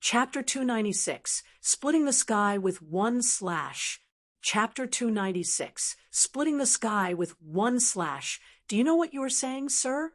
Chapter 296, Splitting the Sky with One Slash. Chapter 296, Splitting the Sky with One Slash. Do you know what you are saying, sir?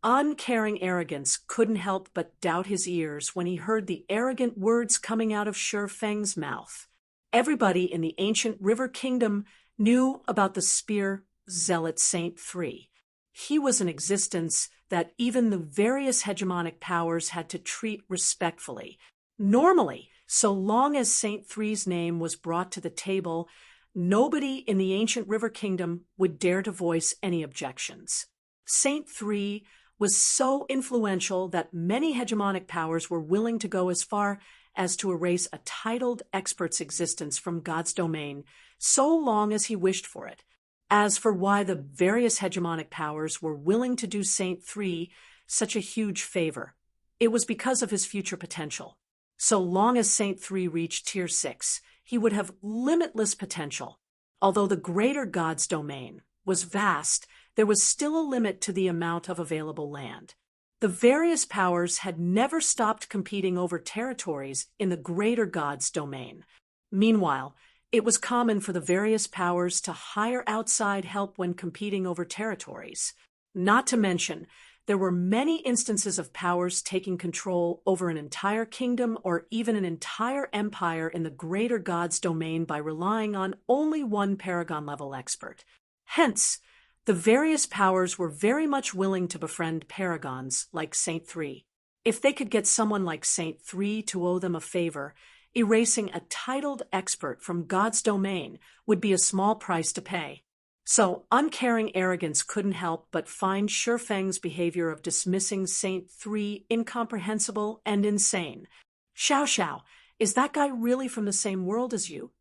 Uncaring Arrogance couldn't help but doubt his ears when he heard the arrogant words coming out of Shi Feng's mouth. Everybody in the ancient River Kingdom knew about the spear zealot Saint 3. He was an existence that even the various hegemonic powers had to treat respectfully. Normally, so long as Saint 3's name was brought to the table, nobody in the ancient River Kingdom would dare to voice any objections. Saint 3 was so influential that many hegemonic powers were willing to go as far as to erase a titled expert's existence from God's domain, so long as he wished for it. As for why the various hegemonic powers were willing to do Saint 3 such a huge favor, it was because of his future potential. So long as Saint 3 reached Tier 6, he would have limitless potential. Although the greater God's domain was vast, there was still a limit to the amount of available land. The various powers had never stopped competing over territories in the greater God's domain. Meanwhile, it was common for the various powers to hire outside help when competing over territories. Not to mention, there were many instances of powers taking control over an entire kingdom or even an entire empire in the greater God's domain by relying on only one paragon-level expert. Hence, the various powers were very much willing to befriend paragons like Saint 3. If they could get someone like Saint 3 to owe them a favor, erasing a titled expert from God's domain would be a small price to pay. So uncaring Arrogance couldn't help but find Shi Feng's behavior of dismissing Saint 3 incomprehensible and insane. Xiao, is that guy really from the same world as you?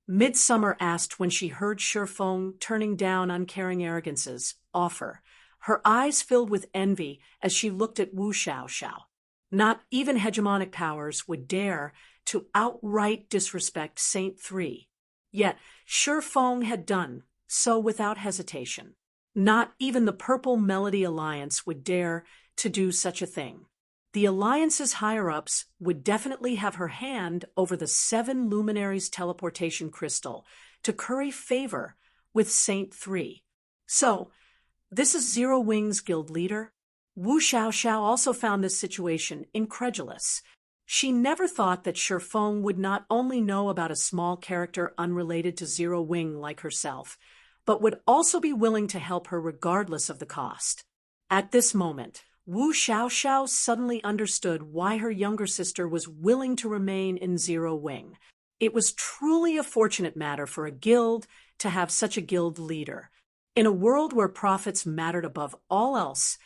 Midsummer asked when she heard Shi Feng turning down uncaring Arrogance's offer. Her eyes filled with envy as she looked at Wu Xiao. Not even hegemonic powers would dare to outright disrespect Saint 3. Yet Shi Feng had done so without hesitation. Not even the Purple Melody Alliance would dare to do such a thing. The Alliance's higher-ups would definitely have her hand over the 7 Luminaries teleportation crystal to curry favor with Saint 3. So, this is Zero Wing's guild leader? Wu Xiao also found this situation incredulous. She never thought that Shi Feng would not only know about a small character unrelated to Zero Wing like herself, but would also be willing to help her regardless of the cost. At this moment, Wu Xiao suddenly understood why her younger sister was willing to remain in Zero Wing. It was truly a fortunate matter for a guild to have such a guild leader. In a world where profits mattered above all else,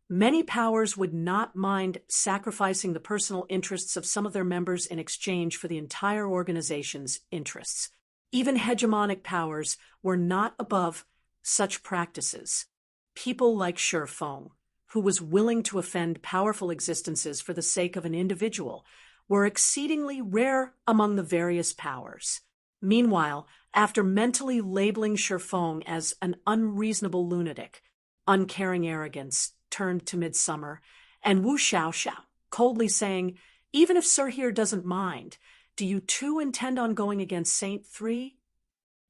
many powers would not mind sacrificing the personal interests of some of their members in exchange for the entire organization's interests. Even hegemonic powers were not above such practices. People like Shi Feng, who was willing to offend powerful existences for the sake of an individual, were exceedingly rare among the various powers. Meanwhile, after mentally labeling Shi Feng as an unreasonable lunatic, uncaring Arrogance turned to Midsummer, and Wu Xiao, coldly saying, "Even if Sir here doesn't mind, do you too intend on going against Saint 3?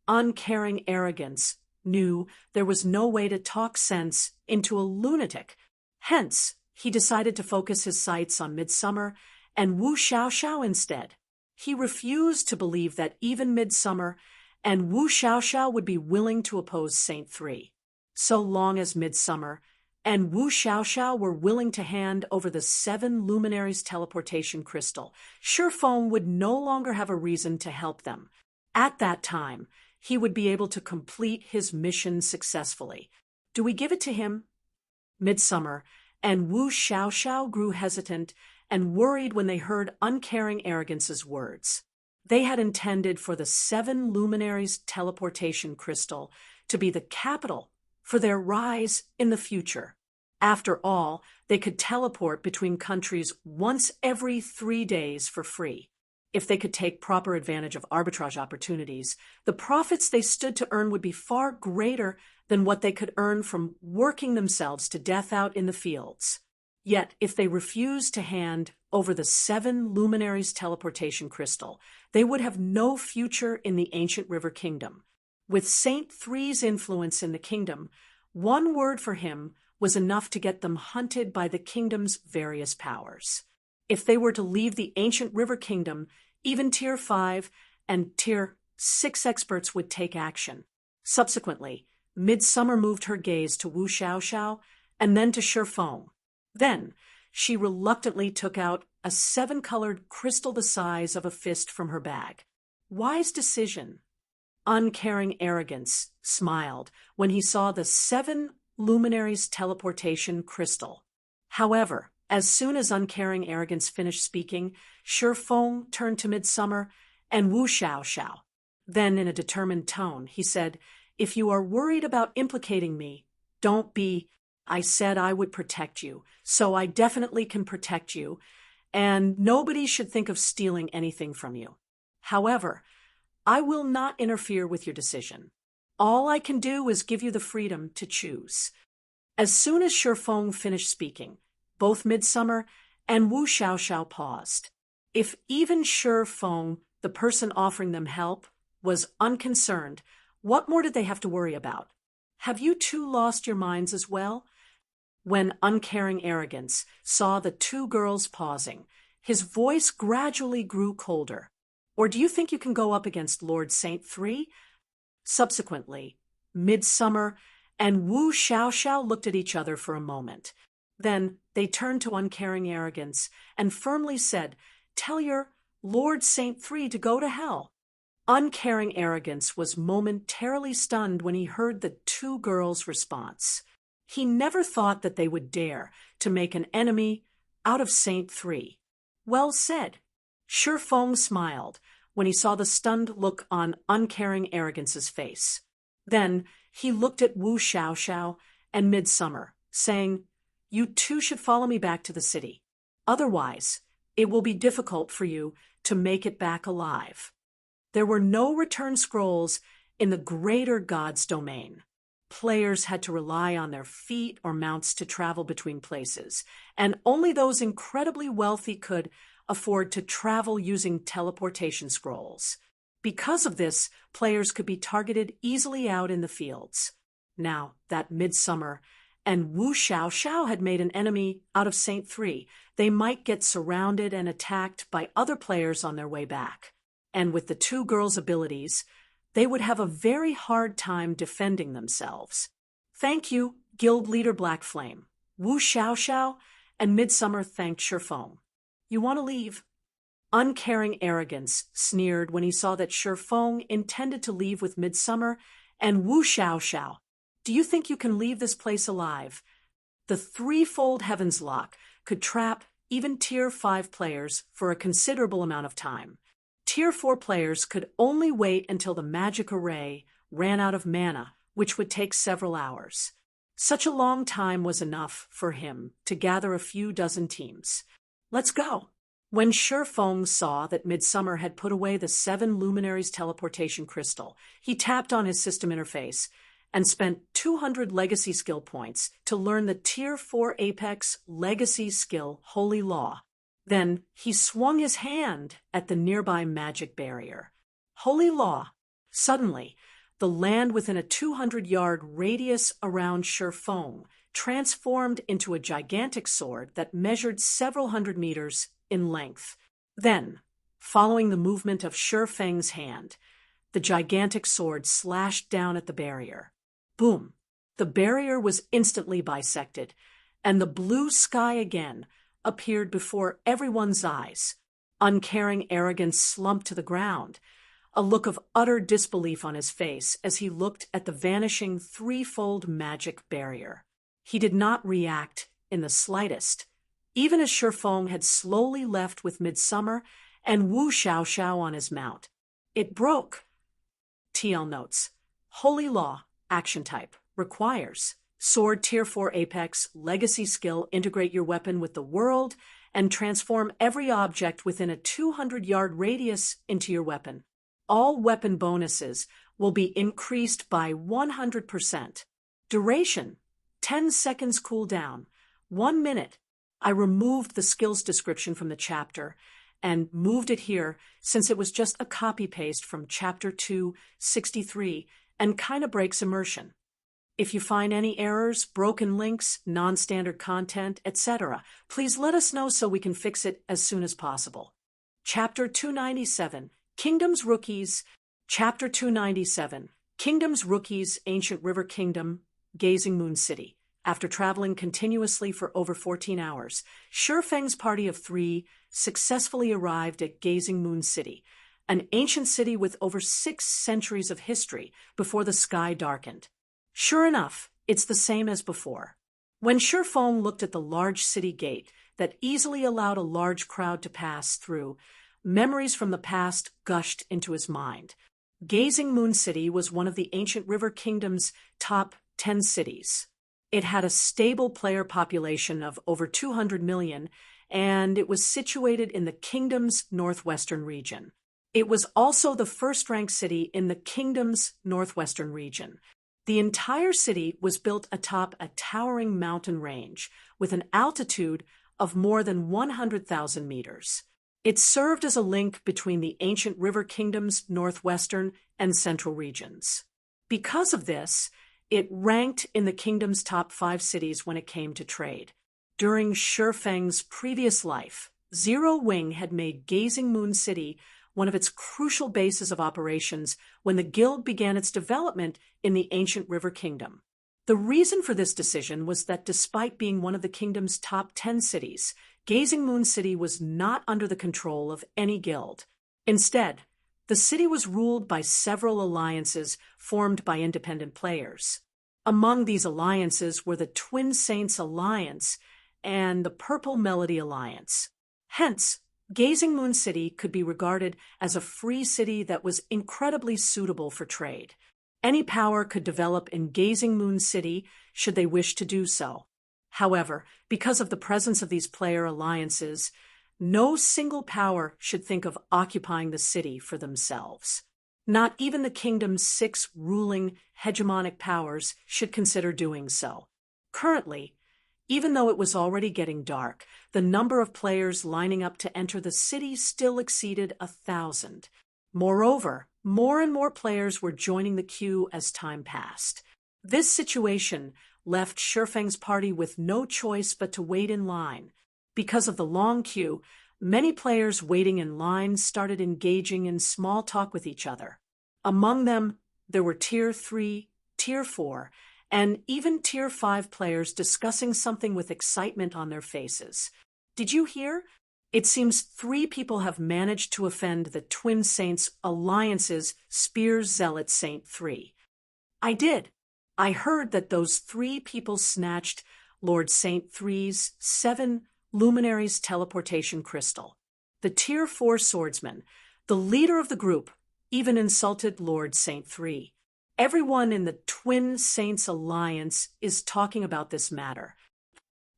Uncaring Arrogance knew there was no way to talk sense into a lunatic. Hence, he decided to focus his sights on Midsummer and Wu Xiao instead. He refused to believe that even Midsummer and Wu Xiao would be willing to oppose Saint 3. So long as Midsummer and Wu Xiao were willing to hand over the 7 Luminaries teleportation crystal, Shi Feng would no longer have a reason to help them. At that time, he would be able to complete his mission successfully. Do we give it to him? Midsummer and Wu Xiao grew hesitant and worried when they heard uncaring Arrogance's words. They had intended for the 7 Luminaries teleportation crystal to be the capital for their rise in the future. After all, they could teleport between countries once every 3 days for free. If they could take proper advantage of arbitrage opportunities, the profits they stood to earn would be far greater than what they could earn from working themselves to death out in the fields. Yet, if they refused to hand over the 7 luminaries teleportation crystal, they would have no future in the ancient river kingdom. With Saint Three's influence in the kingdom, one word for him was enough to get them hunted by the kingdom's various powers. If they were to leave the ancient river kingdom, even Tier 5 and Tier 6 experts would take action. Subsequently, Midsummer moved her gaze to Wu Xiaoxiao and then to Shifeng. Then, she reluctantly took out a 7-colored crystal the size of a fist from her bag. Wise decision. Uncaring Arrogance smiled when he saw the 7 luminaries teleportation crystal. However, as soon as Uncaring Arrogance finished speaking, Shifeng turned to Midsummer and Wu Xiaoxiao. Then, in a determined tone, he said, "If you are worried about implicating me, don't be. I said I would protect you, so I definitely can protect you, and nobody should think of stealing anything from you. However, I will not interfere with your decision. All I can do is give you the freedom to choose." As soon as Shifeng finished speaking, both Midsummer and Wu Xiaoxiao paused. If even Shifeng, the person offering them help, was unconcerned, what more did they have to worry about? Have you two lost your minds as well? When Uncaring Arrogance saw the 2 girls pausing, his voice gradually grew colder. Or do you think you can go up against Lord Saint Three? Subsequently, Midsummer and Wu Xiaoxiao looked at each other for a moment. Then they turned to Uncaring Arrogance and firmly said, "Tell your Lord Saint Three to go to hell." Uncaring Arrogance was momentarily stunned when he heard the 2 girls' response. He never thought that they would dare to make an enemy out of Saint Three. Well said. Shifeng smiled when he saw the stunned look on Uncaring Arrogance's face. Then he looked at Wu Xiaoxiao and Midsummer, saying, "You two should follow me back to the city. Otherwise, it will be difficult for you to make it back alive." There were no return scrolls in the greater God's domain. Players had to rely on their feet or mounts to travel between places, and only those incredibly wealthy could afford to travel using teleportation scrolls. Because of this, players could be targeted easily out in the fields. Now that Midsummer and Wu Xiaoxiao had made an enemy out of Saint Three, they might get surrounded and attacked by other players on their way back. And with the 2 girls' abilities, they would have a very hard time defending themselves. Thank you, Guild Leader Black Flame. Wu Xiaoxiao and Midsummer thanked Shifeng. You want to leave? Uncaring Arrogance sneered when he saw that Shifeng intended to leave with Midsummer and Wu Xiaoxiao. Do you think you can leave this place alive? The 3-fold Heaven's Lock could trap even Tier 5 players for a considerable amount of time. Tier 4 players could only wait until the magic array ran out of mana, which would take several hours. Such a long time was enough for him to gather a few dozen teams. Let's go. When Shifeng saw that Midsummer had put away the 7 luminaries teleportation crystal, he tapped on his system interface and spent 200 legacy skill points to learn the Tier 4 Apex legacy skill Holy Law. Then he swung his hand at the nearby magic barrier. Holy Law. Suddenly, the land within a 200-yard radius around Shifeng transformed into a gigantic sword that measured several hundred meters in length. Then, following the movement of Shifeng's hand, the gigantic sword slashed down at the barrier. Boom! The barrier was instantly bisected, and the blue sky again appeared before everyone's eyes. Uncaring Arrogance slumped to the ground, a look of utter disbelief on his face as he looked at the vanishing 3-fold magic barrier. He did not react in the slightest, even as Shifeng had slowly left with Midsummer and Wu Xiaoxiao on his mount. It broke. TL notes. Holy Law, action type, requires Sword Tier 4 Apex, Legacy Skill, integrate your weapon with the world, and transform every object within a 200-yard radius into your weapon. All weapon bonuses will be increased by 100%. Duration, 10 seconds cooldown, 1 minute. I removed the skills description from the chapter and moved it here since it was just a copy-paste from Chapter 263 and kind of breaks immersion. If you find any errors, broken links, non-standard content, etc., please let us know so we can fix it as soon as possible. Chapter 297, Kingdoms Rookies. Chapter 297, Kingdoms Rookies, Ancient River Kingdom, Gazing Moon City. After traveling continuously for over 14 hours, Shifeng's party of 3 successfully arrived at Gazing Moon City, an ancient city with over 6 centuries of history before the sky darkened. Sure enough, it's the same as before. When Shifeng looked at the large city gate that easily allowed a large crowd to pass through, memories from the past gushed into his mind. Gazing Moon City was one of the ancient river kingdom's top 10 cities. It had a stable player population of over 200 million, and it was situated in the kingdom's northwestern region. It was also the first-ranked city in the kingdom's northwestern region. The entire city was built atop a towering mountain range with an altitude of more than 100,000 meters. It served as a link between the ancient river kingdom's northwestern and central regions. Because of this, it ranked in the kingdom's top 5 cities when it came to trade. During Shifeng's previous life, Zero Wing had made Gazing Moon City one of its crucial bases of operations when the guild began its development in the ancient river kingdom. The reason for this decision was that despite being one of the kingdom's top 10 cities, Gazing Moon City was not under the control of any guild. Instead, the city was ruled by several alliances formed by independent players. Among these alliances were the Twin Saints Alliance and the Purple Melody Alliance. Hence, Gazing Moon City could be regarded as a free city that was incredibly suitable for trade. Any power could develop in Gazing Moon City should they wish to do so. However, because of the presence of these player alliances, no single power should think of occupying the city for themselves. Not even the kingdom's 6 ruling hegemonic powers should consider doing so. Currently, even though it was already getting dark, the number of players lining up to enter the city still exceeded 1,000. Moreover, more and more players were joining the queue as time passed. This situation left Shifeng's party with no choice but to wait in line. Because of the long queue, many players waiting in line started engaging in small talk with each other. Among them, there were Tier 3, Tier 4, and even Tier 5 players discussing something with excitement on their faces. Did you hear? It seems 3 people have managed to offend the Twin Saints Alliance's Spear Zealot Saint 3. I did. I heard that those 3 people snatched Lord Saint 3's 7 Luminaries teleportation crystal. The Tier 4 swordsman, the leader of the group, even insulted Lord Saint 3. Everyone in the Twin Saints Alliance is talking about this matter.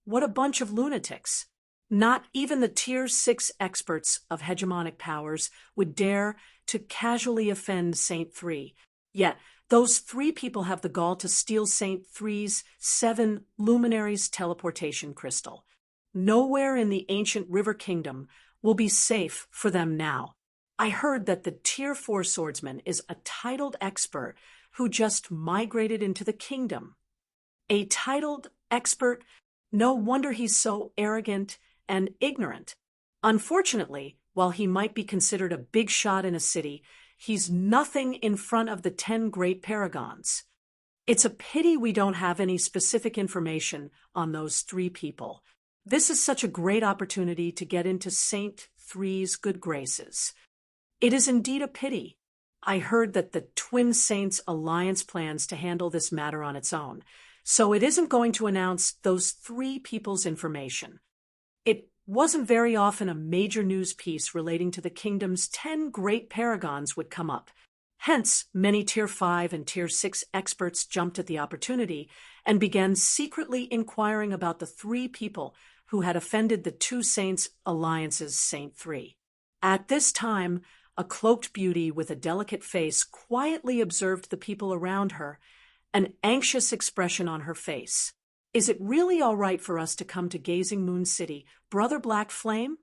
What a bunch of lunatics. Not even the Tier 6 experts of hegemonic powers would dare to casually offend Saint 3. Yet, those 3 people have the gall to steal Saint 3's 7 Luminaries teleportation crystal. Nowhere in the ancient river kingdom will be safe for them now. I heard that the Tier 4 swordsman is a titled expert who just migrated into the kingdom. A titled expert? No wonder he's so arrogant and ignorant. Unfortunately, while he might be considered a big shot in a city, he's nothing in front of the 10 great paragons. It's a pity we don't have any specific information on those 3 people. This is such a great opportunity to get into Saint 3's good graces. It is indeed a pity. I heard that the Twin Saints Alliance plans to handle this matter on its own, so it isn't going to announce those 3 people's information. It wasn't very often a major news piece relating to the kingdom's 10 great paragons would come up. Hence, many Tier 5 and Tier 6 experts jumped at the opportunity and began secretly inquiring about the 3 people who had offended the Two Saints Alliance's Saint 3. At this time, a cloaked beauty with a delicate face quietly observed the people around her, an anxious expression on her face. Is it really all right for us to come to Gazing Moon City, Brother Black Flame?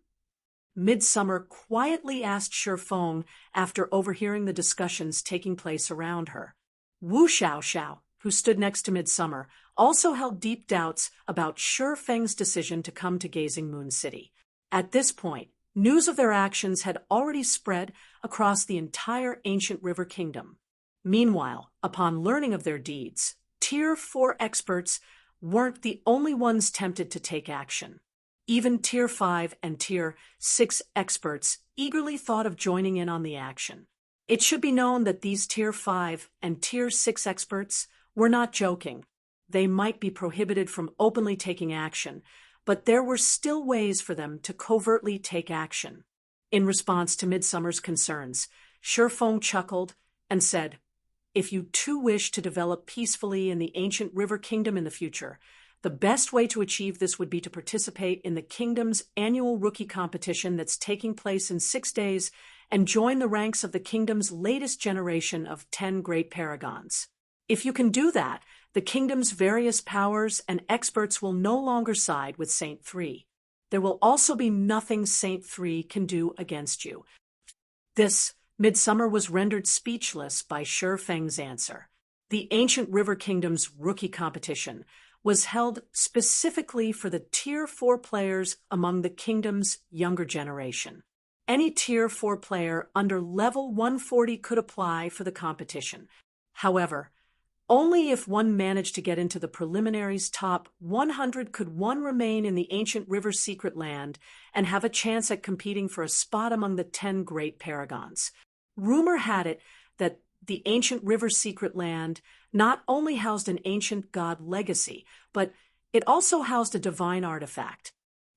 Midsummer quietly asked Shifeng after overhearing the discussions taking place around her. Wu Xiaoxiao, who stood next to Midsummer, also held deep doubts about Shifeng's decision to come to Gazing Moon City. At this point, news of their actions had already spread across the entire ancient river kingdom. Meanwhile, upon learning of their deeds, Tier 4 experts weren't the only ones tempted to take action. Even Tier 5 and Tier 6 experts eagerly thought of joining in on the action. It should be known that these Tier 5 and Tier 6 experts were not joking. They might be prohibited from openly taking action, but there were still ways for them to covertly take action. In response to Midsummer's concerns, Shifeng chuckled and said, "If you too wish to develop peacefully in the ancient river kingdom in the future, the best way to achieve this would be to participate in the kingdom's annual rookie competition that's taking place in 6 days and join the ranks of the kingdom's latest generation of 10 great paragons. If you can do that, the kingdom's various powers and experts will no longer side with Saint 3. There will also be nothing Saint 3 can do against you." This, Midsummer was rendered speechless by Shifeng's answer. The ancient river kingdom's rookie competition was held specifically for the Tier 4 players among the kingdom's younger generation. Any Tier 4 player under level 140 could apply for the competition. However, only if one managed to get into the preliminaries top 100 could one remain in the ancient river secret land and have a chance at competing for a spot among the 10 great paragons. Rumor had it that the ancient river secret land not only housed an ancient god legacy, but it also housed a divine artifact.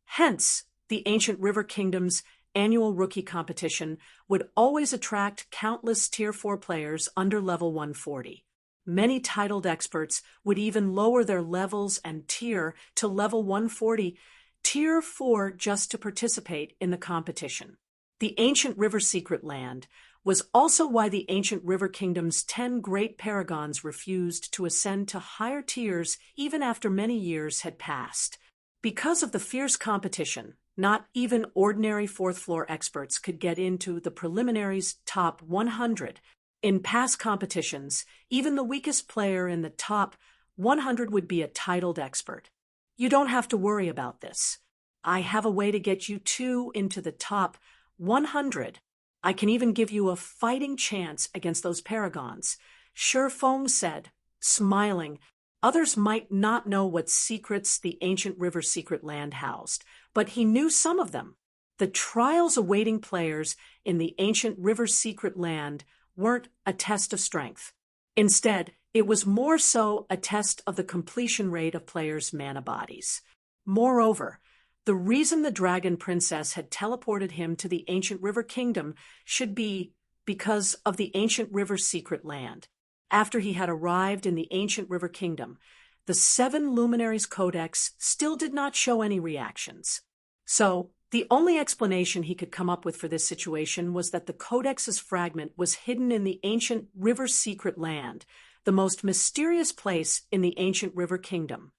Hence, the ancient river kingdom's annual rookie competition would always attract countless Tier 4 players under level 140. Many titled experts would even lower their levels and tier to level 140, Tier 4 just to participate in the competition. The ancient river secret land was also why the ancient river kingdom's 10 great paragons refused to ascend to higher tiers even after many years had passed. Because of the fierce competition, not even ordinary fourth-floor experts could get into the preliminaries top 100. In past competitions, even the weakest player in the top 100 would be a titled expert. You don't have to worry about this. I have a way to get you too into the top 100. I can even give you a fighting chance against those paragons," Shifeng said, smiling. Others might not know what secrets the ancient river secret land housed, but he knew some of them. The trials awaiting players in the ancient river secret land weren't a test of strength. Instead, it was more so a test of the completion rate of players' mana bodies. Moreover, the reason the Dragon Princess had teleported him to the ancient river kingdom should be because of the ancient river secret land. After he had arrived in the ancient river kingdom, the 7 Luminaries Codex still did not show any reactions. So, the only explanation he could come up with for this situation was that the Codex's fragment was hidden in the ancient river secret land, the most mysterious place in the ancient river kingdom.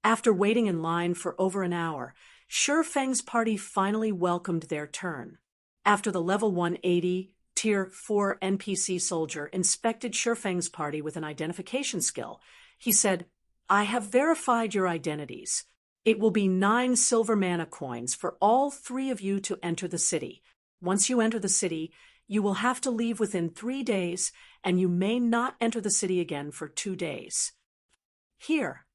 After waiting in line for over an hour, Shifeng's party finally welcomed their turn. After the level 180, Tier 4 NPC soldier inspected Shifeng's party with an identification skill, he said, "I have verified your identities. It will be 9 silver mana coins for all 3 of you to enter the city. Once you enter the city, you will have to leave within 3 days, and you may not enter the city again for 2 days. Here."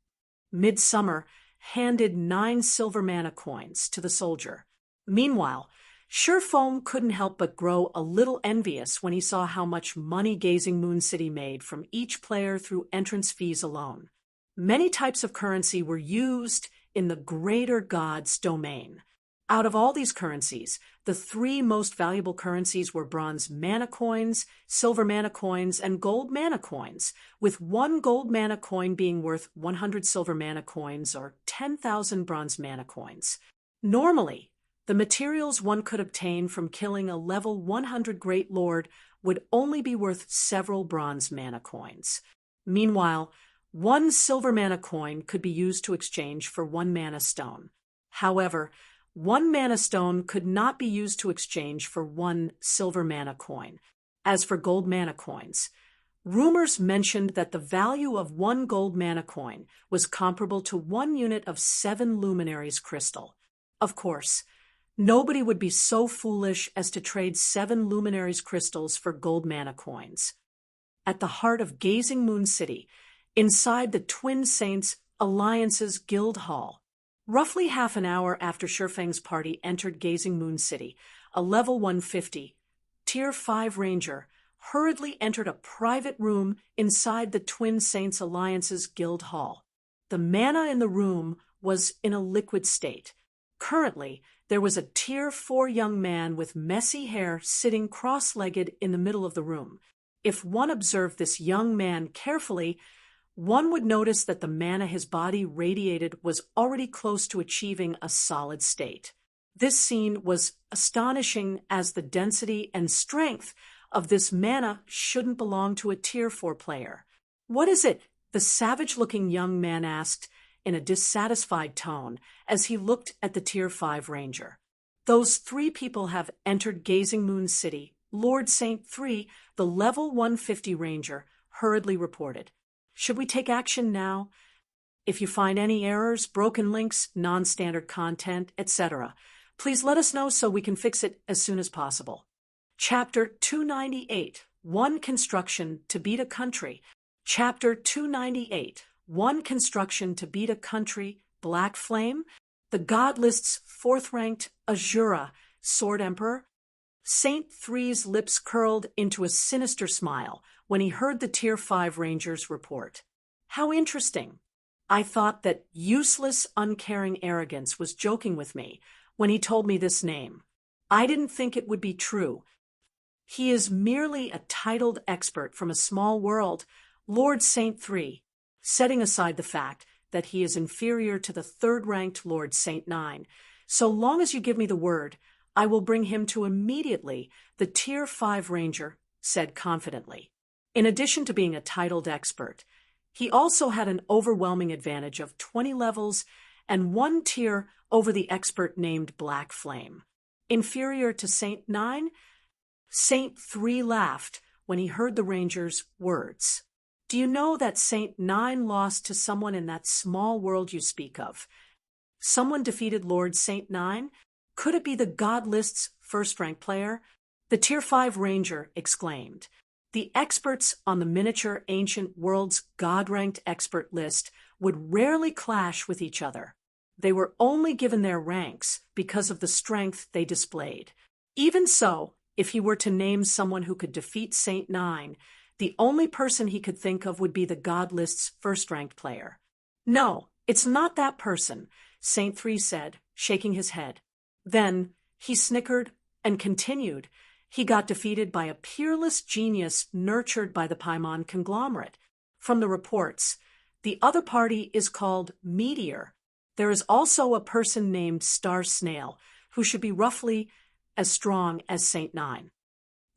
Midsummer handed 9 silver mana coins to the soldier. Meanwhile, Shifeng couldn't help but grow a little envious when he saw how much money Gazing Moon City made from each player through entrance fees alone. Many types of currency were used in the greater god's domain. Out of all these currencies, the 3 most valuable currencies were bronze mana coins, silver mana coins, and gold mana coins, with 1 gold mana coin being worth 100 silver mana coins or 10,000 bronze mana coins. Normally, the materials one could obtain from killing a level 100 Great Lord would only be worth several bronze mana coins. Meanwhile, 1 silver mana coin could be used to exchange for 1 mana stone. However, 1 mana stone could not be used to exchange for 1 silver mana coin. As for gold mana coins, rumors mentioned that the value of 1 gold mana coin was comparable to 1 unit of 7 luminaries crystal. Of course, nobody would be so foolish as to trade 7 luminaries crystals for gold mana coins. At the heart of Gazing Moon City, inside the Twin Saints Alliance's guild hall, roughly half an hour after Shifeng's party entered Gazing Moon City, a level 150, Tier 5 ranger hurriedly entered a private room inside the Twin Saints Alliance's guild hall. The mana in the room was in a liquid state. Currently, there was a Tier 4 young man with messy hair sitting cross-legged in the middle of the room. If one observed this young man carefully, one would notice that the mana his body radiated was already close to achieving a solid state. This scene was astonishing, as the density and strength of this mana shouldn't belong to a Tier 4 player. "What is it?" the savage-looking young man asked in a dissatisfied tone as he looked at the Tier 5 ranger. "Those 3 people have entered Gazing Moon City," Lord Saint 3, the level 150 ranger, hurriedly reported. "Should we take action now? If you find any errors, broken links, non-standard content, etc., please let us know so we can fix it as soon as possible." Chapter 298, 1 Construction to Beat a Country. Chapter 298, 1 Construction to Beat a Country, Black Flame. The God List's 4th-ranked Azura, Sword Emperor. Saint 3's lips curled into a sinister smile when he heard the Tier 5 Rangers report. "How interesting. I thought that useless, uncaring arrogance was joking with me when he told me this name. I didn't think it would be true. He is merely a titled expert from a small world," Lord Saint 3, setting aside the fact that he is inferior to the 3rd-ranked Lord Saint 9. "So long as you give me the word, I will bring him to immediately," the Tier 5 ranger said confidently. In addition to being a titled expert, he also had an overwhelming advantage of 20 levels and 1 tier over the expert named Black Flame. Inferior to Saint 9? Saint 3 laughed when he heard the ranger's words. "Do you know that Saint 9 lost to someone in that small world you speak of? Someone defeated Lord Saint 9? Could it be the God List's 1st-ranked player?" the Tier 5 ranger exclaimed. The experts on the miniature ancient world's God-ranked expert list would rarely clash with each other. They were only given their ranks because of the strength they displayed. Even so, if he were to name someone who could defeat Saint 9, the only person he could think of would be the God List's 1st-ranked player. "No, it's not that person," Saint 3 said, shaking his head. Then he snickered and continued. "He got defeated by a peerless genius nurtured by the Paimon conglomerate. From the reports, the other party is called Meteor. There is also a person named Star Snail, who should be roughly as strong as Saint 9.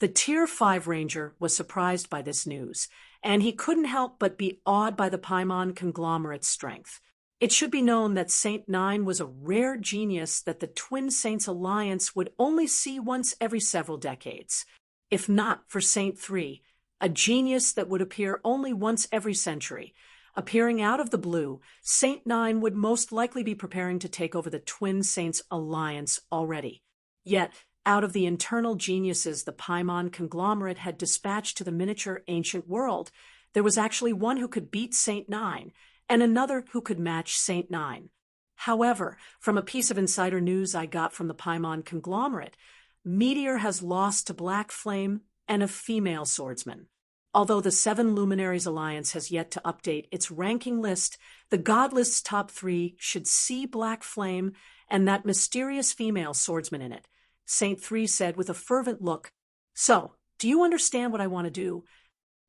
The Tier 5 ranger was surprised by this news, and he couldn't help but be awed by the Paimon conglomerate's strength. It should be known that Saint 9 was a rare genius that the Twin Saints Alliance would only see once every several decades. If not for Saint 3, a genius that would appear only once every century. Appearing out of the blue, Saint 9 would most likely be preparing to take over the Twin Saints Alliance already. Yet, out of the internal geniuses the Paimon conglomerate had dispatched to the miniature ancient world, there was actually one who could beat Saint 9, and another who could match Saint 9. However, from a piece of insider news I got from the Paimon conglomerate, Meteor has lost to Black Flame and a female swordsman. Although the 7 Luminaries Alliance has yet to update its ranking list, the God List's top 3 should see Black Flame and that mysterious female swordsman in it, Saint 3 said with a fervent look. "So, do you understand what I want to do?"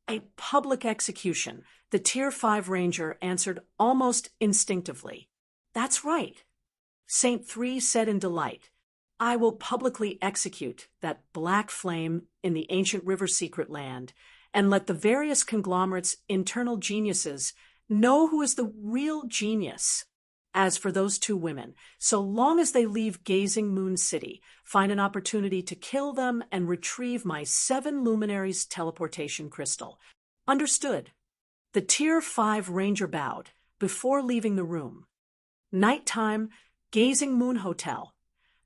"A public execution," the Tier 5 ranger answered almost instinctively. "That's right," Saint 3 said in delight. "I will publicly execute that Black Flame in the ancient river secret land, and let the various conglomerates' internal geniuses Know who is the real genius. As for those two women, so long as they leave Gazing Moon City, find an opportunity to kill them and retrieve my 7 luminaries teleportation crystal. Understood. The Tier 5 ranger bowed before leaving the room. Nighttime, Gazing Moon Hotel.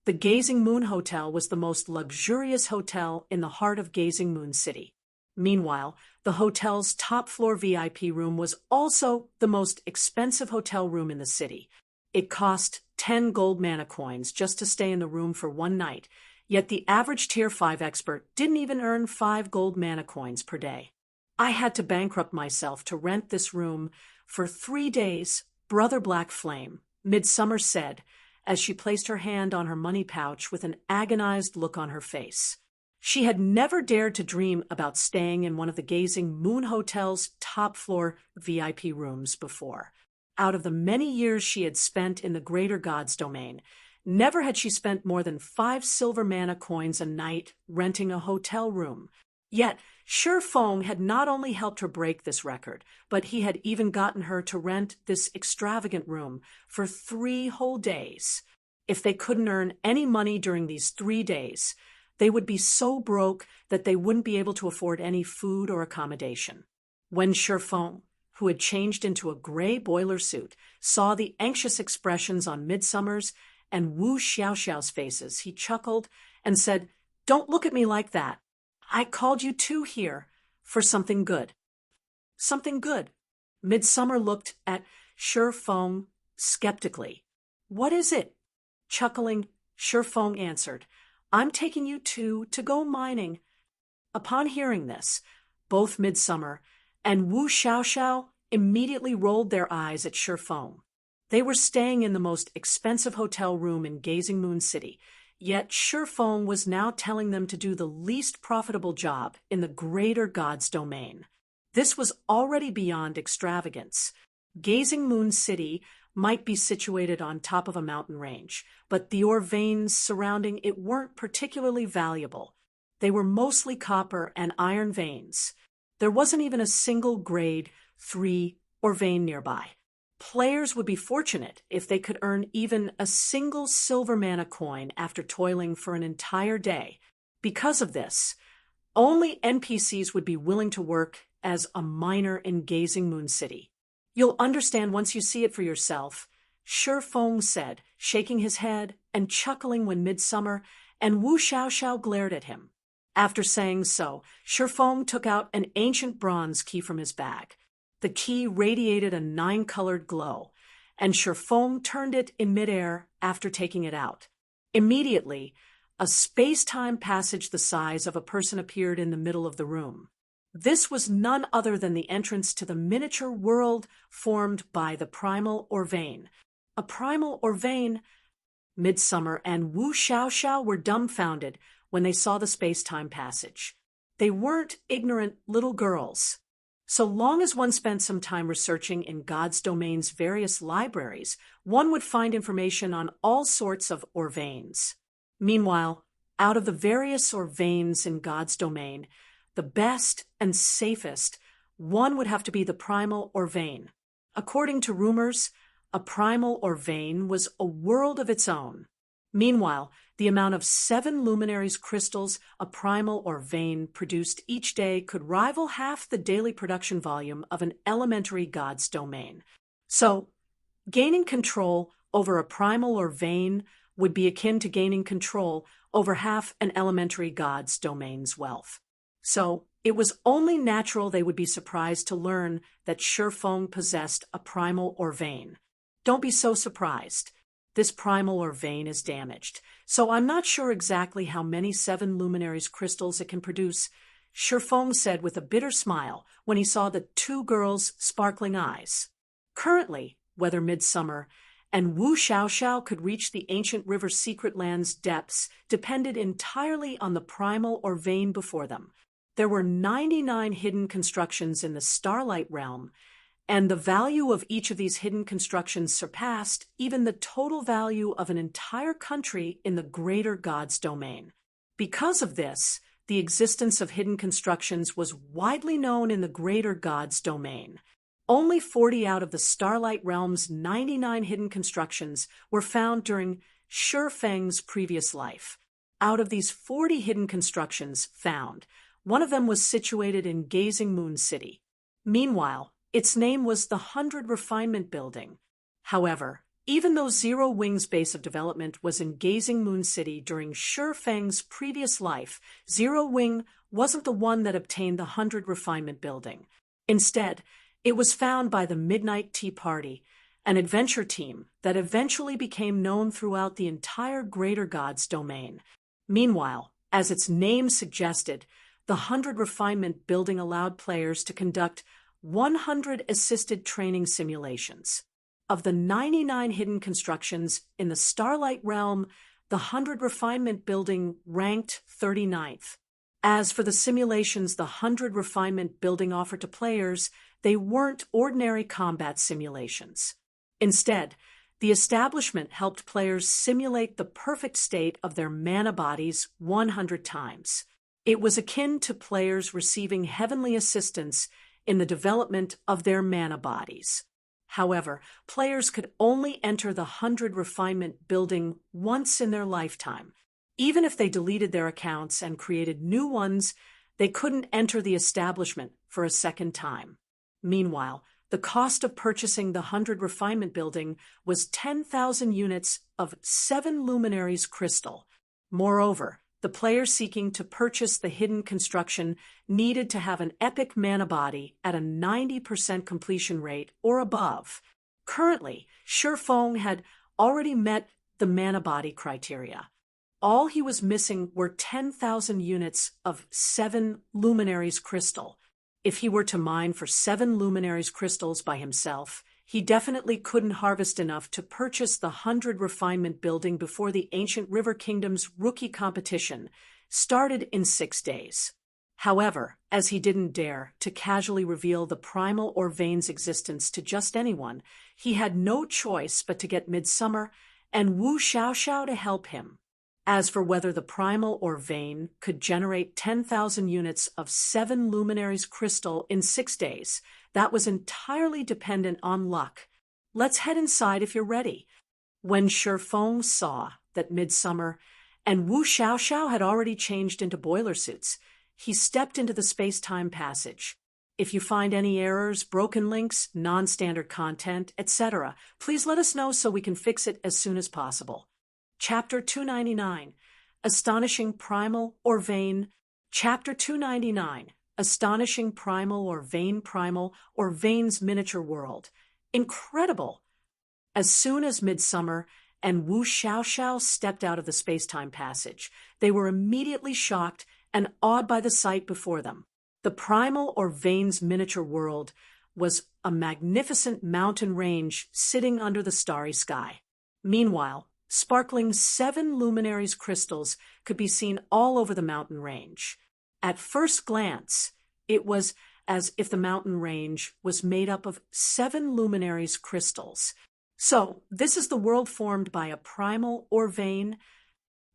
The Gazing Moon Hotel was the most luxurious hotel in the heart of Gazing Moon City. Meanwhile, the hotel's top-floor VIP room was also the most expensive hotel room in the city. It cost 10 gold mana coins just to stay in the room for one night, yet the average Tier 5 expert didn't even earn 5 gold mana coins per day. I had to bankrupt myself to rent this room for 3 days, Brother Black Flame, Midsummer said, as she placed her hand on her money pouch with an agonized look on her face. She had never dared to dream about staying in one of the Gazing Moon Hotel's top-floor VIP rooms before. Out of the many years she had spent in the Greater Gods Domain, never had she spent more than 5 silver mana coins a night renting a hotel room. Yet, Shi Feng had not only helped her break this record, but he had even gotten her to rent this extravagant room for 3 whole days. If they couldn't earn any money during these 3 days, they would be so broke that they wouldn't be able to afford any food or accommodation. When Shi Feng, who had changed into a gray boiler suit, saw the anxious expressions on Midsummer's and Wu Xiaoxiao's faces, he chuckled and said, "Don't look at me like that. I called you two here for something good." Something good? Midsummer looked at Shi Feng skeptically. "What is it?" Chuckling, Shi Feng answered, "I'm taking you two to go mining." Upon hearing this, both Midsummer and Wu Xiaoxiao immediately rolled their eyes at Shi Feng. They were staying in the most expensive hotel room in Gazing Moon City, yet Shi Feng was now telling them to do the least profitable job in the Greater Gods Domain. This was already beyond extravagance. Gazing Moon City might be situated on top of a mountain range, but the ore veins surrounding it weren't particularly valuable. They were mostly copper and iron veins. There wasn't even a single grade 3 ore vein nearby. Players would be fortunate if they could earn even a single silver mana coin after toiling for an entire day. Because of this, only NPCs would be willing to work as a miner in Gazing Moon City. "You'll understand once you see it for yourself," Shi Feng said, shaking his head and chuckling when Midsummer and Wu Xiaoxiao glared at him. After saying so, Shi Feng took out an ancient bronze key from his bag. The key radiated a 9-colored glow, and Shi Feng turned it in midair after taking it out. Immediately, a space-time passage the size of a person appeared in the middle of the room. This was none other than the entrance to the miniature world formed by the primal ore vein. A primal ore vein? Midsummer and Wu Xiaoxiao were dumbfounded when they saw the space-time passage. They weren't ignorant little girls. So long as one spent some time researching in God's Domain's various libraries, one would find information on all sorts of ore veins. Meanwhile, out of the various ore veins in God's Domain, the best and safest one would have to be the primal ore vein. According to rumors, a primal ore vein was a world of its own. Meanwhile, the amount of 7 luminaries crystals a primal ore vein produced each day could rival half the daily production volume of an elementary God's Domain. So, gaining control over a primal ore vein would be akin to gaining control over half an elementary God's Domain's wealth. So, it was only natural they would be surprised to learn that Shi Feng possessed a primal ore vein. Don't be so surprised. This primal ore vein is damaged, so I'm not sure exactly how many 7 luminaries crystals it can produce, Shi Feng said with a bitter smile when he saw the 2 girls' sparkling eyes. Currently, whether Midsummer and Wu Xiaoxiao could reach the ancient river Secret Land's depths depended entirely on the primal ore vein before them. There were 99 hidden constructions in the Starlight Realm, and the value of each of these hidden constructions surpassed even the total value of an entire country in the Greater Gods Domain. Because of this, the existence of hidden constructions was widely known in the Greater Gods Domain. Only 40 out of the Starlight Realm's 99 hidden constructions were found during Shi Feng's previous life. Out of these 40 hidden constructions found, one of them was situated in Gazing Moon City. Meanwhile, its name was the 100 Refinement Building. However, even though Zero Wing's base of development was in Gazing Moon City during Shi Feng's previous life, Zero Wing wasn't the one that obtained the 100 Refinement Building. Instead, it was found by the Midnight Tea Party, an adventure team that eventually became known throughout the entire Greater Gods domain. Meanwhile, as its name suggested, the 100 Refinement Building allowed players to conduct 100 assisted training simulations. Of the 99 hidden constructions in the Starlight Realm, the 100 Refinement Building ranked 39th. As for the simulations the 100 Refinement Building offered to players, they weren't ordinary combat simulations. Instead, the establishment helped players simulate the perfect state of their mana bodies 100 times. It was akin to players receiving heavenly assistance in the development of their mana bodies. However, players could only enter the 100 Refinement Building once in their lifetime. Even if they deleted their accounts and created new ones, they couldn't enter the establishment for a second time. Meanwhile, the cost of purchasing the 100 Refinement Building was 10,000 units of 7 Luminaries crystal. Moreover, the player seeking to purchase the hidden construction needed to have an epic mana body at a 90% completion rate or above. Currently, Shi Feng had already met the mana body criteria. All he was missing were 10,000 units of 7 Luminaries crystal. If he were to mine for 7 Luminaries crystals by himself, he definitely couldn't harvest enough to purchase the 100 Refinement Building before the Ancient River Kingdom's rookie competition started in 6 days. However, as he didn't dare to casually reveal the Primal or Vein's existence to just anyone, he had no choice but to get Midsummer and Wu Xiaoxiao to help him. As for whether the Primal or Vein could generate 10,000 units of 7 Luminaries crystal in 6 days, that was entirely dependent on luck. Let's head inside if you're ready. When Shi Feng saw that Midsummer and Wu Xiaoxiao had already changed into boiler suits, he stepped into the space-time passage. If you find any errors, broken links, non-standard content, etc., please let us know so we can fix it as soon as possible. Chapter 299, Astonishing Primal or Vein. Chapter 299, Astonishing Primal or Vein's Miniature World. Incredible! As soon as Midsummer and Wu Xiaoxiao stepped out of the space-time passage, they were immediately shocked and awed by the sight before them. The Primal or Vein's Miniature World was a magnificent mountain range sitting under the starry sky. Meanwhile, sparkling 7 Luminaries crystals could be seen all over the mountain range. At first glance, it was as if the mountain range was made up of 7 Luminaries crystals. So, this is the world formed by a Primal or Vein?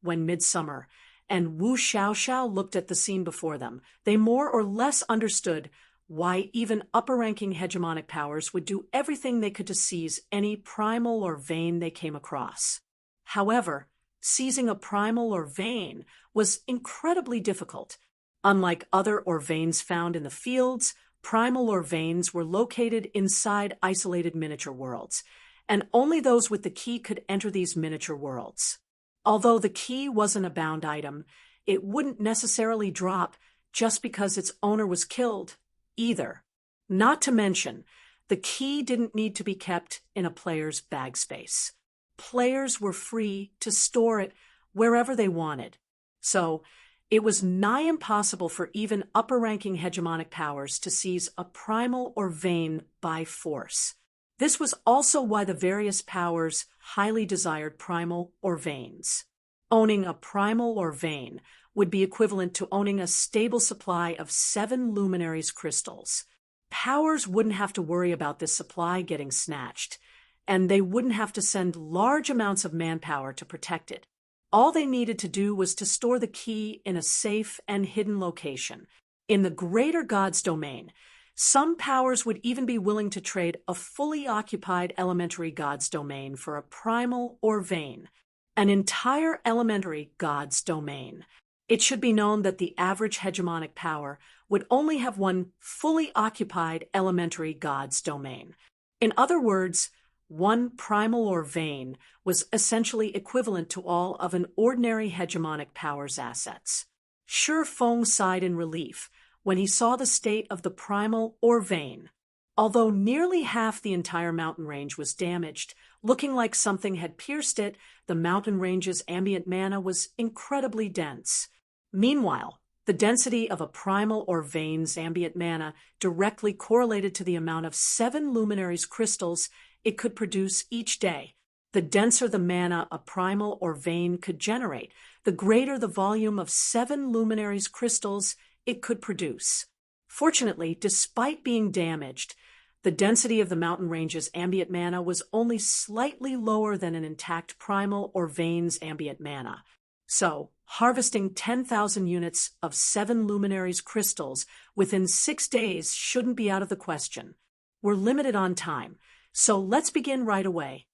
When Midsummer and Wu Xiaoxiao looked at the scene before them, they more or less understood why even upper-ranking hegemonic powers would do everything they could to seize any Primal or Vein they came across. However, seizing a Primal or Vein was incredibly difficult. Unlike other or Veins found in the fields, Primal or Veins were located inside isolated miniature worlds, and only those with the key could enter these miniature worlds. Although the key wasn't a bound item, it wouldn't necessarily drop just because its owner was killed, either. Not to mention, the key didn't need to be kept in a player's bag space. Players were free to store it wherever they wanted. So, it was nigh impossible for even upper-ranking hegemonic powers to seize a Primal or Vein by force. This was also why the various powers highly desired Primal or Veins. Owning a Primal or Vein would be equivalent to owning a stable supply of 7 Luminaries crystals. Powers wouldn't have to worry about this supply getting snatched, and they wouldn't have to send large amounts of manpower to protect it. All they needed to do was to store the key in a safe and hidden location. In the Greater Gods domain, Some powers would even be willing to trade a fully occupied elementary god's domain for a primal or vein, an entire elementary god's domain. It should be known that the average hegemonic power would only have one fully occupied elementary god's domain. In other words, one primal or vein was essentially equivalent to all of an ordinary hegemonic power's assets. Shi Feng sighed in relief when he saw the state of the primal or vein. Although nearly half the entire mountain range was damaged, looking like something had pierced it, the mountain range's ambient mana was incredibly dense. Meanwhile, the density of a primal or vein's ambient mana directly correlated to the amount of 7 luminaries crystals it could produce each day. The denser the mana a primal or vein could generate, the greater the volume of 7 luminaries crystals it could produce. Fortunately, despite being damaged, the density of the mountain range's ambient mana was only slightly lower than an intact primal or vein's ambient mana. So, harvesting 10,000 units of 7 luminaries crystals within 6 days shouldn't be out of the question. We're limited on time, so let's begin right away.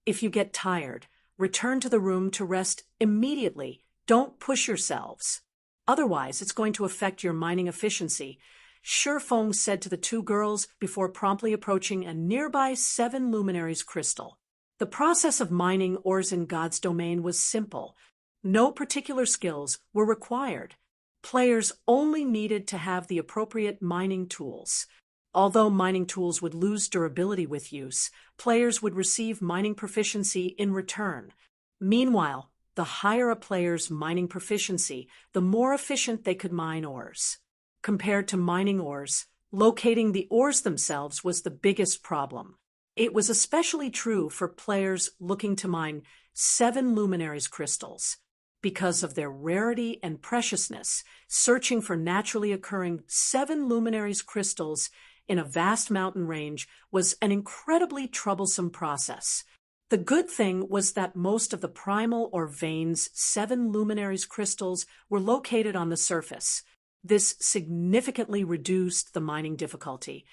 If you get tired, return to the room to rest immediately. Don't push yourselves. Otherwise, it's going to affect your mining efficiency, Shi Feng said to the two girls before promptly approaching a nearby 7 luminaries crystal. The process of mining ores in God's domain was simple. No particular skills were required. Players only needed to have the appropriate mining tools. Although mining tools would lose durability with use, players would receive mining proficiency in return. Meanwhile, the higher a player's mining proficiency, the more efficient they could mine ores. Compared to mining ores, locating the ores themselves was the biggest problem. It was especially true for players looking to mine 7 luminaries crystals. Because of their rarity and preciousness, searching for naturally occurring 7 luminaries crystals in a vast mountain range was an incredibly troublesome process. The good thing was that most of the primal or vein's 7 luminaries crystals were located on the surface. This significantly reduced the mining difficulty,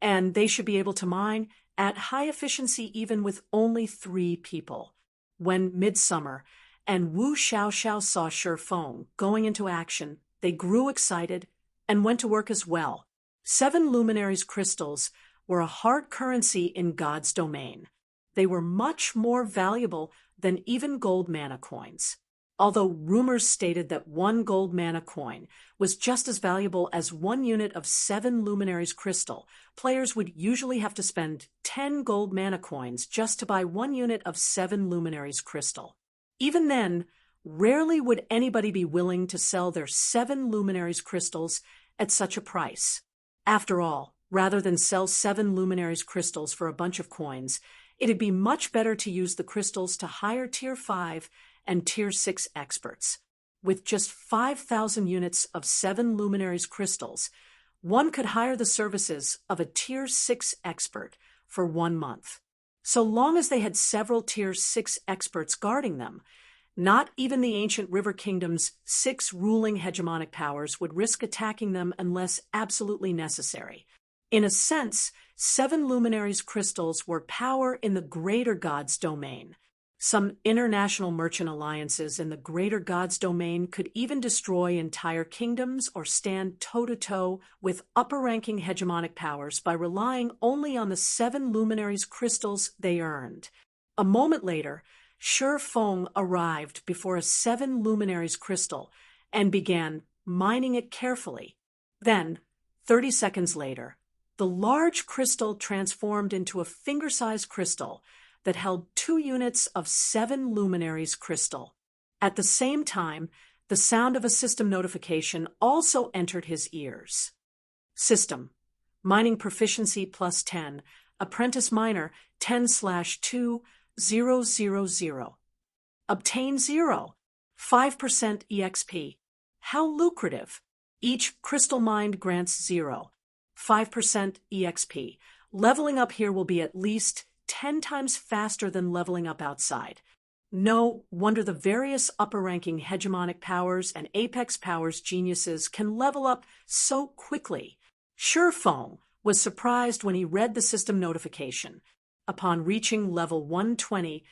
and they should be able to mine at high efficiency even with only 3 people. When midsummer and Wu Xiaoxiao saw Shi Feng going into action, they grew excited and went to work as well. 7 luminaries crystals were a hard currency in God's domain. They were much more valuable than even gold mana coins. Although rumors stated that 1 gold mana coin was just as valuable as 1 unit of 7 luminaries crystal, players would usually have to spend 10 gold mana coins just to buy 1 unit of 7 luminaries crystal. Even then, rarely would anybody be willing to sell their 7 luminaries crystals at such a price. After all, rather than sell 7 luminaries crystals for a bunch of coins, it'd be much better to use the crystals to hire Tier 5 and Tier 6 experts. With just 5,000 units of 7 luminaries crystals, one could hire the services of a Tier 6 expert for 1 month. So long as they had several Tier 6 experts guarding them, not even the ancient River Kingdom's 6 ruling hegemonic powers would risk attacking them unless absolutely necessary. In a sense, 7 luminaries crystals were power in the greater God's domain. Some international merchant alliances in the greater God's domain could even destroy entire kingdoms or stand toe-to-toe with upper-ranking hegemonic powers by relying only on the 7 luminaries crystals they earned. A moment later, Shi Feng arrived before a 7 luminaries crystal and began mining it carefully. Then, 30 seconds later, the large crystal transformed into a finger-sized crystal that held 2 units of 7 luminaries crystal. At the same time, the sound of a system notification also entered his ears. System. Mining proficiency plus 10. Apprentice miner 10/2000. Obtain 0. 5% EXP. How lucrative. Each crystal mined grants 0. 5% EXP. Leveling up here will be at least 10 times faster than leveling up outside. No wonder the various upper-ranking hegemonic powers and apex powers geniuses can level up so quickly. Shi Feng was surprised when he read the system notification. Upon reaching level 120,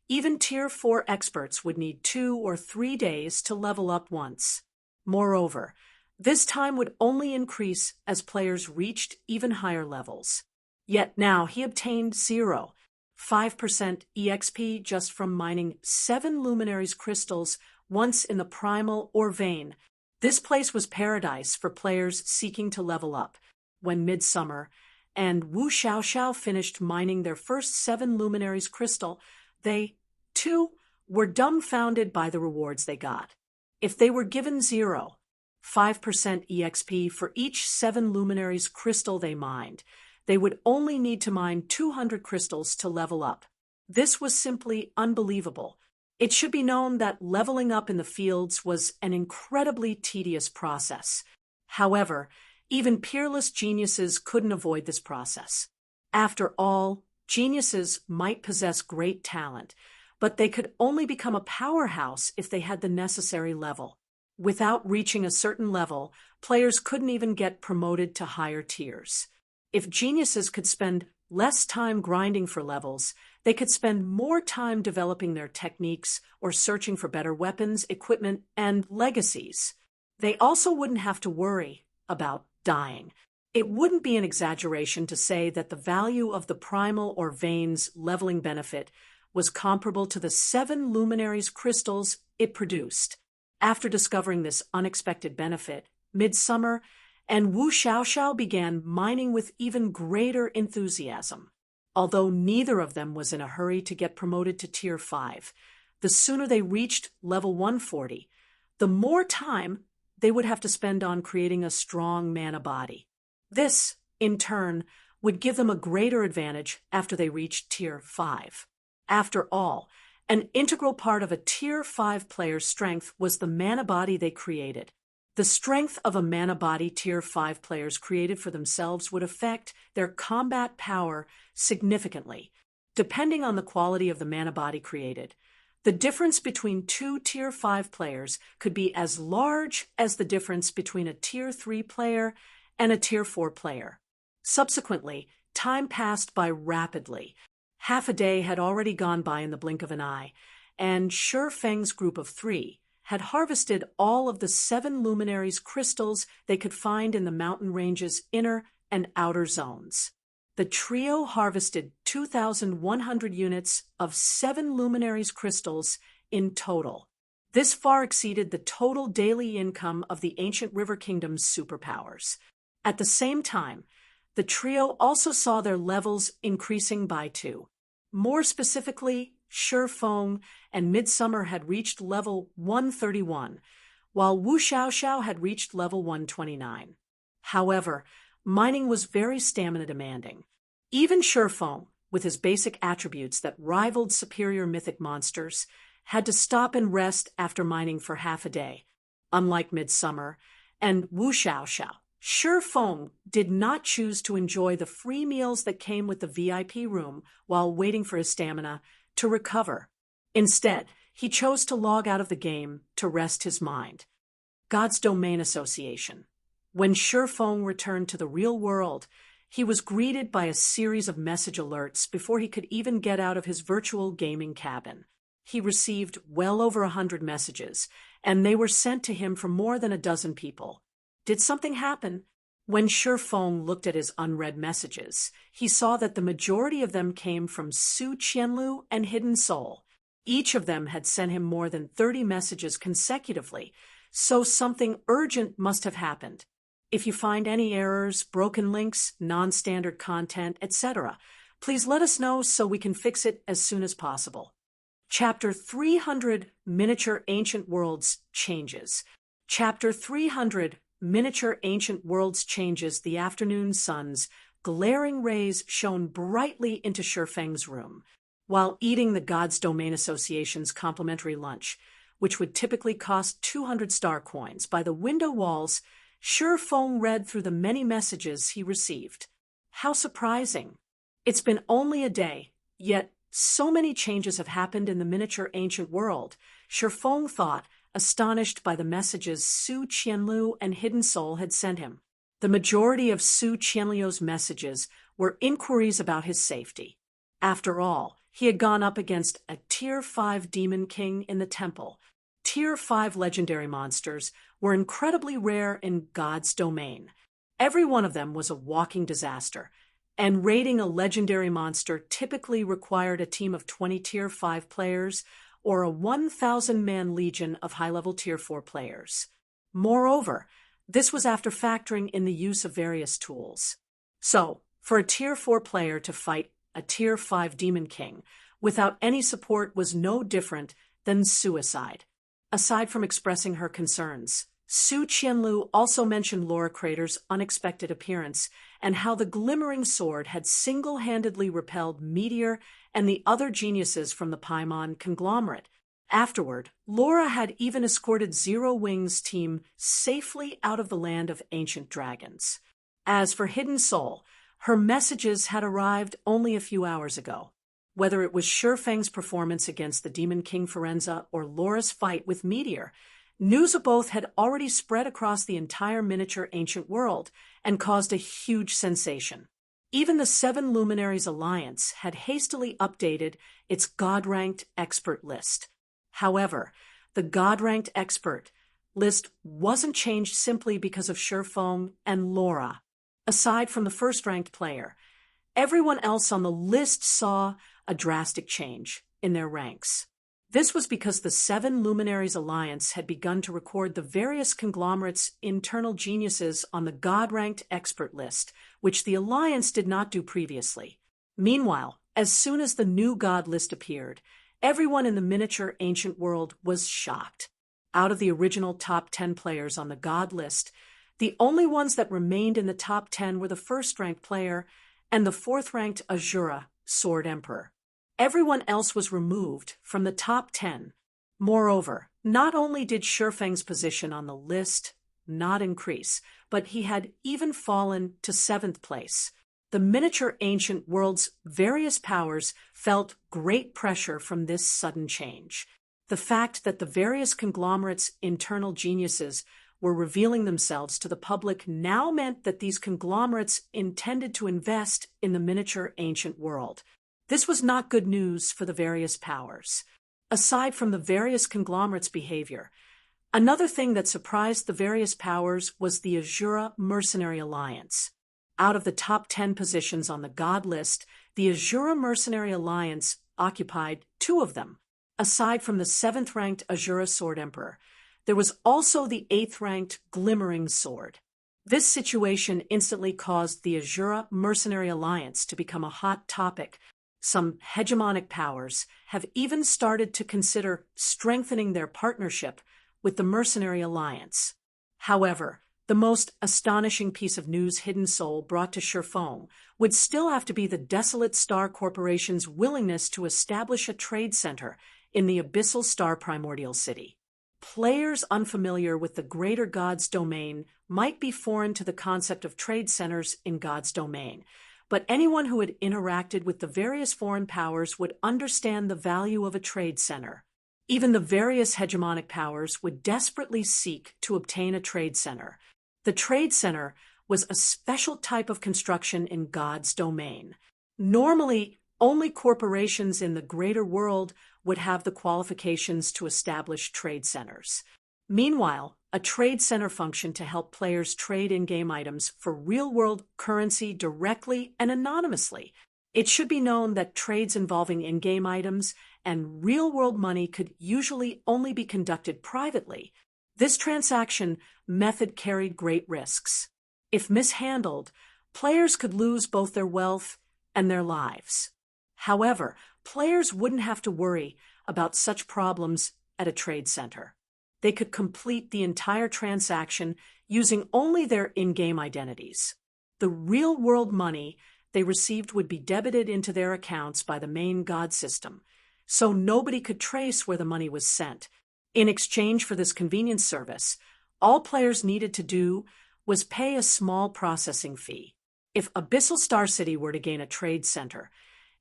even Tier 4 experts would need 2 or 3 days to level up once. Moreover, this time would only increase as players reached even higher levels. Yet now he obtained 0.5% EXP just from mining 7 luminaries crystals once in the primal or vein. This place was paradise for players seeking to level up. When Midsummer and Wu Xiaoxiao finished mining their first 7 luminaries crystal, they, too, were dumbfounded by the rewards they got. If they were given 0.5% EXP for each 7 luminaries crystal they mined, they would only need to mine 200 crystals to level up. This was simply unbelievable. It should be known that leveling up in the fields was an incredibly tedious process. However, even peerless geniuses couldn't avoid this process. After all, geniuses might possess great talent, but they could only become a powerhouse if they had the necessary level. Without reaching a certain level, players couldn't even get promoted to higher tiers. If geniuses could spend less time grinding for levels, they could spend more time developing their techniques or searching for better weapons, equipment, and legacies. They also wouldn't have to worry about dying. It wouldn't be an exaggeration to say that the value of the primal or veins leveling benefit was comparable to the 7 luminaries crystals it produced. After discovering this unexpected benefit, Midsummer and Wu Xiaoxiao began mining with even greater enthusiasm. Although neither of them was in a hurry to get promoted to Tier 5, the sooner they reached level 140, the more time they would have to spend on creating a strong mana body. This, in turn, would give them a greater advantage after they reached Tier 5. After all, an integral part of a Tier 5 player's strength was the mana body they created. The strength of a mana body Tier 5 players created for themselves would affect their combat power significantly, depending on the quality of the mana body created. The difference between 2 Tier 5 players could be as large as the difference between a Tier 3 player and a Tier 4 player. Subsequently, time passed by rapidly. Half a day had already gone by in the blink of an eye, and Shifeng's group of 3 had harvested all of the 7 luminaries crystals they could find in the mountain range's inner and outer zones. The trio harvested 2,100 units of 7 luminaries crystals in total. This far exceeded the total daily income of the ancient River Kingdom's superpowers. At the same time, the trio also saw their levels increasing by 2. More specifically, Shifeng and Midsummer had reached level 131, while Wu Xiaoxiao had reached level 129. However, mining was very stamina demanding. Even Shifeng, with his basic attributes that rivaled superior mythic monsters, had to stop and rest after mining for half a day. Unlike Midsummer and Wu Xiaoxiao, Shifeng did not choose to enjoy the free meals that came with the VIP room while waiting for his stamina to recover. Instead, he chose to log out of the game to rest his mind. God's Domain Association. When Shifeng returned to the real world, he was greeted by a series of message alerts before he could even get out of his virtual gaming cabin. He received well over 100 messages, and they were sent to him from more than a dozen people. Did something happen? When Shifeng looked at his unread messages, he saw that the majority of them came from Su Qianlu and Hidden Soul. Each of them had sent him more than 30 messages consecutively, so something urgent must have happened. If you find any errors, broken links, non-standard content, etc., please let us know so we can fix it as soon as possible. Chapter 300 Miniature Ancient Worlds Changes. Chapter 300 Miniature Ancient Worlds Changes. The afternoon sun's glaring rays shone brightly into Shifeng's room. While eating the God's Domain Association's complimentary lunch, which would typically cost 200 star coins, by the window walls, Shifeng read through the many messages he received. How surprising! It's been only a day, yet so many changes have happened in the miniature ancient world, Shifeng thought, astonished by the messages Su Qianlu and Hidden Soul had sent him. The majority of Su Qianliu's messages were inquiries about his safety. After all, he had gone up against a Tier 5 Demon King in the temple. Tier 5 legendary monsters were incredibly rare in God's domain. Every one of them was a walking disaster, and raiding a legendary monster typically required a team of 20 Tier 5 players or a 1,000-man legion of high-level Tier 4 players. Moreover, this was after factoring in the use of various tools. So, for a Tier 4 player to fight a Tier 5 Demon King without any support was no different than suicide. Aside from expressing her concerns, Su Qianlu also mentioned Laura Crater's unexpected appearance and how the glimmering sword had single-handedly repelled Meteor and the other geniuses from the Paimon conglomerate. Afterward, Laura had even escorted Zero Wing's team safely out of the land of ancient dragons. As for Hidden Soul, her messages had arrived only a few hours ago. Whether it was Shifeng's performance against the Demon King Forenza or Laura's fight with Meteor, news of both had already spread across the entire miniature ancient world and caused a huge sensation. Even the Seven Luminaries Alliance had hastily updated its God-ranked expert list. However, the God-ranked expert list wasn't changed simply because of Shifeng and Laura. Aside from the first-ranked player, everyone else on the list saw a drastic change in their ranks. This was because the Seven Luminaries Alliance had begun to record the various conglomerates' internal geniuses on the God-ranked expert list, which the Alliance did not do previously. Meanwhile, as soon as the new God list appeared, everyone in the miniature ancient world was shocked. Out of the original top 10 players on the God list, the only ones that remained in the top 10 were the first-ranked player and the fourth-ranked Azura Sword Emperor. Everyone else was removed from the top 10. Moreover, not only did Shifeng's position on the list not increase, but he had even fallen to 7th place. The miniature ancient world's various powers felt great pressure from this sudden change. The fact that the various conglomerates' internal geniuses were revealing themselves to the public now meant that these conglomerates intended to invest in the miniature ancient world. This was not good news for the various powers. Aside from the various conglomerates' behavior, another thing that surprised the various powers was the Azura Mercenary Alliance. Out of the top 10 positions on the God list, the Azura Mercenary Alliance occupied 2 of them. Aside from the 7th-ranked Azura Sword Emperor, there was also the 8th-ranked Glimmering Sword. This situation instantly caused the Azura Mercenary Alliance to become a hot topic. Some hegemonic powers have even started to consider strengthening their partnership with the Mercenary Alliance. However, the most astonishing piece of news Hidden Soul brought to Shifeng would still have to be the Desolate Star Corporation's willingness to establish a trade center in the Abyssal Star Primordial City. Players unfamiliar with the greater God's domain might be foreign to the concept of trade centers in God's domain, but anyone who had interacted with the various foreign powers would understand the value of a trade center. Even the various hegemonic powers would desperately seek to obtain a trade center. The trade center was a special type of construction in God's domain. Normally, only corporations in the greater world would have the qualifications to establish trade centers. Meanwhile, a trade center functioned to help players trade in-game items for real-world currency directly and anonymously. It should be known that trades involving in-game items and real-world money could usually only be conducted privately. This transaction method carried great risks. If mishandled, players could lose both their wealth and their lives. However, players wouldn't have to worry about such problems at a trade center. They could complete the entire transaction using only their in-game identities. The real-world money they received would be debited into their accounts by the main God system, so nobody could trace where the money was sent. In exchange for this convenience service, all players needed to do was pay a small processing fee. If Abyssal Star City were to gain a trade center,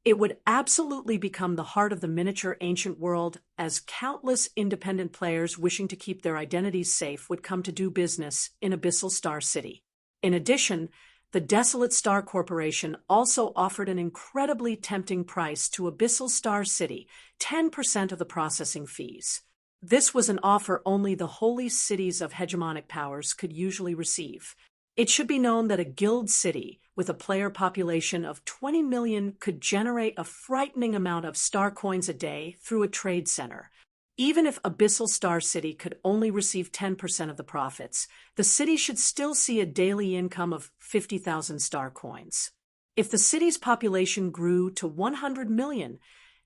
it would absolutely become the heart of the miniature ancient world, as countless independent players wishing to keep their identities safe would come to do business in Abyssal Star City. In addition, the Desolate Star Corporation also offered an incredibly tempting price to Abyssal Star City, 10% of the processing fees. This was an offer only the holy cities of hegemonic powers could usually receive. It should be known that a guild city with a player population of 20 million could generate a frightening amount of star coins a day through a trade center. Even if Abyssal Star City could only receive 10% of the profits, the city should still see a daily income of 50,000 star coins. If the city's population grew to 100 million,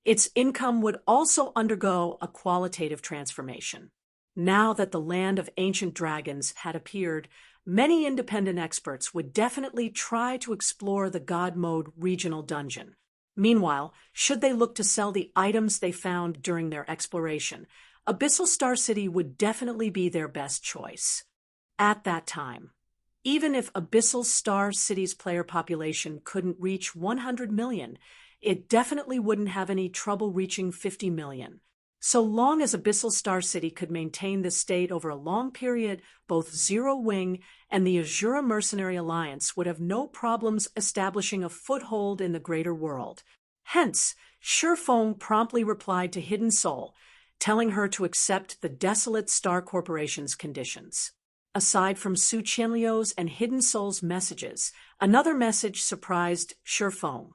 its income would also undergo a qualitative transformation. Now that the land of ancient dragons had appeared, many independent experts would definitely try to explore the God Mode regional dungeon. Meanwhile, should they look to sell the items they found during their exploration, Abyssal Star City would definitely be their best choice. At that time, even if Abyssal Star City's player population couldn't reach 100 million, it definitely wouldn't have any trouble reaching 50 million. So long as Abyssal Star City could maintain this state over a long period, both Zero Wing and the Azura Mercenary Alliance would have no problems establishing a foothold in the greater world. Hence, Shifeng promptly replied to Hidden Soul, telling her to accept the Desolate Star Corporation's conditions. Aside from Su Qianliu's and Hidden Soul's messages, another message surprised Shifeng.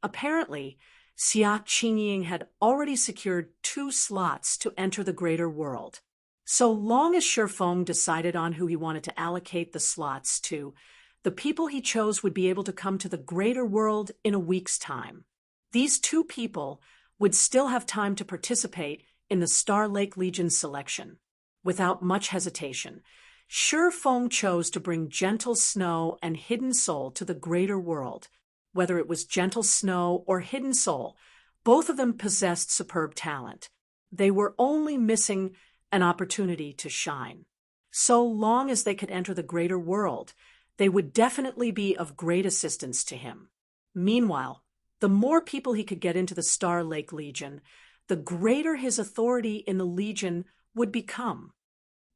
Apparently, Xia Qingying had already secured 2 slots to enter the greater world. So long as Shifeng decided on who he wanted to allocate the slots to, the people he chose would be able to come to the greater world in a week's time. These 2 people would still have time to participate in the Star Lake Legion selection. Without much hesitation, Shifeng chose to bring Gentle Snow and Hidden Soul to the greater world. Whether it was Gentle Snow or Hidden Soul, both of them possessed superb talent. They were only missing an opportunity to shine. So long as they could enter the greater world, they would definitely be of great assistance to him. Meanwhile, the more people he could get into the Star Lake Legion, the greater his authority in the Legion would become.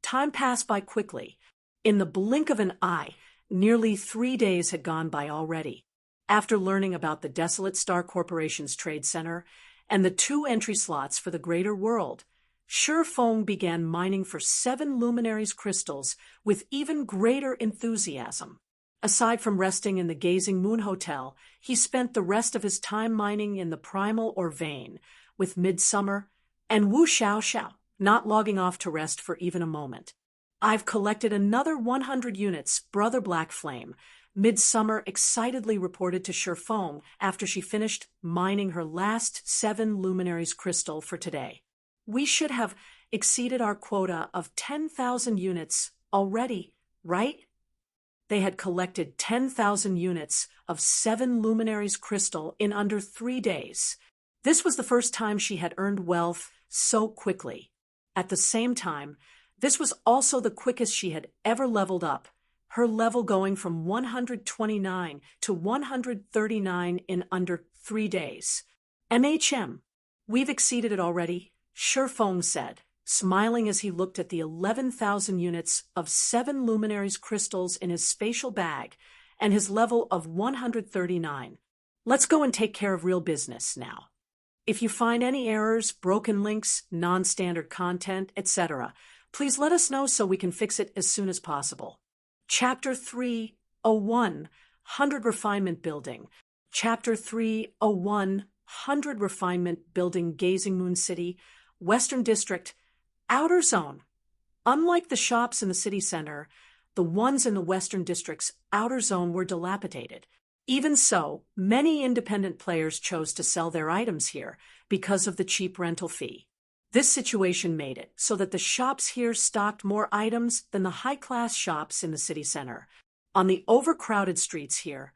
Time passed by quickly. In the blink of an eye, nearly 3 days had gone by already. After learning about the Desolate Star Corporation's trade center and the 2 entry slots for the greater world, Shifeng began mining for 7 luminaries crystals with even greater enthusiasm. Aside from resting in the Gazing Moon Hotel, he spent the rest of his time mining in the Primal or Vein, with Midsummer and Wu Xiao not logging off to rest for even a moment. I've collected another 100 units, Brother Black Flame, Midsummer excitedly reported to Shifeng after she finished mining her last 7 luminaries crystal for today. We should have exceeded our quota of 10,000 units already, right? They had collected 10,000 units of 7 luminaries crystal in under 3 days. This was the first time she had earned wealth so quickly. At the same time, this was also the quickest she had ever leveled up, her level going from 129 to 139 in under 3 days. We've exceeded it already, Shifeng said, smiling as he looked at the 11,000 units of 7 luminaries crystals in his spatial bag and his level of 139. Let's go and take care of real business now. If you find any errors, broken links, non-standard content, etc., please let us know so we can fix it as soon as possible. Chapter 301, 100 Refinement Building. Chapter 301, 100 Refinement Building, Gazing Moon City, Western District, Outer Zone. Unlike the shops in the city center, the ones in the Western District's Outer Zone were dilapidated. Even so, many independent players chose to sell their items here because of the cheap rental fee. This situation made it so that the shops here stocked more items than the high-class shops in the city center. On the overcrowded streets here,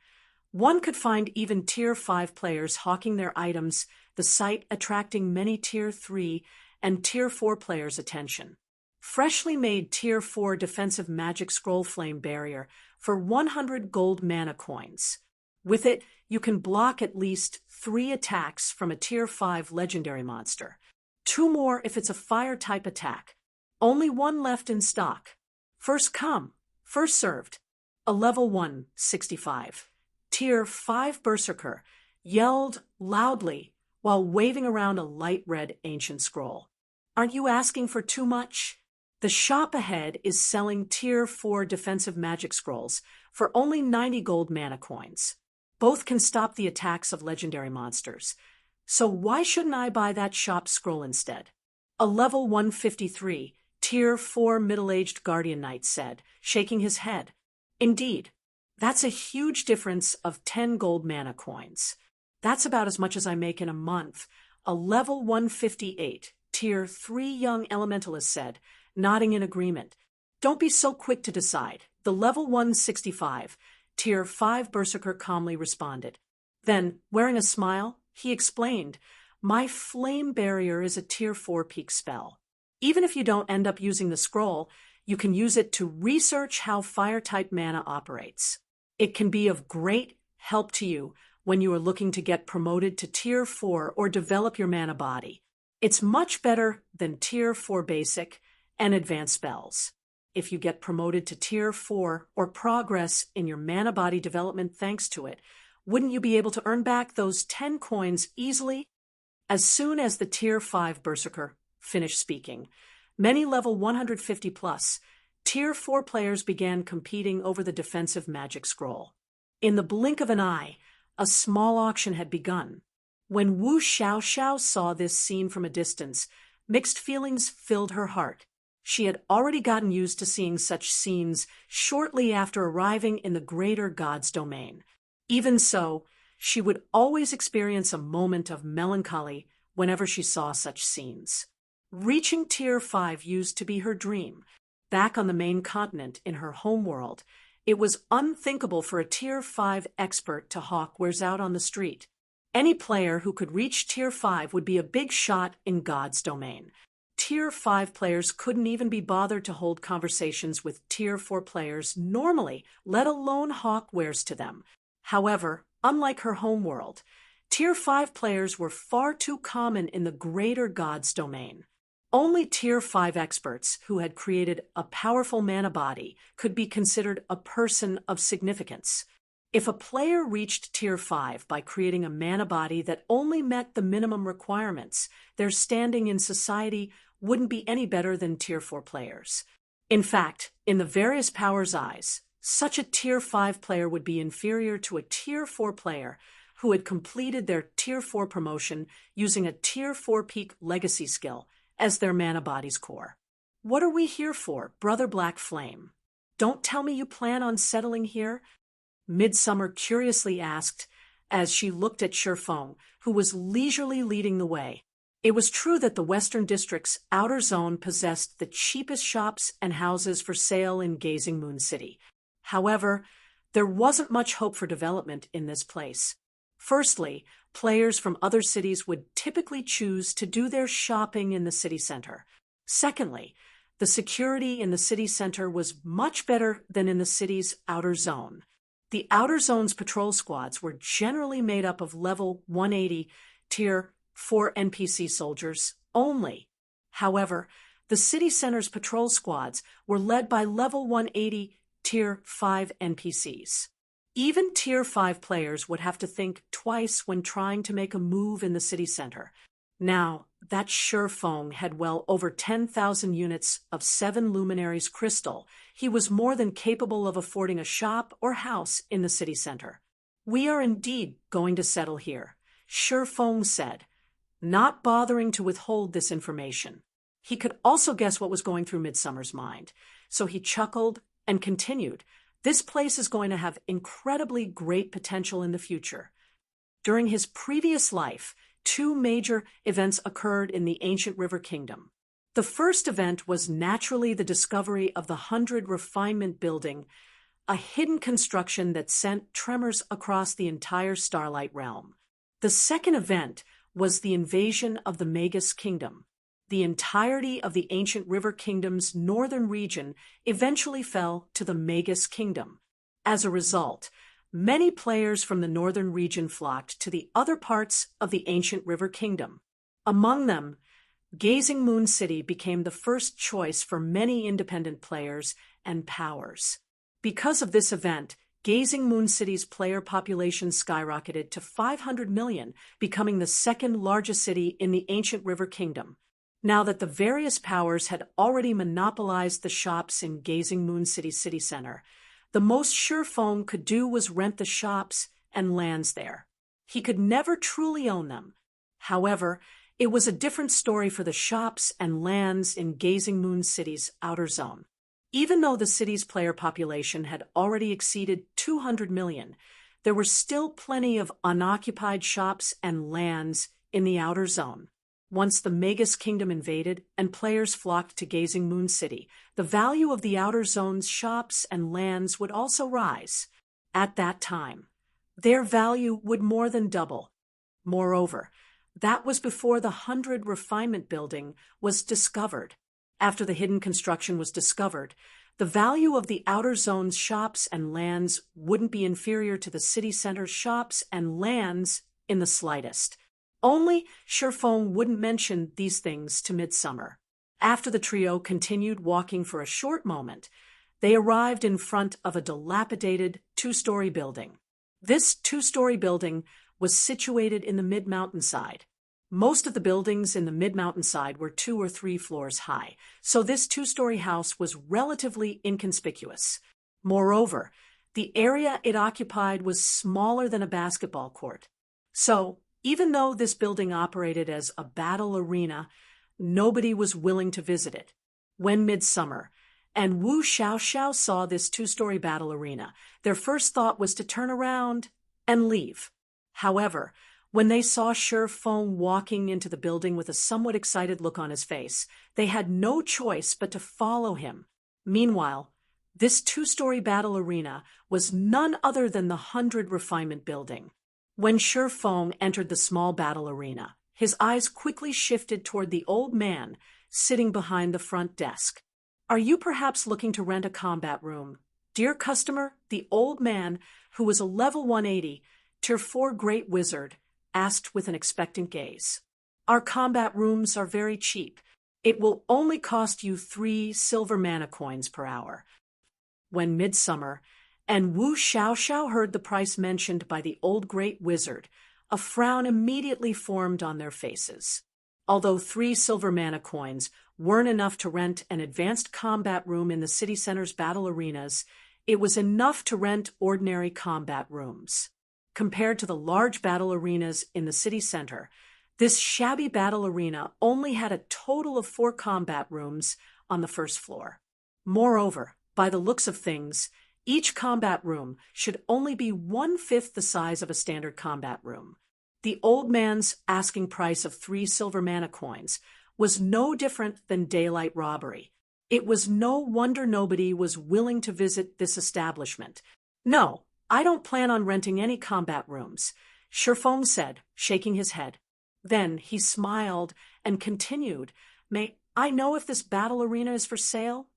one could find even Tier 5 players hawking their items, the site attracting many Tier 3 and Tier 4 players' attention. Freshly made Tier 4 defensive magic scroll flame barrier for 100 gold mana coins. With it, you can block at least 3 attacks from a Tier 5 legendary monster. 2 more if it's a fire-type attack. Only 1 left in stock. First come, first served. A level 165, Tier 5 Berserker yelled loudly while waving around a light red ancient scroll. Aren't you asking for too much? The shop ahead is selling Tier 4 defensive magic scrolls for only 90 gold mana coins. Both can stop the attacks of legendary monsters. So why shouldn't I buy that shop scroll instead? A level 153, Tier 4 middle-aged Guardian Knight said, shaking his head. Indeed, that's a huge difference of 10 gold mana coins. That's about as much as I make in a month. A level 158, Tier 3 young Elementalist said, nodding in agreement. Don't be so quick to decide. The level 165, Tier 5 Berserker calmly responded. Then, wearing a smile, he explained, my Flame Barrier is a Tier 4 peak spell. Even if you don't end up using the scroll, you can use it to research how fire-type mana operates. It can be of great help to you when you are looking to get promoted to Tier 4 or develop your mana body. It's much better than Tier 4 basic and advanced spells. If you get promoted to Tier 4 or progress in your mana body development thanks to it, wouldn't you be able to earn back those 10 coins easily? As soon as the Tier 5 Berserker finished speaking, many level 150 plus, Tier 4 players began competing over the defensive magic scroll. In the blink of an eye, a small auction had begun. When Wu Xiaoxiao saw this scene from a distance, mixed feelings filled her heart. She had already gotten used to seeing such scenes shortly after arriving in the greater God's domain. Even so, she would always experience a moment of melancholy whenever she saw such scenes. Reaching Tier 5 used to be her dream. Back on the main continent in her homeworld, it was unthinkable for a Tier 5 expert to hawk wares out on the street. Any player who could reach Tier 5 would be a big shot in God's domain. Tier 5 players couldn't even be bothered to hold conversations with Tier 4 players normally, let alone hawk wares to them. However, unlike her homeworld, Tier 5 players were far too common in the greater God's domain. Only Tier 5 experts who had created a powerful mana body could be considered a person of significance. If a player reached Tier 5 by creating a mana body that only met the minimum requirements, their standing in society wouldn't be any better than Tier 4 players. In fact, in the various powers' eyes, such a Tier 5 player would be inferior to a Tier 4 player who had completed their Tier 4 promotion using a Tier 4 peak legacy skill as their mana body's core. What are we here for, Brother Black Flame? Don't tell me you plan on settling here? Midsummer curiously asked as she looked at Shifeng, who was leisurely leading the way. It was true that the Western District's outer zone possessed the cheapest shops and houses for sale in Gazing Moon City. However, there wasn't much hope for development in this place. Firstly, players from other cities would typically choose to do their shopping in the city center. Secondly, the security in the city center was much better than in the city's outer zone. The outer zone's patrol squads were generally made up of level 180 Tier 4 NPC soldiers only. However, the city center's patrol squads were led by level 180 Tier 5 NPCs. Even Tier 5 players would have to think twice when trying to make a move in the city center. Now, that Shifeng had well over 10,000 units of 7 Luminaries crystal. He was more than capable of affording a shop or house in the city center. We are indeed going to settle here, Shifeng said, not bothering to withhold this information. He could also guess what was going through Midsummer's mind, so he chuckled and continued, this place is going to have incredibly great potential in the future. During his previous life, 2 major events occurred in the ancient River Kingdom. The first event was naturally the discovery of the 100 Refinement Building, a hidden construction that sent tremors across the entire Starlight Realm. The second event was the invasion of the Magus Kingdom. The entirety of the ancient River Kingdom's northern region eventually fell to the Magus Kingdom. As a result, many players from the northern region flocked to the other parts of the ancient River Kingdom. Among them, Gazing Moon City became the first choice for many independent players and powers. Because of this event, Gazing Moon City's player population skyrocketed to 500 million, becoming the second largest city in the ancient River Kingdom. Now that the various powers had already monopolized the shops in Gazing Moon City's city center, the most sure Feng could do was rent the shops and lands there. He could never truly own them. However, it was a different story for the shops and lands in Gazing Moon City's outer zone. Even though the city's player population had already exceeded 200 million, there were still plenty of unoccupied shops and lands in the outer zone. Once the Magus Kingdom invaded and players flocked to Gazing Moon City, the value of the outer zone's shops and lands would also rise. At that time, their value would more than double. Moreover, that was before the 100 Refinement Building was discovered. After the hidden construction was discovered, the value of the outer zone's shops and lands wouldn't be inferior to the city center's shops and lands in the slightest. Only Shifeng wouldn't mention these things to Midsummer. After the trio continued walking for a short moment, they arrived in front of a dilapidated two-story building. This two-story building was situated in the mid-mountainside. Most of the buildings in the mid-mountainside were 2 or 3 floors high, so this two-story house was relatively inconspicuous. Moreover, the area it occupied was smaller than a basketball court. So, even though this building operated as a battle arena, nobody was willing to visit it. When Midsummer and Wu Xiaoxiao saw this two-story battle arena, their first thought was to turn around and leave. However, when they saw Shifeng walking into the building with a somewhat excited look on his face, they had no choice but to follow him. Meanwhile, this two-story battle arena was none other than the 100 Refinement Building. When Shifeng entered the small battle arena, his eyes quickly shifted toward the old man sitting behind the front desk. "Are you perhaps looking to rent a combat room? Dear customer," the old man, who was a level 180, Tier 4 Great Wizard, asked with an expectant gaze. "Our combat rooms are very cheap. It will only cost you 3 silver mana coins per hour." When Midsummer and Wu Xiaoxiao heard the price mentioned by the old Great Wizard, a frown immediately formed on their faces. Although 3 silver mana coins weren't enough to rent an advanced combat room in the city center's battle arenas, it was enough to rent ordinary combat rooms. Compared to the large battle arenas in the city center, this shabby battle arena only had a total of 4 combat rooms on the first floor. Moreover, by the looks of things, each combat room should only be 1/5 the size of a standard combat room. The old man's asking price of 3 silver mana coins was no different than daylight robbery. It was no wonder nobody was willing to visit this establishment. "No, I don't plan on renting any combat rooms," Shifeng said, shaking his head. Then he smiled and continued, "May I know if this battle arena is for sale?"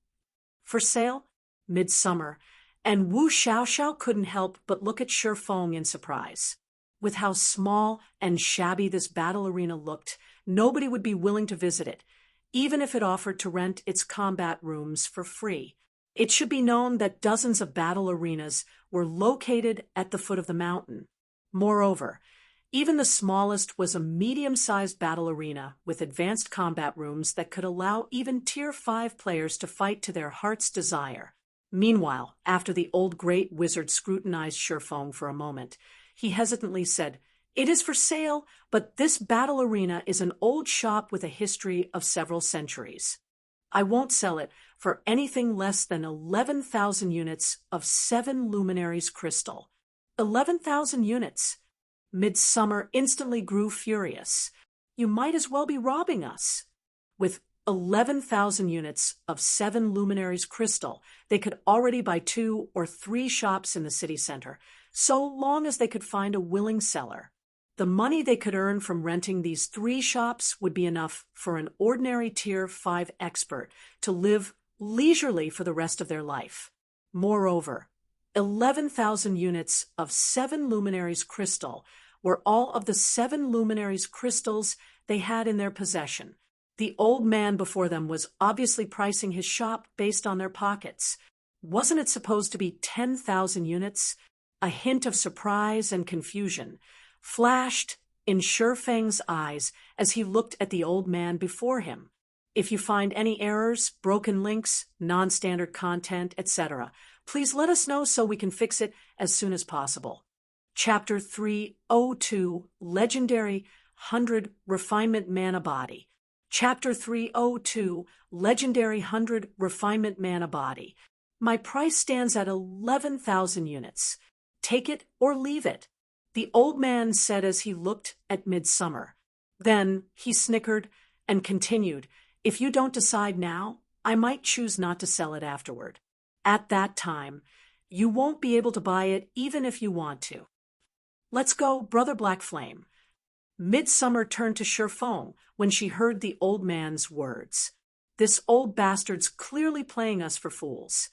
"For sale?" Midsummer and Wu Xiaoxiao couldn't help but look at Shifeng in surprise. With how small and shabby this battle arena looked, nobody would be willing to visit it, even if it offered to rent its combat rooms for free. It should be known that dozens of battle arenas were located at the foot of the mountain. Moreover, even the smallest was a medium-sized battle arena with advanced combat rooms that could allow even Tier 5 players to fight to their heart's desire. Meanwhile, after the old Great Wizard scrutinized Shifeng for a moment, he hesitantly said, "It is for sale, but this battle arena is an old shop with a history of several centuries. I won't sell it for anything less than 11,000 units of 7 luminaries crystal." 11,000 units! Midsummer instantly grew furious. "You might as well be robbing us." With 11,000 units of 7 luminaries crystal, they could already buy 2 or 3 shops in the city center, so long as they could find a willing seller. The money they could earn from renting these 3 shops would be enough for an ordinary Tier 5 expert to live leisurely for the rest of their life. Moreover, 11,000 units of 7 luminaries crystal were all of the 7 luminaries crystals they had in their possession. The old man before them was obviously pricing his shop based on their pockets. Wasn't it supposed to be 10,000 units? A hint of surprise and confusion flashed in Shifeng's eyes as he looked at the old man before him. If you find any errors, broken links, non-standard content, etc., please let us know so we can fix it as soon as possible. Chapter 302, Legendary 100 Refinement Mana Body. Chapter 302, Legendary 100 Refinement Mana Body. My price stands at 11,000 units. Take it or leave it, the old man said as he looked at Midsummer. Then he snickered and continued, if you don't decide now, I might choose not to sell it afterward. At that time, you won't be able to buy it even if you want to. Let's go, Brother Black Flame. Midsummer turned to Shifeng when she heard the old man's words. This old bastard's clearly playing us for fools.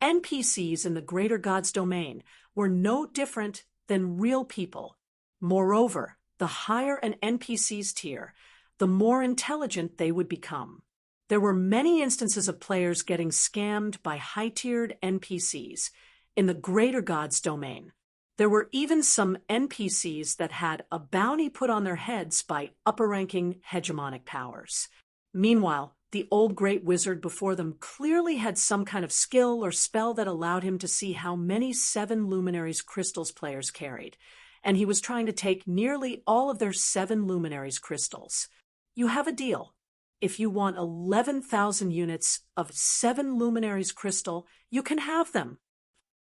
NPCs in the greater God's domain were no different than real people. Moreover, the higher an NPC's tier, the more intelligent they would become. There were many instances of players getting scammed by high-tiered NPCs in the greater God's domain. There were even some NPCs that had a bounty put on their heads by upper-ranking hegemonic powers. Meanwhile, the old great wizard before them clearly had some kind of skill or spell that allowed him to see how many 7 Luminaries crystals players carried, and he was trying to take nearly all of their 7 Luminaries crystals. You have a deal. If you want 11,000 units of 7 Luminaries crystal, you can have them.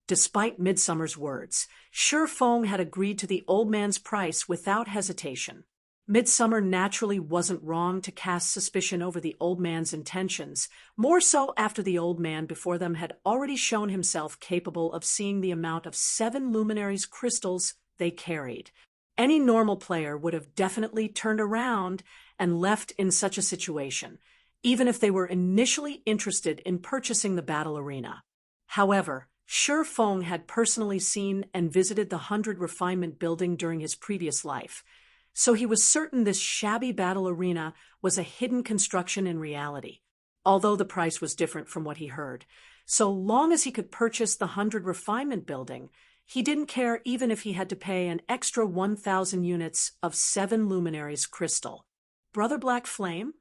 Despite Midsummer's words, Shifeng had agreed to the old man's price without hesitation. Midsummer naturally wasn't wrong to cast suspicion over the old man's intentions, more so after the old man before them had already shown himself capable of seeing the amount of 7 Luminaries crystals they carried. Any normal player would have definitely turned around and left in such a situation, even if they were initially interested in purchasing the battle arena. However, Shifeng had personally seen and visited the 100 Refinement building during his previous life, so he was certain this shabby battle arena was a hidden construction in reality, although the price was different from what he heard. So long as he could purchase the 100 Refinement building, he didn't care even if he had to pay an extra 1,000 units of 7 Luminaries crystal. Brother Black Flame?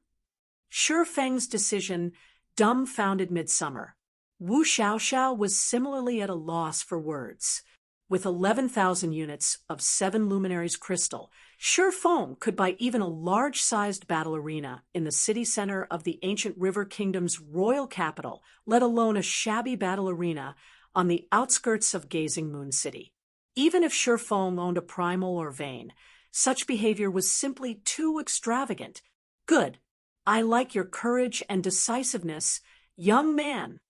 Shifeng's decision dumbfounded Midsummer. Wu Xiaoxiao was similarly at a loss for words. With 11,000 units of 7 Luminaries crystal, Shifeng could buy even a large-sized battle arena in the city center of the ancient River Kingdom's royal capital, let alone a shabby battle arena on the outskirts of Gazing Moon City. Even if Shifeng owned a primal or vein, such behavior was simply too extravagant. Good. I like your courage and decisiveness, young man.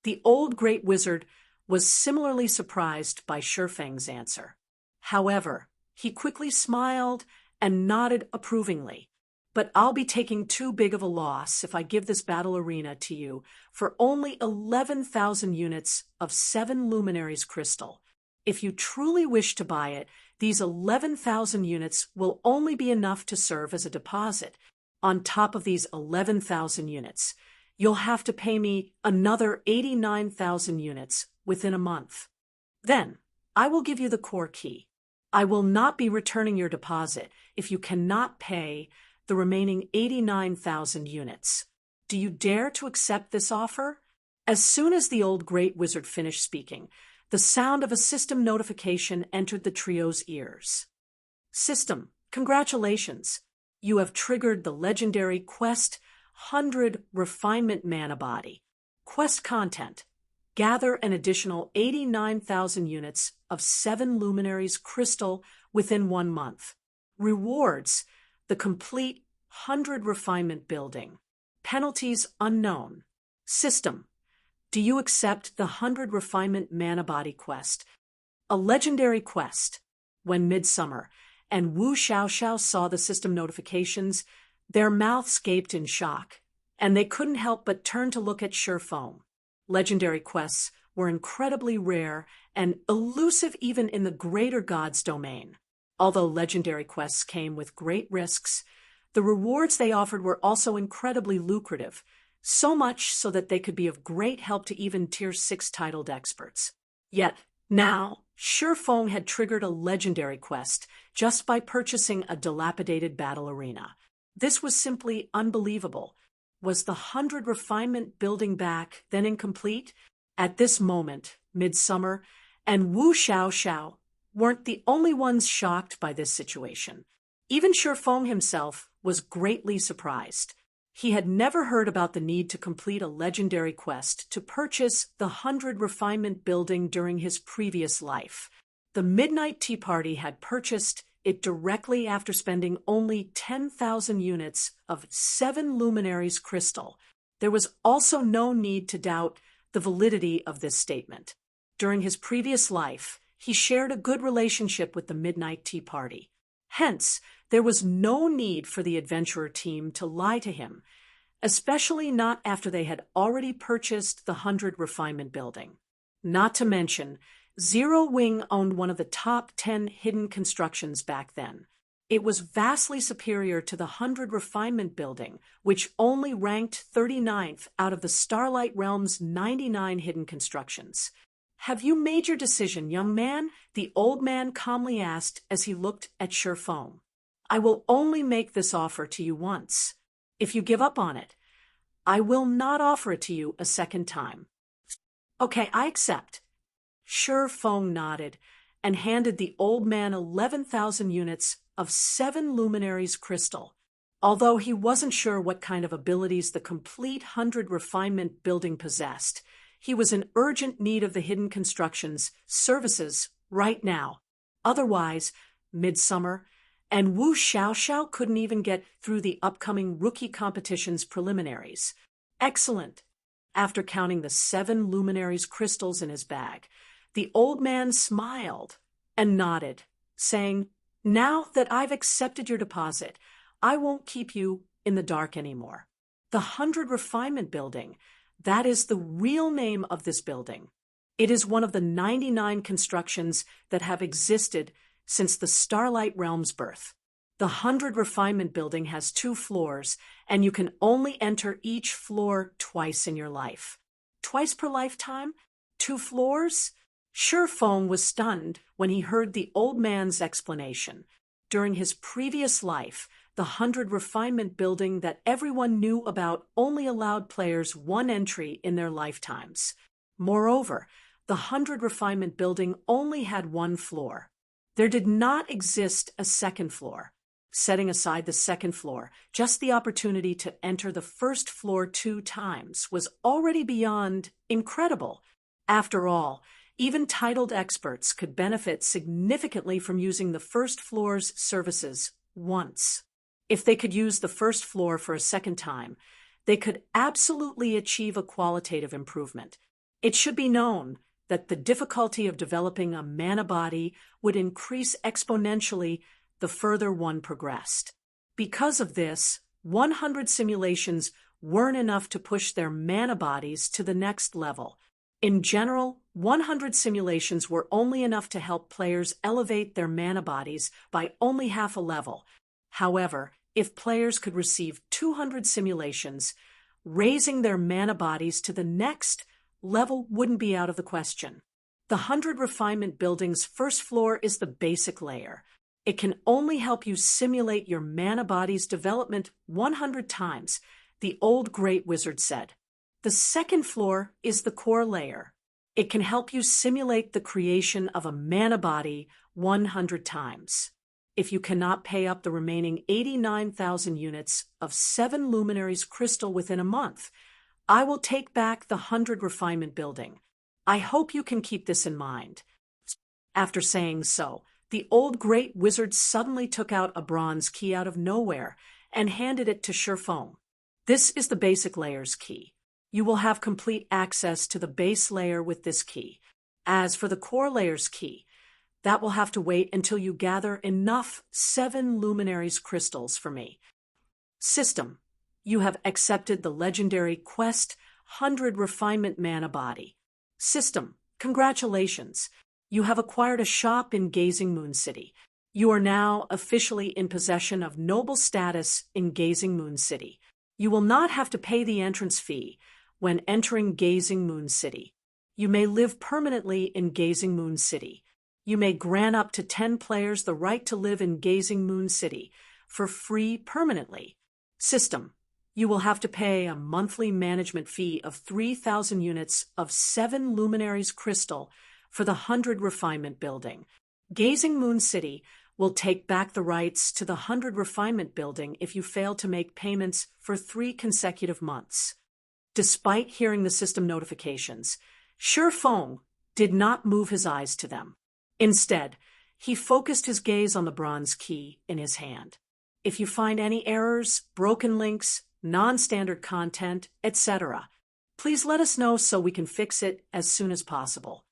The old great wizard was similarly surprised by Shifeng's answer. However, he quickly smiled and nodded approvingly. But I'll be taking too big of a loss if I give this battle arena to you for only 11,000 units of 7 Luminaries crystal. If you truly wish to buy it, these 11,000 units will only be enough to serve as a deposit. On top of these 11,000 units, you'll have to pay me another 89,000 units within a month. Then, I will give you the core key. I will not be returning your deposit if you cannot pay the remaining 89,000 units. Do you dare to accept this offer? As soon as the old great wizard finished speaking, the sound of a system notification entered the trio's ears. System, congratulations. You have triggered the legendary Quest 100 Refinement Mana Body. Quest content. Gather an additional 89,000 units of 7 Luminaries crystal within 1 month. Rewards. The complete 100 Refinement building. Penalties unknown. System. Do you accept the 100 Refinement Mana Body quest? A legendary quest. When Midsummer and Wu Xiaoxiao saw the system notifications, their mouths gaped in shock, and they couldn't help but turn to look at Shifeng. Legendary quests were incredibly rare and elusive even in the greater God's domain. Although legendary quests came with great risks, the rewards they offered were also incredibly lucrative, so much so that they could be of great help to even Tier 6 titled experts. Yet, now, Feng had triggered a legendary quest just by purchasing a dilapidated battle arena. This was simply unbelievable. Was the 100 refinement building back, then incomplete? At this moment, Midsummer and Wu Xiaoxiao weren't the only ones shocked by this situation. Even Feng himself was greatly surprised. He had never heard about the need to complete a legendary quest to purchase the 100 refinement building during his previous life. The Midnight Tea Party had purchased it directly after spending only 10,000 units of 7 luminaries crystal. There was also no need to doubt the validity of this statement. During his previous life, he shared a good relationship with the Midnight Tea Party. Hence, there was no need for the adventurer team to lie to him, especially not after they had already purchased the 100 refinement building. Not to mention, Zero Wing owned one of the top 10 hidden constructions back then. It was vastly superior to the 100 refinement building, which only ranked 39th out of the Starlight Realm's 99 hidden constructions. "Have you made your decision, young man?" the old man calmly asked as he looked at Feng. "I will only make this offer to you once. If you give up on it, I will not offer it to you a second time." "Okay, I accept." Feng nodded and handed the old man 11,000 units of 7 luminaries crystal. Although he wasn't sure what kind of abilities the complete 100 refinement building possessed, he was in urgent need of the hidden constructions services right now. Otherwise, Midsummer and Wu Xiaoxiao couldn't even get through the upcoming rookie competition's preliminaries. Excellent. After counting the 7 luminaries crystals in his bag, the old man smiled and nodded, saying, "Now that I've accepted your deposit, I won't keep you in the dark anymore. The 100 refinement building, that is the real name of this building. It is one of the 99 constructions that have existed since the Starlight Realm's birth. The 100 refinement building has 2 floors, and you can only enter each floor twice in your life." "Twice per lifetime? 2 floors?" Feng was stunned when he heard the old man's explanation. During his previous life, the 100 refinement building that everyone knew about only allowed players 1 entry in their lifetimes. Moreover, the 100 refinement building only had 1 floor. There did not exist a second floor. Setting aside the second floor, just the opportunity to enter the first floor 2 times was already beyond incredible. After all, even titled experts could benefit significantly from using the first floor's services once. If they could use the first floor for a second time, they could absolutely achieve a qualitative improvement. It should be known that the difficulty of developing a mana body would increase exponentially the further one progressed. Because of this, 100 simulations weren't enough to push their mana bodies to the next level. In general, 100 simulations were only enough to help players elevate their mana bodies by only half a level. However, if players could receive 200 simulations, raising their mana bodies to the next level wouldn't be out of the question. The 100 refinement building's first floor is the basic layer. It can only help you simulate your mana body's development 100 times, the old great wizard said. The second floor is the core layer. It can help you simulate the creation of a mana body 100 times. If you cannot pay up the remaining 89,000 units of 7 luminaries crystal within a month, I will take back the 100 refinement building. I hope you can keep this in mind." After saying so, the old great wizard suddenly took out a bronze key out of nowhere and handed it to Feng. "This is the basic layer's key. You will have complete access to the base layer with this key. As for the core layer's key, that will have to wait until you gather enough 7 luminaries crystals for me. System, you have accepted the legendary Quest 100 Refinement Mana Body. System, congratulations. You have acquired a shop in Gazing Moon City. You are now officially in possession of noble status in Gazing Moon City. You will not have to pay the entrance fee when entering Gazing Moon City. You may live permanently in Gazing Moon City. You may grant up to 10 players the right to live in Gazing Moon City for free permanently. System. You will have to pay a monthly management fee of 3,000 units of 7 luminaries crystal for the 100 refinement building. Gazing Moon City will take back the rights to the 100 refinement building if you fail to make payments for 3 consecutive months. Despite hearing the system notifications, Shifeng did not move his eyes to them. Instead, he focused his gaze on the bronze key in his hand. If you find any errors, broken links, non-standard content, etc., please let us know so we can fix it as soon as possible.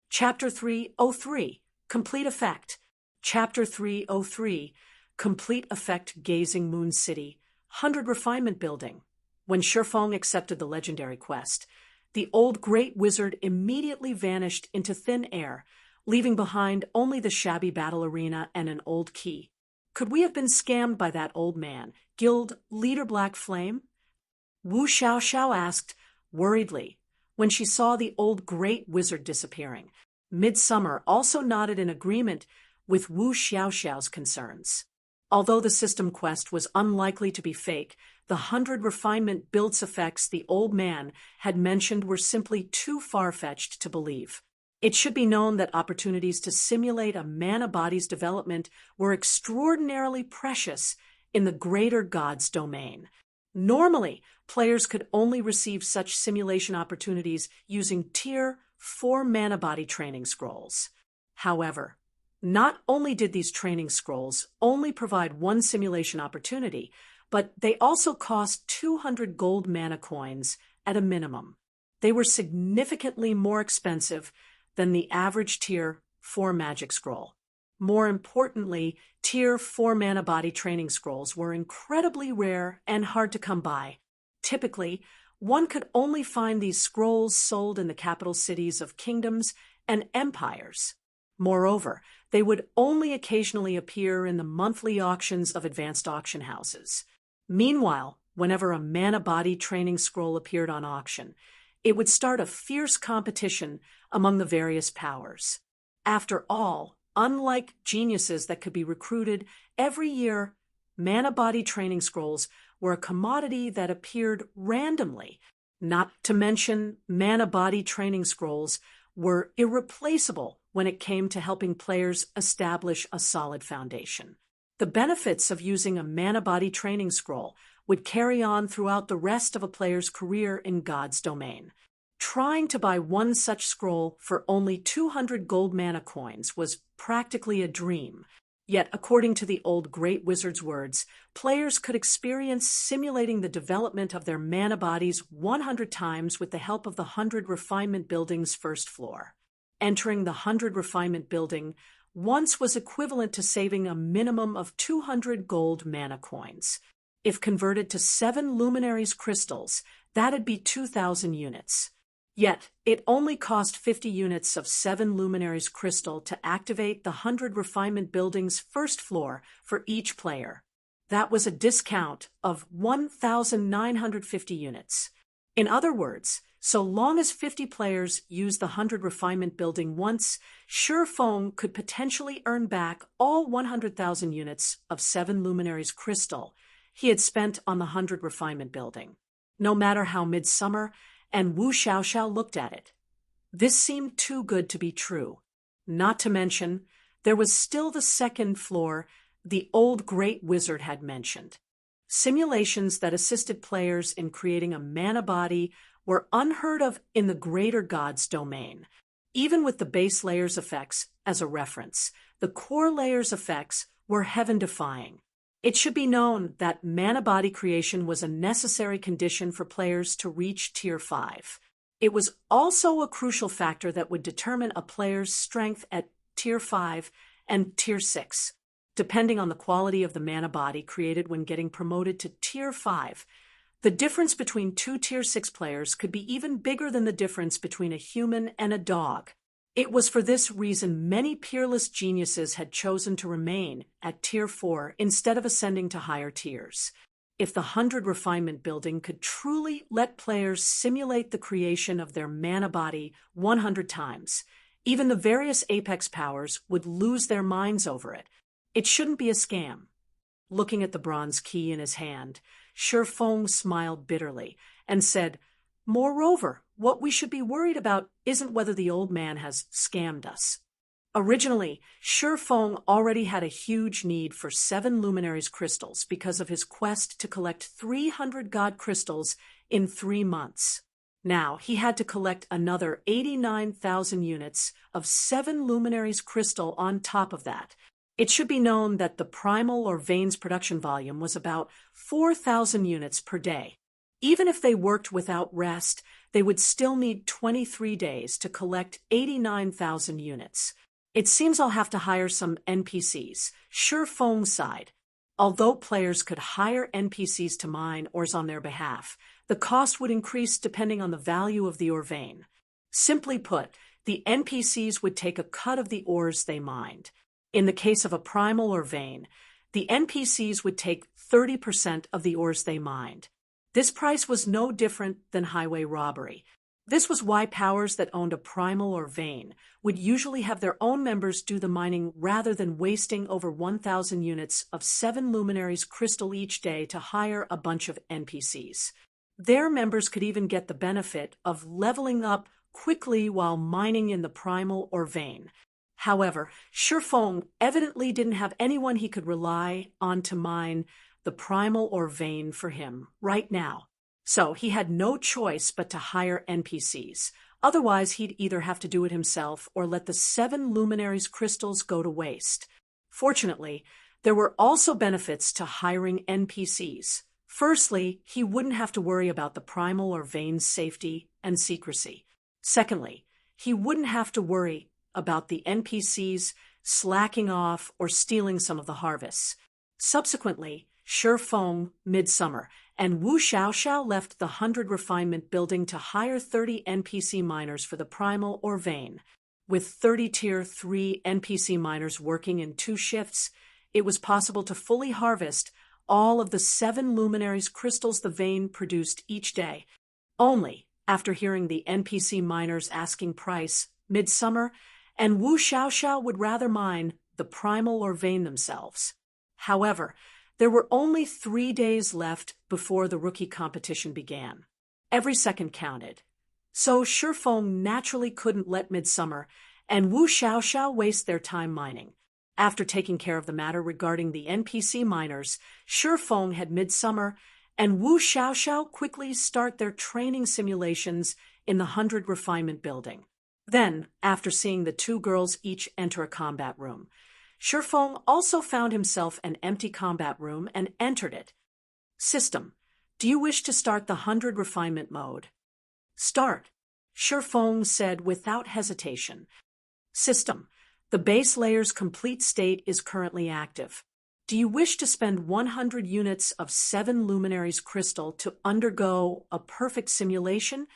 Chapter 303, Complete Effect. Chapter 303, Complete Effect Gazing Moon City, 100 Refinement Building. When Shifeng accepted the legendary quest, the old great wizard immediately vanished into thin air, leaving behind only the shabby battle arena and an old key. Could we have been scammed by that old man, Guild Leader Black Flame? Wu Xiaoxiao asked, worriedly, when she saw the old great wizard disappearing. Midsummer also nodded in agreement with Wu Xiaoxiao's concerns. Although the system quest was unlikely to be fake, the 100 refinement builds effects the old man had mentioned were simply too far-fetched to believe. It should be known that opportunities to simulate a mana body's development were extraordinarily precious in the greater God's domain. Normally, players could only receive such simulation opportunities using Tier 4 mana body training scrolls. However, not only did these training scrolls only provide one simulation opportunity, but they also cost 200 gold mana coins at a minimum. They were significantly more expensive than the average Tier 4 magic scroll. More importantly, Tier 4 mana body training scrolls were incredibly rare and hard to come by. Typically, one could only find these scrolls sold in the capital cities of kingdoms and empires. Moreover, they would only occasionally appear in the monthly auctions of advanced auction houses. Meanwhile, whenever a mana body training scroll appeared on auction, it would start a fierce competition among the various powers. After all, unlike geniuses that could be recruited every year, mana body training scrolls were a commodity that appeared randomly. Not to mention, mana body training scrolls were irreplaceable when it came to helping players establish a solid foundation. The benefits of using a mana body training scroll would carry on throughout the rest of a player's career in God's domain. Trying to buy one such scroll for only 200 gold mana coins was practically a dream. Yet, according to the old great wizard's words, players could experience simulating the development of their mana bodies 100 times with the help of the 100 refinement building's first floor. Entering the 100 refinement building once was equivalent to saving a minimum of 200 gold mana coins. If converted to 7 luminaries crystals, that'd be 2,000 units. Yet, it only cost 50 units of 7 luminaries crystal to activate the 100 refinement building's first floor for each player. That was a discount of 1,950 units. In other words, so long as 50 players used the 100 refinement building once, Shifeng could potentially earn back all 100,000 units of 7 luminaries crystal he had spent on the 100 refinement building. No matter how Midsummer and Wu Xiaoxiao looked at it, this seemed too good to be true. Not to mention, there was still the second floor the old great wizard had mentioned. Simulations that assisted players in creating a mana body were unheard of in the greater God's domain. Even with the base layer's effects as a reference, the core layer's effects were heaven-defying. It should be known that mana body creation was a necessary condition for players to reach Tier 5. It was also a crucial factor that would determine a player's strength at Tier 5 and Tier 6. Depending on the quality of the mana body created when getting promoted to Tier 5, the difference between 2 Tier 6 players could be even bigger than the difference between a human and a dog. It was for this reason many peerless geniuses had chosen to remain at Tier 4 instead of ascending to higher tiers. If the 100 Refinement Building could truly let players simulate the creation of their mana body 100 times, even the various Apex powers would lose their minds over it. It shouldn't be a scam. Looking at the bronze key in his hand, Shifeng smiled bitterly and said, "Moreover, what we should be worried about isn't whether the old man has scammed us." Originally, Shifeng already had a huge need for 7 Luminaries crystals because of his quest to collect 300 God crystals in 3 months. Now, he had to collect another 89,000 units of 7 Luminaries crystal on top of that. It should be known that the Primal or Veins production volume was about 4,000 units per day. Even if they worked without rest, they would still need 23 days to collect 89,000 units. It seems I'll have to hire some NPCs. Shifeng sighed. Although players could hire NPCs to mine ores on their behalf, the cost would increase depending on the value of the ore vein. Simply put, the NPCs would take a cut of the ores they mined. In the case of a primal or vein, the NPCs would take 30% of the ores they mined. This price was no different than highway robbery. This was why powers that owned a primal or vein would usually have their own members do the mining rather than wasting over 1,000 units of 7 Luminaries crystal each day to hire a bunch of NPCs. Their members could even get the benefit of leveling up quickly while mining in the primal or vein. However, Shifeng evidently didn't have anyone he could rely on to mine the primal or vein for him right now. So he had no choice but to hire NPCs. Otherwise, he'd either have to do it himself or let the 7 Luminaries crystals go to waste. Fortunately, there were also benefits to hiring NPCs. Firstly, he wouldn't have to worry about the primal or vein's safety and secrecy. Secondly, he wouldn't have to worry about the NPCs slacking off or stealing some of the harvests. Subsequently, Shifeng, Midsummer, and Wu Xiaoxiao left the 100 Refinement Building to hire 30 NPC miners for the primal or vein. With 30 Tier 3 NPC miners working in 2 shifts, it was possible to fully harvest all of the 7 Luminaries crystals the vein produced each day. Only, after hearing the NPC miners asking price, Midsummer and Wu Xiaoxiao would rather mine the primal or vein themselves. However, there were only 3 days left before the rookie competition began. Every second counted. So Shifeng naturally couldn't let Midsummer and Wu Xiaoxiao waste their time mining. After taking care of the matter regarding the NPC miners, Shifeng had Midsummer and Wu Xiaoxiao quickly start their training simulations in the 100 Refinement Building. Then, after seeing the 2 girls each enter a combat room, Shifeng also found himself an empty combat room and entered it. System, do you wish to start the 100 Refinement mode? Start, Shifeng said without hesitation. System, the base layer's complete state is currently active. Do you wish to spend 100 units of 7 Luminaries crystal to undergo a perfect simulation?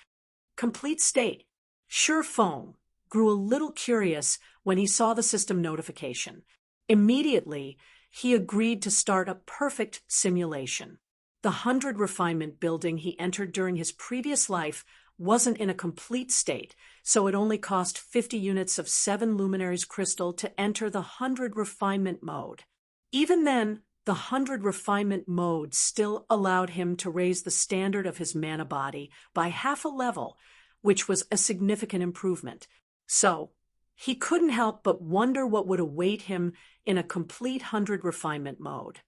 Complete state. Shifeng grew a little curious when he saw the system notification. Immediately, he agreed to start a perfect simulation. The 100 Refinement Building he entered during his previous life wasn't in a complete state, so it only cost 50 units of 7 Luminaries crystal to enter the 100 Refinement mode. Even then, the 100 Refinement mode still allowed him to raise the standard of his mana body by half a level, which was a significant improvement. So, he couldn't help but wonder what would await him in a complete 100 Refinement mode.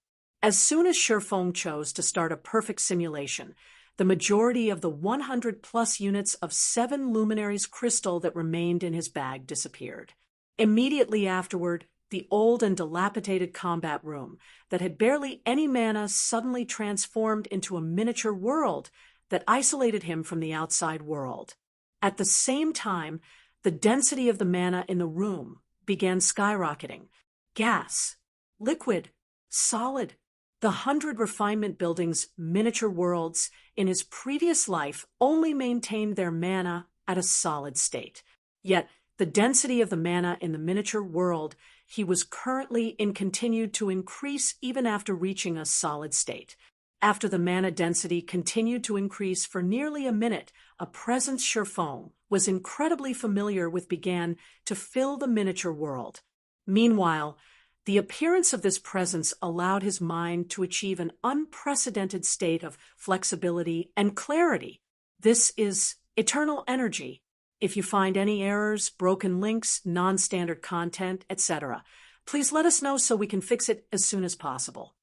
As soon as Shifeng chose to start a perfect simulation, the majority of the 100-plus units of 7 Luminaries crystal that remained in his bag disappeared. Immediately afterward, the old and dilapidated combat room that had barely any mana suddenly transformed into a miniature world that isolated him from the outside world. At the same time, the density of the mana in the room began skyrocketing. Gas, liquid, solid. The 100 Refinement Building's miniature worlds in his previous life only maintained their mana at a solid state. Yet, the density of the mana in the miniature world he was currently in continued to increase even after reaching a solid state. After the mana density continued to increase for nearly a minute, a presence Sherfong was incredibly familiar with began to fill the miniature world. Meanwhile, the appearance of this presence allowed his mind to achieve an unprecedented state of flexibility and clarity. This is eternal energy. If you find any errors, broken links, non-standard content, etc., please let us know so we can fix it as soon as possible.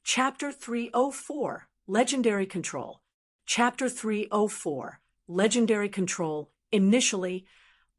Chapter 304, Legendary Control. Chapter 304, Legendary Control. Initially,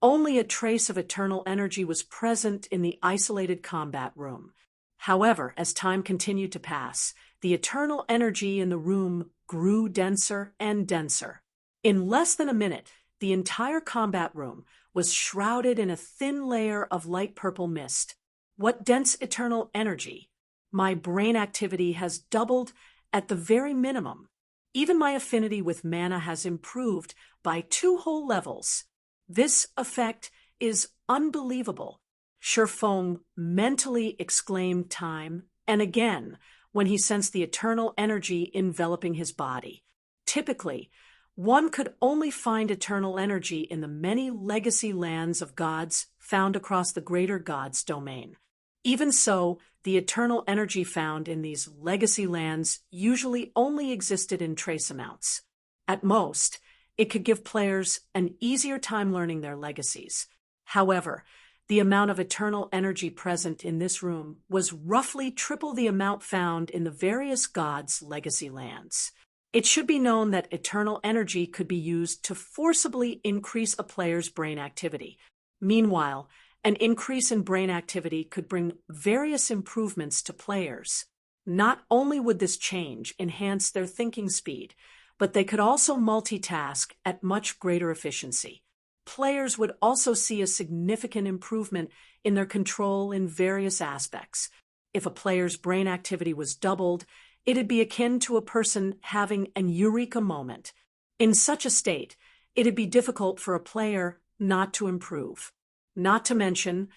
only a trace of eternal energy was present in the isolated combat room. However, as time continued to pass, the eternal energy in the room grew denser and denser. In less than a minute, the entire combat room was shrouded in a thin layer of light purple mist. What dense eternal energy! My brain activity has doubled at the very minimum. Even my affinity with mana has improved by 2 whole levels. This effect is unbelievable. Sherfong mentally exclaimed time and again when he sensed the eternal energy enveloping his body. Typically, one could only find eternal energy in the many legacy lands of gods found across the greater gods domain. Even so, the eternal energy found in these legacy lands usually only existed in trace amounts. At most, it could give players an easier time learning their legacies. However, the amount of eternal energy present in this room was roughly triple the amount found in the various gods' legacy lands. It should be known that eternal energy could be used to forcibly increase a player's brain activity. Meanwhile, an increase in brain activity could bring various improvements to players. Not only would this change enhance their thinking speed, but they could also multitask at much greater efficiency. Players would also see a significant improvement in their control in various aspects. If a player's brain activity was doubled, it'd be akin to a person having an eureka moment. In such a state, it'd be difficult for a player not to improve. Not to mention,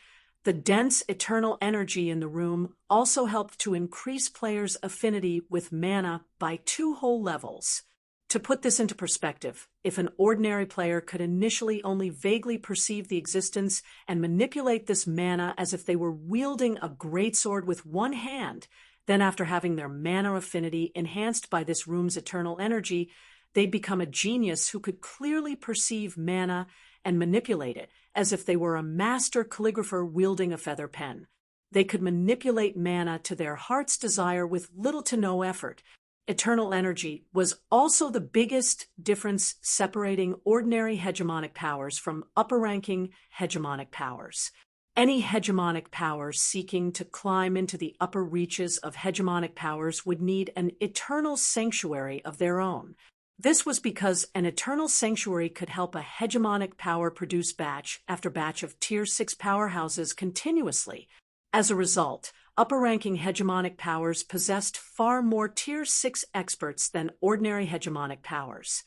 the dense eternal energy in the room also helped to increase players' affinity with mana by 2 whole levels. To put this into perspective, if an ordinary player could initially only vaguely perceive the existence and manipulate this mana as if they were wielding a greatsword with one hand, then after having their mana affinity enhanced by this room's eternal energy, they'd become a genius who could clearly perceive mana and manipulate it as if they were a master calligrapher wielding a feather pen. They could manipulate mana to their heart's desire with little to no effort. Eternal energy was also the biggest difference separating ordinary hegemonic powers from upper-ranking hegemonic powers. Any hegemonic power seeking to climb into the upper reaches of hegemonic powers would need an eternal sanctuary of their own. This was because an eternal sanctuary could help a hegemonic power produce batch after batch of Tier 6 powerhouses continuously. As a result, upper-ranking hegemonic powers possessed far more Tier 6 experts than ordinary hegemonic powers.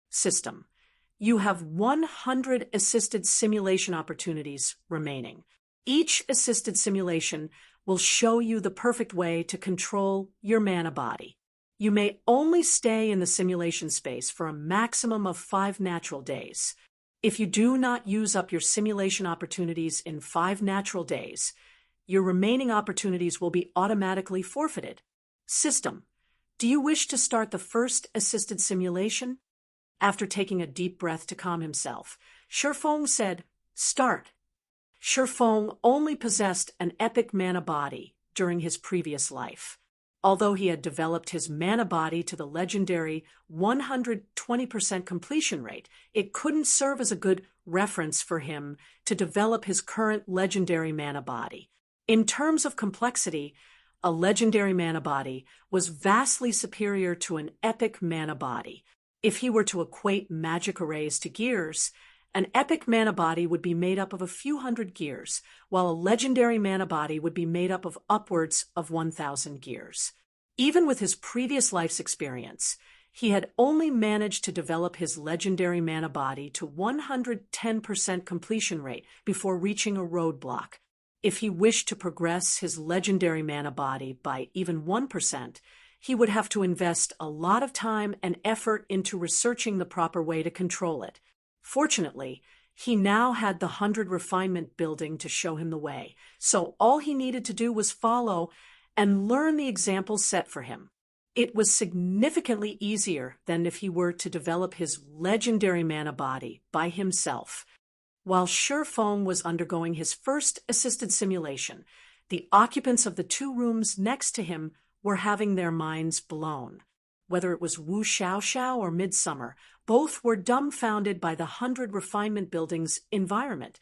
System. You have 100 assisted simulation opportunities remaining. Each assisted simulation will show you the perfect way to control your mana body. You may only stay in the simulation space for a maximum of 5 natural days. If you do not use up your simulation opportunities in 5 natural days, your remaining opportunities will be automatically forfeited. System. Do you wish to start the first assisted simulation? After taking a deep breath to calm himself, Sherfong said, "Start." Sherfong only possessed an epic mana body during his previous life. Although he had developed his mana body to the legendary 120% completion rate, it couldn't serve as a good reference for him to develop his current legendary mana body. In terms of complexity, a legendary mana body was vastly superior to an epic mana body. If he were to equate magic arrays to gears, an epic mana body would be made up of a few hundred gears, while a legendary mana body would be made up of upwards of 1,000 gears. Even with his previous life's experience, he had only managed to develop his legendary mana body to 110% completion rate before reaching a roadblock. If he wished to progress his legendary mana body by even 1%, he would have to invest a lot of time and effort into researching the proper way to control it. Fortunately, he now had the 100 Refinement Building to show him the way, so all he needed to do was follow and learn the examples set for him. It was significantly easier than if he were to develop his legendary mana body by himself. While Sherfong was undergoing his first assisted simulation, the occupants of the 2 rooms next to him were having their minds blown. Whether it was Wu Xiaoxiao or Midsummer, both were dumbfounded by the 100 Refinement Building's environment.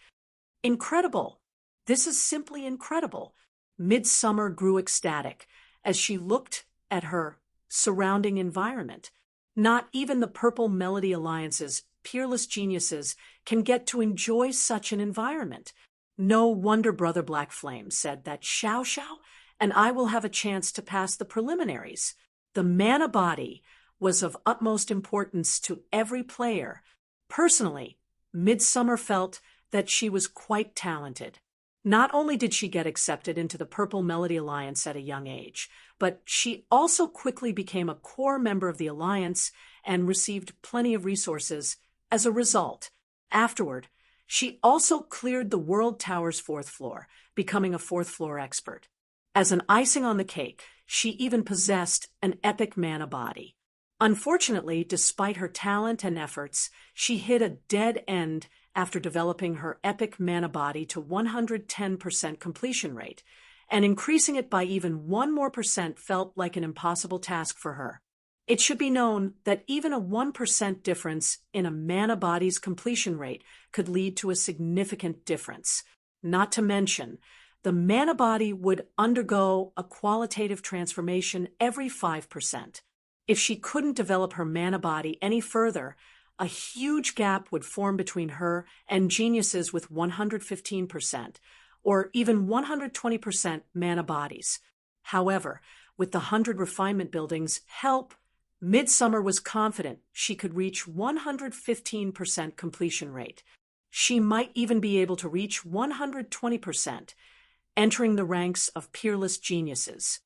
Incredible! This is simply incredible. Midsummer grew ecstatic as she looked at her surrounding environment. Not even the Purple Melody Alliance's peerless geniuses can get to enjoy such an environment. No wonder Brother Black Flame said that Xiao Xiao and I will have a chance to pass the preliminaries. The mana body was of utmost importance to every player. Personally, Midsummer felt that she was quite talented. Not only did she get accepted into the Purple Melody Alliance at a young age, but she also quickly became a core member of the Alliance and received plenty of resources as a result. Afterward, she also cleared the World Tower's 4th floor, becoming a 4th floor expert. As an icing on the cake, she even possessed an epic mana body. Unfortunately, despite her talent and efforts, she hit a dead end after developing her epic mana body to 110% completion rate, and increasing it by even 1% more felt like an impossible task for her. It should be known that even a 1% difference in a mana body's completion rate could lead to a significant difference. Not to mention, the mana body would undergo a qualitative transformation every 5%. If she couldn't develop her mana body any further, a huge gap would form between her and geniuses with 115%, or even 120% mana bodies. However, with the 100 Refinement Building's help, Midsummer was confident she could reach 115% completion rate. She might even be able to reach 120%, entering the ranks of peerless geniuses.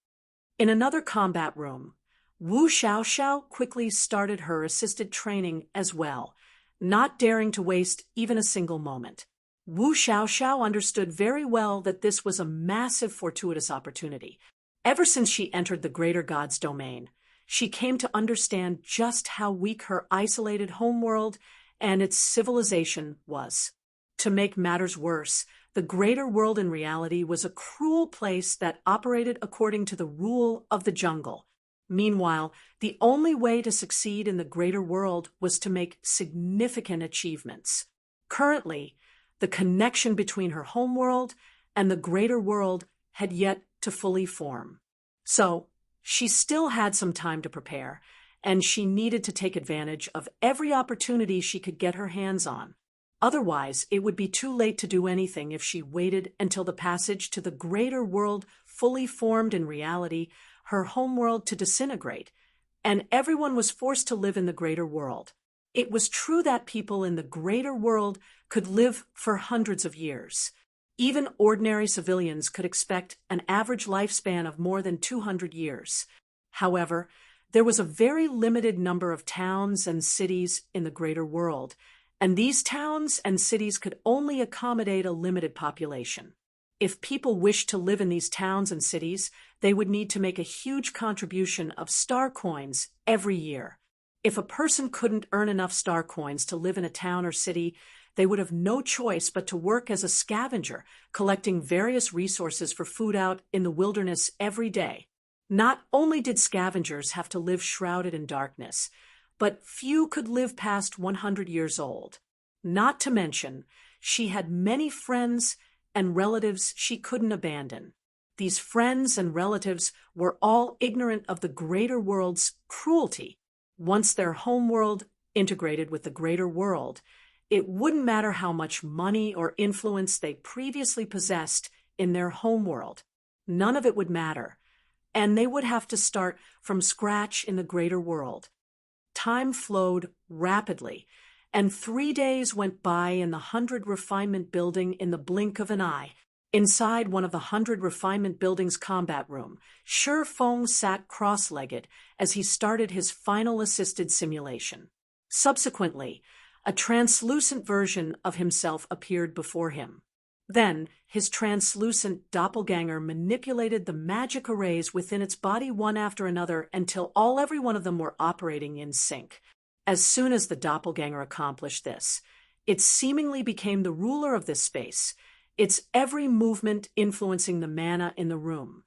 In another combat room, Wu Xiaoxiao quickly started her assisted training as well, not daring to waste even a single moment. Wu Xiaoxiao understood very well that this was a massive fortuitous opportunity. Ever since she entered the Greater God's domain, she came to understand just how weak her isolated homeworld and its civilization was. To make matters worse, the greater world in reality was a cruel place that operated according to the rule of the jungle. Meanwhile, the only way to succeed in the greater world was to make significant achievements. Currently, the connection between her homeworld and the greater world had yet to fully form. So, she still had some time to prepare, and she needed to take advantage of every opportunity she could get her hands on. Otherwise, it would be too late to do anything if she waited until the passage to the greater world fully formed in reality, her homeworld to disintegrate, and everyone was forced to live in the greater world. It was true that people in the greater world could live for hundreds of years. Even ordinary civilians could expect an average lifespan of more than 200 years. However, there was a very limited number of towns and cities in the greater world, and these towns and cities could only accommodate a limited population. If people wished to live in these towns and cities, they would need to make a huge contribution of star coins every year. If a person couldn't earn enough star coins to live in a town or city, they would have no choice but to work as a scavenger, collecting various resources for food out in the wilderness every day. Not only did scavengers have to live shrouded in darkness, but few could live past 100 years old. Not to mention, she had many friends and relatives she couldn't abandon. These friends and relatives were all ignorant of the greater world's cruelty. Once their homeworld integrated with the greater world, it wouldn't matter how much money or influence they previously possessed in their homeworld. None of it would matter, and they would have to start from scratch in the greater world. Time flowed rapidly, and 3 days went by in the 100 Refinement Building in the blink of an eye. Inside one of the 100 Refinement Building's combat room, Shi Feng sat cross-legged as he started his final assisted simulation. Subsequently, a translucent version of himself appeared before him. Then, his translucent doppelganger manipulated the magic arrays within its body one after another until every one of them were operating in sync. As soon as the doppelganger accomplished this, it seemingly became the ruler of this space, its every movement influencing the mana in the room.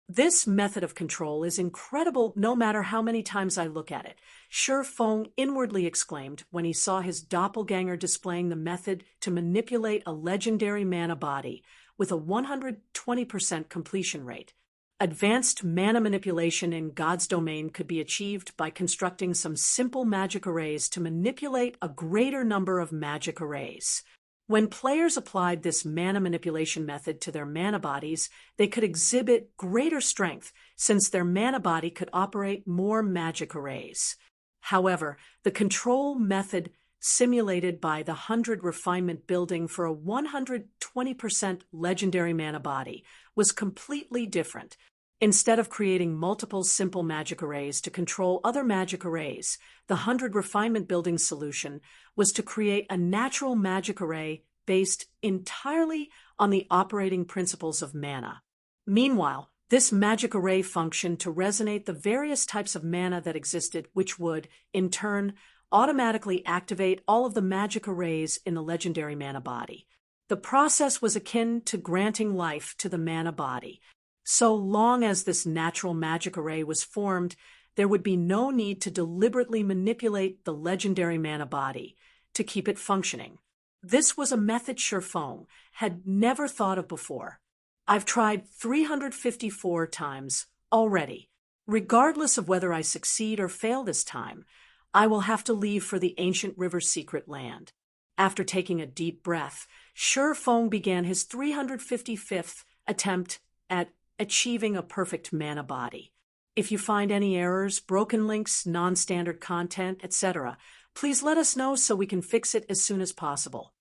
This method of control is incredible no matter how many times I look at it, Shi Feng inwardly exclaimed when he saw his doppelganger displaying the method to manipulate a legendary mana body with a 120% completion rate. Advanced mana manipulation in God's domain could be achieved by constructing some simple magic arrays to manipulate a greater number of magic arrays. When players applied this mana manipulation method to their mana bodies, they could exhibit greater strength since their mana body could operate more magic arrays. However, the control method simulated by the 100 Refinement Building for a 120% legendary mana body was completely different. Instead of creating multiple simple magic arrays to control other magic arrays, the 100 Refinement Building solution was to create a natural magic array based entirely on the operating principles of mana. Meanwhile, this magic array functioned to resonate the various types of mana that existed, which would, in turn, automatically activate all of the magic arrays in the legendary mana body. The process was akin to granting life to the mana body. So long as this natural magic array was formed, there would be no need to deliberately manipulate the legendary mana body to keep it functioning. This was a method Shi Feng had never thought of before. I've tried 354 times already. Regardless of whether I succeed or fail this time, I will have to leave for the ancient river secret land. After taking a deep breath, Shi Feng began his 355th attempt at achieving a perfect mana body. If you find any errors, broken links, non-standard content, etc., please let us know so we can fix it as soon as possible.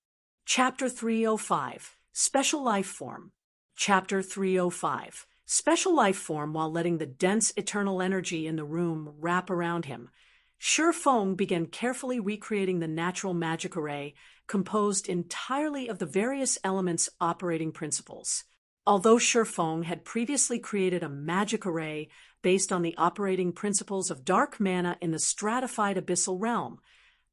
Chapter 305, Special Life Form. Chapter 305, Special Life Form. While letting the dense eternal energy in the room wrap around him, Shi Feng began carefully recreating the natural magic array composed entirely of the various elements' operating principles. Although Shi Feng had previously created a magic array based on the operating principles of dark mana in the stratified abyssal realm,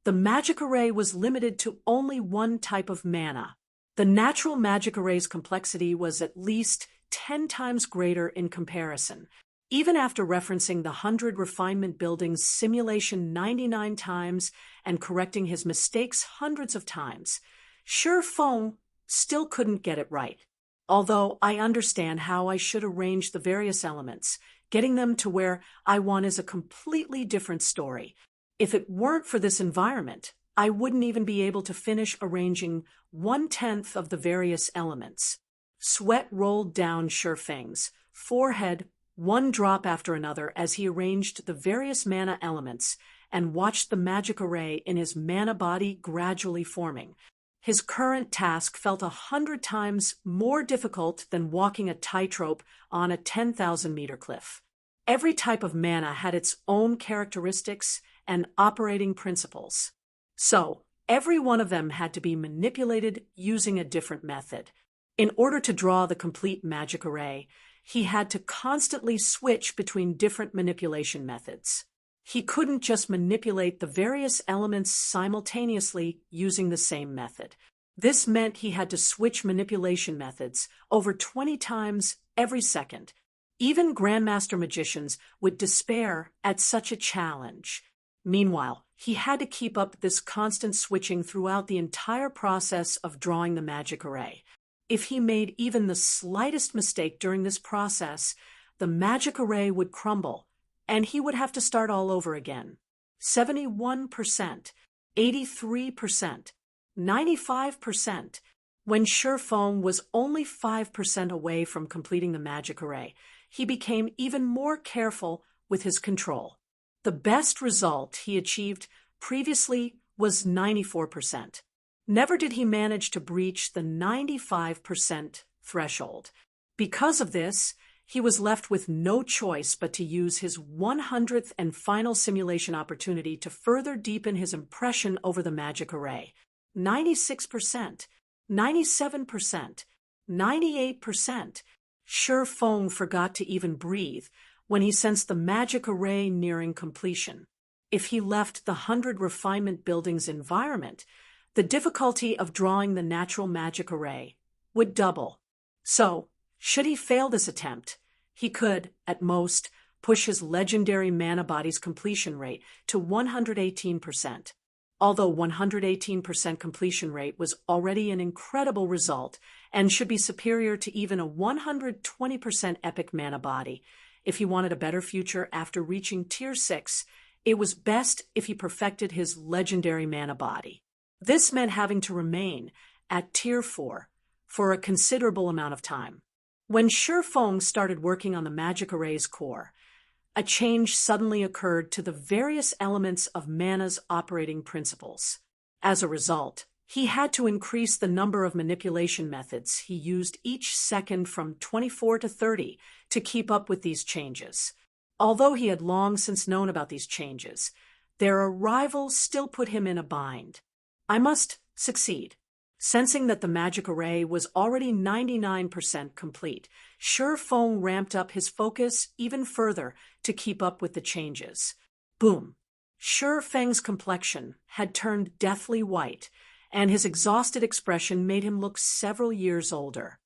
the magic array was limited to only one type of mana. The natural magic array's complexity was at least 10 times greater in comparison. Even after referencing the 100 Refinement Building's simulation 99 times and correcting his mistakes hundreds of times, Shi Feng still couldn't get it right. Although I understand how I should arrange the various elements, getting them to where I want is a completely different story. If it weren't for this environment, I wouldn't even be able to finish arranging 1/10 of the various elements. Sweat rolled down Shi Feng's forehead, one drop after another, as he arranged the various mana elements and watched the magic array in his mana body gradually forming. His current task felt 100 times more difficult than walking a tightrope on a 10,000-meter cliff. Every type of mana had its own characteristics and operating principles. So, every one of them had to be manipulated using a different method. In order to draw the complete magic array, he had to constantly switch between different manipulation methods. He couldn't just manipulate the various elements simultaneously using the same method. This meant he had to switch manipulation methods over 20 times every second. Even Grandmaster magicians would despair at such a challenge. Meanwhile, he had to keep up this constant switching throughout the entire process of drawing the magic array. If he made even the slightest mistake during this process, the magic array would crumble, and he would have to start all over again. 71%, 83%, 95%. When Shi Feng was only 5% away from completing the magic array, he became even more careful with his control. The best result he achieved previously was 94%. Never did he manage to breach the 95% threshold. Because of this, he was left with no choice but to use his 100th and final simulation opportunity to further deepen his impression over the magic array. 96%, 97%, 98%. Shi Feng forgot to even breathe when he sensed the magic array nearing completion. If he left the 100 refinement building's environment, the difficulty of drawing the natural magic array would double. So, should he fail this attempt, he could, at most, push his legendary mana body's completion rate to 118%. Although 118% completion rate was already an incredible result and should be superior to even a 120% epic mana body, if he wanted a better future after reaching Tier 6, it was best if he perfected his legendary mana body. This meant having to remain at Tier 4 for a considerable amount of time. When Shi Feng started working on the magic array's core, a change suddenly occurred to the various elements of mana's operating principles. As a result, he had to increase the number of manipulation methods he used each second from 24 to 30 to keep up with these changes. Although he had long since known about these changes, their arrival still put him in a bind. I must succeed. Sensing that the magic array was already 99% complete, Shi Feng ramped up his focus even further to keep up with the changes. Boom! Shi Feng's complexion had turned deathly white, and his exhausted expression made him look several years older.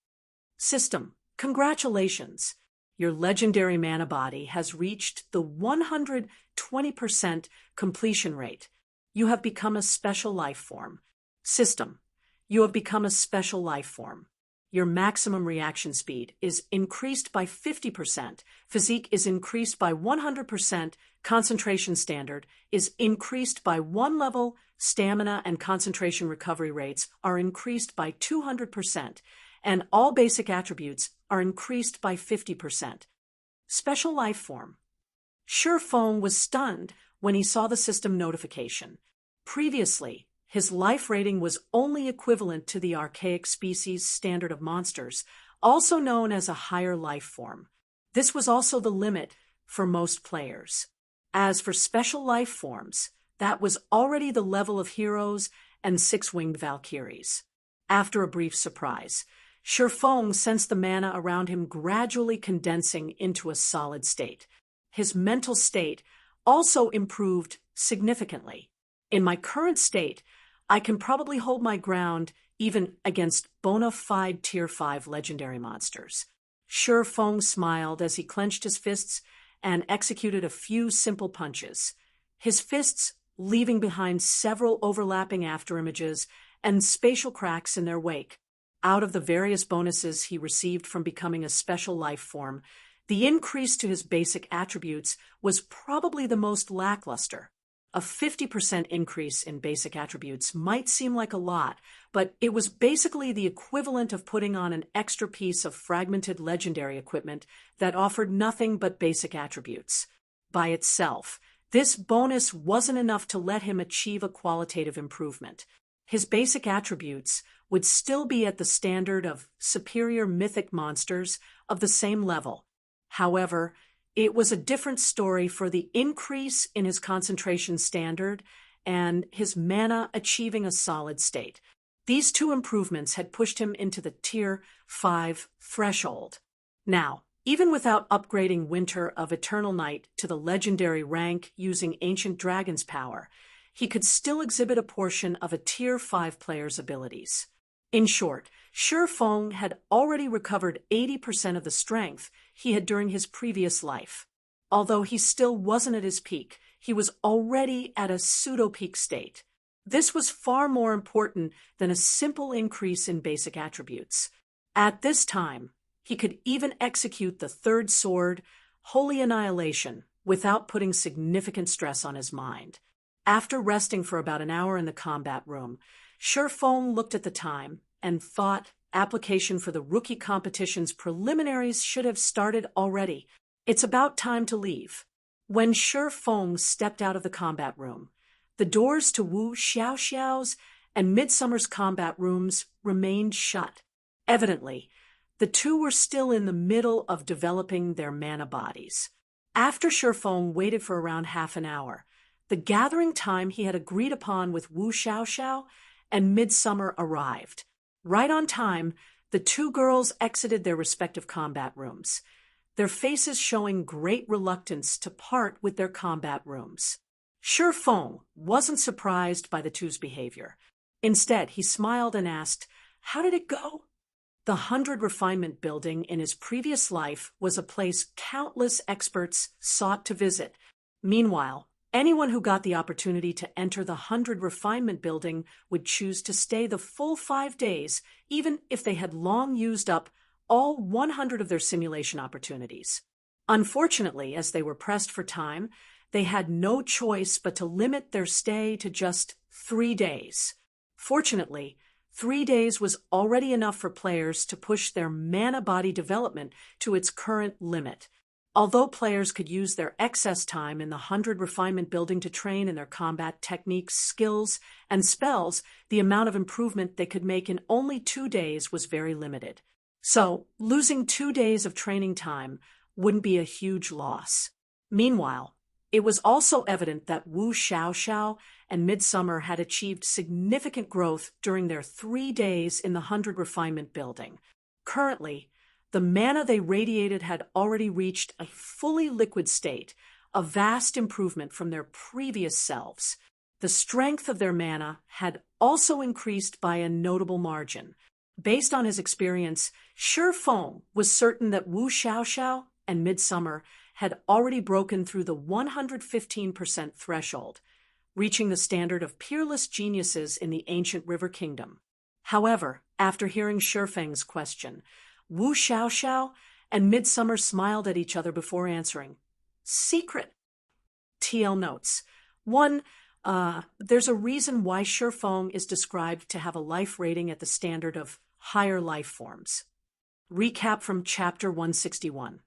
System, congratulations! Your legendary mana body has reached the 120% completion rate. You have become a special life form. System, you have become a special life form. Your maximum reaction speed is increased by 50%, physique is increased by 100%, concentration standard is increased by 1 level, stamina and concentration recovery rates are increased by 200%, and all basic attributes are increased by 50%. Special life form. Shi Feng was stunned when he saw the system notification. Previously, his life rating was only equivalent to the archaic species standard of monsters, also known as a higher life form. This was also the limit for most players. As for special life forms, that was already the level of heroes and six-winged valkyries. After a brief surprise, Shi Feng sensed the mana around him gradually condensing into a solid state. His mental state also improved significantly. In my current state, I can probably hold my ground even against bona fide Tier 5 legendary monsters. Shi Feng smiled as he clenched his fists and executed a few simple punches, his fists leaving behind several overlapping afterimages and spatial cracks in their wake. Out of the various bonuses he received from becoming a special life form, the increase to his basic attributes was probably the most lackluster. A 50% increase in basic attributes might seem like a lot, but it was basically the equivalent of putting on an extra piece of fragmented legendary equipment that offered nothing but basic attributes. By itself, this bonus wasn't enough to let him achieve a qualitative improvement. His basic attributes would still be at the standard of superior mythic monsters of the same level. However, it was a different story for the increase in his concentration standard and his mana achieving a solid state. These two improvements had pushed him into the Tier 5 threshold. Now, even without upgrading Winter of Eternal Night to the legendary rank using Ancient Dragon's power, he could still exhibit a portion of a Tier 5 player's abilities. In short, Shi Feng had already recovered 80% of the strength he had during his previous life. Although he still wasn't at his peak, he was already at a pseudo-peak state. This was far more important than a simple increase in basic attributes. At this time, he could even execute the third sword, Holy Annihilation, without putting significant stress on his mind. After resting for about an hour in the combat room, Shi Feng looked at the time and thought application for the rookie competition's preliminaries should have started already. It's about time to leave. When Shi Feng stepped out of the combat room, the doors to Wu Xiaoxiao's and Midsummer's combat rooms remained shut. Evidently, The two were still in the middle of developing their mana bodies. After Shifeng waited for around half an hour, the gathering time he had agreed upon with Wu Xiaoxiao and Midsummer arrived. Right on time, the two girls exited their respective combat rooms, their faces showing great reluctance to part with their combat rooms. Shifeng wasn't surprised by the two's behavior. Instead, he smiled and asked, "How did it go?" The 100 Refinement Building in his previous life was a place countless experts sought to visit. Meanwhile, anyone who got the opportunity to enter the 100 Refinement Building would choose to stay the full 5 days, even if they had long used up all 100 of their simulation opportunities. Unfortunately, as they were pressed for time, they had no choice but to limit their stay to just 3 days. Fortunately, 3 days was already enough for players to push their mana body development to its current limit. Although players could use their excess time in the 100 Refinement Building to train in their combat techniques, skills, and spells, the amount of improvement they could make in only 2 days was very limited. So, losing 2 days of training time wouldn't be a huge loss. Meanwhile, it was also evident that Wu Xiaoxiao and Midsummer had achieved significant growth during their 3 days in the 100 Refinement Building. Currently, the mana they radiated had already reached a fully liquid state, a vast improvement from their previous selves. The strength of their mana had also increased by a notable margin. Based on his experience, Shifeng was certain that Wu Xiaoxiao and Midsummer had already broken through the 115% threshold, reaching the standard of peerless geniuses in the ancient River Kingdom. However, after hearing Shifeng's question, Wu Xiaoxiao and Midsummer smiled at each other before answering. Secret. TL notes. 1. There's a reason why Shifeng is described to have a life rating at the standard of higher life forms. Recap from Chapter 161.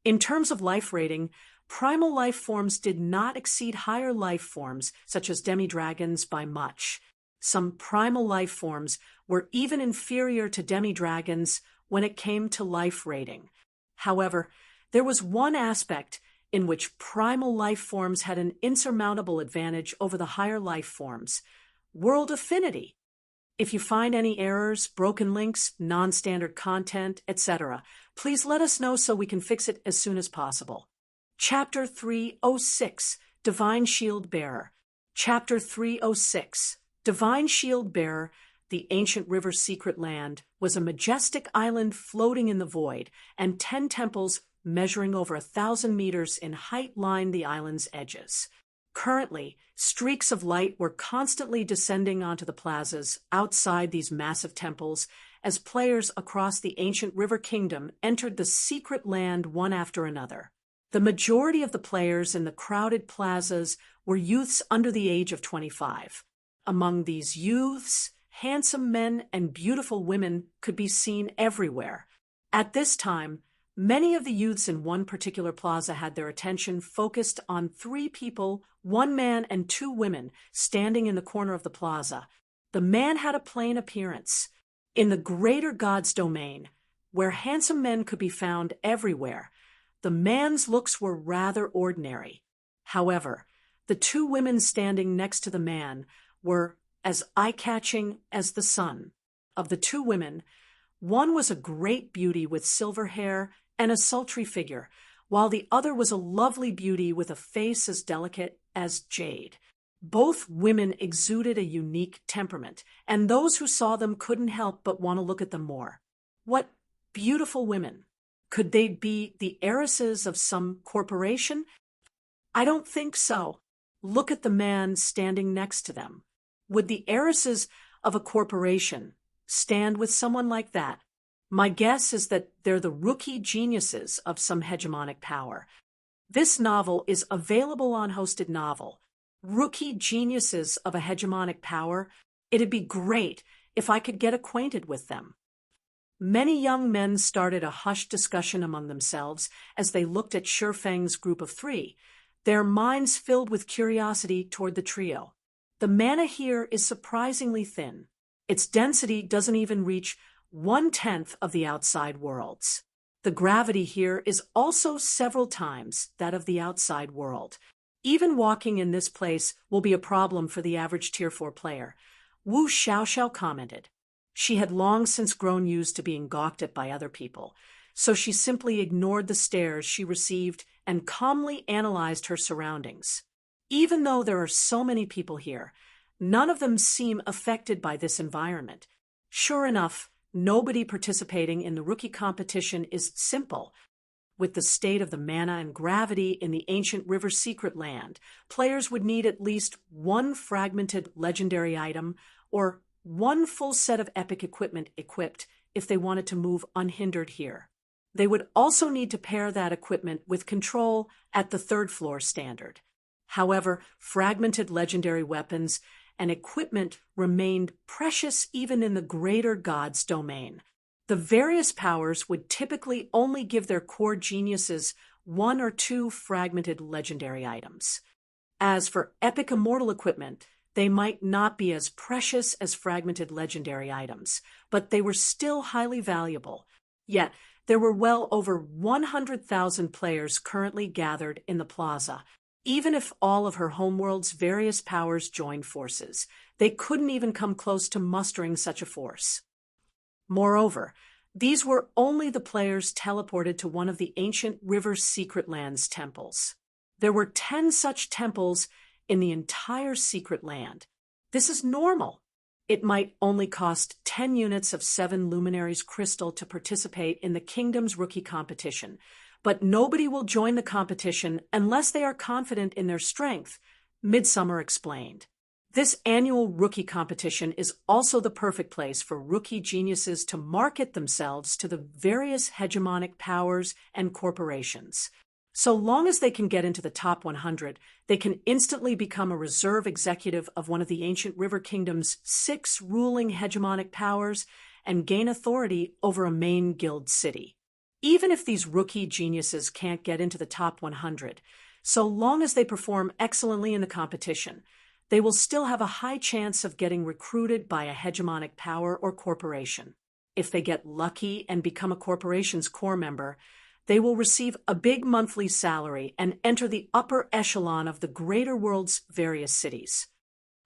In terms of life rating, primal life forms did not exceed higher life forms, such as demi-dragons, by much. Some primal life forms were even inferior to demi-dragons when it came to life rating. However, there was one aspect in which primal life forms had an insurmountable advantage over the higher life forms: world affinity. If you find any errors, broken links, non-standard content, etc., please let us know so we can fix it as soon as possible. Chapter 306, Divine Shield Bearer. Chapter 306, Divine Shield Bearer. The ancient river's secret land was a majestic island floating in the void, and 10 temples measuring over 1,000 meters in height lined the island's edges. Currently, streaks of light were constantly descending onto the plazas outside these massive temples as players across the ancient River Kingdom entered the secret land one after another. The majority of the players in the crowded plazas were youths under the age of 25. Among these youths, handsome men and beautiful women could be seen everywhere. At this time, many of the youths in one particular plaza had their attention focused on 3 people, 1 man and 2 women, standing in the corner of the plaza. The man had a plain appearance. In the greater God's domain, where handsome men could be found everywhere, the man's looks were rather ordinary. However, the 2 women standing next to the man were as eye-catching as the sun. Of the 2 women, one was a great beauty with silver hair and a sultry figure, while the other was a lovely beauty with a face as delicate as jade. Both women exuded a unique temperament, and those who saw them couldn't help but want to look at them more. What beautiful women! Could they be the heiresses of some corporation? I don't think so. Look at the man standing next to them. Would the heiresses of a corporation stand with someone like that? My guess is that they're the rookie geniuses of some hegemonic power. This novel is available on Hosted Novel. Rookie geniuses of a hegemonic power. It'd be great if I could get acquainted with them. Many young men started a hushed discussion among themselves as they looked at Shifeng's group of 3, their minds filled with curiosity toward the trio. The mana here is surprisingly thin. Its density doesn't even reach 1/10 of the outside world's. The gravity here is also several times that of the outside world. Even walking in this place will be a problem for the average Tier 4 player, Wu Xiaoxiao commented. She had long since grown used to being gawked at by other people, so she simply ignored the stares she received and calmly analyzed her surroundings. Even though there are so many people here, none of them seem affected by this environment. Sure enough, nobody participating in the rookie competition is simple. With the state of the mana and gravity in the ancient river secret land, players would need at least one fragmented legendary item or one full set of epic equipment equipped if they wanted to move unhindered here. They would also need to pair that equipment with control at the 3rd floor standard. However, fragmented legendary weapons and equipment remained precious even in the greater god's domain. The various powers would typically only give their core geniuses 1 or 2 fragmented legendary items. As for epic immortal equipment, they might not be as precious as fragmented legendary items, but they were still highly valuable. Yet, there were well over 100,000 players currently gathered in the plaza. Even if all of her homeworld's various powers joined forces, they couldn't even come close to mustering such a force. Moreover, these were only the players teleported to one of the ancient river secret land's temples. There were 10 such temples in the entire secret land. This is normal. It might only cost 10 units of 7 luminaries crystal to participate in the kingdom's rookie competition, but nobody will join the competition unless they are confident in their strength, Midsummer explained. This annual rookie competition is also the perfect place for rookie geniuses to market themselves to the various hegemonic powers and corporations. So long as they can get into the top 100, they can instantly become a reserve executive of one of the ancient river kingdom's 6 ruling hegemonic powers and gain authority over a main guild city. Even if these rookie geniuses can't get into the top 100, so long as they perform excellently in the competition, they will still have a high chance of getting recruited by a hegemonic power or corporation. If they get lucky and become a corporation's core member, they will receive a big monthly salary and enter the upper echelon of the greater world's various cities.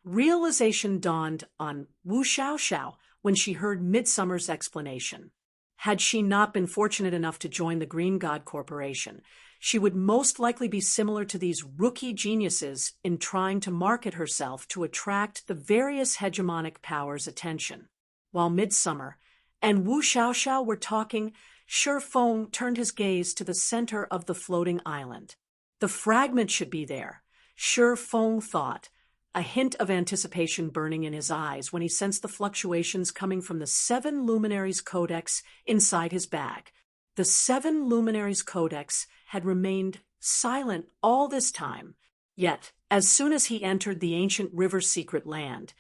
Realization dawned on Wu Xiaoxiao when she heard Midsummer's explanation. Had she not been fortunate enough to join the Green God Corporation, she would most likely be similar to these rookie geniuses in trying to market herself to attract the various hegemonic powers' attention. While Midsummer and Wu Xiaoxiao were talking, Shi Feng turned his gaze to the center of the floating island. The fragment should be there, Shi Feng thought, a hint of anticipation burning in his eyes when he sensed the fluctuations coming from the 7 Luminaries Codex inside his bag. The 7 Luminaries Codex had remained silent all this time, yet, as soon as he entered the ancient river secret land,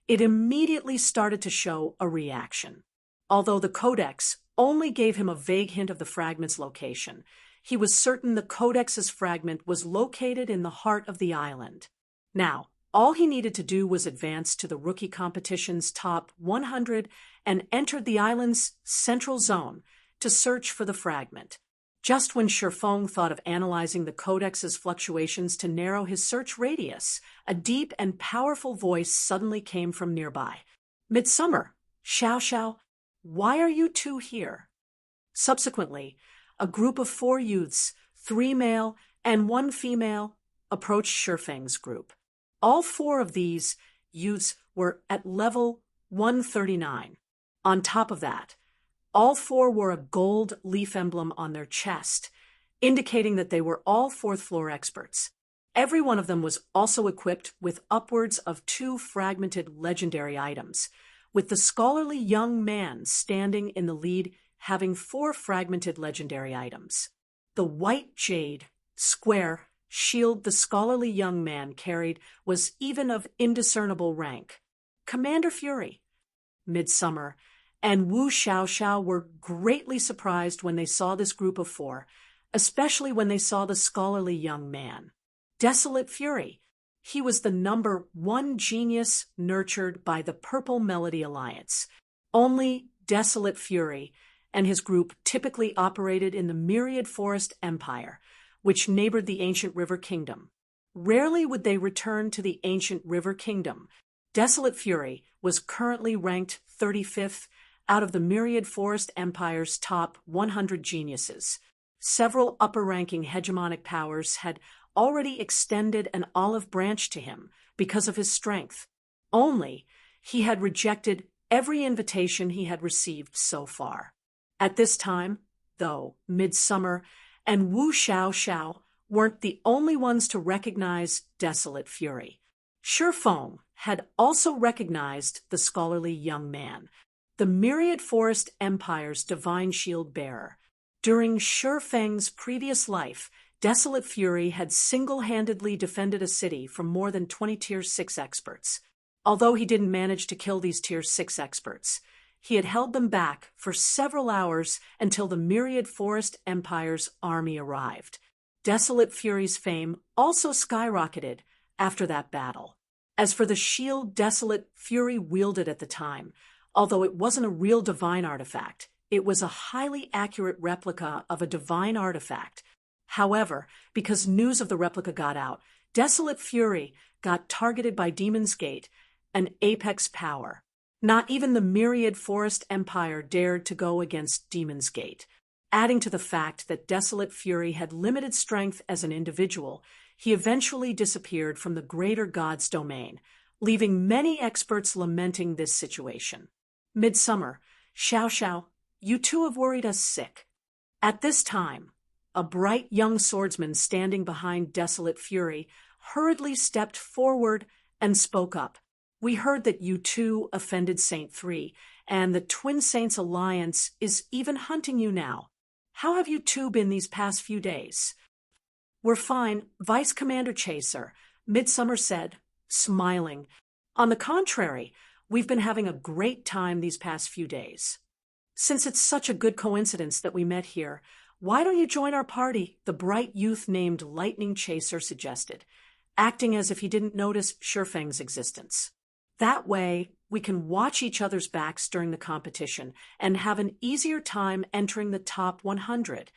it immediately started to show a reaction. Although the Codex only gave him a vague hint of the fragment's location, he was certain the Codex's fragment was located in the heart of the island. Now, all he needed to do was advance to the rookie competition's top 100 and enter the island's central zone to search for the fragment. Just when Shi Feng thought of analyzing the Codex's fluctuations to narrow his search radius, a deep and powerful voice suddenly came from nearby. "Midsummer, Xiaoxiao, why are you 2 here?" Subsequently, a group of 4 youths, 3 male and 1 female, approached Shi Feng's group. All 4 of these youths were at level 139. On top of that, all 4 wore a gold leaf emblem on their chest, indicating that they were all 4th floor experts. Every one of them was also equipped with upwards of 2 fragmented legendary items, with the scholarly young man standing in the lead having 4 fragmented legendary items. The white jade, square, shield the scholarly young man carried was even of indiscernible rank. Commander Fury, Midsummer, and Wu Xiaoxiao were greatly surprised when they saw this group of 4, especially when they saw the scholarly young man. Desolate Fury. He was the number 1 genius nurtured by the Purple Melody Alliance. Only Desolate Fury and his group typically operated in the Myriad Forest Empire, which neighbored the ancient River Kingdom. Rarely would they return to the ancient River Kingdom. Desolate Fury was currently ranked 35th out of the Myriad Forest Empire's top 100 geniuses. Several upper-ranking hegemonic powers had already extended an olive branch to him because of his strength. Only, he had rejected every invitation he had received so far. At this time, though, Midsummer and Wu Xiaoxiao weren't the only ones to recognize Desolate Fury. Shifeng had also recognized the scholarly young man, the Myriad Forest Empire's divine shield bearer. During Shifeng's previous life, Desolate Fury had single-handedly defended a city from more than 20 Tier 6 experts. Although he didn't manage to kill these Tier 6 experts, he had held them back for several hours until the Myriad Forest Empire's army arrived. Desolate Fury's fame also skyrocketed after that battle. As for the shield Desolate Fury wielded at the time, although it wasn't a real divine artifact, it was a highly accurate replica of a divine artifact. However, because news of the replica got out, Desolate Fury got targeted by Demon's Gate, an apex power. Not even the Myriad Forest Empire dared to go against Demon's Gate. Adding to the fact that Desolate Fury had limited strength as an individual, he eventually disappeared from the greater god's domain, leaving many experts lamenting this situation. Midsummer, Xiaoxiao, you two have worried us sick. At this time, a bright young swordsman standing behind Desolate Fury hurriedly stepped forward and spoke up. We heard that you two offended Saint 3, and the Twin Saints Alliance is even hunting you now. How have you two been these past few days? We're fine, Vice Commander Chaser, Midsummer said, smiling. On the contrary, we've been having a great time these past few days. Since it's such a good coincidence that we met here, why don't you join our party? The bright youth named Lightning Chaser suggested, acting as if he didn't notice Shifeng's existence. That way, we can watch each other's backs during the competition and have an easier time entering the top 100.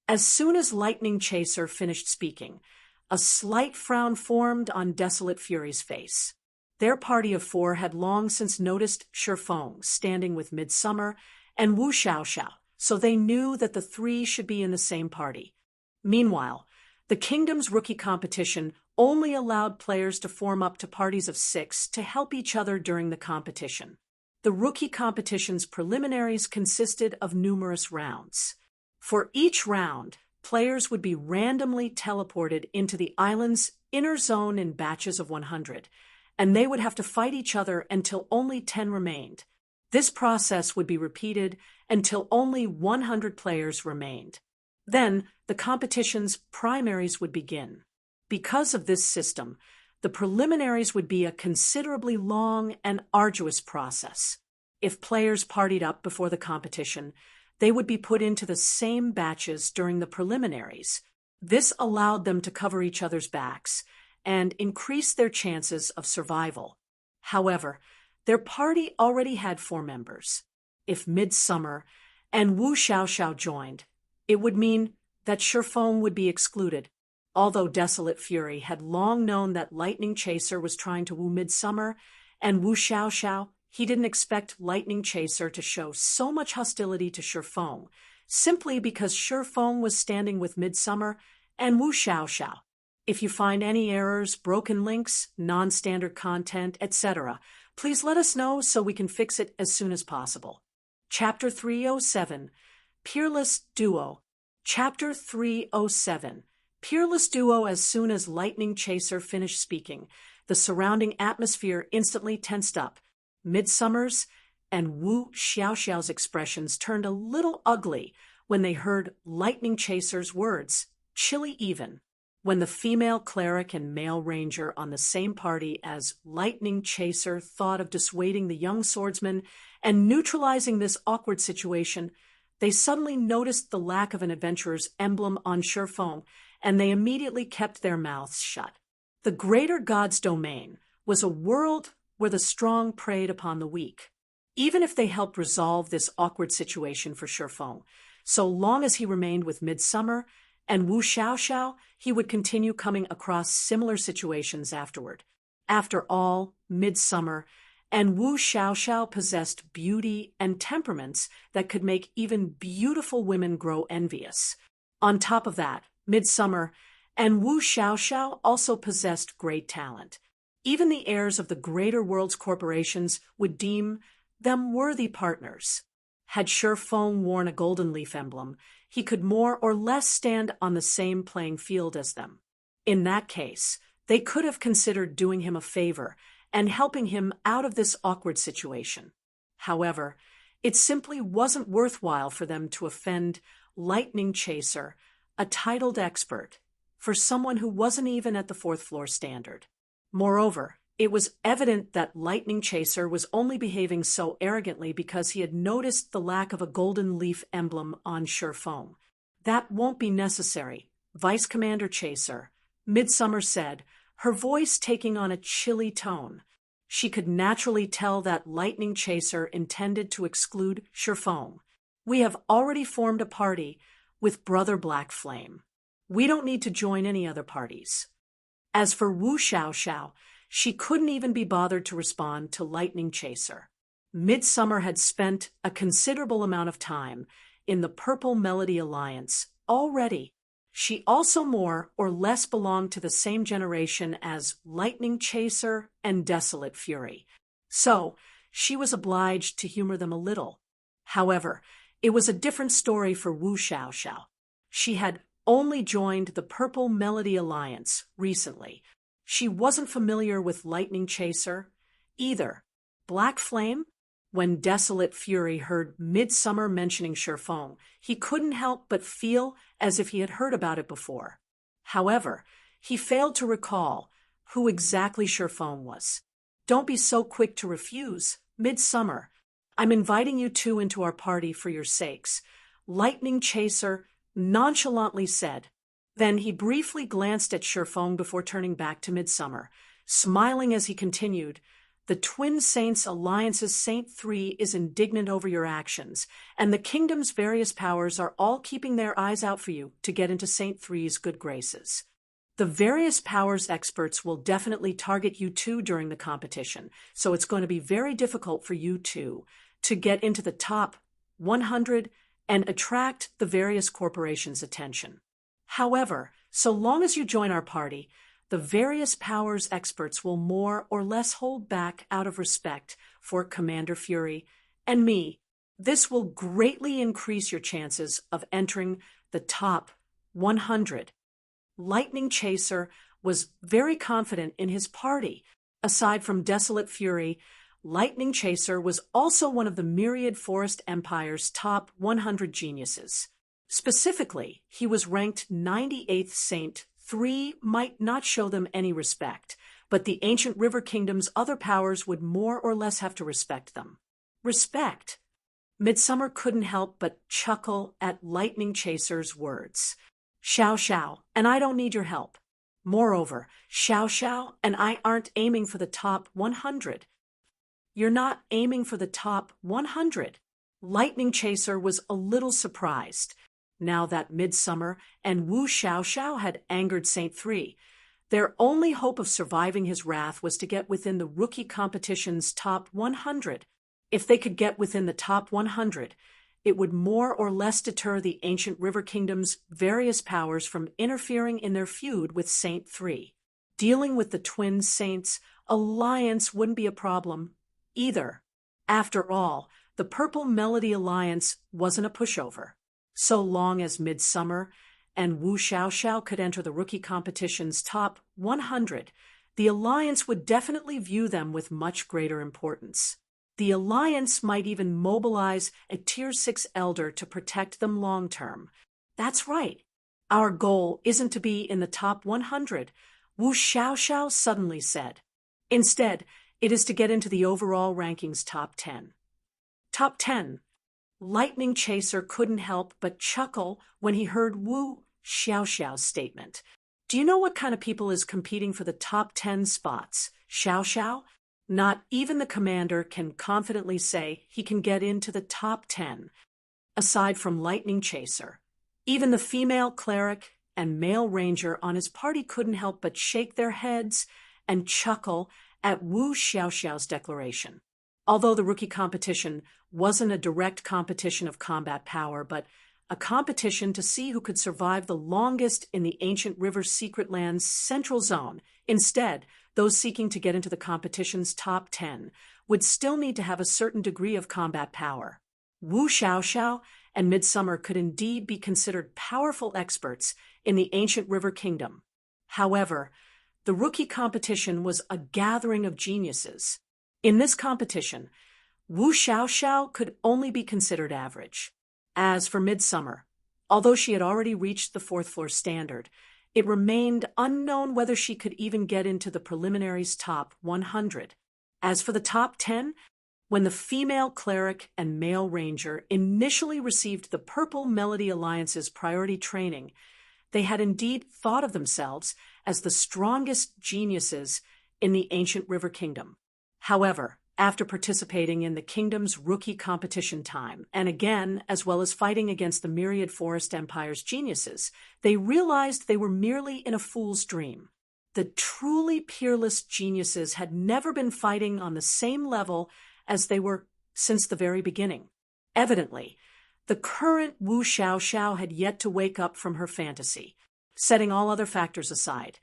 As soon as Lightning Chaser finished speaking, a slight frown formed on Desolate Fury's face. Their party of 4 had long since noticed Shifeng standing with Midsummer and Wu Xiaoxiao, so they knew that the 3 should be in the same party. Meanwhile, the kingdom's rookie competition only allowed players to form up to parties of 6 to help each other during the competition. The rookie competition's preliminaries consisted of numerous rounds. For each round, players would be randomly teleported into the island's inner zone in batches of 100, and they would have to fight each other until only 10 remained. This process would be repeated until only 100 players remained. Then, the competition's primaries would begin. Because of this system, the preliminaries would be a considerably long and arduous process. If players partied up before the competition, they would be put into the same batches during the preliminaries. This allowed them to cover each other's backs and increase their chances of survival. However, their party already had 4 members. If Midsummer and Wu Xiaoxiao joined, it would mean that Shifeng would be excluded. Although Desolate Fury had long known that Lightning Chaser was trying to woo Midsummer and Wu Xiaoxiao, he didn't expect Lightning Chaser to show so much hostility to Shifeng, simply because Shifeng was standing with Midsummer and Wu Xiaoxiao. If you find any errors, broken links, non-standard content, etc., please let us know so we can fix it as soon as possible. Chapter 307, Peerless Duo. Chapter 307, Peerless Duo. As soon as Lightning Chaser finished speaking, the surrounding atmosphere instantly tensed up. Midsummer's and Wu Xiaoxiao's expressions turned a little ugly when they heard Lightning Chaser's words, chilly even. When the female cleric and male ranger on the same party as Lightning Chaser thought of dissuading the young swordsman and neutralizing this awkward situation, they suddenly noticed the lack of an adventurer's emblem on Shifeng, and they immediately kept their mouths shut. The greater god's domain was a world where the strong preyed upon the weak. even if they helped resolve this awkward situation for Shifeng. So long as he remained with Midsummer and Wu Xiaoxiao, he would continue coming across similar situations afterward. After all, Midsummer and Wu Xiaoxiao possessed beauty and temperaments that could make even beautiful women grow envious. On top of that, Midsummer and Wu Xiaoxiao also possessed great talent. Even the heirs of the greater world's corporations would deem them worthy partners. Had Shifeng worn a golden leaf emblem, he could more or less stand on the same playing field as them. In that case, they could have considered doing him a favor and helping him out of this awkward situation. However, it simply wasn't worthwhile for them to offend Lightning Chaser, a titled expert, for someone who wasn't even at the fourth floor standard. Moreover, it was evident that Lightning Chaser was only behaving so arrogantly because he had noticed the lack of a golden leaf emblem on Shifeng. That won't be necessary, Vice Commander Chaser, Midsummer said, her voice taking on a chilly tone. She could naturally tell that Lightning Chaser intended to exclude Shifeng. We have already formed a party with Brother Black Flame. We don't need to join any other parties. As for Wu Xiaoxiao, she couldn't even be bothered to respond to Lightning Chaser. Midsummer had spent a considerable amount of time in the Purple Melody Alliance already. She also more or less belonged to the same generation as Lightning Chaser and Desolate Fury. So, she was obliged to humor them a little. However, it was a different story for Wu Xiaoxiao. She had only joined the Purple Melody Alliance recently. She wasn't familiar with Lightning Chaser either. Black Flame? When Desolate Fury heard Midsummer mentioning Shifeng, he couldn't help but feel as if he had heard about it before. However, he failed to recall who exactly Shifeng was. Don't be so quick to refuse, Midsummer. I'm inviting you two into our party for your sakes, Lightning Chaser nonchalantly said. Then he briefly glanced at Shifeng before turning back to Midsummer, smiling as he continued, "The Twin Saints Alliance's Saint 3 is indignant over your actions, and the kingdom's various powers are all keeping their eyes out for you to get into Saint 3's good graces. The various powers experts will definitely target you two during the competition, so it's going to be very difficult for you two to get into the top 100 and attract the various corporations' attention. However, so long as you join our party, the various powers experts will more or less hold back out of respect for Commander Fury and me. This will greatly increase your chances of entering the top 100. Lightning Chaser was very confident in his party. Aside from Desolate Fury, Lightning Chaser was also one of the myriad Forest Empire's top 100 geniuses. Specifically, he was ranked 98th Saint 3 might not show them any respect, but the ancient River Kingdom's other powers would more or less have to respect them. Respect? Midsummer couldn't help but chuckle at Lightning Chaser's words. Xiao Xiao, and I don't need your help. Moreover, Xiao Xiao and I aren't aiming for the top 100. You're not aiming for the top 100. Lightning Chaser was a little surprised. Now that Midsummer and Wu Xiaoxiao had angered Saint 3, their only hope of surviving his wrath was to get within the rookie competition's top 100. If they could get within the top 100, it would more or less deter the ancient River Kingdom's various powers from interfering in their feud with Saint 3. Dealing with the Twin Saints Alliance wouldn't be a problem either. After all, the Purple Melody Alliance wasn't a pushover. So long as Midsummer and Wu Xiaoxiao could enter the rookie competition's top 100, the Alliance would definitely view them with much greater importance. The Alliance might even mobilize a Tier 6 Elder to protect them long-term. That's right. Our goal isn't to be in the top 100, Wu Xiaoxiao suddenly said. Instead, it is to get into the overall rankings top 10. Top 10. Lightning Chaser couldn't help but chuckle when he heard Wu Xiaoxiao's statement. Do you know what kind of people is competing for the top 10 spots, Xiao Xiao? Not even the commander can confidently say he can get into the top 10, aside from Lightning Chaser. Even the female cleric and male ranger on his party couldn't help but shake their heads and chuckle at Wu Xiaoxiao's declaration. Although the rookie competition wasn't a direct competition of combat power, but a competition to see who could survive the longest in the ancient river's secret land's central zone. Instead, those seeking to get into the competition's top 10 would still need to have a certain degree of combat power. Wu Xiaoxiao and Midsummer could indeed be considered powerful experts in the ancient river kingdom. However, the rookie competition was a gathering of geniuses. In this competition, Wu Xiaoxiao could only be considered average. As for Midsummer, although she had already reached the fourth floor standard, it remained unknown whether she could even get into the preliminaries top 100. As for the top 10, when the female cleric and male ranger initially received the Purple Melody Alliance's priority training, they had indeed thought of themselves as the strongest geniuses in the ancient river kingdom. However, after participating in the kingdom's rookie competition time, and again, as well as fighting against the myriad Forest Empire's geniuses, they realized they were merely in a fool's dream. The truly peerless geniuses had never been fighting on the same level as they were since the very beginning. Evidently, the current Wu Xiaoxiao had yet to wake up from her fantasy. Setting all other factors aside,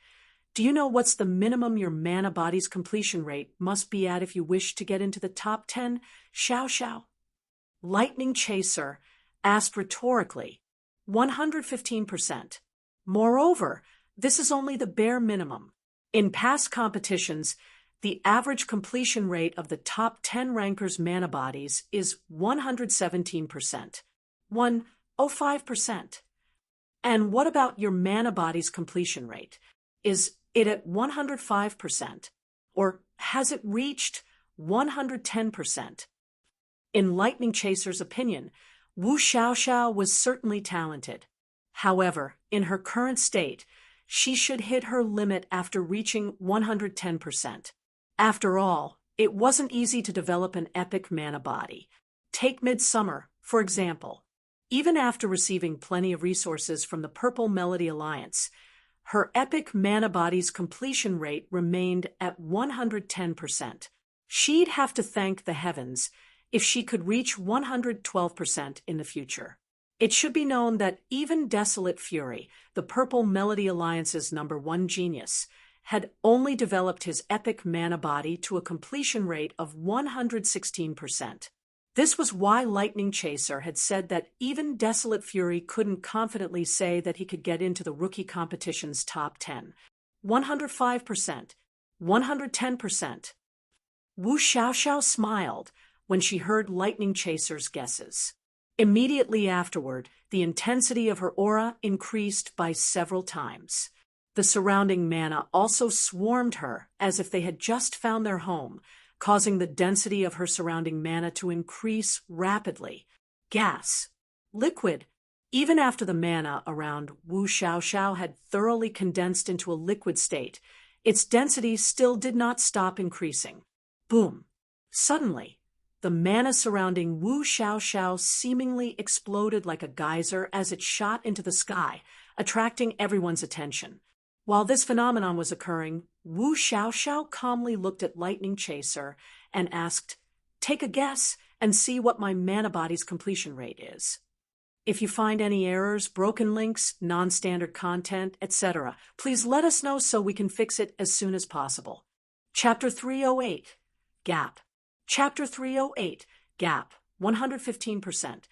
do you know what's the minimum your mana body's completion rate must be at if you wish to get into the top 10, Xiaoxiao? Lightning Chaser asked rhetorically, 115%. Moreover, this is only the bare minimum. In past competitions, the average completion rate of the top 10 rankers' mana bodies is 117%, 105%. And what about your mana body's completion rate? Is it at 105%? Or has it reached 110%? In Lightning Chaser's opinion, Wu Xiaoxiao was certainly talented. However, in her current state, she should hit her limit after reaching 110%. After all, it wasn't easy to develop an epic mana body. Take Midsummer, for example. Even after receiving plenty of resources from the Purple Melody Alliance, her epic mana body's completion rate remained at 110%. She'd have to thank the heavens if she could reach 112% in the future. It should be known that even Desolate Fury, the Purple Melody Alliance's #1 genius, had only developed his epic mana body to a completion rate of 116%. This was why Lightning Chaser had said that even Desolate Fury couldn't confidently say that he could get into the rookie competition's top 10. 105%, 110%. Wu Xiaoxiao smiled when she heard Lightning Chaser's guesses. Immediately afterward, the intensity of her aura increased by several times. The surrounding mana also swarmed her as if they had just found their home, causing the density of her surrounding mana to increase rapidly. Gas, liquid. Even after the mana around Wu Xiaoxiao had thoroughly condensed into a liquid state, its density still did not stop increasing. Boom! Suddenly, the mana surrounding Wu Xiaoxiao seemingly exploded like a geyser as it shot into the sky, attracting everyone's attention. While this phenomenon was occurring, Wu Xiaoxiao calmly looked at Lightning Chaser and asked, "Take a guess and see what my mana body's completion rate is. If you find any errors, broken links, non-standard content, etc., please let us know so we can fix it as soon as possible." Chapter 308, Gap. Chapter 308, Gap, 115%.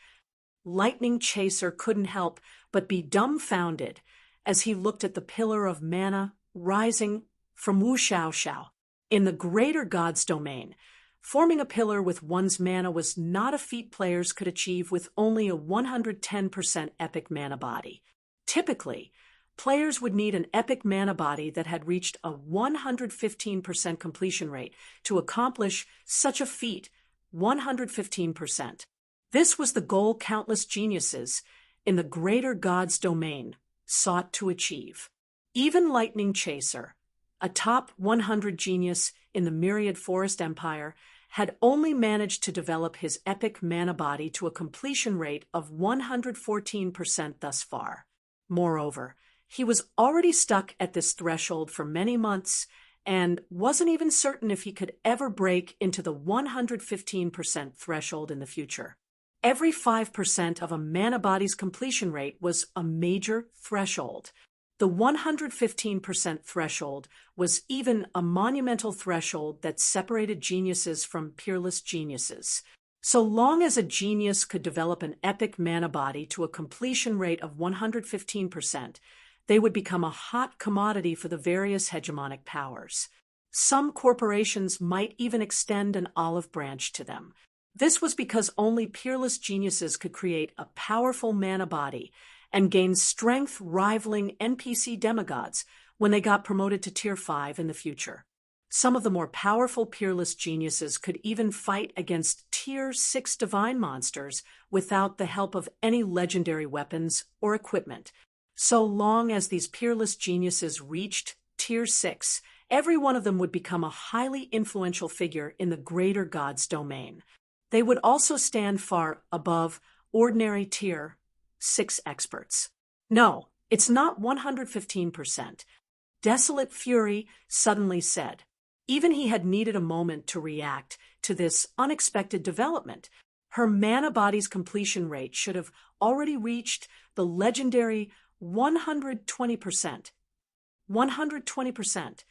Lightning Chaser couldn't help but be dumbfounded as he looked at the pillar of mana rising from Wu Xiaoxiao. In the greater god's domain, forming a pillar with one's mana was not a feat players could achieve with only a 110% epic mana body. Typically, players would need an epic mana body that had reached a 115% completion rate to accomplish such a feat, 115%. This was the goal countless geniuses in the greater god's domain sought to achieve. Even Lightning Chaser, a top 100 genius in the Myriad Forest Empire, had only managed to develop his epic mana body to a completion rate of 114% thus far. Moreover, he was already stuck at this threshold for many months and wasn't even certain if he could ever break into the 115% threshold in the future. Every 5% of a mana body's completion rate was a major threshold. The 115% threshold was even a monumental threshold that separated geniuses from peerless geniuses. So long as a genius could develop an epic mana body to a completion rate of 115%, they would become a hot commodity for the various hegemonic powers. Some corporations might even extend an olive branch to them. This was because only peerless geniuses could create a powerful mana body and gain strength rivaling NPC demigods when they got promoted to Tier 5 in the future. Some of the more powerful peerless geniuses could even fight against Tier 6 divine monsters without the help of any legendary weapons or equipment. So long as these peerless geniuses reached Tier 6, every one of them would become a highly influential figure in the greater god's domain. They would also stand far above ordinary Tier 6 experts. No, it's not 115%. Desolate Fury suddenly said. Even he had needed a moment to react to this unexpected development. Her mana body's completion rate should have already reached the legendary 120%. 120%.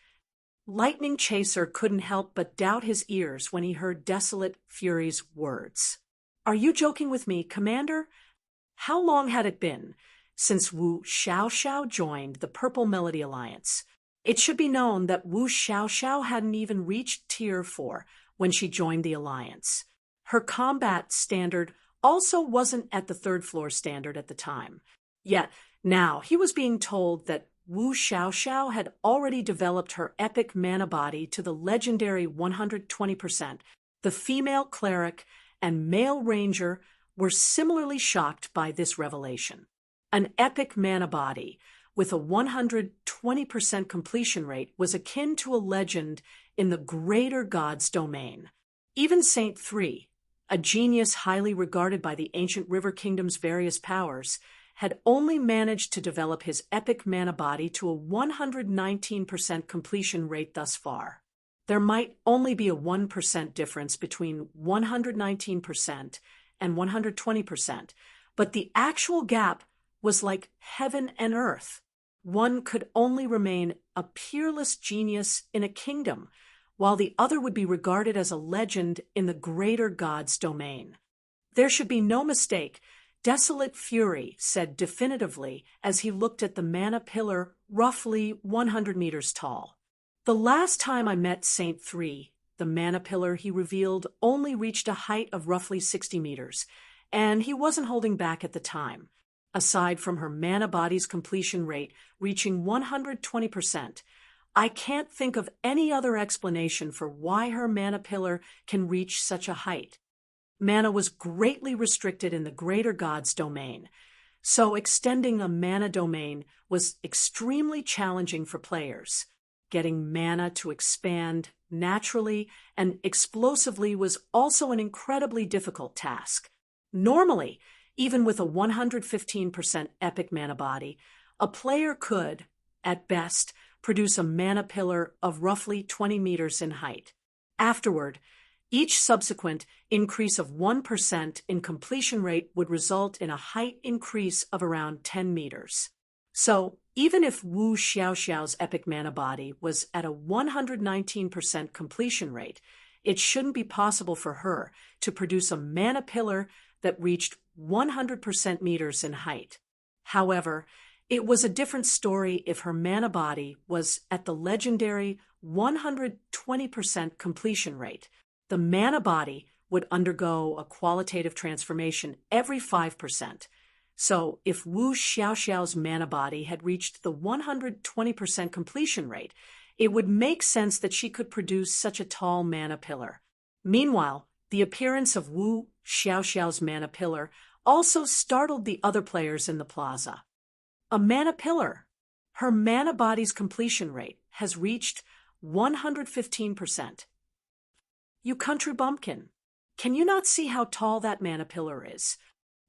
Lightning Chaser couldn't help but doubt his ears when he heard Desolate Fury's words. "Are you joking with me, Commander?" How long had it been since Wu Xiaoxiao joined the Purple Melody Alliance? It should be known that Wu Xiaoxiao hadn't even reached Tier 4 when she joined the Alliance. Her combat standard also wasn't at the third floor standard at the time. Yet, now he was being told that Wu Xiaoxiao had already developed her epic mana body to the legendary 120%. The female cleric and male ranger were similarly shocked by this revelation. An epic mana body with a 120% completion rate was akin to a legend in the greater god's domain. Even Saint 3, a genius highly regarded by the ancient River Kingdom's various powers, had only managed to develop his epic mana body to a 119% completion rate thus far. There might only be a 1% difference between 119% and 120%, but the actual gap was like heaven and earth. One could only remain a peerless genius in a kingdom, while the other would be regarded as a legend in the greater god's domain. There should be no mistake. Desolate Fury said definitively as he looked at the mana pillar roughly 100 meters tall. "The last time I met Saint 3, the mana pillar he revealed only reached a height of roughly 60 meters, and he wasn't holding back at the time. Aside from her mana body's completion rate reaching 120%, I can't think of any other explanation for why her mana pillar can reach such a height. Mana was greatly restricted in the greater god's domain, so extending a mana domain was extremely challenging for players. Getting mana to expand naturally and explosively was also an incredibly difficult task. Normally, even with a 115% epic mana body, a player could, at best, produce a mana pillar of roughly 20 meters in height. Afterward, each subsequent increase of 1% in completion rate would result in a height increase of around 10 meters. So, even if Wu Xiaoxiao's epic mana body was at a 119% completion rate, it shouldn't be possible for her to produce a mana pillar that reached 100% meters in height. However, it was a different story if her mana body was at the legendary 120% completion rate. The mana body would undergo a qualitative transformation every 5%. So if Wu Xiaoxiao's mana body had reached the 120% completion rate, it would make sense that she could produce such a tall mana pillar. Meanwhile, the appearance of Wu Xiaoxiao's mana pillar also startled the other players in the plaza. A mana pillar. Her mana body's completion rate has reached 115%. You country bumpkin, can you not see how tall that mana pillar is?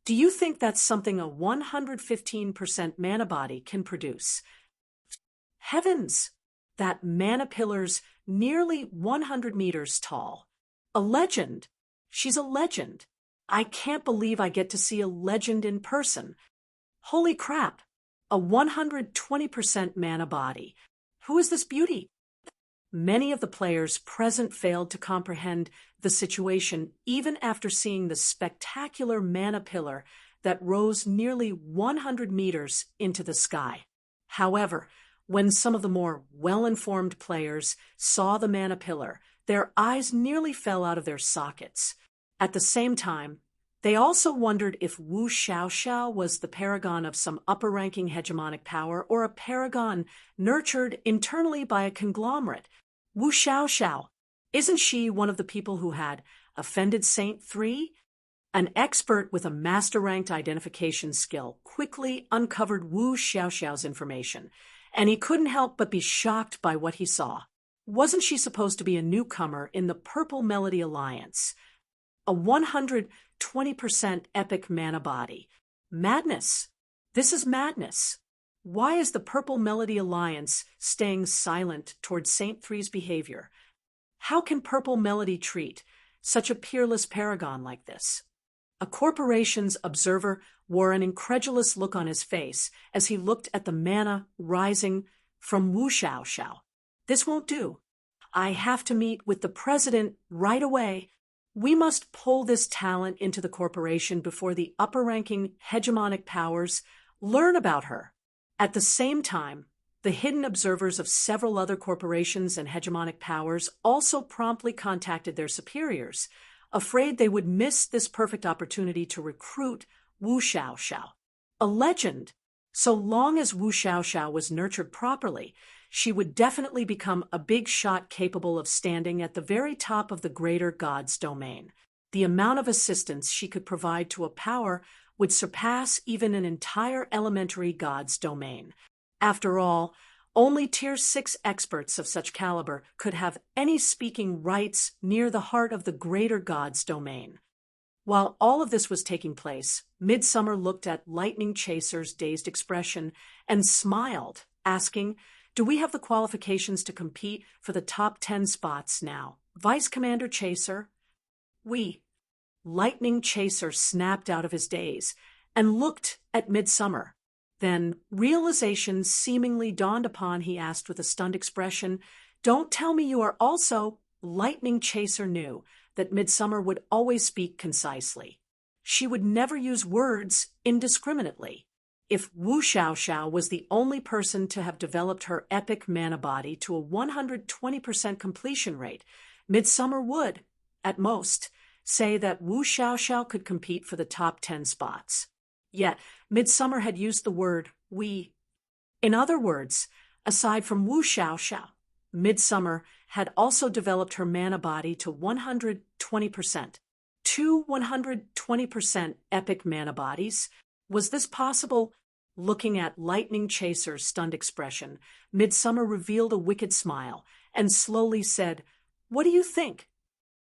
Do you think that's something a 115% mana body can produce? Heavens! That mana pillar's nearly 100 meters tall. A legend! She's a legend. I can't believe I get to see a legend in person. Holy crap! A 120% mana body. Who is this beauty? Many of the players present failed to comprehend the situation even after seeing the spectacular mana pillar that rose nearly 100 meters into the sky. However, when some of the more well-informed players saw the mana pillar, their eyes nearly fell out of their sockets. At the same time, they also wondered if Wu Xiaoxiao was the paragon of some upper-ranking hegemonic power or a paragon nurtured internally by a conglomerate. Wu Xiaoxiao, isn't she one of the people who had offended Saint 3? An expert with a master-ranked identification skill quickly uncovered Wu Xiaoxiao's information, and he couldn't help but be shocked by what he saw. Wasn't she supposed to be a newcomer in the Purple Melody Alliance? A 120% epic mana body. Madness. This is madness. Why is the Purple Melody Alliance staying silent towards Saint 3's behavior? How can Purple Melody treat such a peerless paragon like this? A corporation's observer wore an incredulous look on his face as he looked at the mana rising from Wu Xiaoxiao. This won't do. I have to meet with the president right away. We must pull this talent into the corporation before the upper-ranking hegemonic powers learn about her. At the same time, the hidden observers of several other corporations and hegemonic powers also promptly contacted their superiors, afraid they would miss this perfect opportunity to recruit Wu Xiaoxiao. A legend! So long as Wu Xiaoxiao was nurtured properly, she would definitely become a big shot capable of standing at the very top of the greater god's domain. The amount of assistance she could provide to a power would surpass even an entire elementary god's domain. After all, only Tier 6 experts of such caliber could have any speaking rights near the heart of the greater god's domain. While all of this was taking place, Midsummer looked at Lightning Chaser's dazed expression and smiled, asking, "Do we have the qualifications to compete for the top 10 spots now, Vice Commander Chaser?" "We." Lightning Chaser snapped out of his daze and looked at Midsummer. Then realization seemingly dawned upon he asked with a stunned expression, "Don't tell me you are also—" Lightning Chaser knew that Midsummer would always speak concisely. She would never use words indiscriminately. If Wu Xiaoxiao was the only person to have developed her epic mana body to a 120% completion rate, Midsummer would, at most, say that Wu Xiaoxiao could compete for the top 10 spots. Yet, Midsummer had used the word "we." In other words, aside from Wu Xiaoxiao, Midsummer had also developed her mana body to 120%. Two 120% epic mana bodies? Was this possible? Looking at Lightning Chaser's stunned expression, Midsummer revealed a wicked smile and slowly said, "What do you think?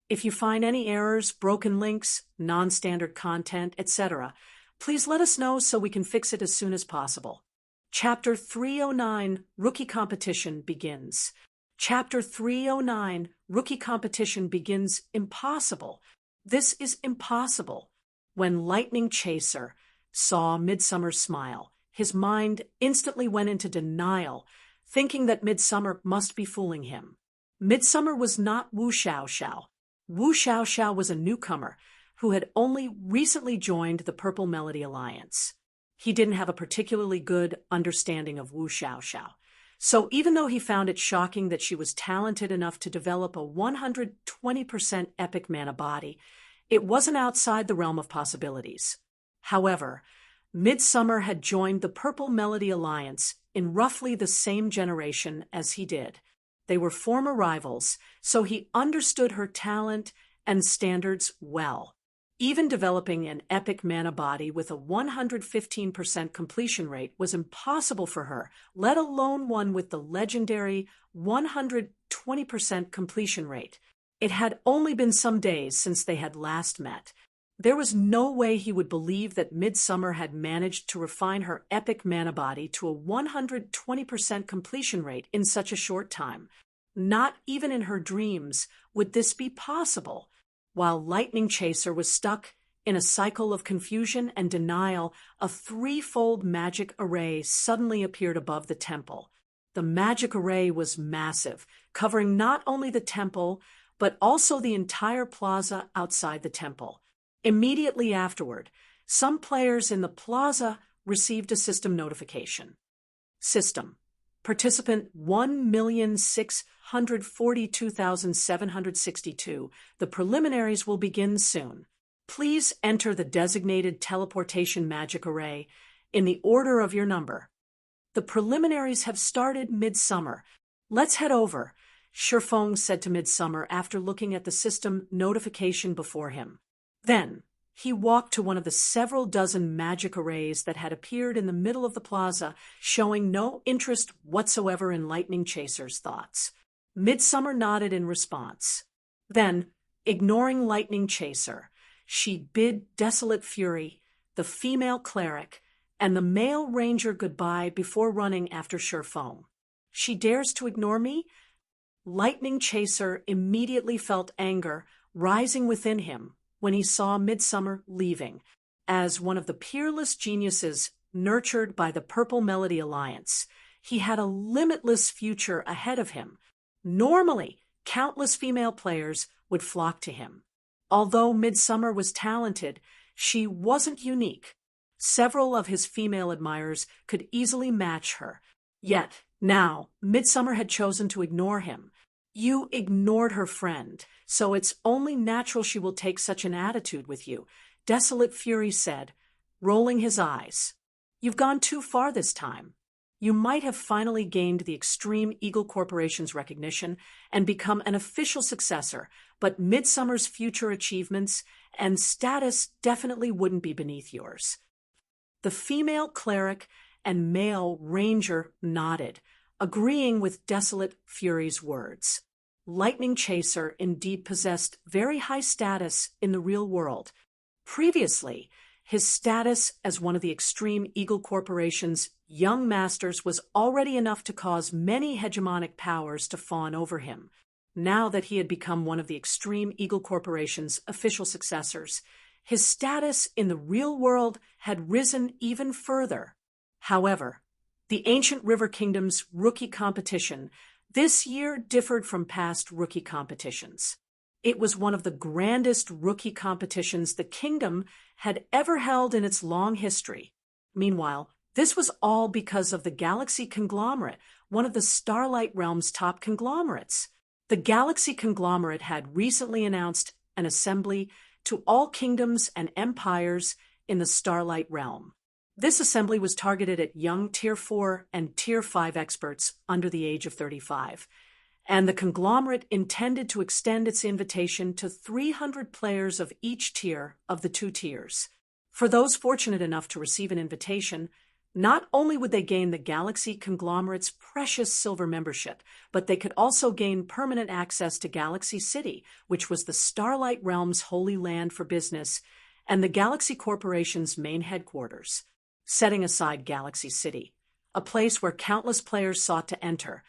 If you find any errors, broken links, non-standard content, etc., please let us know so we can fix it as soon as possible." Chapter 309, Rookie Competition begins. Chapter 309, Rookie Competition begins. Impossible. This is impossible. When Lightning Chaser saw Midsummer smile, his mind instantly went into denial, thinking that Midsummer must be fooling him. Midsummer was not Wu Xiaoxiao. Wu Xiaoxiao was a newcomer who had only recently joined the Purple Melody Alliance. He didn't have a particularly good understanding of Wu Xiaoxiao. So even though he found it shocking that she was talented enough to develop a 120% epic mana body, it wasn't outside the realm of possibilities. However, Midsummer had joined the Purple Melody Alliance in roughly the same generation as he did. They were former rivals, so he understood her talent and standards well. Even developing an epic mana body with a 115% completion rate was impossible for her, let alone one with the legendary 120% completion rate. It had only been some days since they had last met. There was no way he would believe that Midsummer had managed to refine her epic mana body to a 120% completion rate in such a short time. Not even in her dreams would this be possible. While Lightning Chaser was stuck in a cycle of confusion and denial, a threefold magic array suddenly appeared above the temple. The magic array was massive, covering not only the temple, but also the entire plaza outside the temple. Immediately afterward, some players in the plaza received a system notification. System: Participant 1,642,762. The preliminaries will begin soon. Please enter the designated teleportation magic array in the order of your number. The preliminaries have started, Midsummer. Let's head over, Shifeng said to Midsummer after looking at the system notification before him. Then, he walked to one of the several dozen magic arrays that had appeared in the middle of the plaza, showing no interest whatsoever in Lightning Chaser's thoughts. Midsummer nodded in response. Then, ignoring Lightning Chaser, she bid Desolate Fury, the female cleric, and the male ranger goodbye before running after Shifeng. She dares to ignore me? Lightning Chaser immediately felt anger rising within him when he saw Midsummer leaving. As one of the peerless geniuses nurtured by the Purple Melody Alliance, he had a limitless future ahead of him. Normally, countless female players would flock to him. Although Midsummer was talented, she wasn't unique. Several of his female admirers could easily match her. Yet, now, Midsummer had chosen to ignore him. You ignored her friend, so it's only natural she will take such an attitude with you, Desolate Fury said, rolling his eyes. You've gone too far this time. You might have finally gained the Extreme Eagle Corporation's recognition and become an official successor, but Midsummer's future achievements and status definitely wouldn't be beneath yours. The female cleric and male ranger nodded, agreeing with Desolate Fury's words. Lightning Chaser indeed possessed very high status in the real world. Previously, his status as one of the Extreme Eagle Corporation's young masters was already enough to cause many hegemonic powers to fawn over him. Now that he had become one of the Extreme Eagle Corporation's official successors, his status in the real world had risen even further. However, the Ancient River Kingdom's rookie competition this year differed from past rookie competitions. It was one of the grandest rookie competitions the kingdom had ever held in its long history. Meanwhile, this was all because of the Galaxy Conglomerate, one of the Starlight Realm's top conglomerates. The Galaxy Conglomerate had recently announced an assembly to all kingdoms and empires in the Starlight Realm. This assembly was targeted at young Tier 4 and Tier 5 experts under the age of 35, and the conglomerate intended to extend its invitation to 300 players of each tier of the two tiers. For those fortunate enough to receive an invitation, not only would they gain the Galaxy Conglomerate's precious silver membership, but they could also gain permanent access to Galaxy City, which was the Starlight Realm's holy land for business and the Galaxy Corporation's main headquarters. Setting aside Galaxy City, a place where countless players sought to enter,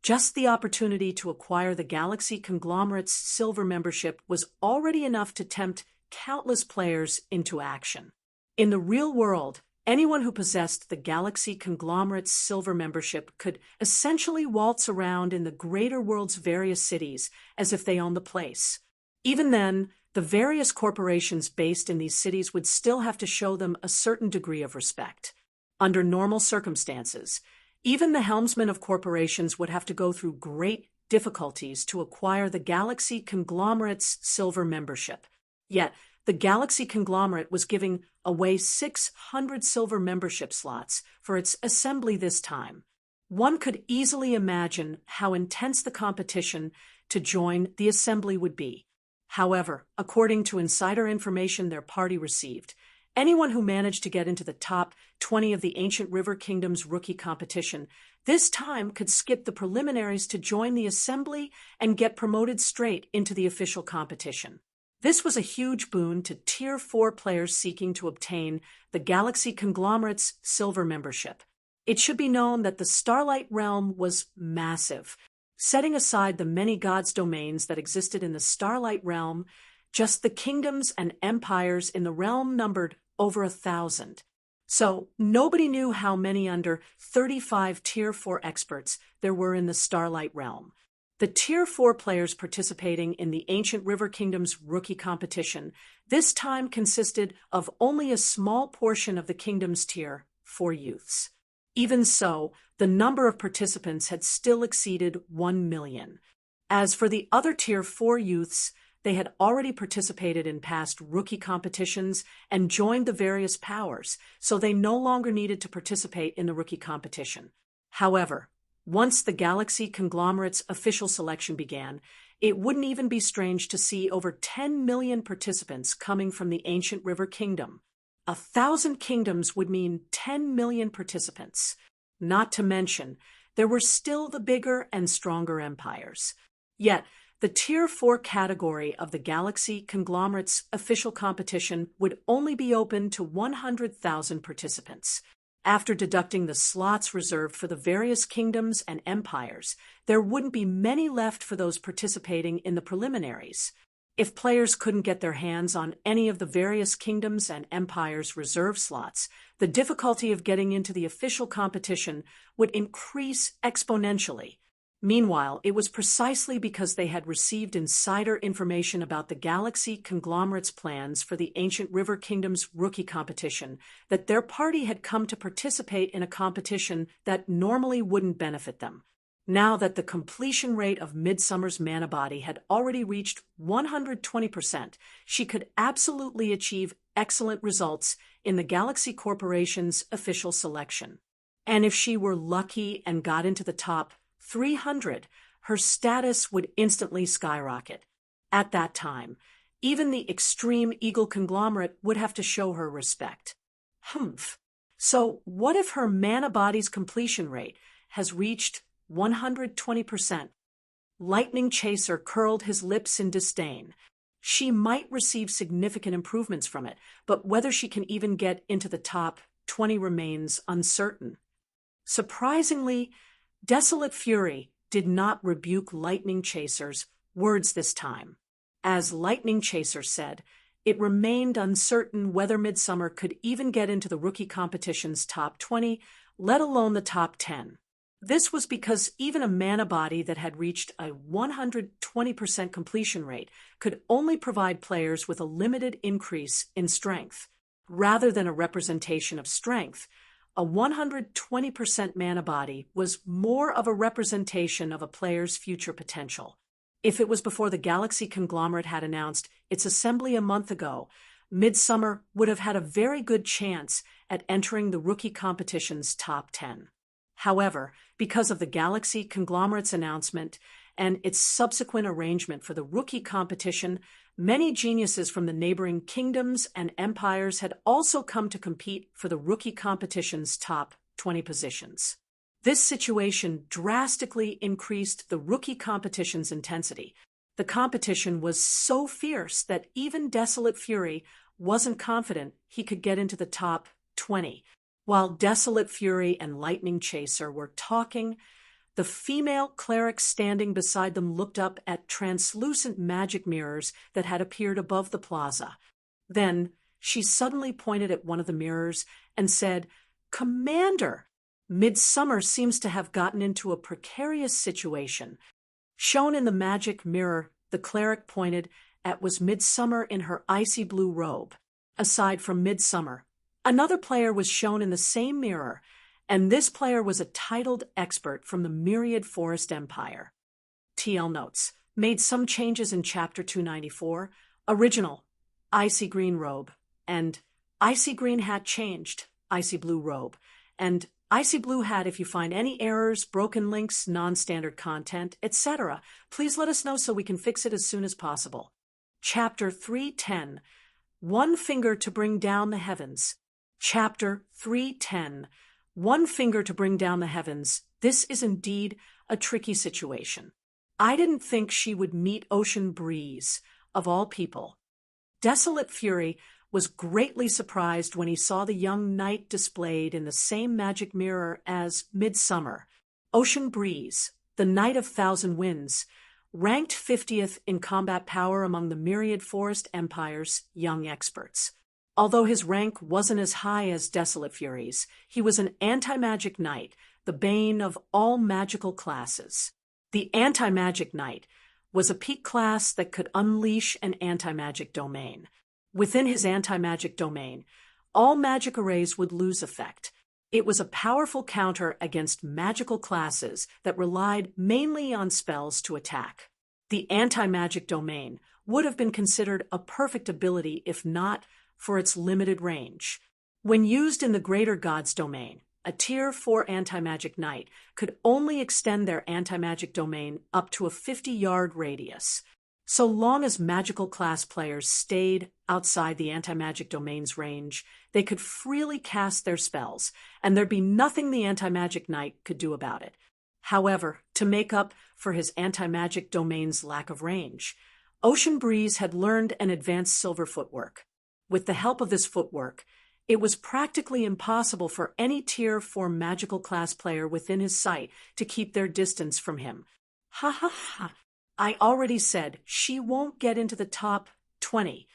just the opportunity to acquire the Galaxy Conglomerate's silver membership was already enough to tempt countless players into action. In the real world, anyone who possessed the Galaxy Conglomerate's silver membership could essentially waltz around in the greater world's various cities as if they owned the place. Even then, the various corporations based in these cities would still have to show them a certain degree of respect. Under normal circumstances, even the helmsmen of corporations would have to go through great difficulties to acquire the Galaxy Conglomerate's silver membership. Yet, the Galaxy Conglomerate was giving away 600 silver membership slots for its assembly this time. One could easily imagine how intense the competition to join the assembly would be. However, according to insider information their party received, anyone who managed to get into the top 20 of the Ancient River Kingdom's rookie competition this time could skip the preliminaries to join the assembly and get promoted straight into the official competition. This was a huge boon to Tier 4 players seeking to obtain the Galaxy Conglomerate's silver membership. It should be known that the Starlight Realm was massive. Setting aside the many gods' domains that existed in the Starlight Realm, just the kingdoms and empires in the realm numbered over 1,000. So nobody knew how many under 35 Tier 4 experts there were in the Starlight Realm. The Tier 4 players participating in the Ancient River Kingdom's rookie competition this time consisted of only a small portion of the kingdom's Tier 4 youths. Even so, the number of participants had still exceeded 1 million. As for the other Tier 4 youths, they had already participated in past rookie competitions and joined the various powers, so they no longer needed to participate in the rookie competition. However, once the Galaxy Conglomerate's official selection began, it wouldn't even be strange to see over 10 million participants coming from the Ancient River Kingdom. 1,000 kingdoms would mean 10 million participants. Not to mention, there were still the bigger and stronger empires. Yet, the Tier 4 category of the Galaxy Conglomerate's official competition would only be open to 100,000 participants. After deducting the slots reserved for the various kingdoms and empires, there wouldn't be many left for those participating in the preliminaries. If players couldn't get their hands on any of the various kingdoms and empires' reserve slots, the difficulty of getting into the official competition would increase exponentially. Meanwhile, it was precisely because they had received insider information about the Galaxy Conglomerate's plans for the Ancient River Kingdom's rookie competition that their party had come to participate in a competition that normally wouldn't benefit them. Now that the completion rate of Midsummer's mana body had already reached 120%, she could absolutely achieve excellent results in the Galaxy Corporation's official selection. And if she were lucky and got into the top 300, her status would instantly skyrocket. At that time, even the extreme Eagle Conglomerate would have to show her respect. So what if her mana body's completion rate has reached 120%? Lightning Chaser curled his lips in disdain. She might receive significant improvements from it, but whether she can even get into the top 20 remains uncertain. Surprisingly, Desolate Fury did not rebuke Lightning Chaser's words this time. As Lightning Chaser said, it remained uncertain whether Midsummer could even get into the rookie competition's top 20, let alone the top 10. This was because even a mana body that had reached a 120% completion rate could only provide players with a limited increase in strength. Rather than a representation of strength, a 120% mana body was more of a representation of a player's future potential. If it was before the Galaxy Conglomerate had announced its assembly a month ago, Midsummer would have had a very good chance at entering the rookie competition's top 10. However, because of the Galaxy Conglomerate's announcement and its subsequent arrangement for the rookie competition, many geniuses from the neighboring kingdoms and empires had also come to compete for the rookie competition's top 20 positions. This situation drastically increased the rookie competition's intensity. The competition was so fierce that even Desolate Fury wasn't confident he could get into the top 20. While Desolate Fury and Lightning Chaser were talking, the female cleric standing beside them looked up at translucent magic mirrors that had appeared above the plaza. Then she suddenly pointed at one of the mirrors and said, "Commander, Midsummer seems to have gotten into a precarious situation." Shown in the magic mirror the cleric pointed at was Midsummer in her icy blue robe. Aside from Midsummer, another player was shown in the same mirror, and this player was a titled expert from the Myriad Forest Empire. TL notes, made some changes in Chapter 294, original, icy green robe, and icy green hat changed, icy blue robe, and icy blue hat if you find any errors, broken links, non-standard content, etc. Please let us know so we can fix it as soon as possible. Chapter 310, One Finger to Bring Down the Heavens. Chapter 310, One Finger to Bring Down the Heavens. This is indeed a tricky situation. I didn't think she would meet Ocean Breeze, of all people. Desolate Fury was greatly surprised when he saw the young knight displayed in the same magic mirror as Midsummer. Ocean Breeze, the Knight of Thousand Winds, ranked 50th in combat power among the myriad Forest Empire's young experts. Although his rank wasn't as high as Desolate Fury's, he was an anti-magic knight, the bane of all magical classes. The anti-magic knight was a peak class that could unleash an anti-magic domain. Within his anti-magic domain, all magic arrays would lose effect. It was a powerful counter against magical classes that relied mainly on spells to attack. The anti-magic domain would have been considered a perfect ability if not for its limited range. When used in the Greater Gods domain, a Tier 4 anti-magic knight could only extend their anti-magic domain up to a 50-yard radius. So long as magical class players stayed outside the anti-magic domain's range, they could freely cast their spells, and there'd be nothing the anti-magic knight could do about it. However, to make up for his anti-magic domain's lack of range, Ocean Breeze had learned an advanced silver footwork. With the help of this footwork, it was practically impossible for any Tier 4 magical class player within his sight to keep their distance from him. Ha ha ha! I already said she won't get into the top 20.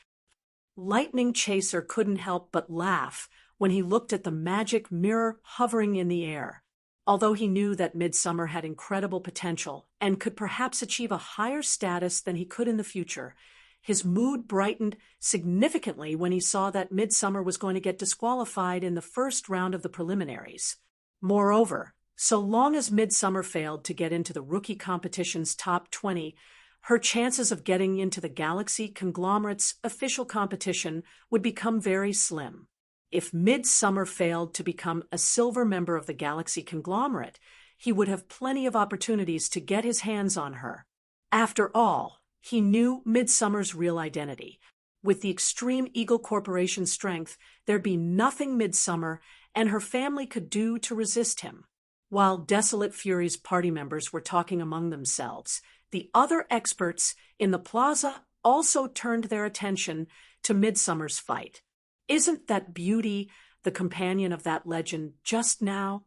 Lightning Chaser couldn't help but laugh when he looked at the magic mirror hovering in the air. Although he knew that Midsummer had incredible potential and could perhaps achieve a higher status than he could in the future, his mood brightened significantly when he saw that Midsummer was going to get disqualified in the first round of the preliminaries. Moreover, so long as Midsummer failed to get into the rookie competition's top 20, her chances of getting into the Galaxy Conglomerate's official competition would become very slim. If Midsummer failed to become a silver member of the Galaxy Conglomerate, he would have plenty of opportunities to get his hands on her. After all, he knew Midsummer's real identity. With the extreme Eagle Corporation strength, there'd be nothing Midsummer and her family could do to resist him. While Desolate Fury's party members were talking among themselves, the other experts in the plaza also turned their attention to Midsummer's fight. Isn't that beauty the companion of that legend just now?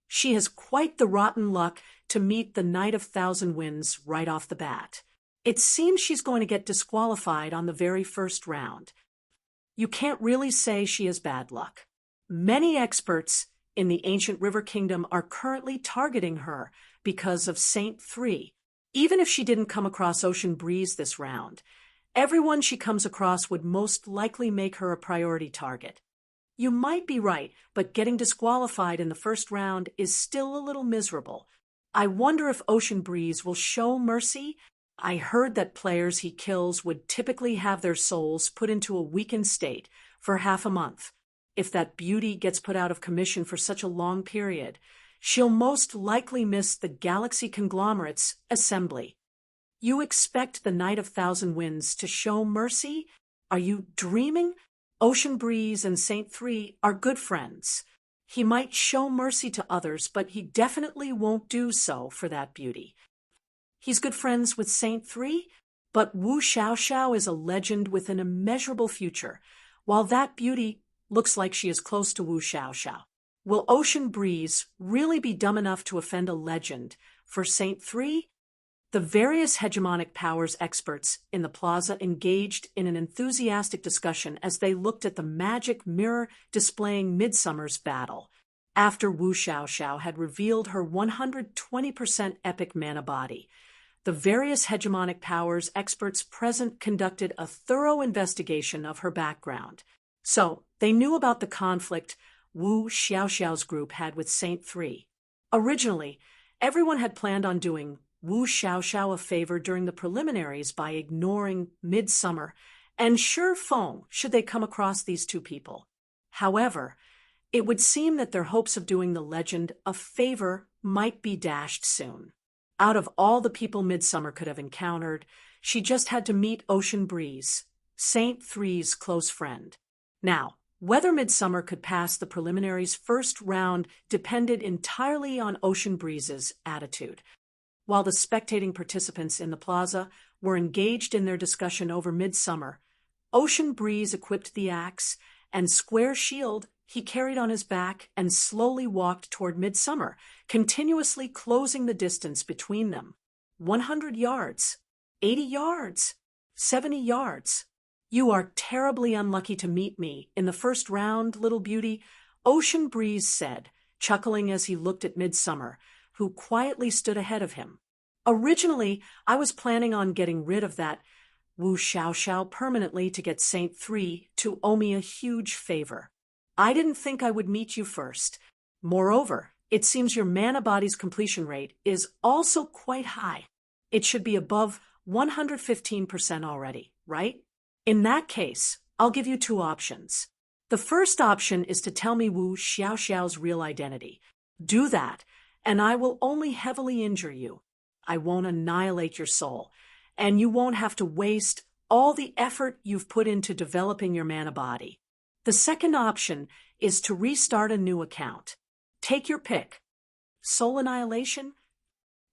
She has quite the rotten luck to meet the Knight of Thousand Winds right off the bat. It seems she's going to get disqualified on the very first round. You can't really say she has bad luck. Many experts in the Ancient River Kingdom are currently targeting her because of Saint 3. Even if she didn't come across Ocean Breeze this round, everyone she comes across would most likely make her a priority target. You might be right, but getting disqualified in the first round is still a little miserable. I wonder if Ocean Breeze will show mercy. I heard that players he kills would typically have their souls put into a weakened state for half a month. If that beauty gets put out of commission for such a long period, she'll most likely miss the Galaxy Conglomerate's assembly. You expect the Knight of Thousand Winds to show mercy? Are you dreaming? Ocean Breeze and Saint 3 are good friends. He might show mercy to others, but he definitely won't do so for that beauty. He's good friends with Saint 3, but Wu Xiaoxiao is a legend with an immeasurable future, while that beauty looks like she is close to Wu Xiaoxiao. Will Ocean Breeze really be dumb enough to offend a legend for Saint 3? The various hegemonic powers experts in the plaza engaged in an enthusiastic discussion as they looked at the magic mirror displaying Midsummer's battle. After Wu Xiaoxiao had revealed her 120% epic mana body, the various hegemonic powers experts present conducted a thorough investigation of her background. So, they knew about the conflict Wu Xiaoxiao's group had with Saint 3. Originally, everyone had planned on doing Wu Xiaoxiao a favor during the preliminaries by ignoring Midsummer and Feng should they come across these two people. However, it would seem that their hopes of doing the legend a favor might be dashed soon. Out of all the people Midsummer could have encountered, She just had to meet Ocean Breeze, Saint Three's close friend. Now, whether Midsummer could pass the preliminaries' first round depended entirely on Ocean Breeze's attitude. While the spectating participants in the plaza were engaged in their discussion over Midsummer, Ocean Breeze equipped the axe and square shield he carried on his back and slowly walked toward Midsummer, continuously closing the distance between them. 100 yards, 80 yards, 70 yards. You are terribly unlucky to meet me in the first round, little beauty, Ocean Breeze said, chuckling as he looked at Midsummer, who quietly stood ahead of him. Originally, I was planning on getting rid of that Wu Xiao Xiao permanently to get Saint Three to owe me a huge favor. I didn't think I would meet you first. Moreover, it seems your mana body's completion rate is also quite high. It should be above 115% already, right? In that case, I'll give you two options. The first option is to tell me Wu Xiao Xiao's real identity. Do that, and I will only heavily injure you. I won't annihilate your soul, and you won't have to waste all the effort you've put into developing your mana body. The second option is to restart a new account. Take your pick. Soul annihilation?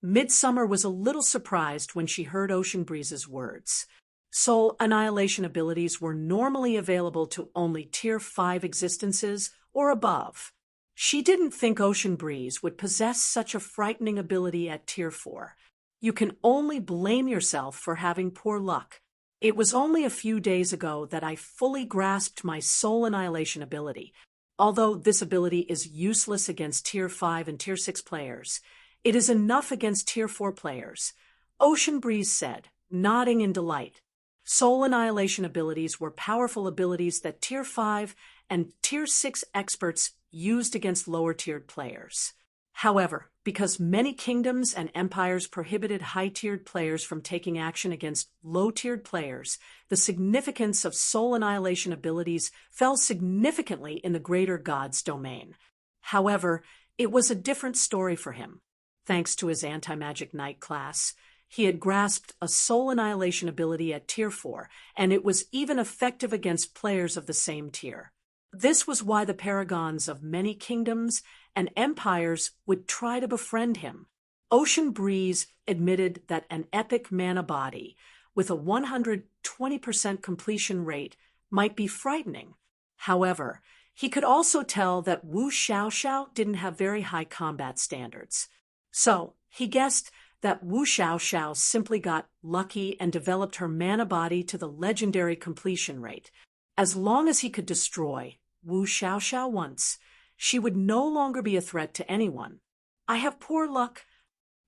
Midsummer was a little surprised when she heard Ocean Breeze's words. Soul annihilation abilities were normally available to only Tier 5 existences or above. She didn't think Ocean Breeze would possess such a frightening ability at Tier 4. You can only blame yourself for having poor luck. It was only a few days ago that I fully grasped my soul annihilation ability. Although this ability is useless against Tier 5 and Tier 6 players, it is enough against Tier 4 players, Ocean Breeze said, nodding in delight. Soul annihilation abilities were powerful abilities that Tier 5 and Tier 6 experts used against lower-tiered players. However, because many kingdoms and empires prohibited high-tiered players from taking action against low-tiered players, the significance of soul annihilation abilities fell significantly in the greater god's domain. However, it was a different story for him. Thanks to his anti-magic knight class, he had grasped a soul annihilation ability at Tier 4, and it was even effective against players of the same tier. This was why the paragons of many kingdoms and empires would try to befriend him. Ocean Breeze admitted that an epic mana body with a 120% completion rate might be frightening. However, he could also tell that Wu Xiao Xiao didn't have very high combat standards. So, he guessed that Wu Xiao Xiao simply got lucky and developed her mana body to the legendary completion rate. As long as he could destroy Wu Xiao Xiao once, she would no longer be a threat to anyone. I have poor luck.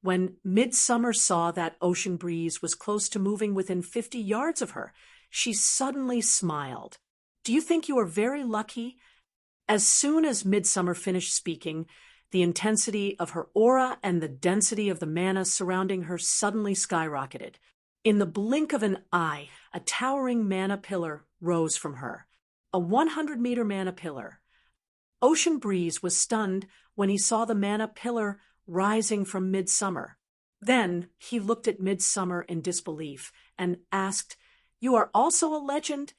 When Midsummer saw that Ocean Breeze was close to moving within 50 yards of her, she suddenly smiled. Do you think you are very lucky? As soon as Midsummer finished speaking, the intensity of her aura and the density of the mana surrounding her suddenly skyrocketed. In the blink of an eye, a towering mana pillar rose from her. A 100-meter mana pillar. Ocean Breeze was stunned when he saw the mana pillar rising from Midsummer. Then he looked at Midsummer in disbelief and asked, "You are also a legend?"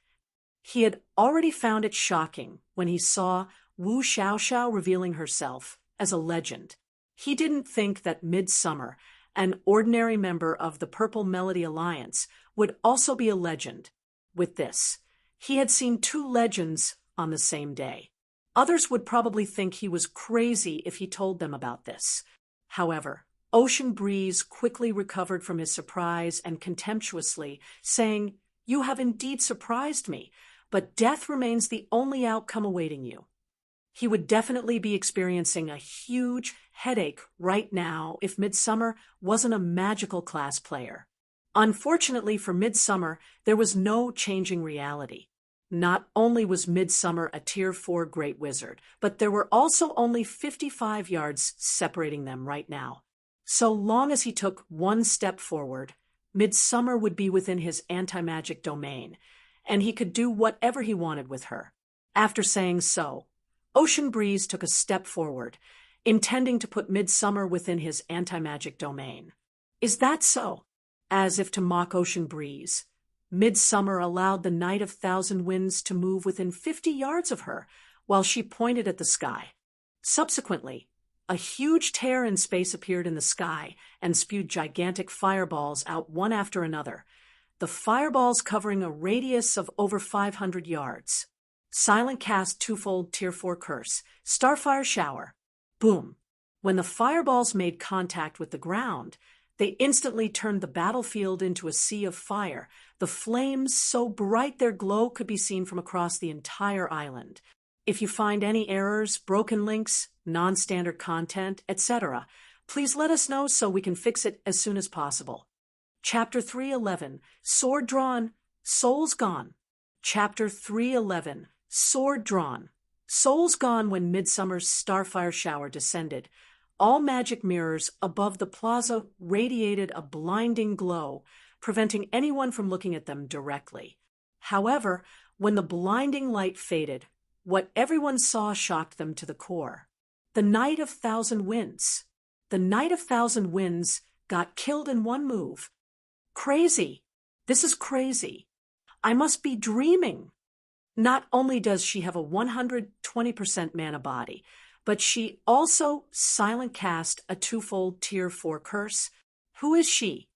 He had already found it shocking when he saw Wu Xiao Xiao revealing herself as a legend. He didn't think that Midsummer, an ordinary member of the Purple Melody Alliance, would also be a legend. With this, he had seen two legends on the same day. Others would probably think he was crazy if he told them about this. However, Ocean Breeze quickly recovered from his surprise and contemptuously, saying, "You have indeed surprised me, but death remains the only outcome awaiting you." He would definitely be experiencing a huge headache right now if Midsummer wasn't a magical class player. Unfortunately for Midsummer, there was no changing reality. Not only was Midsummer a Tier 4 Great Wizard, but there were also only 55 yards separating them right now. So long as he took one step forward, Midsummer would be within his anti-magic domain, and he could do whatever he wanted with her. After saying so, Ocean Breeze took a step forward, intending to put Midsummer within his anti-magic domain. "Is that so?" As if to mock ocean breeze, Midsummer allowed the Night of Thousand Winds to move within 50 yards of her while she pointed at the sky. Subsequently, a huge tear in space appeared in the sky and spewed gigantic fireballs out one after another, the fireballs covering a radius of over 500 yards. Silent cast twofold Tier 4 curse, Starfire shower. Boom. When the fireballs made contact with the ground, they instantly turned the battlefield into a sea of fire, the flames so bright their glow could be seen from across the entire island. If you find any errors, broken links, non-standard content, etc., please let us know so we can fix it as soon as possible. Chapter 311, Sword Drawn, Souls Gone. Chapter 311, Sword Drawn. Souls gone when Midsummer's Starfire shower descended. All magic mirrors above the plaza radiated a blinding glow, preventing anyone from looking at them directly. However, when the blinding light faded, what everyone saw shocked them to the core. The Night of Thousand Winds. The Night of Thousand Winds got killed in one move. Crazy. This is crazy. I must be dreaming. Not only does she have a 120% mana body, but she also silent cast a twofold Tier 4 curse. Who is she?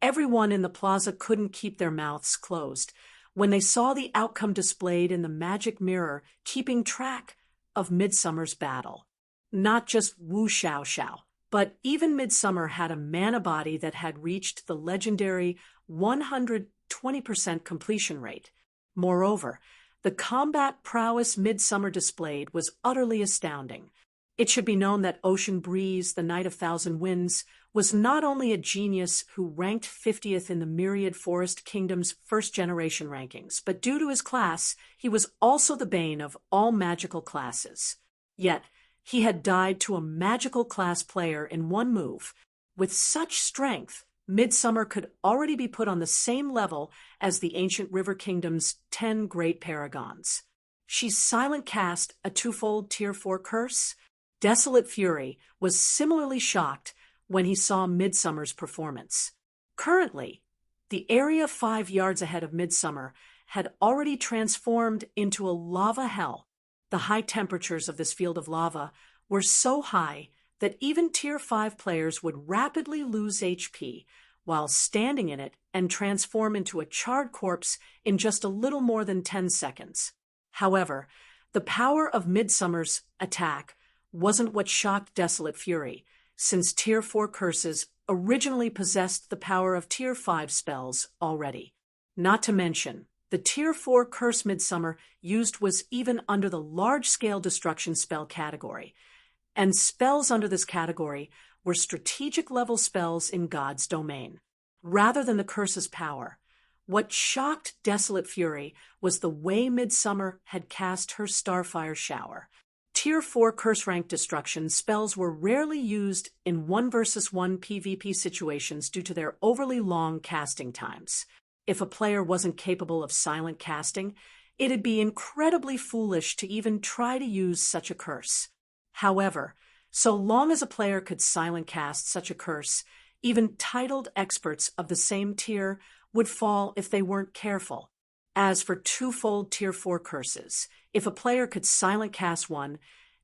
Everyone in the plaza couldn't keep their mouths closed when they saw the outcome displayed in the magic mirror keeping track of Midsummer's battle. Not just Wu Xiao Xiao, but even Midsummer had a mana body that had reached the legendary 120% completion rate. Moreover, the combat prowess Midsummer displayed was utterly astounding. It should be known that Ocean Breeze, the Night of Thousand Winds, was not only a genius who ranked 50th in the Myriad Forest Kingdom's first-generation rankings, but due to his class, he was also the bane of all magical classes. Yet, he had died to a magical class player in one move. With such strength, Midsummer could already be put on the same level as the ancient River Kingdom's 10 great paragons. She silent cast a twofold Tier 4 curse. Desolate Fury was similarly shocked when he saw Midsummer's performance. Currently, the area 5 yards ahead of Midsummer had already transformed into a lava hell. The high temperatures of this field of lava were so high that even Tier 5 players would rapidly lose HP while standing in it and transform into a charred corpse in just a little more than 10 seconds. However, the power of Midsummer's attack wasn't what shocked Desolate Fury, since Tier 4 curses originally possessed the power of Tier 5 spells already. Not to mention, the Tier 4 curse Midsummer used was even under the large-scale destruction spell category, and spells under this category were strategic-level spells in God's domain, rather than the curse's power. What shocked Desolate Fury was the way Midsummer had cast her Starfire shower. Tier 4 curse rank destruction spells were rarely used in 1 versus 1 PvP situations due to their overly long casting times. If a player wasn't capable of silent casting, it'd be incredibly foolish to even try to use such a curse. However, so long as a player could silent cast such a curse, even titled experts of the same tier would fall if they weren't careful. As for twofold Tier 4 curses, if a player could silent cast one,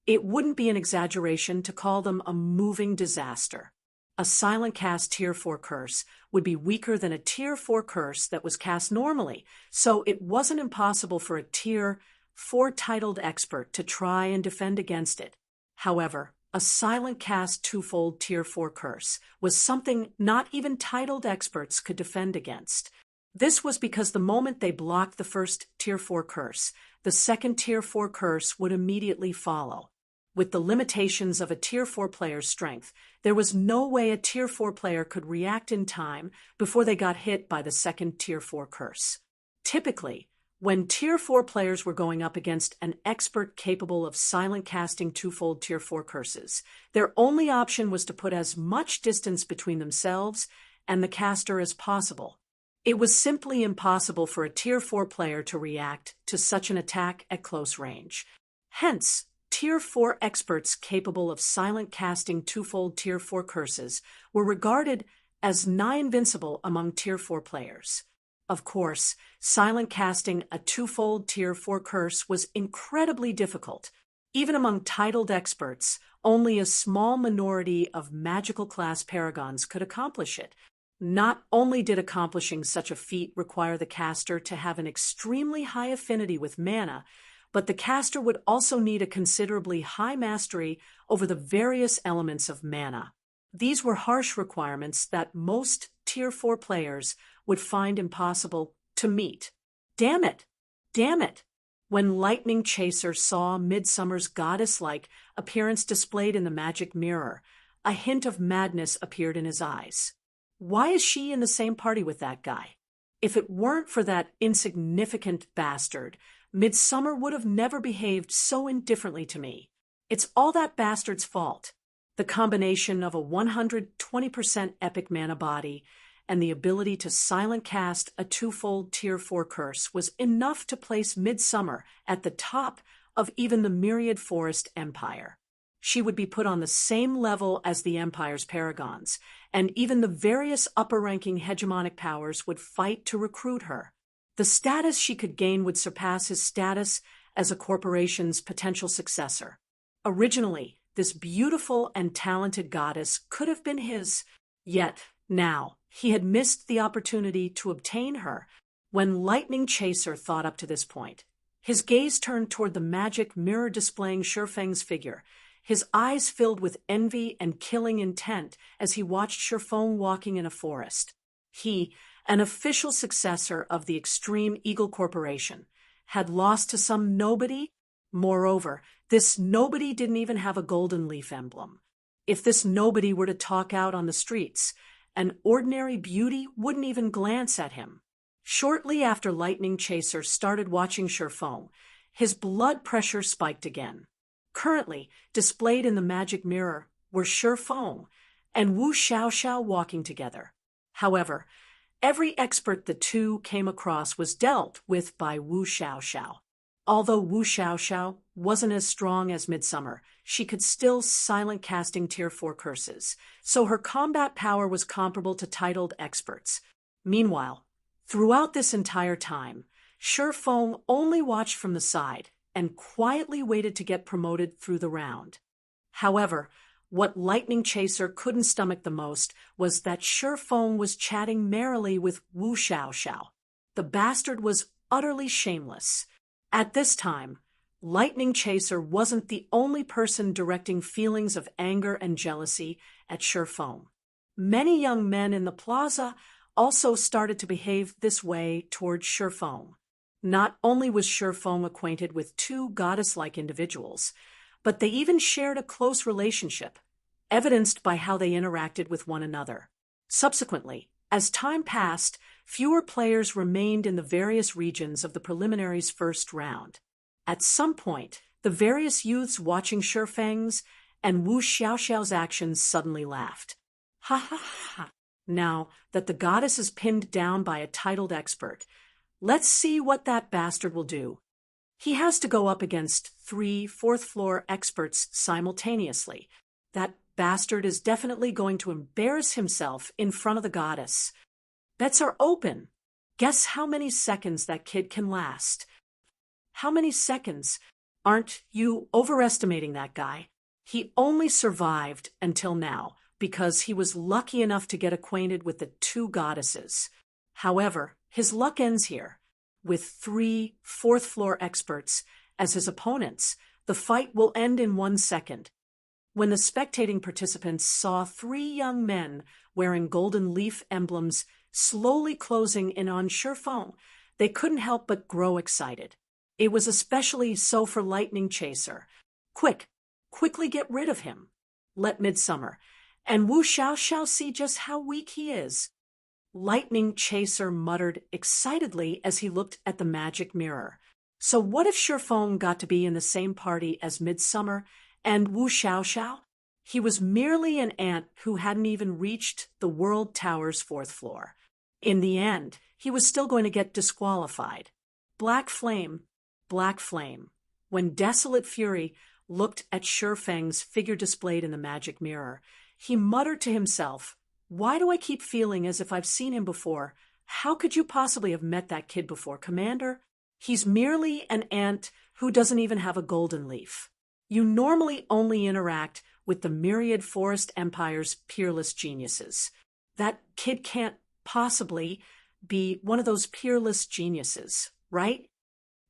it wouldn't be an exaggeration to call them a moving disaster. A silent cast Tier 4 curse would be weaker than a Tier 4 curse that was cast normally, so it wasn't impossible for a Tier 4 titled expert to try and defend against it. However, a silent cast twofold Tier 4 curse was something not even titled experts could defend against. This was because the moment they blocked the first Tier 4 curse, the second Tier 4 curse would immediately follow. With the limitations of a Tier 4 player's strength, there was no way a Tier 4 player could react in time before they got hit by the second Tier 4 curse. Typically, when Tier 4 players were going up against an expert capable of silent casting twofold Tier 4 curses, their only option was to put as much distance between themselves and the caster as possible. It was simply impossible for a Tier 4 player to react to such an attack at close range. Hence, Tier 4 experts capable of silent casting twofold Tier 4 curses were regarded as nigh invincible among Tier 4 players. Of course, silent casting a twofold Tier 4 curse was incredibly difficult. Even among titled experts, only a small minority of magical class paragons could accomplish it. Not only did accomplishing such a feat require the caster to have an extremely high affinity with mana, but the caster would also need a considerably high mastery over the various elements of mana. These were harsh requirements that most Tier 4 players would find impossible to meet. Damn it! Damn it! When Lightning Chaser saw Midsummer's goddess-like appearance displayed in the magic mirror, a hint of madness appeared in his eyes. Why is she in the same party with that guy? If it weren't for that insignificant bastard, Midsummer would have never behaved so indifferently to me. It's all that bastard's fault. The combination of a 120% epic mana body and the ability to silent cast a twofold Tier 4 curse was enough to place Midsummer at the top of even the Myriad Forest Empire. She would be put on the same level as the Empire's paragons, and even the various upper-ranking hegemonic powers would fight to recruit her. The status she could gain would surpass his status as a corporation's potential successor. Originally, this beautiful and talented goddess could have been his, yet now he had missed the opportunity to obtain her. When Lightning Chaser thought up to this point, his gaze turned toward the magic mirror displaying Shurfeng's figure. His eyes filled with envy and killing intent as he watched Shurfeng walking in a forest. He, an official successor of the Extreme Eagle Corporation, had lost to some nobody. Moreover, this nobody didn't even have a golden leaf emblem. If this nobody were to talk out on the streets, an ordinary beauty wouldn't even glance at him. Shortly after Lightning Chaser started watching Shurfeng, his blood pressure spiked again. Currently, displayed in the magic mirror were Shurfeng and Wu Xiaoxiao walking together. However, every expert the two came across was dealt with by Wu Xiaoxiao. Although Wu Xiaoxiao wasn't as strong as Midsummer, she could still silent casting Tier 4 curses, so her combat power was comparable to titled experts. Meanwhile, throughout this entire time, Shurfeng only watched from the side and quietly waited to get promoted through the round. However, what Lightning Chaser couldn't stomach the most was that Shurfeng was chatting merrily with Wu Xiaoxiao. The bastard was utterly shameless. At this time, Lightning Chaser wasn't the only person directing feelings of anger and jealousy at Shurfeng. Many young men in the plaza also started to behave this way toward Shurfeng. Not only was Shurfeng acquainted with two goddess-like individuals, but they even shared a close relationship, evidenced by how they interacted with one another. Subsequently, as time passed, fewer players remained in the various regions of the preliminaries' first round. At some point, the various youths watching Shurfeng's and Wu Xiaoxiao's actions suddenly laughed. Ha ha ha! Now that the goddess is pinned down by a titled expert, let's see what that bastard will do. He has to go up against 3 fourth-floor experts simultaneously. That bastard is definitely going to embarrass himself in front of the goddess. Bets are open. Guess how many seconds that kid can last. How many seconds? Aren't you overestimating that guy? He only survived until now because he was lucky enough to get acquainted with the two goddesses. However, his luck ends here. With 3 fourth-floor experts as his opponents, the fight will end in 1 second. When the spectating participants saw 3 young men wearing golden leaf emblems slowly closing in on Shurfeng, they couldn't help but grow excited. It was especially so for Lightning Chaser. Quickly get rid of him. Let Midsummer and Wu Xiaoxiao see just how weak he is. Lightning Chaser muttered excitedly as he looked at the magic mirror. So what if Shurfeng got to be in the same party as Midsummer and Wu Xiaoxiao? He was merely an ant who hadn't even reached the World Tower's 4th floor. In the end, he was still going to get disqualified. Black flame. When Desolate Fury looked at Shurfeng's figure displayed in the magic mirror, he muttered to himself, Why do I keep feeling as if I've seen him before? How could you possibly have met that kid before, Commander? He's merely an ant who doesn't even have a golden leaf. You normally only interact with the myriad forest empire's peerless geniuses. That kid can't possibly be one of those peerless geniuses, right?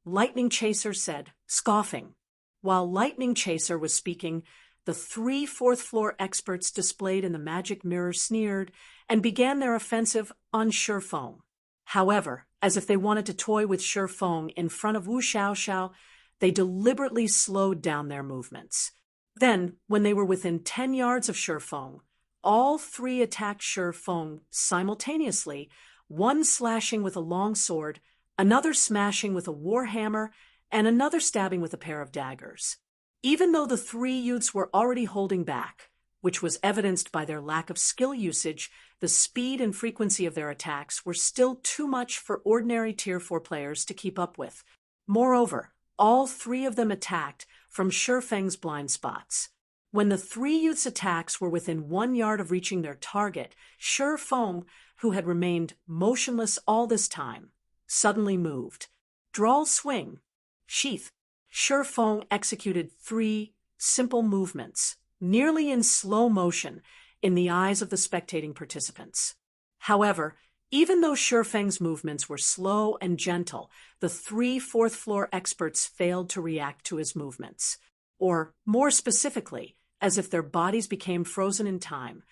Lightning Chaser said, scoffing. While Lightning Chaser was speaking, the 3 fourth-floor experts displayed in the magic mirror sneered and began their offensive on Shifeng. However, as if they wanted to toy with Shifeng in front of Wu Xiaoxiao, they deliberately slowed down their movements. Then, when they were within 10 yards of Shifeng, all 3 attacked Shifeng simultaneously, one slashing with a long sword, another smashing with a warhammer, and another stabbing with a pair of daggers. Even though the 3 youths were already holding back, which was evidenced by their lack of skill usage, the speed and frequency of their attacks were still too much for ordinary Tier 4 players to keep up with. Moreover, all 3 of them attacked from Shifeng's blind spots. When the 3 youths' attacks were within 1 yard of reaching their target, Shifeng, who had remained motionless all this time, suddenly moved. Drawl swing. Sheath. Shifeng executed 3 simple movements, nearly in slow motion, in the eyes of the spectating participants. However, even though Shifeng's movements were slow and gentle, the 3 fourth-floor experts failed to react to his movements. Or, more specifically, as if their bodies became frozen in time,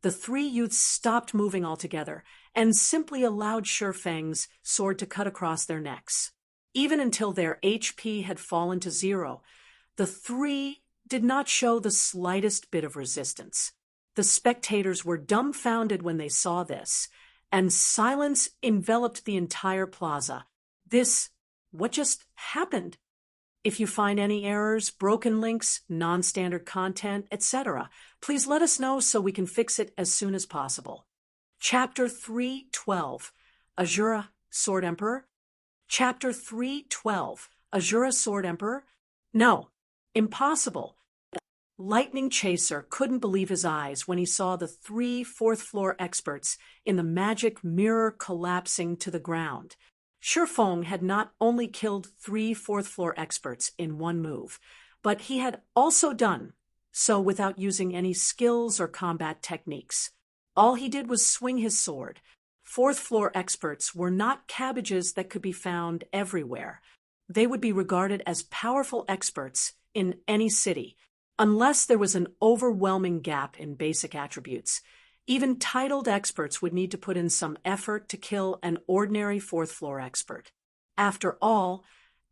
the 3 youths stopped moving altogether and simply allowed Shifeng's sword to cut across their necks. Even until their HP had fallen to 0, the 3 did not show the slightest bit of resistance. The spectators were dumbfounded when they saw this, and silence enveloped the entire plaza. What just happened? If you find any errors, broken links, non-standard content, etc., please let us know so we can fix it as soon as possible. Chapter 3:12, Azura Sword Emperor. Chapter 3:12, Azura Sword Emperor? No, impossible. Lightning Chaser couldn't believe his eyes when he saw the 3 fourth-floor experts in the magic mirror collapsing to the ground. Shifeng had not only killed 3 fourth-floor experts in one move, but he had also done so without using any skills or combat techniques. All he did was swing his sword. Fourth-floor experts were not cabbages that could be found everywhere. They would be regarded as powerful experts in any city, unless there was an overwhelming gap in basic attributes. Even titled experts would need to put in some effort to kill an ordinary fourth-floor expert. After all,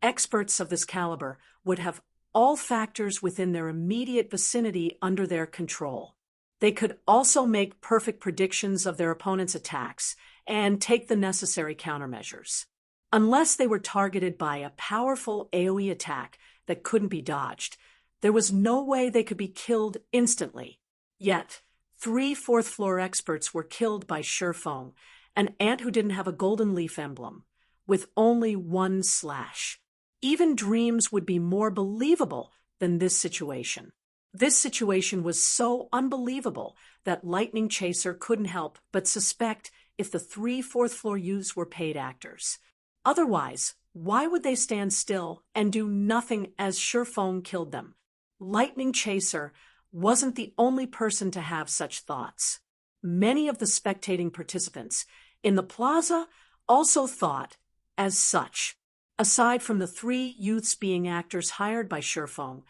experts of this caliber would have all factors within their immediate vicinity under their control. They could also make perfect predictions of their opponent's attacks and take the necessary countermeasures. Unless they were targeted by a powerful AoE attack that couldn't be dodged, there was no way they could be killed instantly. Yet, 3 fourth-floor experts were killed by Shifeng, an ant who didn't have a golden leaf emblem, with only 1 slash. Even dreams would be more believable than this situation. This situation was so unbelievable that Lightning Chaser couldn't help but suspect if the 3 fourth-floor youths were paid actors. Otherwise, why would they stand still and do nothing as Shifeng killed them? Lightning Chaser wasn't the only person to have such thoughts. Many of the spectating participants in the plaza also thought as such. Aside from the 3 youths being actors hired by Shifeng,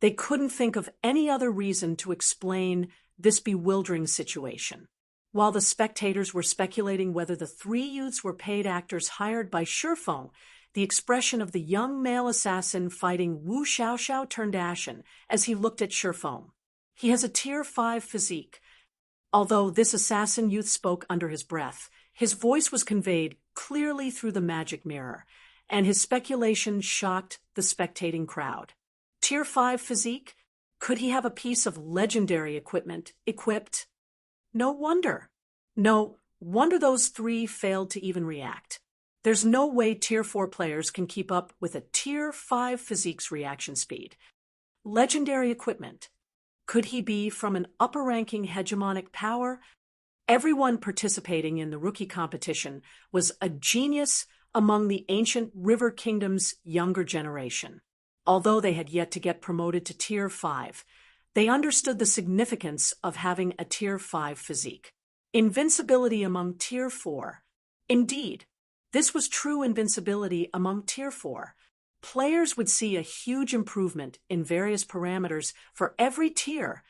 they couldn't think of any other reason to explain this bewildering situation. While the spectators were speculating whether the 3 youths were paid actors hired by Shifeng, the expression of the young male assassin fighting Wu Xiaoxiao turned ashen as he looked at Shifeng. He has a Tier 5 physique. Although this assassin youth spoke under his breath, his voice was conveyed clearly through the magic mirror, and his speculation shocked the spectating crowd. Tier 5 physique? Could he have a piece of legendary equipment equipped? No wonder those 3 failed to even react. There's no way Tier 4 players can keep up with a Tier 5 physique's reaction speed. Legendary equipment. Could he be from an upper-ranking hegemonic power? Everyone participating in the rookie competition was a genius among the ancient River Kingdom's younger generation. Although they had yet to get promoted to Tier 5, they understood the significance of having a Tier 5 physique. Invincibility among Tier 4. Indeed, this was true invincibility among Tier 4. Players would see a huge improvement in various parameters for every tier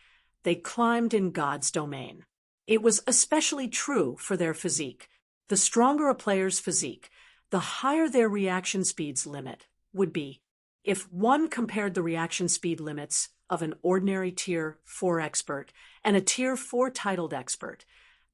they climbed in God's domain. It was especially true for their physique. The stronger a player's physique, the higher their reaction speed's limit would be. If one compared the reaction speed limits of an ordinary Tier 4 expert and a Tier 4 titled expert,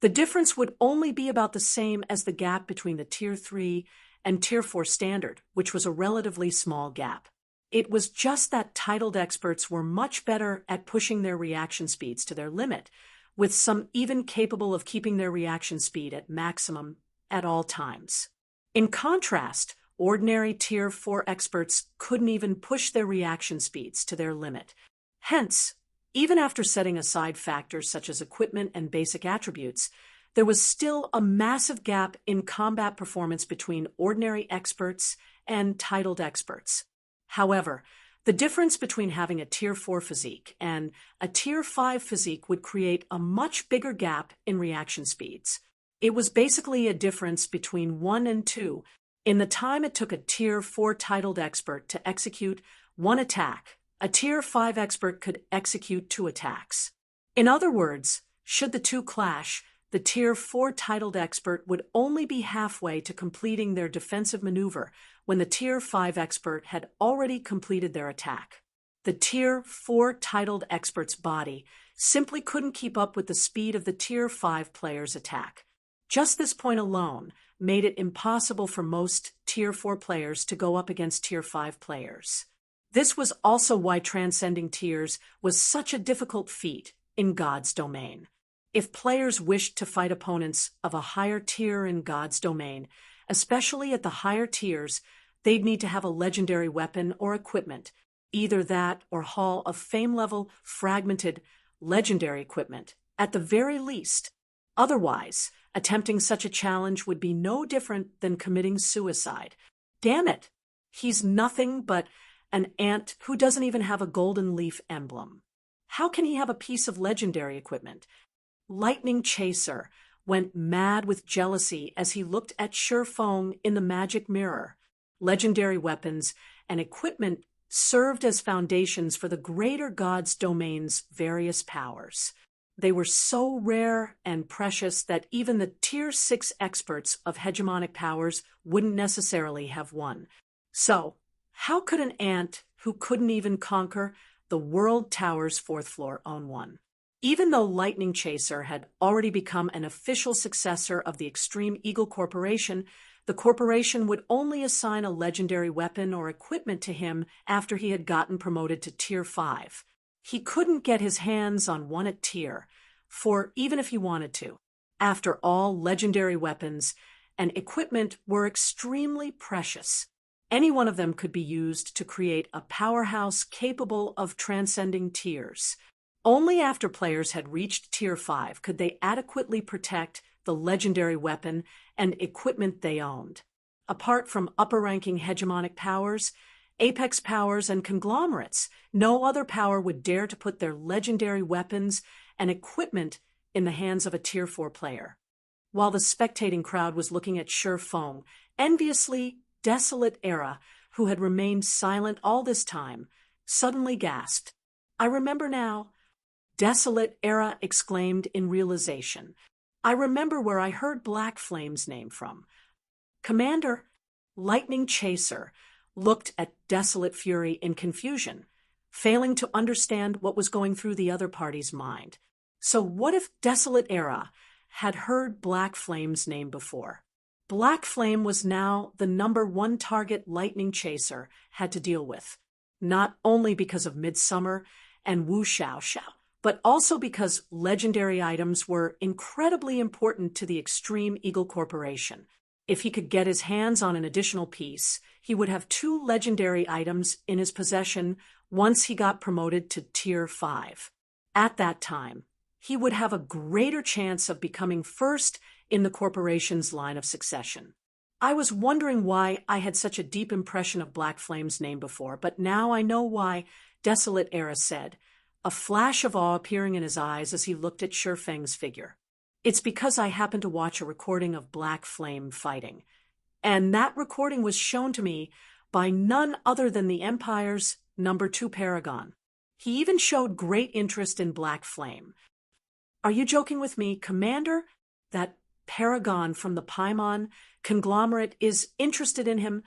the difference would only be about the same as the gap between the Tier 3 and Tier 4 standard, which was a relatively small gap. It was just that titled experts were much better at pushing their reaction speeds to their limit, with some even capable of keeping their reaction speed at maximum at all times. In contrast, ordinary Tier 4 experts couldn't even push their reaction speeds to their limit. Hence, even after setting aside factors such as equipment and basic attributes, there was still a massive gap in combat performance between ordinary experts and titled experts. However, the difference between having a Tier 4 physique and a Tier 5 physique would create a much bigger gap in reaction speeds. It was basically a difference between 1 and 2 in the time it took a Tier 4 titled expert to execute one attack. A Tier 5 expert could execute 2 attacks. In other words, should the two clash, the Tier 4 titled expert would only be halfway to completing their defensive maneuver when the Tier 5 expert had already completed their attack. The Tier 4 titled expert's body simply couldn't keep up with the speed of the Tier 5 player's attack. Just this point alone made it impossible for most Tier 4 players to go up against Tier 5 players. This was also why transcending tiers was such a difficult feat in God's domain. If players wished to fight opponents of a higher tier in God's domain, especially at the higher tiers, they'd need to have a legendary weapon or equipment, either that or Hall of Fame-level fragmented legendary equipment, at the very least. Otherwise, attempting such a challenge would be no different than committing suicide. Damn it! He's nothing but an ant who doesn't even have a golden leaf emblem. How can he have a piece of legendary equipment? Lightning Chaser went mad with jealousy as he looked at Shurfeng in the magic mirror. Legendary weapons and equipment served as foundations for the greater God's domain's various powers. They were so rare and precious that even the Tier 6 experts of hegemonic powers wouldn't necessarily have won. So, how could an ant who couldn't even conquer the World Tower's 4th floor own one? Even though Lightning Chaser had already become an official successor of the Extreme Eagle Corporation, the corporation would only assign a legendary weapon or equipment to him after he had gotten promoted to Tier 5. He couldn't get his hands on one at tier 4 even if he wanted to. After all, legendary weapons and equipment were extremely precious. Any one of them could be used to create a powerhouse capable of transcending tiers. Only after players had reached Tier 5 could they adequately protect the legendary weapon and equipment they owned. Apart from upper-ranking hegemonic powers, apex powers, and conglomerates, no other power would dare to put their legendary weapons and equipment in the hands of a Tier 4 player. While the spectating crowd was looking at Shurfeng, enviously, Desolate Era, who had remained silent all this time, suddenly gasped. "I remember now," Desolate Era exclaimed in realization. "I remember where I heard Black Flame's name from." Commander Lightning Chaser looked at Desolate Fury in confusion, failing to understand what was going through the other party's mind. So what if Desolate Era had heard Black Flame's name before? Black Flame was now the #1 target Lightning Chaser had to deal with, not only because of Midsummer and Wu Xiao, but also because legendary items were incredibly important to the Extreme Eagle Corporation. If he could get his hands on an additional piece, he would have 2 legendary items in his possession once he got promoted to Tier 5. At that time, he would have a greater chance of becoming first in the corporation's line of succession. I was wondering why I had such a deep impression of Black Flame's name before, but now I know why, Desolate Era said, a flash of awe appearing in his eyes as he looked at Shifeng's figure. It's because I happened to watch a recording of Black Flame fighting, and that recording was shown to me by none other than the Empire's #2 Paragon. He even showed great interest in Black Flame. Are you joking with me, Commander? That Paragon from the Paimon conglomerate is interested in him?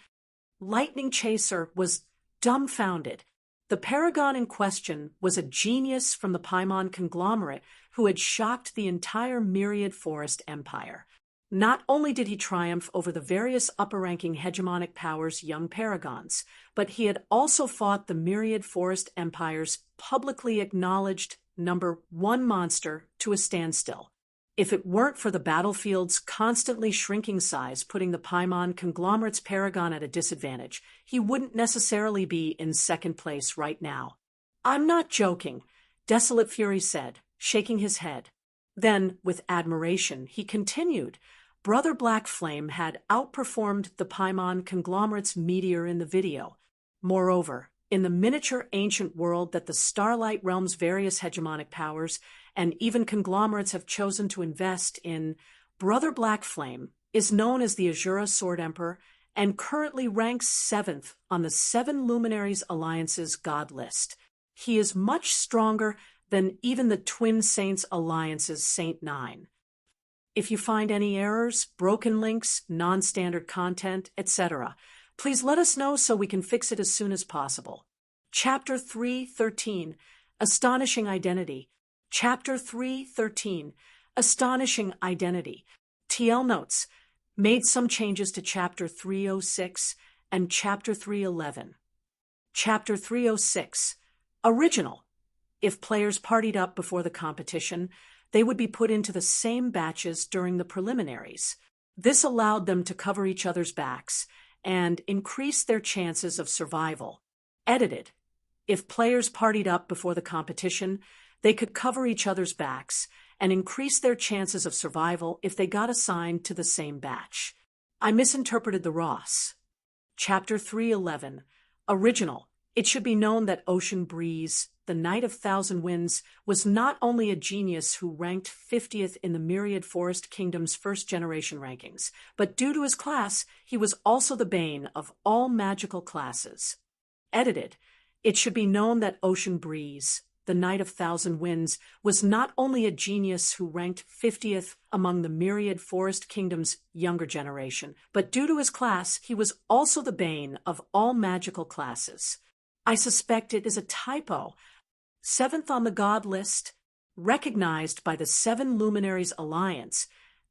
Lightning Chaser was dumbfounded. The Paragon in question was a genius from the Paimon conglomerate who had shocked the entire Myriad Forest Empire. Not only did he triumph over the various upper-ranking hegemonic powers' young paragons, but he had also fought the Myriad Forest Empire's publicly acknowledged #1 monster to a standstill. If it weren't for the battlefield's constantly shrinking size putting the Paimon conglomerate's paragon at a disadvantage, he wouldn't necessarily be in second place right now. I'm not joking, Desolate Fury said, shaking his head. Then, with admiration, he continued, Brother Black Flame had outperformed the Paimon conglomerate's meteor in the video. Moreover, in the miniature ancient world that the Starlight Realm's various hegemonic powers and even conglomerates have chosen to invest in, Brother Black Flame is known as the Azura Sword Emperor and currently ranks 7th on the 7 Luminaries Alliance's God list. He is much stronger than even the Twin Saints Alliance's Saint 9. If you find any errors, broken links, non-standard content, etc., please let us know so we can fix it as soon as possible. Chapter 3:13, Astonishing Identity. Chapter 3:13, Astonishing Identity. TL notes, made some changes to Chapter 306 and Chapter 311. Chapter 306, Original. If players partied up before the competition, they would be put into the same batches during the preliminaries. This allowed them to cover each other's backs and increase their chances of survival. Edited. If players partied up before the competition, they could cover each other's backs and increase their chances of survival if they got assigned to the same batch. I misinterpreted the Ross. Chapter 311, Original. It should be known that Ocean Breeze, the Knight of Thousand Winds, was not only a genius who ranked 50th in the Myriad Forest Kingdom's first-generation rankings, but due to his class, he was also the bane of all magical classes. Edited. It should be known that Ocean Breeze, the Knight of Thousand Winds, was not only a genius who ranked 50th among the Myriad Forest Kingdom's younger generation, but due to his class, he was also the bane of all magical classes. I suspect it is a typo. 7th on the God list, recognized by the 7 Luminaries Alliance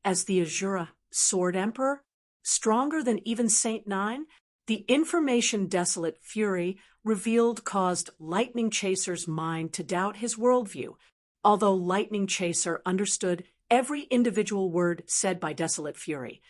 as the Azura Sword Emperor, stronger than even Saint 9, the information Desolate Fury revealed caused Lightning Chaser's mind to doubt his worldview, although Lightning Chaser understood every individual word said by Desolate Fury.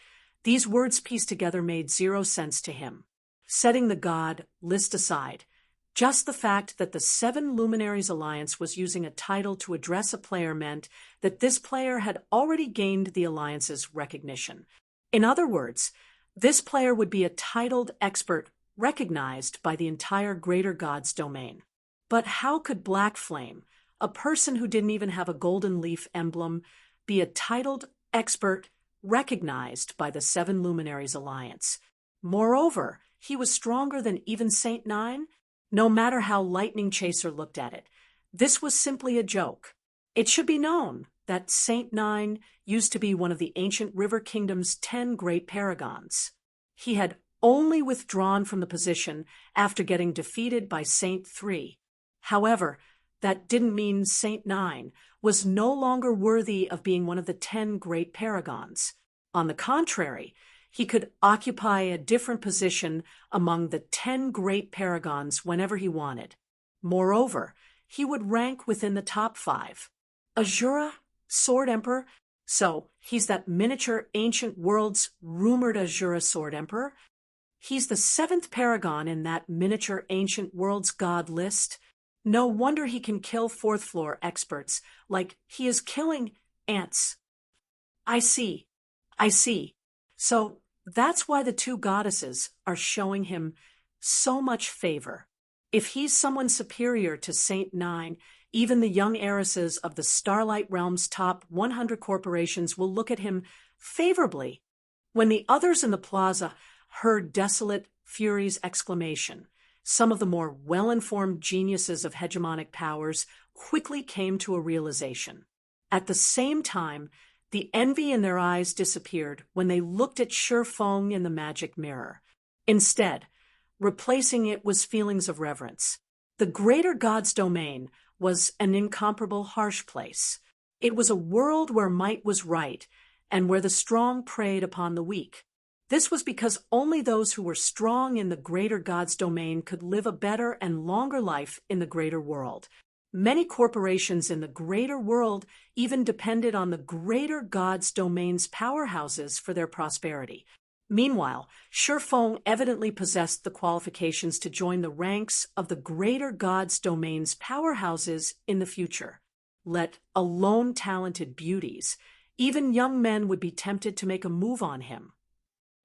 These words pieced together made 0 sense to him. Setting the God list aside, just the fact that the 7 Luminaries Alliance was using a title to address a player meant that this player had already gained the Alliance's recognition. In other words, this player would be a titled expert recognized by the entire Greater Gods domain. But how could Black Flame, a person who didn't even have a golden leaf emblem, be a titled expert recognized by the 7 Luminaries Alliance? Moreover, he was stronger than even Saint 9, no matter how Lightning Chaser looked at it. This was simply a joke. It should be known that Saint 9 used to be one of the ancient River Kingdom's 10 great paragons. He had only withdrawn from the position after getting defeated by Saint 3. However, that didn't mean Saint 9 was no longer worthy of being one of the 10 great paragons. On the contrary, he could occupy a different position among the 10 great paragons whenever he wanted. Moreover, he would rank within the top 5. Azura Sword Emperor? So, he's that miniature ancient world's rumored Azura Sword Emperor? He's the 7th paragon in that miniature ancient world's god list? No wonder he can kill fourth-floor experts like he is killing ants. I see. I see. So that's why the two goddesses are showing him so much favor. If he's someone superior to Saint Nine, even the young heiresses of the Starlight Realm's top 100 corporations will look at him favorably. When the others in the plaza heard Desolate Fury's exclamation, some of the more well-informed geniuses of hegemonic powers quickly came to a realization. At the same time, the envy in their eyes disappeared when they looked at Shi Feng in the magic mirror. Instead, replacing it was feelings of reverence. The greater god's domain was an incomparable harsh place. It was a world where might was right and where the strong preyed upon the weak. This was because only those who were strong in the greater god's domain could live a better and longer life in the greater world. Many corporations in the greater world even depended on the greater god's domain's powerhouses for their prosperity. Meanwhile, Shi Feng evidently possessed the qualifications to join the ranks of the greater god's domain's powerhouses in the future. Let alone talented beauties, even young men would be tempted to make a move on him.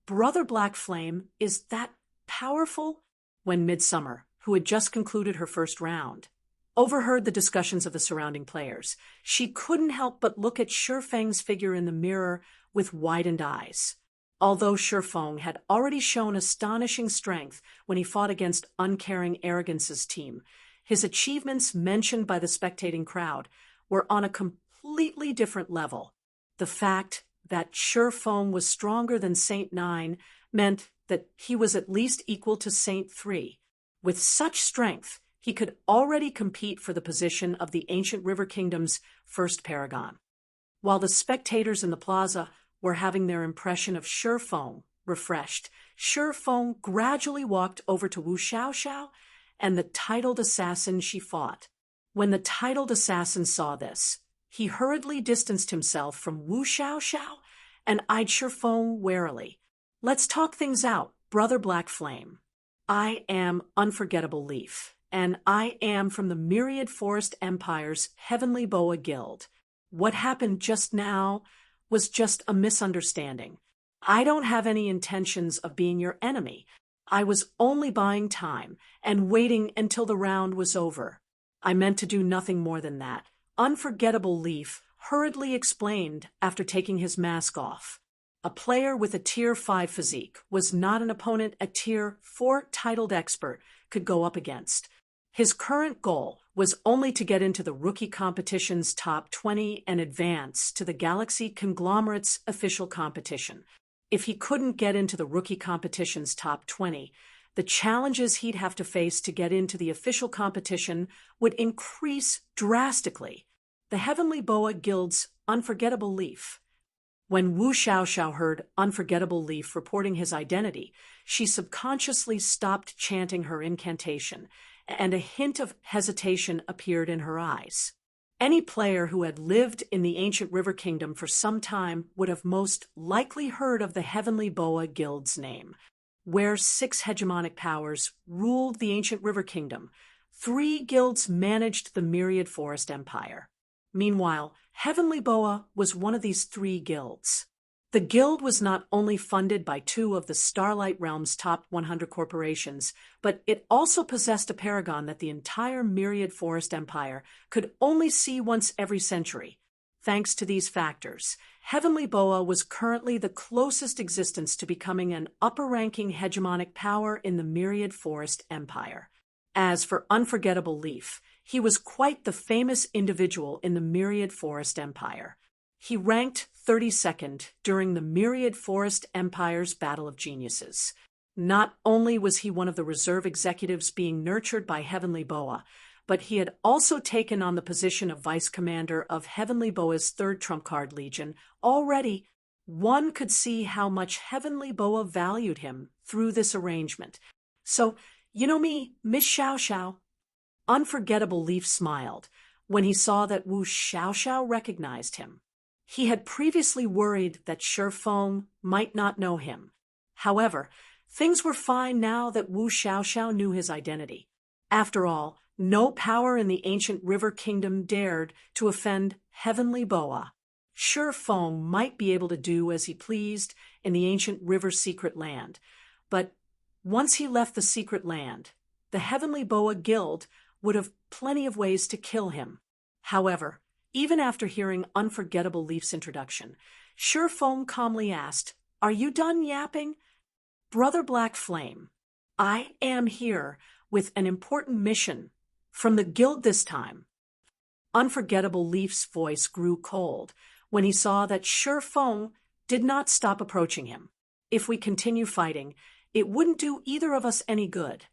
Brother Black Flame is that powerful? When Midsummer, who had just concluded her first round, overheard the discussions of the surrounding players, she couldn't help but look at Shi Feng's figure in the mirror with widened eyes. Although Shi Feng had already shown astonishing strength when he fought against Uncaring Arrogance's team, his achievements mentioned by the spectating crowd were on a completely different level. The fact that Shi Feng was stronger than Saint Nine meant that he was at least equal to Saint Three. With such strength, he could already compete for the position of the ancient River Kingdom's first paragon. While the spectators in the plaza were having their impression of Shi Feng refreshed, Shi Feng gradually walked over to Wu Xiaoxiao and the titled assassin she fought. When the titled assassin saw this, he hurriedly distanced himself from Wu Xiaoxiao and eyed Shi Feng warily. Let's talk things out, Brother Black Flame. I am Unforgettable Leaf, and I am from the Myriad Forest Empire's Heavenly Boa Guild. What happened just now was just a misunderstanding. I don't have any intentions of being your enemy. I was only buying time and waiting until the round was over. I meant to do nothing more than that. Unforgettable Leaf hurriedly explained after taking his mask off. A player with a Tier 5 physique was not an opponent a Tier 4 titled expert could go up against. His current goal was only to get into the rookie competition's top 20 and advance to the Galaxy Conglomerate's official competition. If he couldn't get into the rookie competition's top 20, the challenges he'd have to face to get into the official competition would increase drastically. The Heavenly Boa Guild's Unforgettable Leaf. When Wu Xiaoxiao heard Unforgettable Leaf reporting his identity, she subconsciously stopped chanting her incantation, and a hint of hesitation appeared in her eyes. Any player who had lived in the ancient River Kingdom for some time would have most likely heard of the Heavenly Boa Guild's name. Where 6 hegemonic powers ruled the ancient River Kingdom, 3 guilds managed the Myriad Forest Empire. Meanwhile, Heavenly Boa was one of these 3 guilds. The guild was not only funded by 2 of the Starlight Realm's top 100 corporations, but it also possessed a paragon that the entire Myriad Forest Empire could only see once every century. Thanks to these factors, Heavenly Boa was currently the closest existence to becoming an upper-ranking hegemonic power in the Myriad Forest Empire. As for Unforgettable Leaf, he was quite the famous individual in the Myriad Forest Empire. He ranked 32nd during the Myriad Forest Empire's Battle of Geniuses. Not only was he one of the reserve executives being nurtured by Heavenly Boa, but he had also taken on the position of vice commander of Heavenly Boa's 3rd trump card legion. Already, one could see how much Heavenly Boa valued him through this arrangement. So, you know me, Miss Xiaoxiao. Unforgettable Leaf smiled when he saw that Wu Xiaoxiao recognized him. He had previously worried that Shi Feng might not know him. However, things were fine now that Wu Xiaoxiao knew his identity. After all, No power in the ancient river kingdom dared to offend Heavenly Boa. Sure Feng might be able to do as he pleased in the ancient river secret land, but once he left the secret land, the Heavenly Boa Guild would have plenty of ways to kill him. However, even after hearing Unforgettable Leaf's introduction, Sure Feng calmly asked, "Are you done yapping?" "Brother Black Flame, I am here with an important mission from the guild this time." Unforgettable Leaf's voice grew cold when he saw that Sure Feng did not stop approaching him. "If we continue fighting, it wouldn't do either of us any good."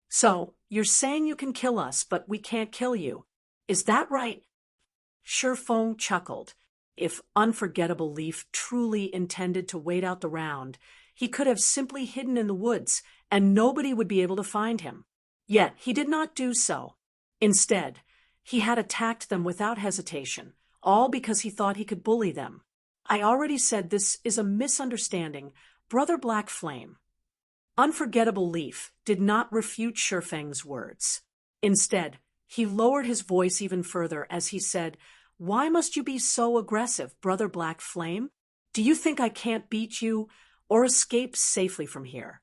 "So, you're saying you can kill us, but we can't kill you. Is that right?" Sure Feng chuckled. If Unforgettable Leaf truly intended to wait out the round, he could have simply hidden in the woods, and nobody would be able to find him. Yet he did not do so. Instead, he had attacked them without hesitation, all because he thought he could bully them. "I already said this is a misunderstanding, Brother Black Flame." Unforgettable Leaf did not refute Sure Feng's words. Instead, he lowered his voice even further as he said, "Why must you be so aggressive, Brother Black Flame? Do you think I can't beat you or escape safely from here?"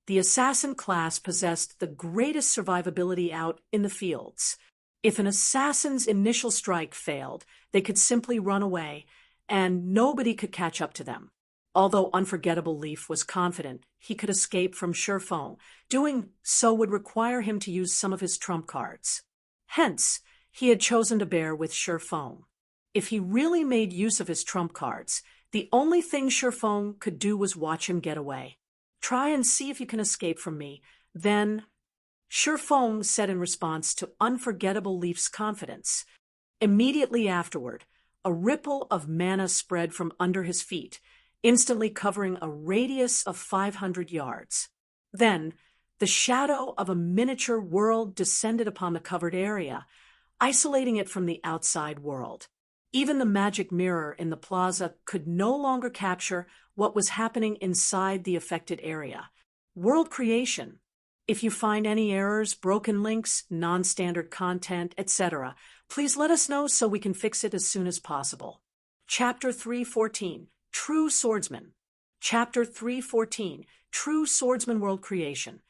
The assassin class possessed the greatest survivability out in the fields. If an assassin's initial strike failed, they could simply run away, and nobody could catch up to them. Although Unforgettable Leaf was confident he could escape from Sure Feng, doing so would require him to use some of his trump cards. Hence, he had chosen to bear with Sure Feng. If he really made use of his trump cards, the only thing Sure Feng could do was watch him get away. "Try and see if you can escape from me, then," Sure Feng said in response to Unforgettable Leaf's confidence. Immediately afterward, a ripple of mana spread from under his feet, instantly covering a radius of 500 yards. Then, the shadow of a miniature world descended upon the covered area, isolating it from the outside world. Even the magic mirror in the plaza could no longer capture what was happening inside the affected area. World creation. If you find any errors, broken links, non-standard content, etc., please let us know so we can fix it as soon as possible. Chapter 314. True Swordsman. Chapter 314. True Swordsman World Creation.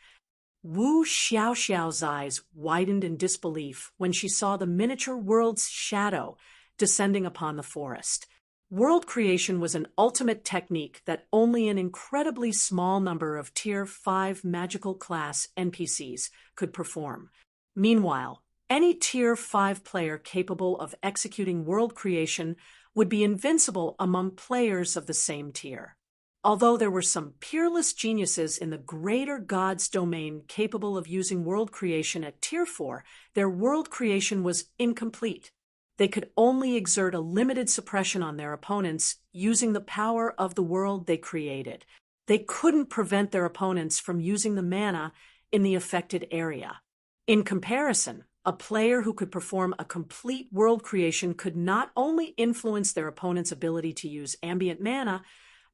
Wu Xiaoxiao's eyes widened in disbelief when she saw the miniature world's shadow descending upon the forest. World creation was an ultimate technique that only an incredibly small number of Tier 5 magical class NPCs could perform. Meanwhile, any Tier 5 player capable of executing world creation would be invincible among players of the same tier. Although there were some peerless geniuses in the greater God's domain capable of using world creation at Tier 4, their world creation was incomplete. They could only exert a limited suppression on their opponents using the power of the world they created. They couldn't prevent their opponents from using the mana in the affected area. In comparison, a player who could perform a complete world creation could not only influence their opponent's ability to use ambient mana,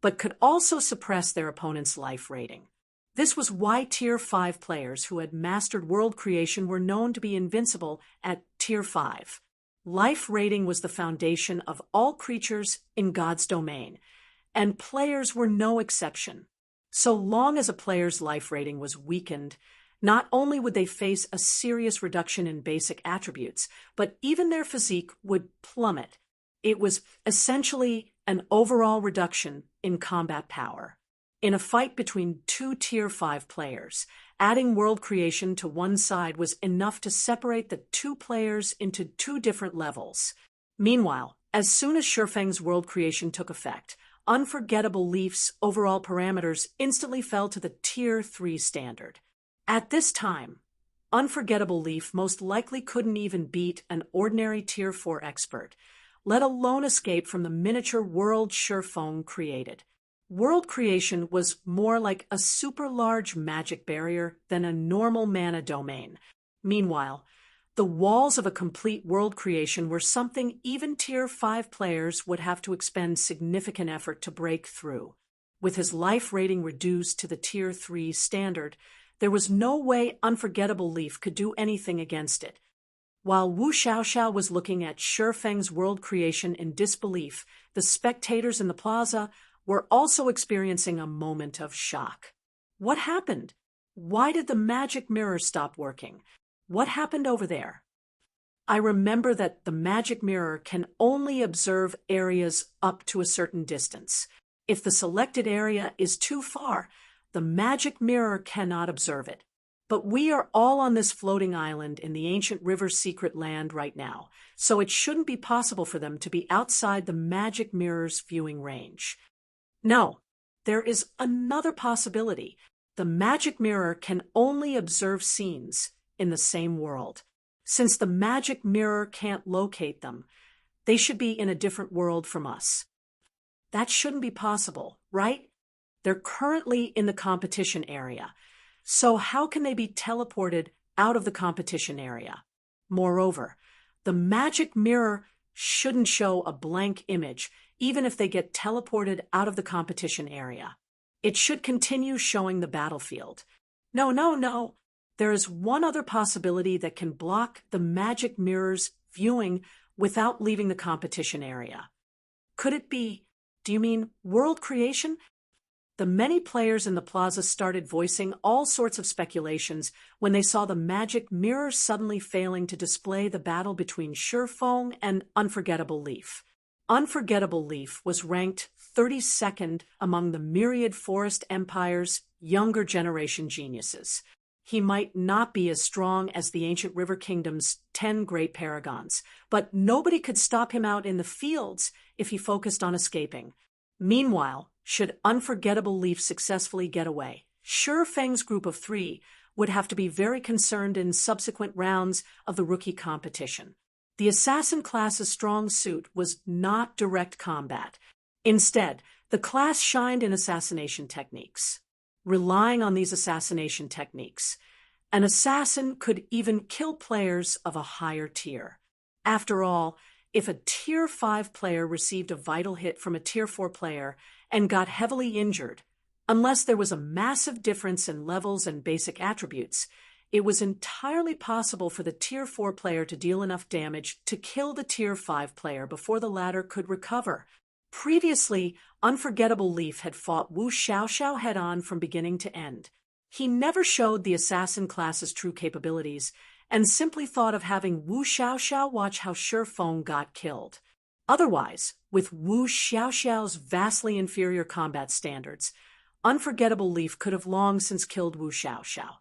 but could also suppress their opponent's life rating. This was why Tier 5 players who had mastered world creation were known to be invincible at Tier 5. Life rating was the foundation of all creatures in God's domain, and players were no exception. So long as a player's life rating was weakened, not only would they face a serious reduction in basic attributes, but even their physique would plummet. It was essentially an overall reduction in combat power. In a fight between two Tier 5 players, adding world creation to one side was enough to separate the two players into two different levels. Meanwhile, as soon as Sure Feng's world creation took effect, Unforgettable Leaf's overall parameters instantly fell to the Tier 3 standard. At this time, Unforgettable Leaf most likely couldn't even beat an ordinary Tier 4 expert, let alone escape from the miniature world Sure Feng created. World creation was more like a super large magic barrier than a normal mana domain. Meanwhile, the walls of a complete world creation were something even Tier 5 players would have to expend significant effort to break through. With his life rating reduced to the Tier 3 standard, There was no way Unforgettable Leaf could do anything against it. While Wu Xiaoxiao was looking at Shifeng's world creation in disbelief, the spectators in the plaza were also experiencing a moment of shock. What happened? Why did the magic mirror stop working? What happened over there? I remember that the magic mirror can only observe areas up to a certain distance. If the selected area is too far, the magic mirror cannot observe it. But we are all on this floating island in the ancient river's secret land right now, so it shouldn't be possible for them to be outside the magic mirror's viewing range. No, there is another possibility. The magic mirror can only observe scenes in the same world. Since the magic mirror can't locate them, they should be in a different world from us. That shouldn't be possible, right? They're currently in the competition area. So how can they be teleported out of the competition area? Moreover, the magic mirror shouldn't show a blank image, even if they get teleported out of the competition area. It should continue showing the battlefield. No. There is one other possibility that can block the magic mirror's viewing without leaving the competition area. Could it be, do you mean world creation? The many players in the plaza started voicing all sorts of speculations when they saw the magic mirror suddenly failing to display the battle between Shifeng and Unforgettable Leaf. Unforgettable Leaf was ranked 32nd among the myriad Forest Empire's younger generation geniuses. He might not be as strong as the ancient River Kingdom's 10 great paragons, but nobody could stop him out in the fields if he focused on escaping. Meanwhile, should Unforgettable Leaf successfully get away, Shifeng's group of 3 would have to be very concerned in subsequent rounds of the rookie competition. The assassin class's strong suit was not direct combat. Instead, the class shined in assassination techniques. Relying on these assassination techniques, an assassin could even kill players of a higher tier. After all, if a Tier 5 player received a vital hit from a Tier 4 player and got heavily injured, unless there was a massive difference in levels and basic attributes, it was entirely possible for the Tier 4 player to deal enough damage to kill the Tier 5 player before the latter could recover. Previously, Unforgettable Leaf had fought Wu Xiaoxiao head-on from beginning to end. He never showed the assassin class's true capabilities and simply thought of having Wu Xiaoxiao watch how Shifeng got killed. Otherwise, with Wu Xiaoxiao's vastly inferior combat standards, Unforgettable Leaf could have long since killed Wu Xiaoxiao.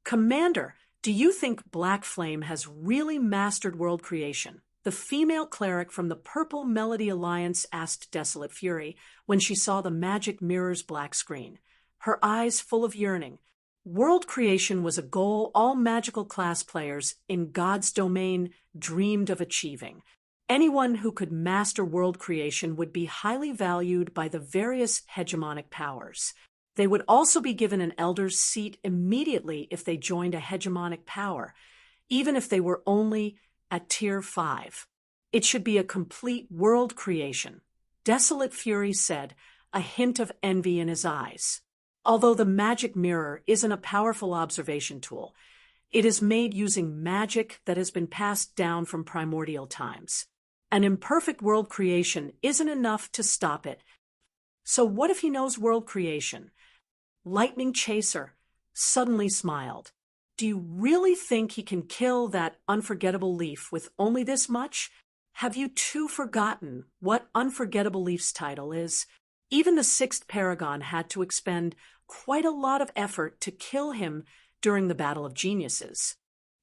Commander, do you think Black Flame has really mastered world creation? The female cleric from the Purple Melody Alliance asked Desolate Fury when she saw the magic mirror's black screen, her eyes full of yearning. World creation was a goal all magical class players in God's domain dreamed of achieving. Anyone who could master world creation would be highly valued by the various hegemonic powers. They would also be given an elder's seat immediately if they joined a hegemonic power, even if they were only at Tier 5. It should be a complete world creation, Desolate Fury said, a hint of envy in his eyes. Although the magic mirror isn't a powerful observation tool, it is made using magic that has been passed down from primordial times. An imperfect world creation isn't enough to stop it. So what if he knows world creation? Lightning Chaser suddenly smiled. Do you really think he can kill that Unforgettable Leaf with only this much? Have you too forgotten what Unforgettable Leaf's title is? Even the 6th Paragon had to expend quite a lot of effort to kill him during the Battle of Geniuses.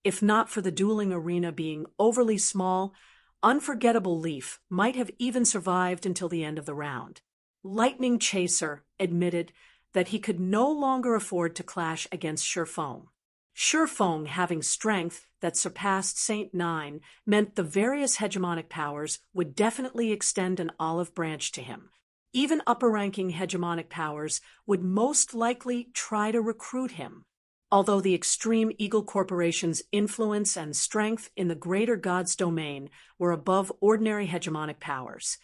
If not for the dueling arena being overly small, Unforgettable Leaf might have even survived until the end of the round. Lightning Chaser admitted that he could no longer afford to clash against Shifeng. Shifeng having strength that surpassed Saint 9 meant the various hegemonic powers would definitely extend an olive branch to him. Even upper-ranking hegemonic powers would most likely try to recruit him. Although the extreme Eagle Corporation's influence and strength in the greater God's domain were above ordinary hegemonic powers,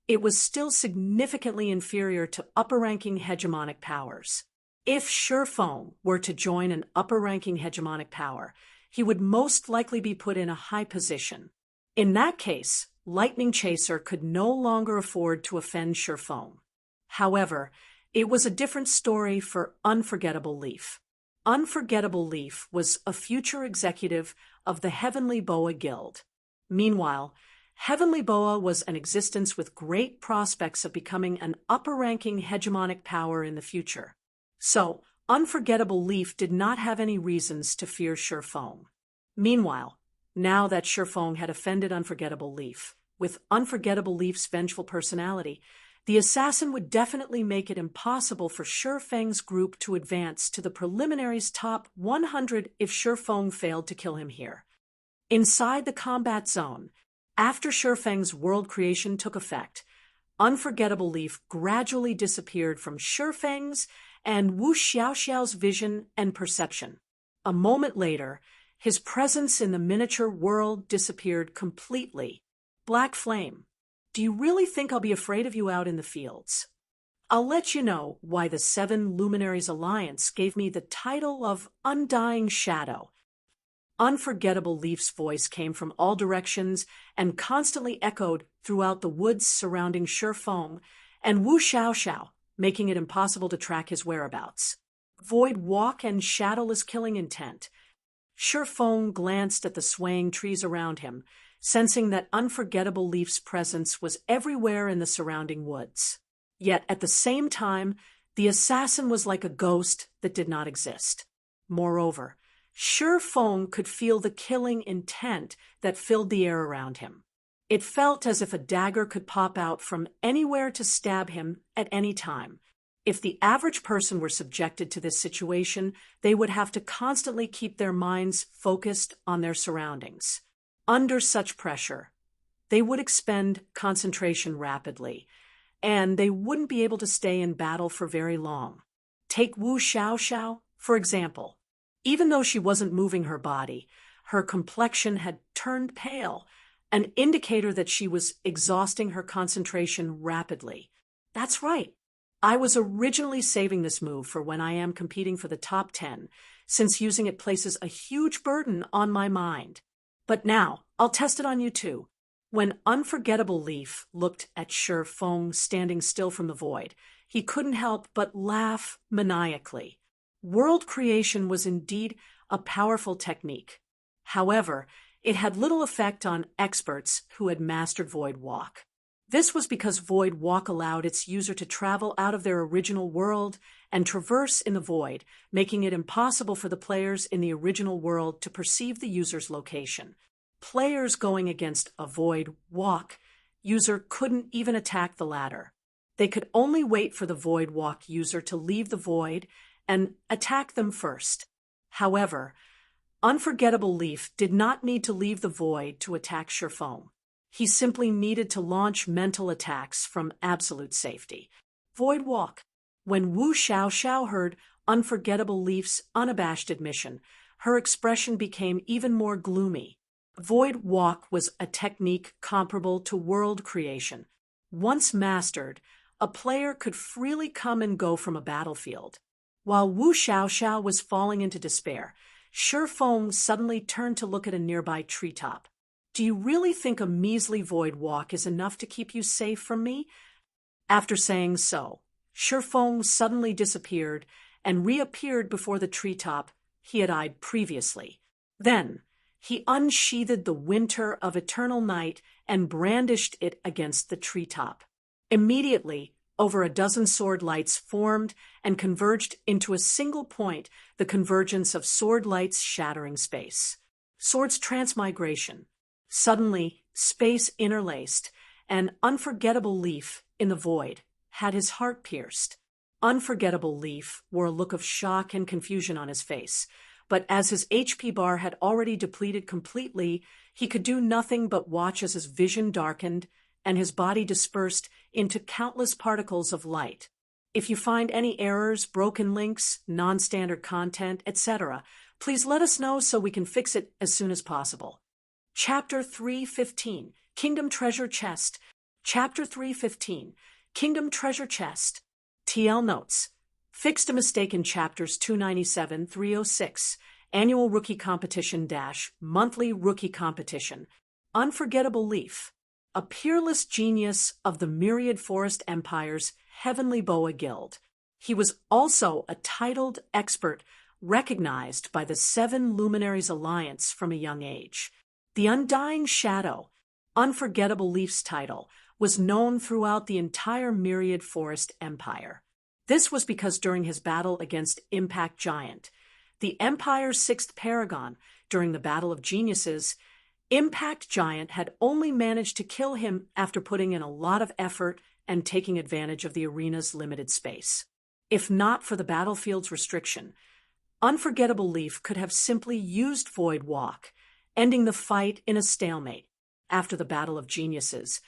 it was still significantly inferior to upper-ranking hegemonic powers. If Shifeng were to join an upper-ranking hegemonic power, he would most likely be put in a high position. In that case, Lightning Chaser could no longer afford to offend Shifeng. However, it was a different story for Unforgettable Leaf. Unforgettable Leaf was a future executive of the Heavenly Boa Guild. Meanwhile, Heavenly Boa was an existence with great prospects of becoming an upper-ranking hegemonic power in the future. So, Unforgettable Leaf did not have any reasons to fear Shifeng. Meanwhile, now that Shifeng had offended Unforgettable Leaf, with Unforgettable Leaf's vengeful personality, the assassin would definitely make it impossible for Shifeng's group to advance to the preliminaries top 100 if Shifeng failed to kill him here. Inside the combat zone, after Shifeng's world creation took effect, Unforgettable Leaf gradually disappeared from Shifeng's and Wu Xiaoxiao's vision and perception. A moment later, his presence in the miniature world disappeared completely. Black Flame, do you really think I'll be afraid of you out in the fields? I'll let you know why the Seven Luminaries Alliance gave me the title of Undying Shadow. Unforgettable Leaf's voice came from all directions and constantly echoed throughout the woods surrounding Shifeng and Wu Xiaoxiao, making it impossible to track his whereabouts. Void Walk and Shadowless Killing Intent. Shifeng glanced at the swaying trees around him, sensing that Unforgettable Leaf's presence was everywhere in the surrounding woods. Yet at the same time, the assassin was like a ghost that did not exist. Moreover, Shifeng could feel the killing intent that filled the air around him. It felt as if a dagger could pop out from anywhere to stab him at any time. If the average person were subjected to this situation, they would have to constantly keep their minds focused on their surroundings. Under such pressure, they would expend concentration rapidly, and they wouldn't be able to stay in battle for very long. Take Wu Xiaoxiao, for example. Even though she wasn't moving her body, her complexion had turned pale, an indicator that she was exhausting her concentration rapidly. That's right. I was originally saving this move for when I am competing for the top 10, since using it places a huge burden on my mind. But now, I'll test it on you too. When Unforgettable Leaf looked at Shifeng standing still from the void, he couldn't help but laugh maniacally. World creation was indeed a powerful technique. However, it had little effect on experts who had mastered Void Walk. This was because Void Walk allowed its user to travel out of their original world and traverse in the void, making it impossible for the players in the original world to perceive the user's location. Players going against a Void Walk user couldn't even attack the latter. They could only wait for the Void Walk user to leave the void and attack them first. However, Unforgettable Leaf did not need to leave the void to attack Shifeng. He simply needed to launch mental attacks from absolute safety. Void Walk. When Wu Xiaoxiao heard Unforgettable Leaf's unabashed admission, her expression became even more gloomy. Void Walk was a technique comparable to world creation. Once mastered, a player could freely come and go from a battlefield. While Wu Xiaoxiao was falling into despair, Shifeng suddenly turned to look at a nearby treetop. Do you really think a measly Void Walk is enough to keep you safe from me? After saying so, Shifeng suddenly disappeared and reappeared before the treetop he had eyed previously. Then, he unsheathed the Winter of Eternal Night and brandished it against the treetop. Immediately, over a dozen sword lights formed and converged into a single point, the convergence of sword lights shattering space. Swords transmigration. Suddenly, space interlaced, and Unforgettable Leaf, in the void, had his heart pierced. Unforgettable Leaf wore a look of shock and confusion on his face, but as his HP bar had already depleted completely, he could do nothing but watch as his vision darkened and his body dispersed into countless particles of light. If you find any errors, broken links, non-standard content, etc., please let us know so we can fix it as soon as possible. Chapter 315, Kingdom Treasure Chest. Chapter 315, Kingdom Treasure Chest. TL Notes. Fixed a mistake in chapters 297-306, Annual Rookie Competition - Monthly Rookie Competition. Unforgettable Leaf. A peerless genius of the myriad forest empire's Heavenly Boa Guild. He was also a titled expert recognized by the Seven Luminaries Alliance from a young age. The Undying Shadow, Unforgettable Leaf's title, was known throughout the entire myriad forest empire. This was because during his battle against Impact Giant, the Empire's sixth paragon, during the Battle of Geniuses, Impact Giant had only managed to kill him after putting in a lot of effort and taking advantage of the arena's limited space. If not for the battlefield's restriction, Unforgettable Leaf could have simply used Void Walk, ending the fight in a stalemate. After the Battle of Geniuses,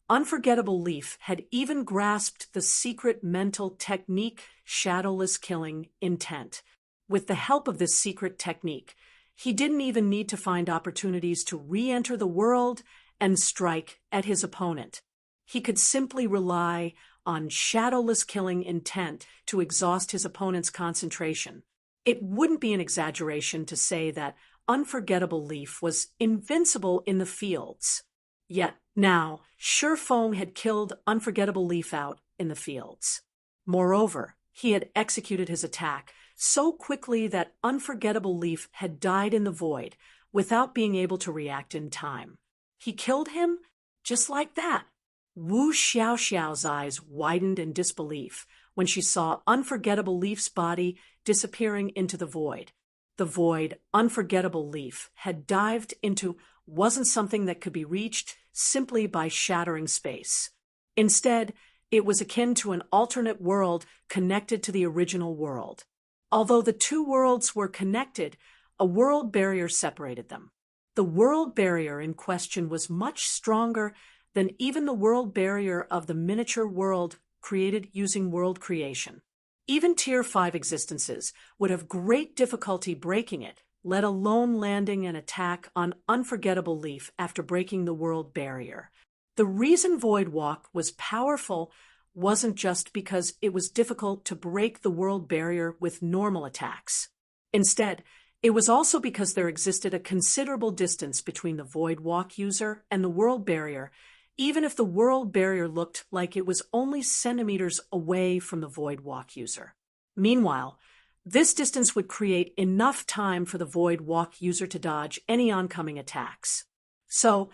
Unforgettable Leaf had even grasped the secret mental technique Shadowless Killing Intent. With the help of this secret technique, he didn't even need to find opportunities to re-enter the world and strike at his opponent. He could simply rely on Shadowless Killing Intent to exhaust his opponent's concentration. It wouldn't be an exaggeration to say that Unforgettable Leaf was invincible in the fields. Yet now, Shurfong had killed Unforgettable Leaf out in the fields. Moreover, he had executed his attack so quickly that Unforgettable Leaf had died in the void without being able to react in time. He killed him just like that. Wu Xiaoxiao's eyes widened in disbelief when she saw Unforgettable Leaf's body disappearing into the void. The void Unforgettable Leaf had dived into wasn't something that could be reached simply by shattering space. Instead, it was akin to an alternate world connected to the original world. Although the two worlds were connected, a world barrier separated them. The world barrier in question was much stronger than even the world barrier of the miniature world created using world creation. Even Tier 5 existences would have great difficulty breaking it, let alone landing an attack on Unforgettable Leaf after breaking the world barrier. The reason Void Walk was powerful wasn't just because it was difficult to break the world barrier with normal attacks. Instead, it was also because there existed a considerable distance between the Void Walk user and the world barrier, even if the world barrier looked like it was only centimeters away from the Void Walk user. Meanwhile, this distance would create enough time for the Void Walk user to dodge any oncoming attacks. So,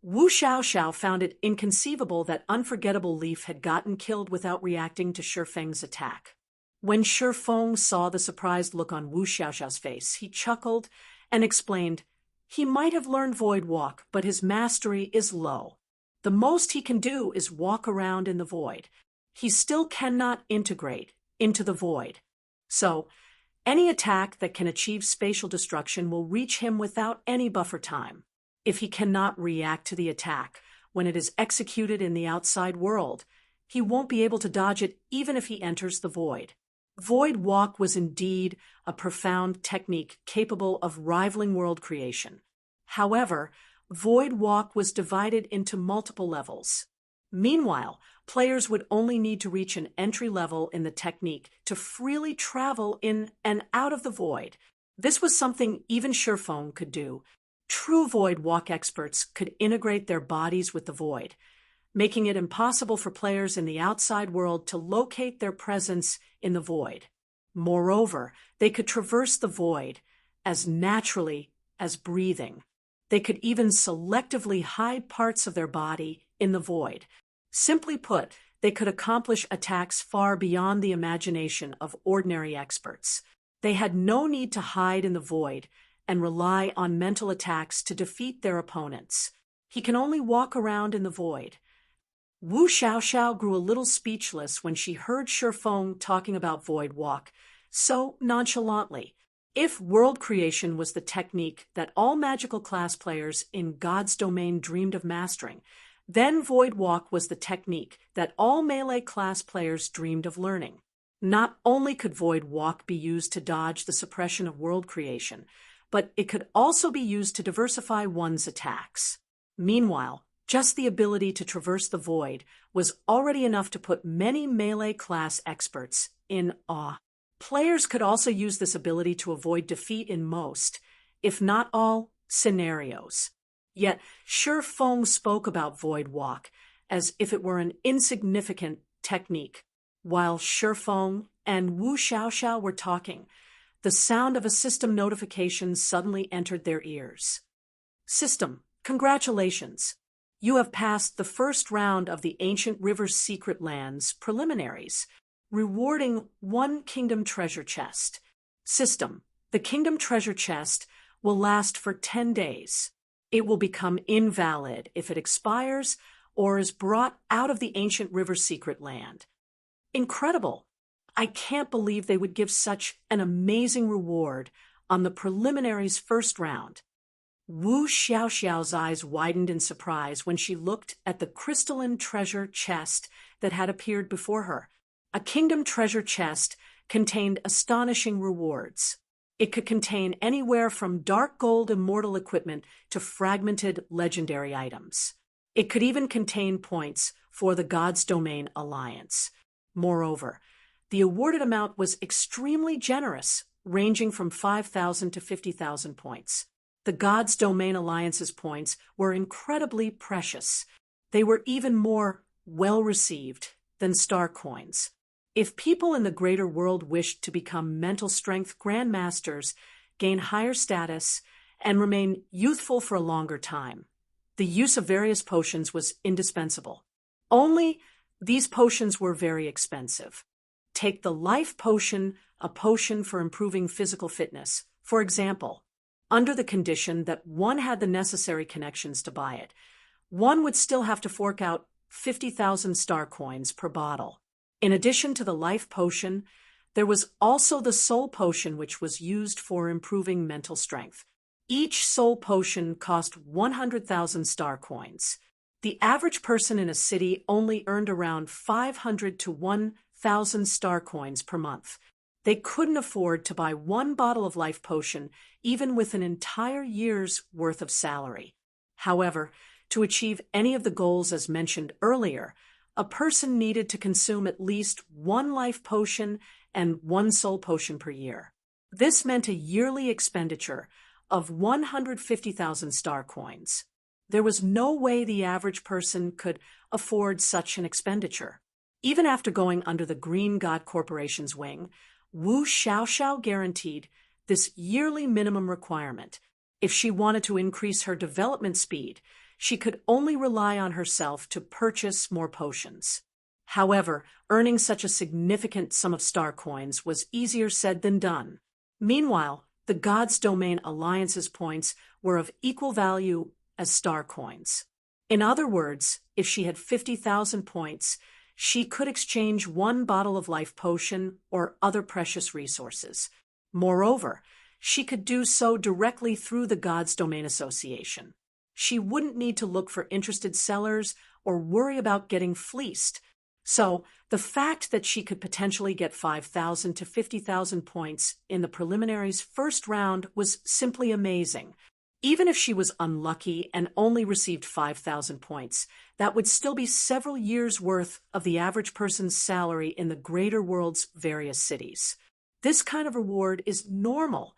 Wu Xiaoxiao found it inconceivable that Unforgettable Leaf had gotten killed without reacting to Shurfeng's attack. When Shurfeng saw the surprised look on Wu Xiaoxiao's face, he chuckled and explained, "He might have learned Void Walk, but his mastery is low. The most he can do is walk around in the void. He still cannot integrate into the void. So, any attack that can achieve spatial destruction will reach him without any buffer time. If he cannot react to the attack when it is executed in the outside world, he won't be able to dodge it even if he enters the void." Void Walk was indeed a profound technique capable of rivaling world creation. However, Void Walk was divided into multiple levels. Meanwhile, players would only need to reach an entry level in the technique to freely travel in and out of the void. This was something even Shurfeng could do. True Void Walk experts could integrate their bodies with the void, making it impossible for players in the outside world to locate their presence in the void. Moreover, they could traverse the void as naturally as breathing. They could even selectively hide parts of their body in the void. Simply put, they could accomplish attacks far beyond the imagination of ordinary experts. They had no need to hide in the void and rely on mental attacks to defeat their opponents. He can only walk around in the void. Wu Xiaoxiao grew a little speechless when she heard Shurfeng talking about Void Walk so nonchalantly. If world creation was the technique that all magical class players in God's domain dreamed of mastering, then Void Walk was the technique that all melee class players dreamed of learning. Not only could Void Walk be used to dodge the suppression of world creation, but it could also be used to diversify one's attacks. Meanwhile, Just the ability to traverse the void was already enough to put many melee class experts in awe. Players could also use this ability to avoid defeat in most, if not all, scenarios. Yet, Shi Feng spoke about Void Walk as if it were an insignificant technique. While Shi Feng and Wu Xiaoxiao were talking, the sound of a system notification suddenly entered their ears. System, congratulations! You have passed the first round of the Ancient River Secret Lands preliminaries, rewarding 1 Kingdom Treasure Chest. System, the Kingdom Treasure Chest will last for 10 days. It will become invalid if it expires or is brought out of the Ancient River Secret Land. Incredible! I can't believe they would give such an amazing reward on the preliminaries first round. Wu Xiaoxiao's eyes widened in surprise when she looked at the crystalline treasure chest that had appeared before her. A kingdom treasure chest contained astonishing rewards. It could contain anywhere from dark gold immortal equipment to fragmented legendary items. It could even contain points for the God's Domain Alliance. Moreover, the awarded amount was extremely generous, ranging from 5,000 to 50,000 points. The God's Domain Alliance's points were incredibly precious. They were even more well-received than star coins. If people in the greater world wished to become mental strength grandmasters, gain higher status, and remain youthful for a longer time, the use of various potions was indispensable. Only these potions were very expensive. Take the life potion, a potion for improving physical fitness, for example. Under the condition that one had the necessary connections to buy it, one would still have to fork out 50,000 star coins per bottle. In addition to the life potion, there was also the soul potion, which was used for improving mental strength. Each soul potion cost 100,000 star coins. The average person in a city only earned around 500 to 1,000 star coins per month. They couldn't afford to buy one bottle of life potion, even with an entire year's worth of salary. However, to achieve any of the goals as mentioned earlier, a person needed to consume at least 1 life potion and 1 soul potion per year. This meant a yearly expenditure of 150,000 star coins. There was no way the average person could afford such an expenditure. Even after going under the Green God Corporation's wing, Wu Xiaoxiao guaranteed this yearly minimum requirement. If she wanted to increase her development speed, she could only rely on herself to purchase more potions. However, earning such a significant sum of star coins was easier said than done. Meanwhile, the God's Domain Alliance's points were of equal value as star coins. In other words, if she had 50,000 points, she could exchange 1 bottle of life potion or other precious resources. Moreover, she could do so directly through the God's Domain Association. She wouldn't need to look for interested sellers or worry about getting fleeced. So, the fact that she could potentially get 5,000 to 50,000 points in the preliminaries first round was simply amazing. Even if she was unlucky and only received 5,000 points, that would still be several years' worth of the average person's salary in the greater world's various cities. This kind of reward is normal.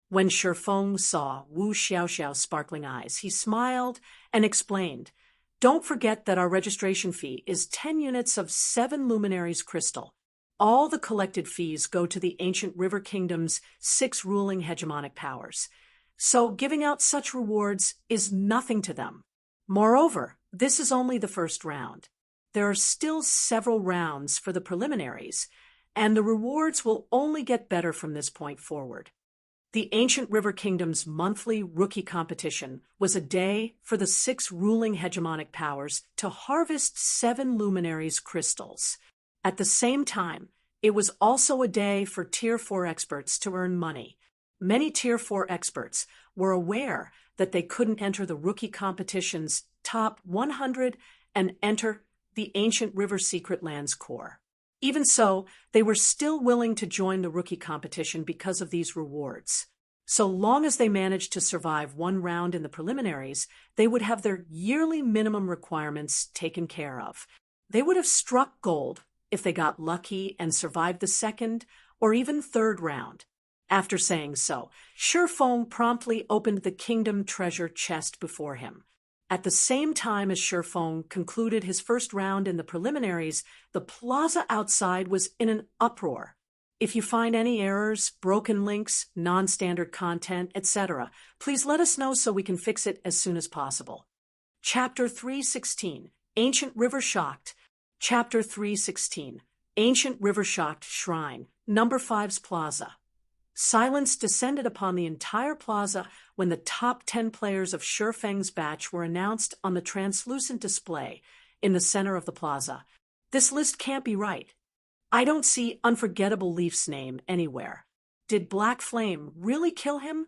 When Shi Feng saw Wu Xiaoxiao's sparkling eyes, he smiled and explained, "Don't forget that our registration fee is 10 units of 7 luminaries crystal. All the collected fees go to the ancient River Kingdom's 6 ruling hegemonic powers. So giving out such rewards is nothing to them. Moreover, this is only the first round. There are still several rounds for the preliminaries, and the rewards will only get better from this point forward." The Ancient River Kingdom's monthly rookie competition was a day for the 6 ruling hegemonic powers to harvest 7 luminaries crystals. At the same time, it was also a day for Tier 4 experts to earn money. Many Tier 4 experts were aware that they couldn't enter the rookie competition's top 100 and enter the Ancient River Secret Lands core. Even so, they were still willing to join the rookie competition because of these rewards. So long as they managed to survive one round in the preliminaries, they would have their yearly minimum requirements taken care of. They would have struck gold if they got lucky and survived the second or even third round. After saying so, Shurfeng promptly opened the kingdom treasure chest before him. At the same time as Shurfeng concluded his first round in the preliminaries, the plaza outside was in an uproar. If you find any errors, broken links, non-standard content, etc., please let us know so we can fix it as soon as possible. Chapter 316, Ancient River Shocked. Chapter 316, Ancient River Shocked Shrine, Number 5's Plaza. Silence descended upon the entire plaza when the top 10 players of Shurfeng's batch were announced on the translucent display in the center of the plaza. This list can't be right. I don't see Unforgettable Leaf's name anywhere. Did Black Flame really kill him?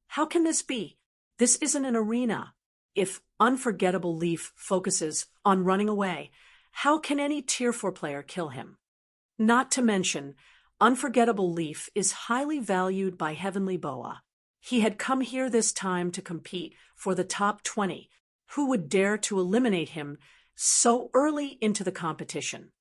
How can this be? This isn't an arena. If Unforgettable Leaf focuses on running away, how can any Tier 4 player kill him? Not to mention, Unforgettable Leaf is highly valued by Heavenly Boa. He had come here this time to compete for the top 20. Who would dare to eliminate him so early into the competition?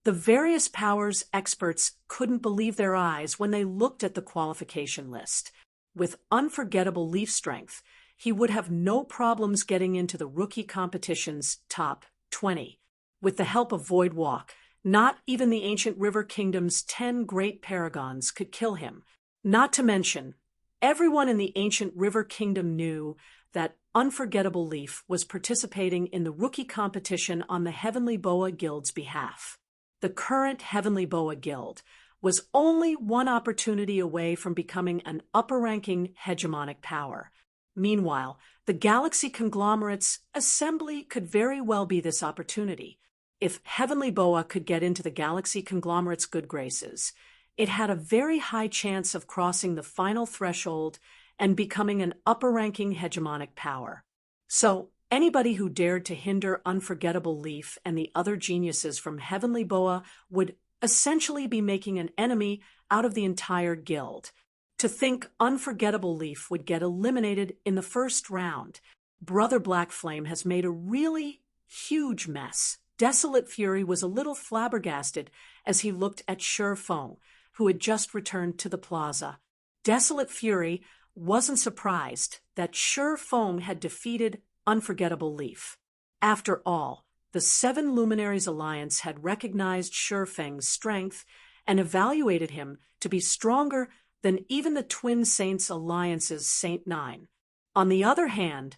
The various powers experts couldn't believe their eyes when they looked at the qualification list. With Unforgettable Leaf strength, he would have no problems getting into the rookie competition's top 20. With the help of Void Walk, not even the Ancient River Kingdom's 10 great paragons could kill him. Not to mention, everyone in the Ancient River Kingdom knew that Unforgettable Leaf was participating in the rookie competition on the Heavenly Boa Guild's behalf. The current Heavenly Boa Guild was only one opportunity away from becoming an upper-ranking hegemonic power. Meanwhile, the Galaxy Conglomerate's assembly could very well be this opportunity. If Heavenly Boa could get into the Galaxy Conglomerate's good graces, it had a very high chance of crossing the final threshold and becoming an upper-ranking hegemonic power. So, anybody who dared to hinder Unforgettable Leaf and the other geniuses from Heavenly Boa would essentially be making an enemy out of the entire guild. To think Unforgettable Leaf would get eliminated in the first round, Brother Black Flame has made a really huge mess. Desolate Fury was a little flabbergasted as he looked at Shurfeng, who had just returned to the plaza. Desolate Fury wasn't surprised that Shurfeng had defeated Unforgettable Leaf. After all, the Seven Luminaries Alliance had recognized Shurfeng's strength and evaluated him to be stronger than even the Twin Saints Alliance's Saint Nine. On the other hand,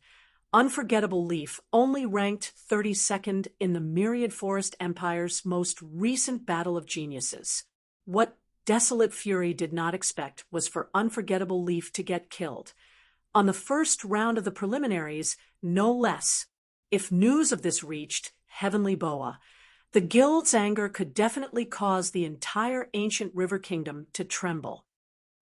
Unforgettable Leaf only ranked 32nd in the Myriad Forest Empire's most recent Battle of Geniuses. What Desolate Fury did not expect was for Unforgettable Leaf to get killed. On the first round of the preliminaries, no less. If news of this reached Heavenly Boa, the guild's anger could definitely cause the entire Ancient River Kingdom to tremble.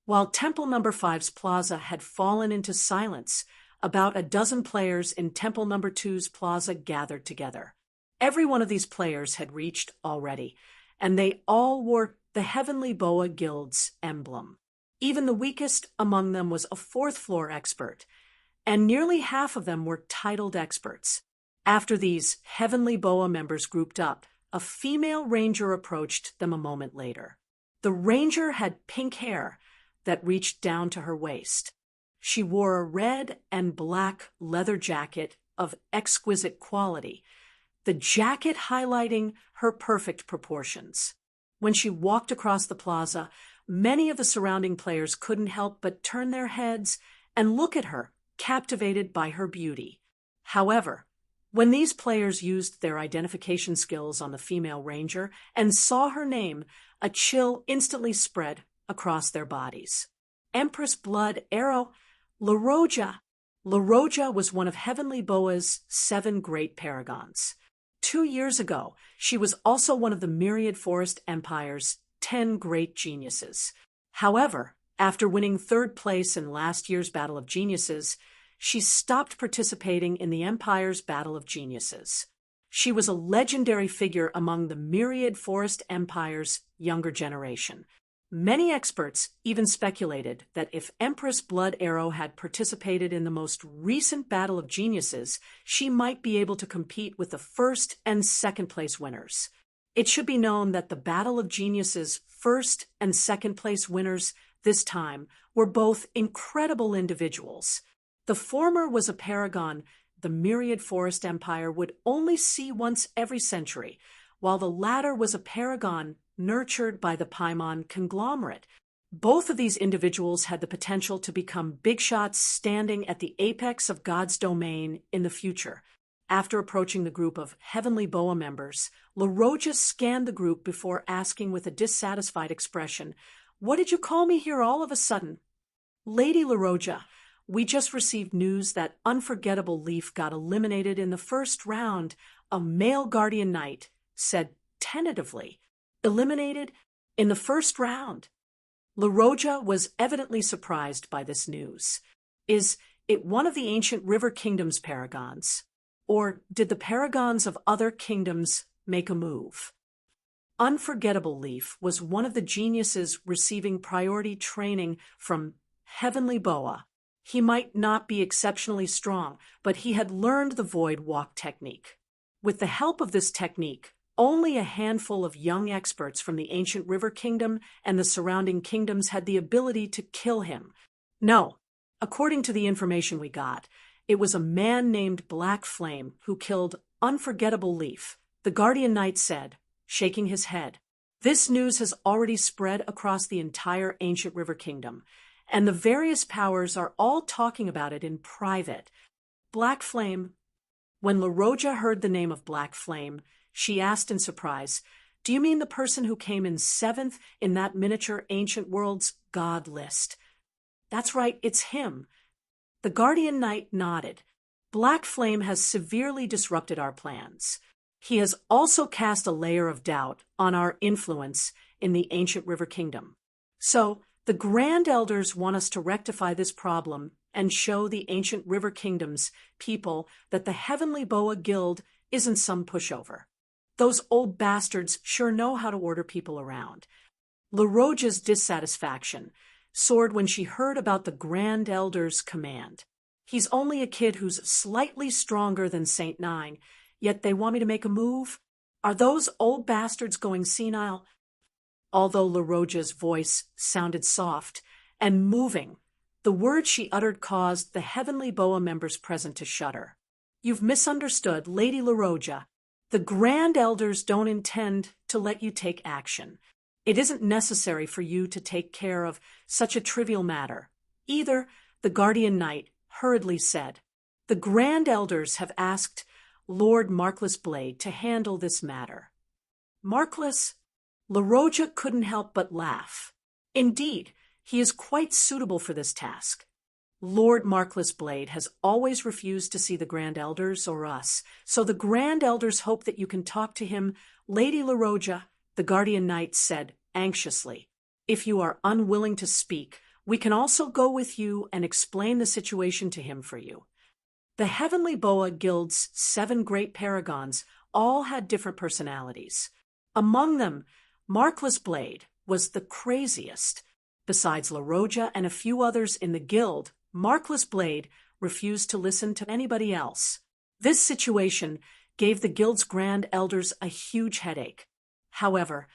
While Temple No. 5's plaza had fallen into silence, about a dozen players in Temple No. 2's plaza gathered together. Every one of these players had reached already, and they all wore the Heavenly Boa Guild's emblem. Even the weakest among them was a fourth-floor expert, and nearly half of them were titled experts. After these Heavenly Boa members grouped up, a female ranger approached them a moment later. The ranger had pink hair that reached down to her waist. She wore a red and black leather jacket of exquisite quality, the jacket highlighting her perfect proportions. When she walked across the plaza, many of the surrounding players couldn't help but turn their heads and look at her, captivated by her beauty. However, when these players used their identification skills on the female ranger and saw her name, a chill instantly spread across their bodies. Empress Blood Arrow, La Roja. La Roja was one of Heavenly Boa's 7 great paragons. 2 years ago, she was also one of the Myriad Forest Empire's 10 great geniuses. However, after winning 3rd place in last year's Battle of Geniuses, she stopped participating in the Empire's Battle of Geniuses. She was a legendary figure among the Myriad Forest Empire's younger generation. Many experts even speculated that if Empress Blood Arrow had participated in the most recent Battle of Geniuses, she might be able to compete with the first and second place winners. It should be known that the Battle of Geniuses' first and second place winners this time were both incredible individuals. The former was a paragon the myriad forest empire would only see once every century, while the latter was a paragon nurtured by the Paimon conglomerate. Both of these individuals had the potential to become big shots standing at the apex of God's domain in the future. After approaching the group of Heavenly Boa members, LaRoja scanned the group before asking with a dissatisfied expression, "What did you call me here all of a sudden?" "Lady LaRoja, we just received news that Unforgettable Leaf got eliminated in the first round," a male guardian knight said tentatively. "Eliminated in the first round?" LaRoja was evidently surprised by this news. Is it one of the ancient River Kingdom's paragons? Or did the paragons of other kingdoms make a move? Unforgettable Leaf was one of the geniuses receiving priority training from Heavenly Boa. He might not be exceptionally strong, but he had learned the Void Walk technique. With the help of this technique, only a handful of young experts from the ancient River Kingdom and the surrounding kingdoms had the ability to kill him. No, according to the information we got, it was a man named Black Flame who killed Unforgettable Leaf, the Guardian Knight said, shaking his head. This news has already spread across the entire ancient River Kingdom, and the various powers are all talking about it in private. Black Flame. When LaRoja heard the name of Black Flame, she asked in surprise, "Do you mean the person who came in 7th in that miniature Ancient Worlds God list?" "That's right, it's him." The Guardian Knight nodded. "Black Flame has severely disrupted our plans. He has also cast a layer of doubt on our influence in the ancient River Kingdom. So, the Grand Elders want us to rectify this problem and show the ancient River Kingdom's people that the Heavenly Boa Guild isn't some pushover. Those old bastards sure know how to order people around." LaRoja's dissatisfaction soared when she heard about the Grand Elder's command. "He's only a kid who's slightly stronger than Saint Nine, yet they want me to make a move? Are those old bastards going senile?" Although LaRoja's voice sounded soft and moving, the words she uttered caused the Heavenly Boa members present to shudder. "You've misunderstood, Lady LaRoja. The Grand Elders don't intend to let you take action. It isn't necessary for you to take care of such a trivial matter. Either," the Guardian Knight hurriedly said. "The Grand Elders have asked Lord Markless Blade to handle this matter." "Markless?" LaRoja couldn't help but laugh. "Indeed, he is quite suitable for this task. Lord Markless Blade has always refused to see the Grand Elders or us, so the Grand Elders hope that you can talk to him, Lady LaRoja," the Guardian Knight said anxiously. "If you are unwilling to speak, we can also go with you and explain the situation to him for you." The Heavenly Boa Guild's 7 great paragons all had different personalities. Among them, Markless Blade was the craziest. Besides LaRoja and a few others in the guild, Markless Blade refused to listen to anybody else. This situation gave the guild's Grand Elders a huge headache. However,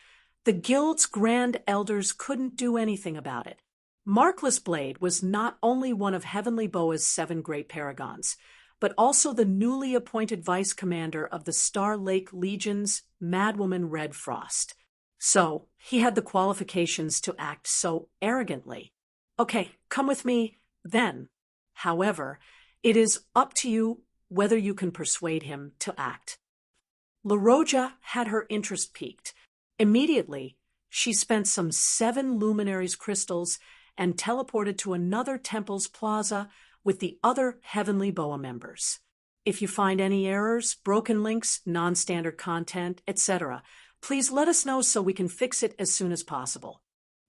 the guild's Grand Elders couldn't do anything about it. Markless Blade was not only one of Heavenly Boa's 7 great paragons, but also the newly appointed vice commander of the Star Lake Legion's Madwoman Red Frost. So, he had the qualifications to act so arrogantly. "Okay, come with me, then. However, it is up to you whether you can persuade him to act." LaRoja had her interest piqued. Immediately, she spent some 7 luminaries crystals and teleported to another temple's plaza with the other Heavenly Boa members. If you find any errors, broken links, non-standard content, etc., please let us know so we can fix it as soon as possible.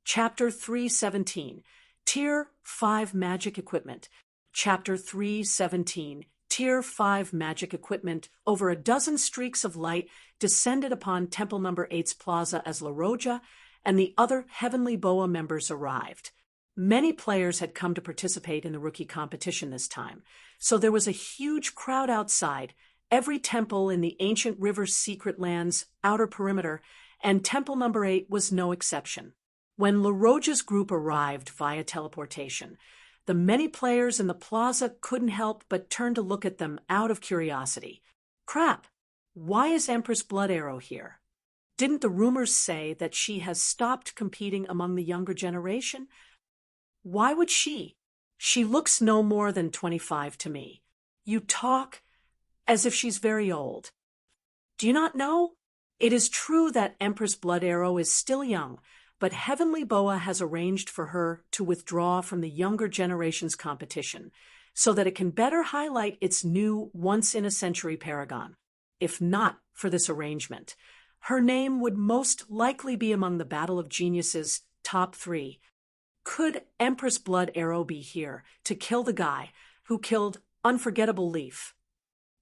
Chapter 317, Tier 5 Magic Equipment. Chapter 317, Tier 5 Magic Equipment. Over a dozen streaks of light descended upon Temple No. 8's plaza as LaRoja and the other Heavenly Boa members arrived. Many players had come to participate in the rookie competition this time, so there was a huge crowd outside, every temple in the ancient river's secret land's outer perimeter, and temple number 8 was no exception. When La Roja's group arrived via teleportation, the many players in the plaza couldn't help but turn to look at them out of curiosity. Crap! Why is Empress Blood Arrow here? Didn't the rumors say that she has stopped competing among the younger generation? Why would she? She looks no more than 25 to me. You talk as if she's very old. Do you not know? It is true that Empress Blood Arrow is still young, but Heavenly Boa has arranged for her to withdraw from the younger generation's competition so that it can better highlight its new once-in-a-century paragon. If not for this arrangement, her name would most likely be among the Battle of Geniuses' top 3. Could Empress Blood Arrow be here to kill the guy who killed Unforgettable Leaf?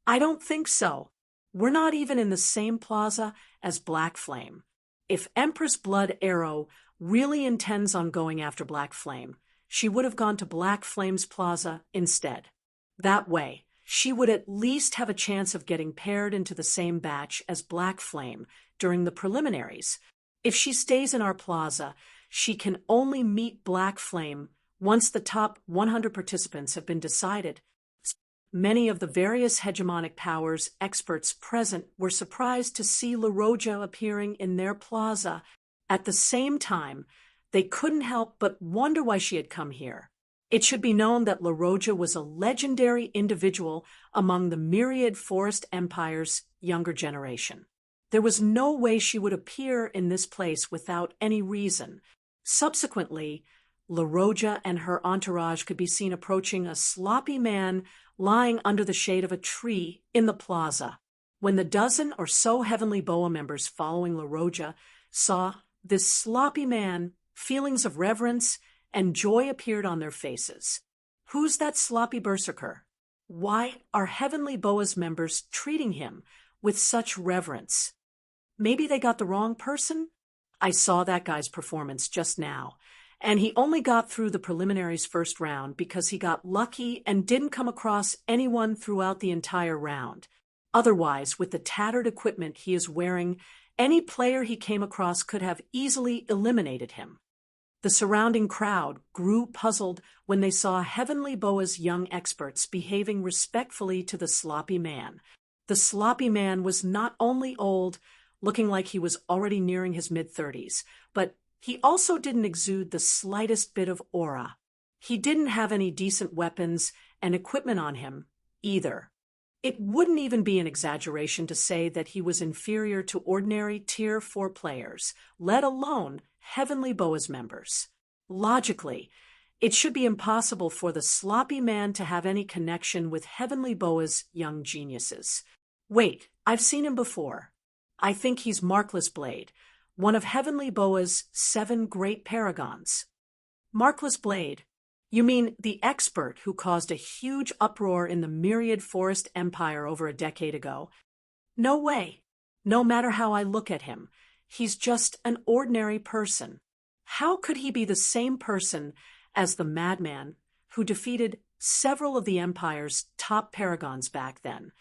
I don't think so. We're not even in the same plaza as Black Flame. If Empress Blood Arrow really intends on going after Black Flame, she would have gone to Black Flame's plaza instead. That way, she would at least have a chance of getting paired into the same batch as Black Flame during the preliminaries. If she stays in our plaza, she can only meet Black Flame once the top 100 participants have been decided. Many of the various hegemonic powers experts present were surprised to see La Roja appearing in their plaza. At the same time, they couldn't help but wonder why she had come here. It should be known that La Roja was a legendary individual among the myriad Forest Empire's younger generation. There was no way she would appear in this place without any reason. Subsequently, La Roja and her entourage could be seen approaching a sloppy man lying under the shade of a tree in the plaza. When the dozen or so Heavenly Boa members following La Roja saw this sloppy man, feelings of reverence and joy appeared on their faces. Who's that sloppy berserker? Why are Heavenly Boa's members treating him with such reverence? Maybe they got the wrong person? I saw that guy's performance just now, and he only got through the preliminaries first round because he got lucky and didn't come across anyone throughout the entire round. Otherwise, with the tattered equipment he is wearing, any player he came across could have easily eliminated him. The surrounding crowd grew puzzled when they saw Heavenly Boa's young experts behaving respectfully to the sloppy man. The sloppy man was not only old, looking like he was already nearing his mid-30s, but he also didn't exude the slightest bit of aura. He didn't have any decent weapons and equipment on him, either. It wouldn't even be an exaggeration to say that he was inferior to ordinary Tier 4 players, let alone Heavenly Boa's members. Logically, it should be impossible for the sloppy man to have any connection with Heavenly Boa's young geniuses. Wait, I've seen him before. I think he's Markless Blade, one of Heavenly Boa's 7 great paragons. Markless Blade? You mean the expert who caused a huge uproar in the myriad Forest Empire over a decade ago? No way. No matter how I look at him, he's just an ordinary person. How could he be the same person as the madman who defeated several of the Empire's top paragons back then?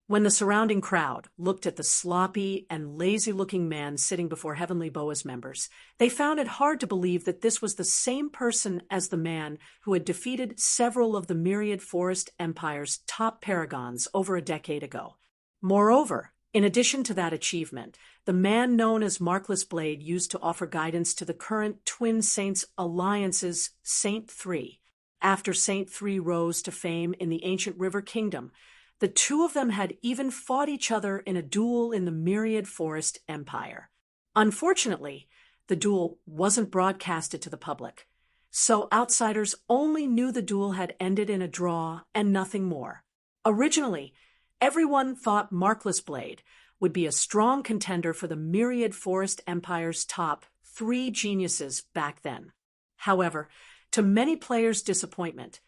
When the surrounding crowd looked at the sloppy and lazy-looking man sitting before Heavenly Boa's members, they found it hard to believe that this was the same person as the man who had defeated several of the myriad Forest Empire's top paragons over a decade ago. Moreover, in addition to that achievement, the man known as Markless Blade used to offer guidance to the current Twin Saints Alliance's Saint 3. After Saint 3 rose to fame in the ancient River Kingdom, the two of them had even fought each other in a duel in the myriad Forest Empire. Unfortunately, the duel wasn't broadcasted to the public, so outsiders only knew the duel had ended in a draw and nothing more. Originally, everyone thought Markless Blade would be a strong contender for the myriad Forest Empire's top 3 geniuses back then. However, to many players' disappointment,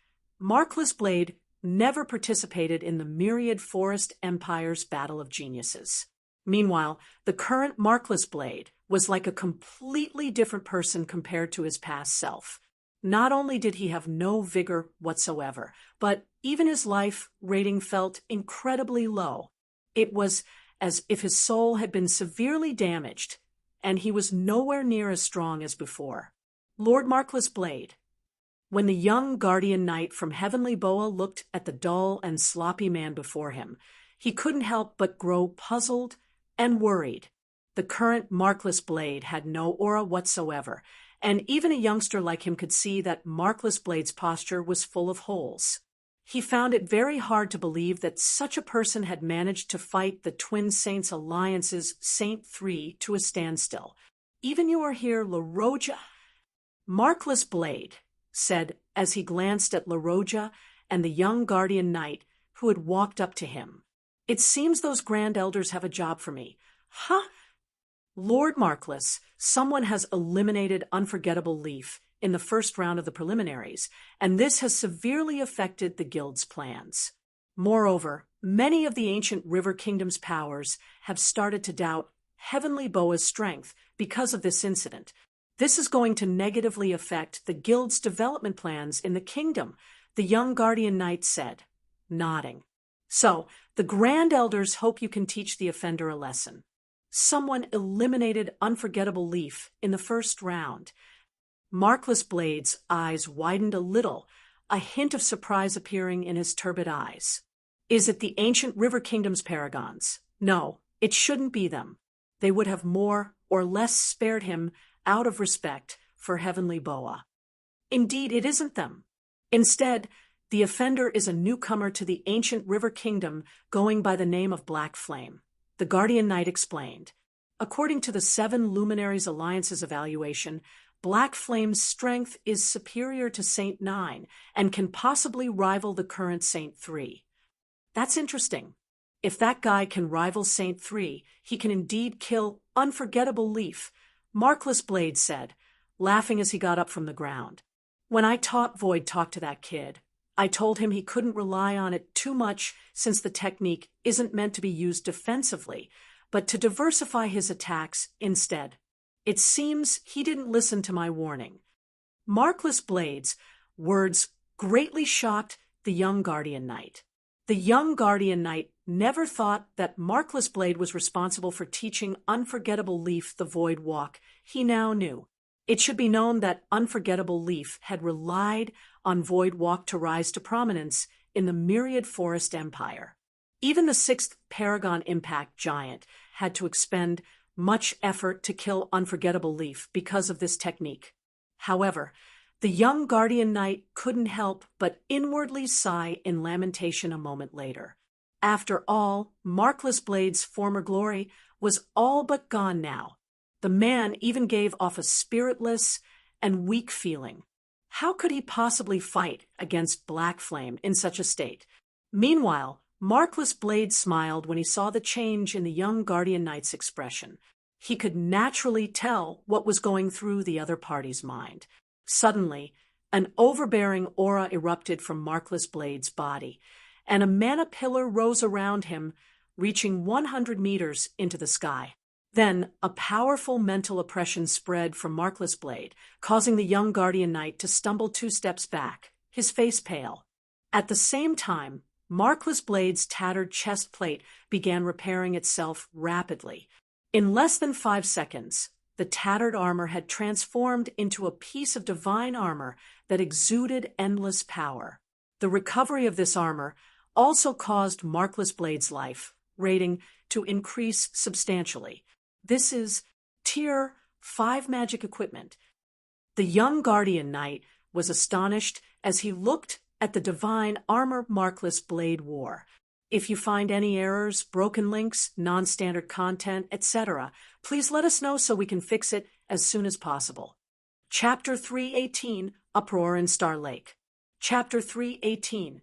Markless Blade never participated in the myriad Forest Empire's Battle of Geniuses. Meanwhile, the current Markless Blade was like a completely different person compared to his past self. Not only did he have no vigor whatsoever, but even his life rating felt incredibly low. It was as if his soul had been severely damaged, and he was nowhere near as strong as before. Lord Markless Blade. When the young guardian knight from Heavenly Boa looked at the dull and sloppy man before him, he couldn't help but grow puzzled and worried. The current Markless Blade had no aura whatsoever, and even a youngster like him could see that Markless Blade's posture was full of holes. He found it very hard to believe that such a person had managed to fight the Twin Saints Alliance's Saint 3 to a standstill. Even you are here, LaRoja. Markless Blade said as he glanced at LaRoja and the young guardian knight who had walked up to him. It seems those grand elders have a job for me. Huh? Lord Markless, someone has eliminated Unforgettable Leaf in the first round of the preliminaries, and this has severely affected the guild's plans. Moreover, many of the ancient River Kingdom's powers have started to doubt Heavenly Boa's strength because of this incident. This is going to negatively affect the guild's development plans in the kingdom, the young guardian knight said, nodding. So, the Grand Elders hope you can teach the offender a lesson. Someone eliminated Unforgettable Leaf in the first round. Markless Blade's eyes widened a little, a hint of surprise appearing in his turbid eyes. Is it the ancient River Kingdom's paragons? No, it shouldn't be them. They would have more or less spared him out of respect for Heavenly Boa. Indeed, it isn't them. Instead, the offender is a newcomer to the ancient River Kingdom going by the name of Black Flame. The Guardian Knight explained. According to the 7 Luminaries Alliance's evaluation, Black Flame's strength is superior to Saint 9 and can possibly rival the current Saint 3. That's interesting. If that guy can rival Saint 3, he can indeed kill Unforgettable Leaf, Markless Blade said, laughing as he got up from the ground. When I taught Void talk to that kid, I told him he couldn't rely on it too much since the technique isn't meant to be used defensively, but to diversify his attacks instead. It seems he didn't listen to my warning. Markless Blade's words greatly shocked the young Guardian Knight. The young Guardian Knight never thought that Markless Blade was responsible for teaching Unforgettable Leaf the Void Walk. He now knew. It should be known that Unforgettable Leaf had relied on Void Walk to rise to prominence in the Myriad Forest Empire. Even the 6th Paragon Impact Giant had to expend much effort to kill Unforgettable Leaf because of this technique. However, the young Guardian Knight couldn't help but inwardly sigh in lamentation a moment later. After all, Markless Blade's former glory was all but gone now. The man even gave off a spiritless and weak feeling. How could he possibly fight against Black Flame in such a state? Meanwhile, Markless Blade smiled when he saw the change in the young Guardian Knight's expression. He could naturally tell what was going through the other party's mind. Suddenly, an overbearing aura erupted from Markless Blade's body, and a mana pillar rose around him, reaching 100 meters into the sky. Then, a powerful mental oppression spread from Markless Blade, causing the young Guardian Knight to stumble 2 steps back, his face pale. At the same time, Markless Blade's tattered chest plate began repairing itself rapidly. In less than 5 seconds, the tattered armor had transformed into a piece of divine armor that exuded endless power. The recovery of this armor also caused Markless Blade's life rating to increase substantially. This is Tier 5 magic equipment. The young Guardian Knight was astonished as he looked at the divine armor Markless Blade wore. If you find any errors, broken links, non-standard content, etc., please let us know so we can fix it as soon as possible. Chapter 318, Uproar in Star Lake. Chapter 318,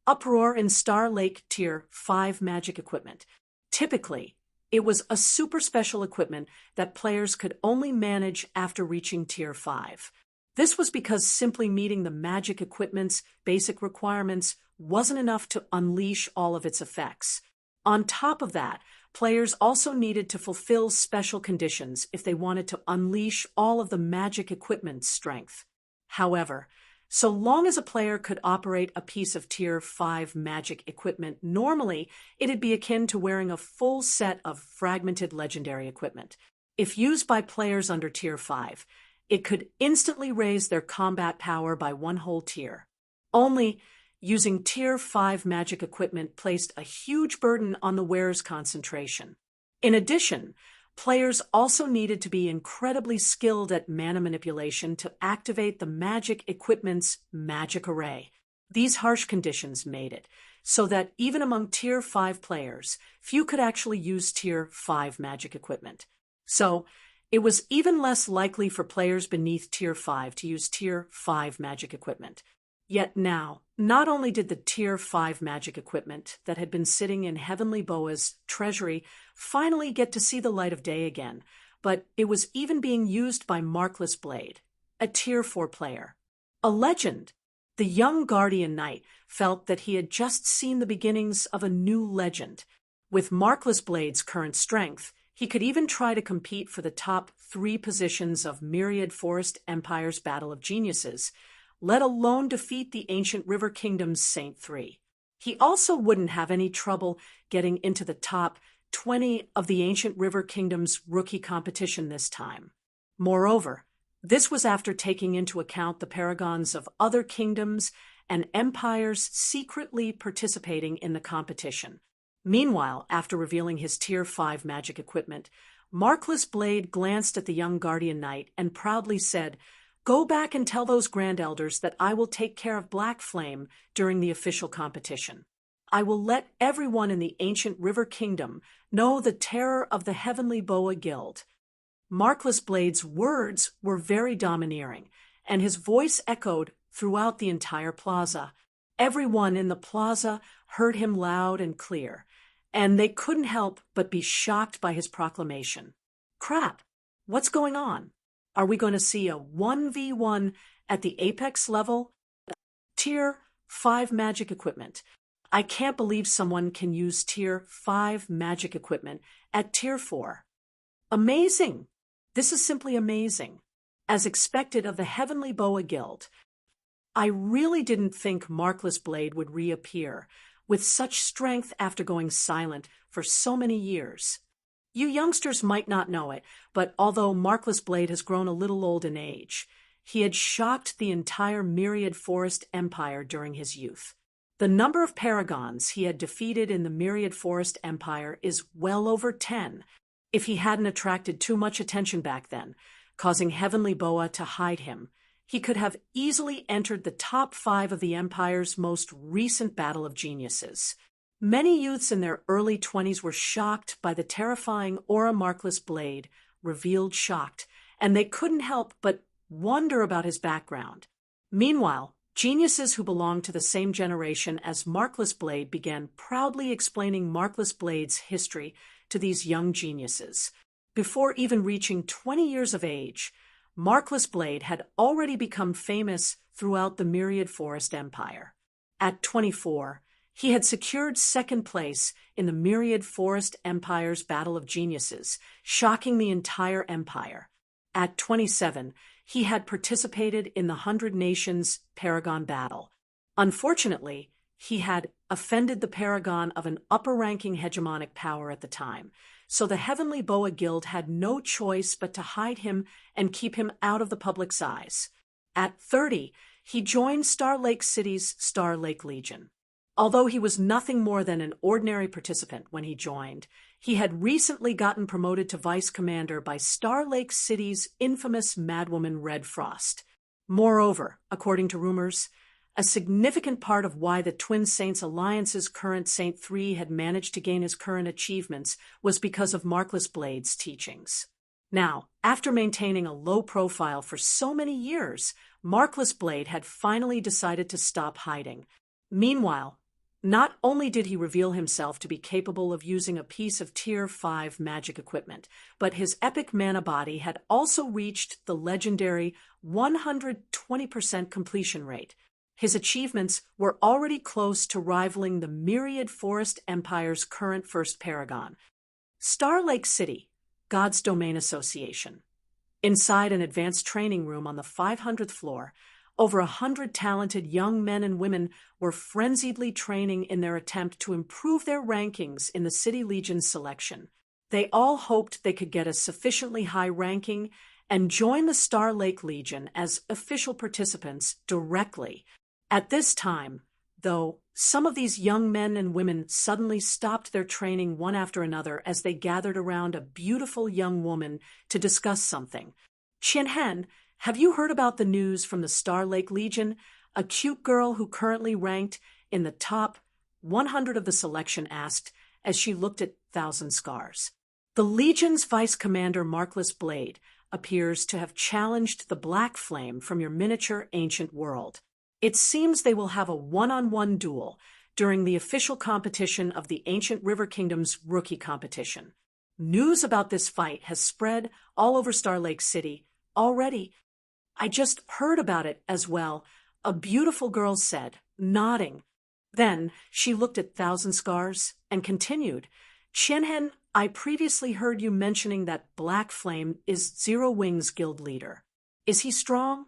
Uproar in Star Lake Tier 5 magic equipment. Typically, it was a super special equipment that players could only manage after reaching Tier 5. This was because simply meeting the magic equipment's basic requirements wasn't enough to unleash all of its effects. On top of that, players also needed to fulfill special conditions if they wanted to unleash all of the magic equipment's strength. However, so long as a player could operate a piece of Tier 5 magic equipment normally, it'd be akin to wearing a full set of fragmented legendary equipment. If used by players under Tier 5, it could instantly raise their combat power by one whole tier. Only, using Tier 5 magic equipment placed a huge burden on the wearer's concentration. In addition, players also needed to be incredibly skilled at mana manipulation to activate the magic equipment's magic array. These harsh conditions made it so that even among Tier 5 players, few could actually use Tier 5 magic equipment. So, it was even less likely for players beneath Tier 5 to use Tier 5 magic equipment. Yet now, not only did the Tier 5 magic equipment that had been sitting in Heavenly Boa's treasury finally get to see the light of day again, but it was even being used by Markless Blade, a Tier 4 player. A legend, the young Guardian Knight felt that he had just seen the beginnings of a new legend. With Markless Blade's current strength, he could even try to compete for the top 3 positions of Myriad Forest Empire's Battle of Geniuses, let alone defeat the Ancient River Kingdom's Saint 3. He also wouldn't have any trouble getting into the top 20 of the Ancient River Kingdom's rookie competition this time. Moreover, this was after taking into account the paragons of other kingdoms and empires secretly participating in the competition. Meanwhile, after revealing his Tier 5 magic equipment, Markless Blade glanced at the young Guardian Knight and proudly said, "Go back and tell those Grand Elders that I will take care of Black Flame during the official competition. I will let everyone in the Ancient River Kingdom know the terror of the Heavenly Boa Guild." Markless Blade's words were very domineering, and his voice echoed throughout the entire plaza. Everyone in the plaza heard him loud and clear, and they couldn't help but be shocked by his proclamation. Crap! What's going on? Are we going to see a 1v1 at the Apex level? Tier 5 magic equipment. I can't believe someone can use Tier 5 magic equipment at Tier 4. Amazing! This is simply amazing. As expected of the Heavenly Boa Guild, I really didn't think Markless Blade would reappear with such strength after going silent for so many years. You youngsters might not know it, but although Markless Blade has grown a little old in age, he had shocked the entire Myriad Forest Empire during his youth. The number of paragons he had defeated in the Myriad Forest Empire is well over 10, if he hadn't attracted too much attention back then, causing Heavenly Boa to hide him. He could have easily entered the top 5 of the Empire's most recent Battle of Geniuses. Many youths in their early 20s were shocked by the terrifying aura Markless Blade revealed shocked, and they couldn't help but wonder about his background. Meanwhile, geniuses who belonged to the same generation as Markless Blade began proudly explaining Markless Blade's history to these young geniuses. Before even reaching 20 years of age, Markless Blade had already become famous throughout the Myriad Forest Empire. At 24, he had secured second place in the Myriad Forest Empire's Battle of Geniuses, shocking the entire empire. At 27, he had participated in the 100 Nations Paragon Battle. Unfortunately, he had offended the paragon of an upper-ranking hegemonic power at the time, so the Heavenly Boa Guild had no choice but to hide him and keep him out of the public's eyes. At 30, he joined Star Lake City's Star Lake Legion. Although he was nothing more than an ordinary participant when he joined, he had recently gotten promoted to vice commander by Star Lake City's infamous madwoman Red Frost. Moreover, according to rumors, a significant part of why the Twin Saints Alliance's current Saint 3 had managed to gain his current achievements was because of Markless Blade's teachings. Now, after maintaining a low profile for so many years, Markless Blade had finally decided to stop hiding. Meanwhile, not only did he reveal himself to be capable of using a piece of Tier 5 magic equipment, but his epic mana body had also reached the legendary 120% completion rate. His achievements were already close to rivaling the Myriad Forest Empire's current first paragon. Star Lake City, God's Domain Association. Inside an advanced training room on the 500th floor, over 100 talented young men and women were frenziedly training in their attempt to improve their rankings in the City Legion's selection. They all hoped they could get a sufficiently high ranking and join the Star Lake Legion as official participants directly. At this time, though, some of these young men and women suddenly stopped their training one after another as they gathered around a beautiful young woman to discuss something. "Qianhen, have you heard about the news from the Star Lake Legion?" A cute girl who currently ranked in the top 100 of the selection asked as she looked at Thousand Scars. The Legion's Vice Commander Markless Blade appears to have challenged the Black Flame from your miniature ancient world. It seems they will have a one-on-one duel during the official competition of the Ancient River Kingdom's rookie competition. News about this fight has spread all over Star Lake City already. "I just heard about it as well," a beautiful girl said, nodding. Then she looked at Thousand Scars and continued, "Qianhen, I previously heard you mentioning that Black Flame is Zero Wings guild leader. Is he strong?"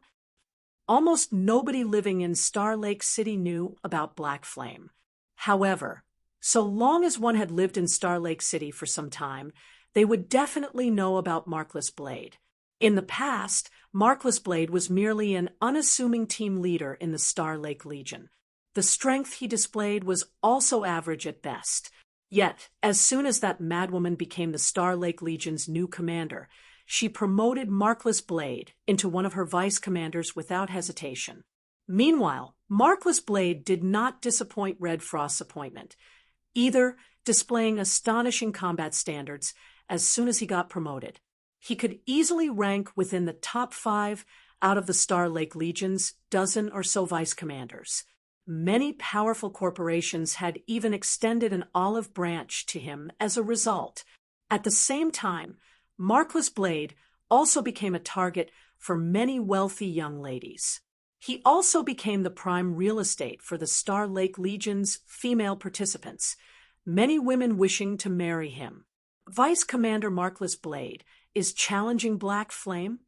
Almost nobody living in Star Lake City knew about Black Flame. However, so long as one had lived in Star Lake City for some time, they would definitely know about Markless Blade. In the past, Markless Blade was merely an unassuming team leader in the Star Lake Legion. The strength he displayed was also average at best. Yet, as soon as that madwoman became the Star Lake Legion's new commander, she promoted Markless Blade into one of her vice commanders without hesitation. Meanwhile, Markless Blade did not disappoint Red Frost's appointment, either displaying astonishing combat standards as soon as he got promoted. He could easily rank within the top 5 out of the Star Lake Legion's dozen or so vice commanders. Many powerful corporations had even extended an olive branch to him as a result. At the same time, Markless Blade also became a target for many wealthy young ladies. He also became the prime real estate for the Star Lake Legion's female participants, many women wishing to marry him. Vice Commander Markless Blade is challenging Black Flame?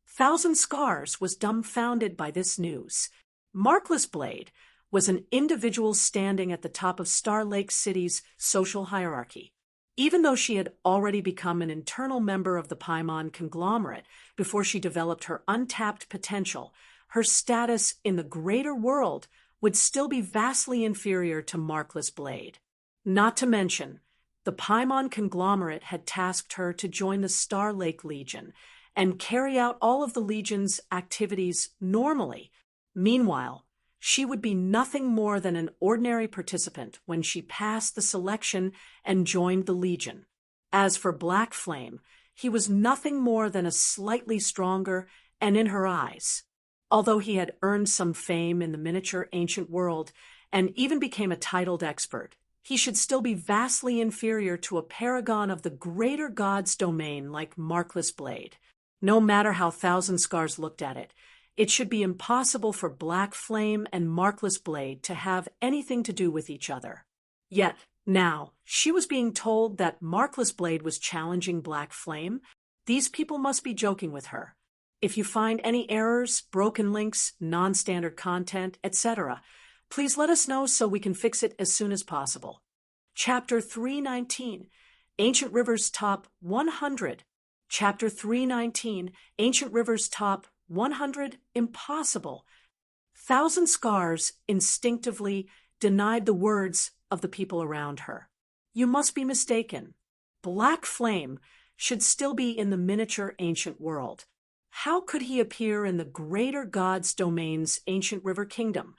Thousand Scars was dumbfounded by this news. Markless Blade was an individual standing at the top of Star Lake City's social hierarchy. Even though she had already become an internal member of the Paimon conglomerate before she developed her untapped potential, her status in the greater world would still be vastly inferior to Markless Blade. Not to mention, the Paimon conglomerate had tasked her to join the Star Lake Legion and carry out all of the Legion's activities normally. Meanwhile, she would be nothing more than an ordinary participant when she passed the selection and joined the Legion. As for Black Flame, he was nothing more than a slightly stronger, and in her eyes, although he had earned some fame in the miniature ancient world and even became a titled expert, he should still be vastly inferior to a paragon of the greater god's domain like Markless Blade. No matter how Thousand Scars looked at it, it should be impossible for Black Flame and Markless Blade to have anything to do with each other. Yet, now, she was being told that Markless Blade was challenging Black Flame. These people must be joking with her. If you find any errors, broken links, non-standard content, etc., please let us know so we can fix it as soon as possible. Chapter 319, Ancient Rivers Top 100. Chapter 319, Ancient Rivers Top 100, Impossible. Thousand Scars instinctively denied the words of the people around her. You must be mistaken. Black Flame should still be in the miniature ancient world. How could he appear in the greater god's domain's ancient river kingdom?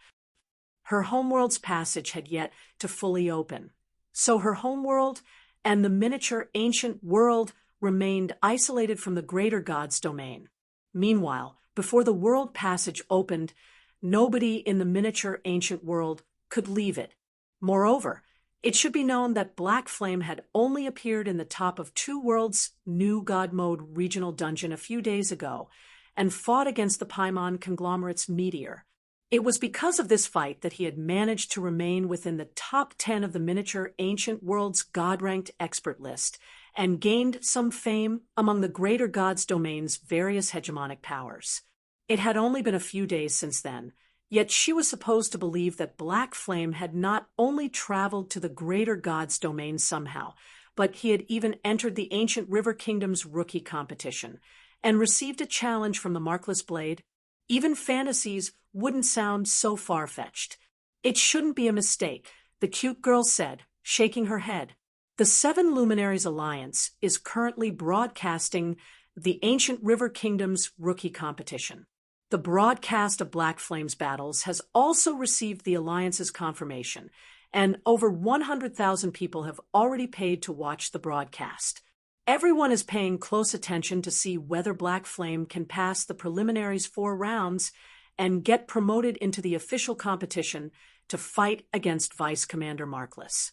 Her homeworld's passage had yet to fully open. So her homeworld and the miniature ancient world remained isolated from the greater god's domain. Meanwhile, before the world passage opened, nobody in the miniature ancient world could leave it. Moreover, it should be known that Black Flame had only appeared in the top of Two Worlds' new God Mode regional dungeon a few days ago and fought against the Paimon conglomerate's meteor. It was because of this fight that he had managed to remain within the top 10 of the miniature ancient world's god-ranked expert list and gained some fame among the greater god's domain's various hegemonic powers. It had only been a few days since then, yet she was supposed to believe that Black Flame had not only traveled to the greater god's domain somehow, but he had even entered the ancient River Kingdom's rookie competition and received a challenge from the Markless Blade. Even fantasies wouldn't sound so far-fetched. It shouldn't be a mistake, the cute girl said, shaking her head. The Seven Luminaries Alliance is currently broadcasting the ancient River Kingdom's rookie competition. The broadcast of Black Flame's battles has also received the Alliance's confirmation, and over 100,000 people have already paid to watch the broadcast. Everyone is paying close attention to see whether Black Flame can pass the preliminaries 4 rounds and get promoted into the official competition to fight against Vice Commander Markless.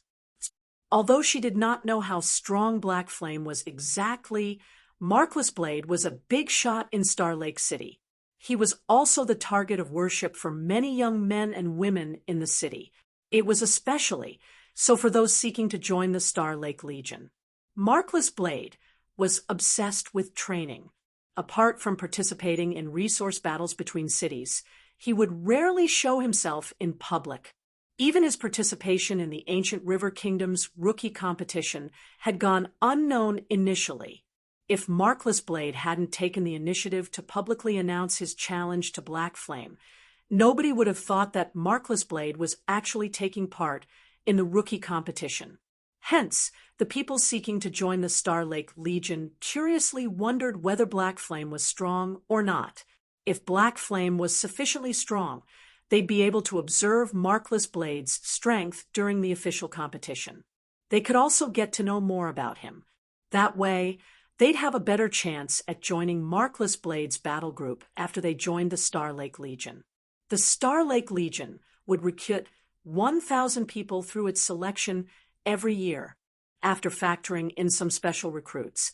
Although she did not know how strong Black Flame was exactly, Markless Blade was a big shot in Star Lake City. He was also the target of worship for many young men and women in the city. It was especially so for those seeking to join the Star Lake Legion. Markless Blade was obsessed with training. Apart from participating in resource battles between cities, he would rarely show himself in public. Even his participation in the ancient River Kingdom's rookie competition had gone unknown initially. If Markless Blade hadn't taken the initiative to publicly announce his challenge to Black Flame, nobody would have thought that Markless Blade was actually taking part in the rookie competition. Hence, the people seeking to join the Star Lake Legion curiously wondered whether Black Flame was strong or not. If Black Flame was sufficiently strong, they'd be able to observe Markless Blade's strength during the official competition. They could also get to know more about him. That way, they'd have a better chance at joining Markless Blade's battle group after they joined the Star Lake Legion. The Star Lake Legion would recruit 1,000 people through its selection every year, after factoring in some special recruits.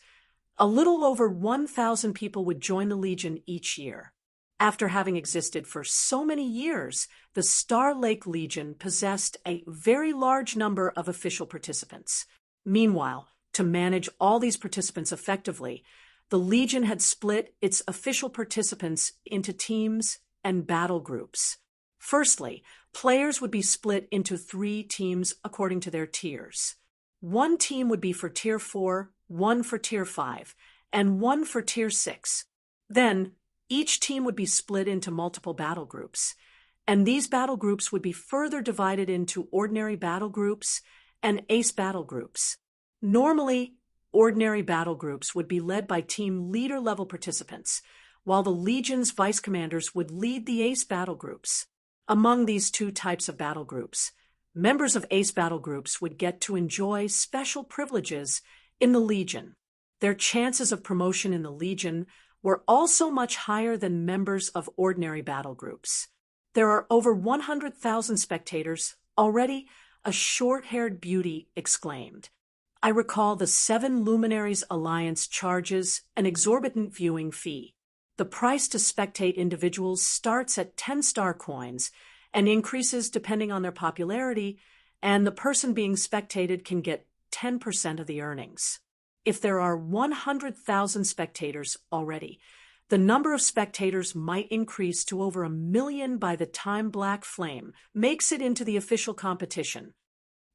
A little over 1,000 people would join the Legion each year. After having existed for so many years, the Star Lake Legion possessed a very large number of official participants. Meanwhile, to manage all these participants effectively, the Legion had split its official participants into teams and battle groups. Firstly, players would be split into 3 teams according to their tiers. 1 team would be for Tier 4, 1 for Tier 5, and 1 for Tier 6. Then, each team would be split into multiple battle groups, and these battle groups would be further divided into ordinary battle groups and ace battle groups. Normally, ordinary battle groups would be led by team leader-level participants, while the Legion's vice commanders would lead the ace battle groups. Among these 2 types of battle groups, members of ace battle groups would get to enjoy special privileges in the Legion. Their chances of promotion in the Legion were also much higher than members of ordinary battle groups. There are over 100,000 spectators already, a short-haired beauty exclaimed. I recall the Seven Luminaries Alliance charges an exorbitant viewing fee. The price to spectate individuals starts at 10-star coins and increases depending on their popularity, and the person being spectated can get 10% of the earnings. If there are 100,000 spectators already, the number of spectators might increase to over 1 million by the time Black Flame makes it into the official competition.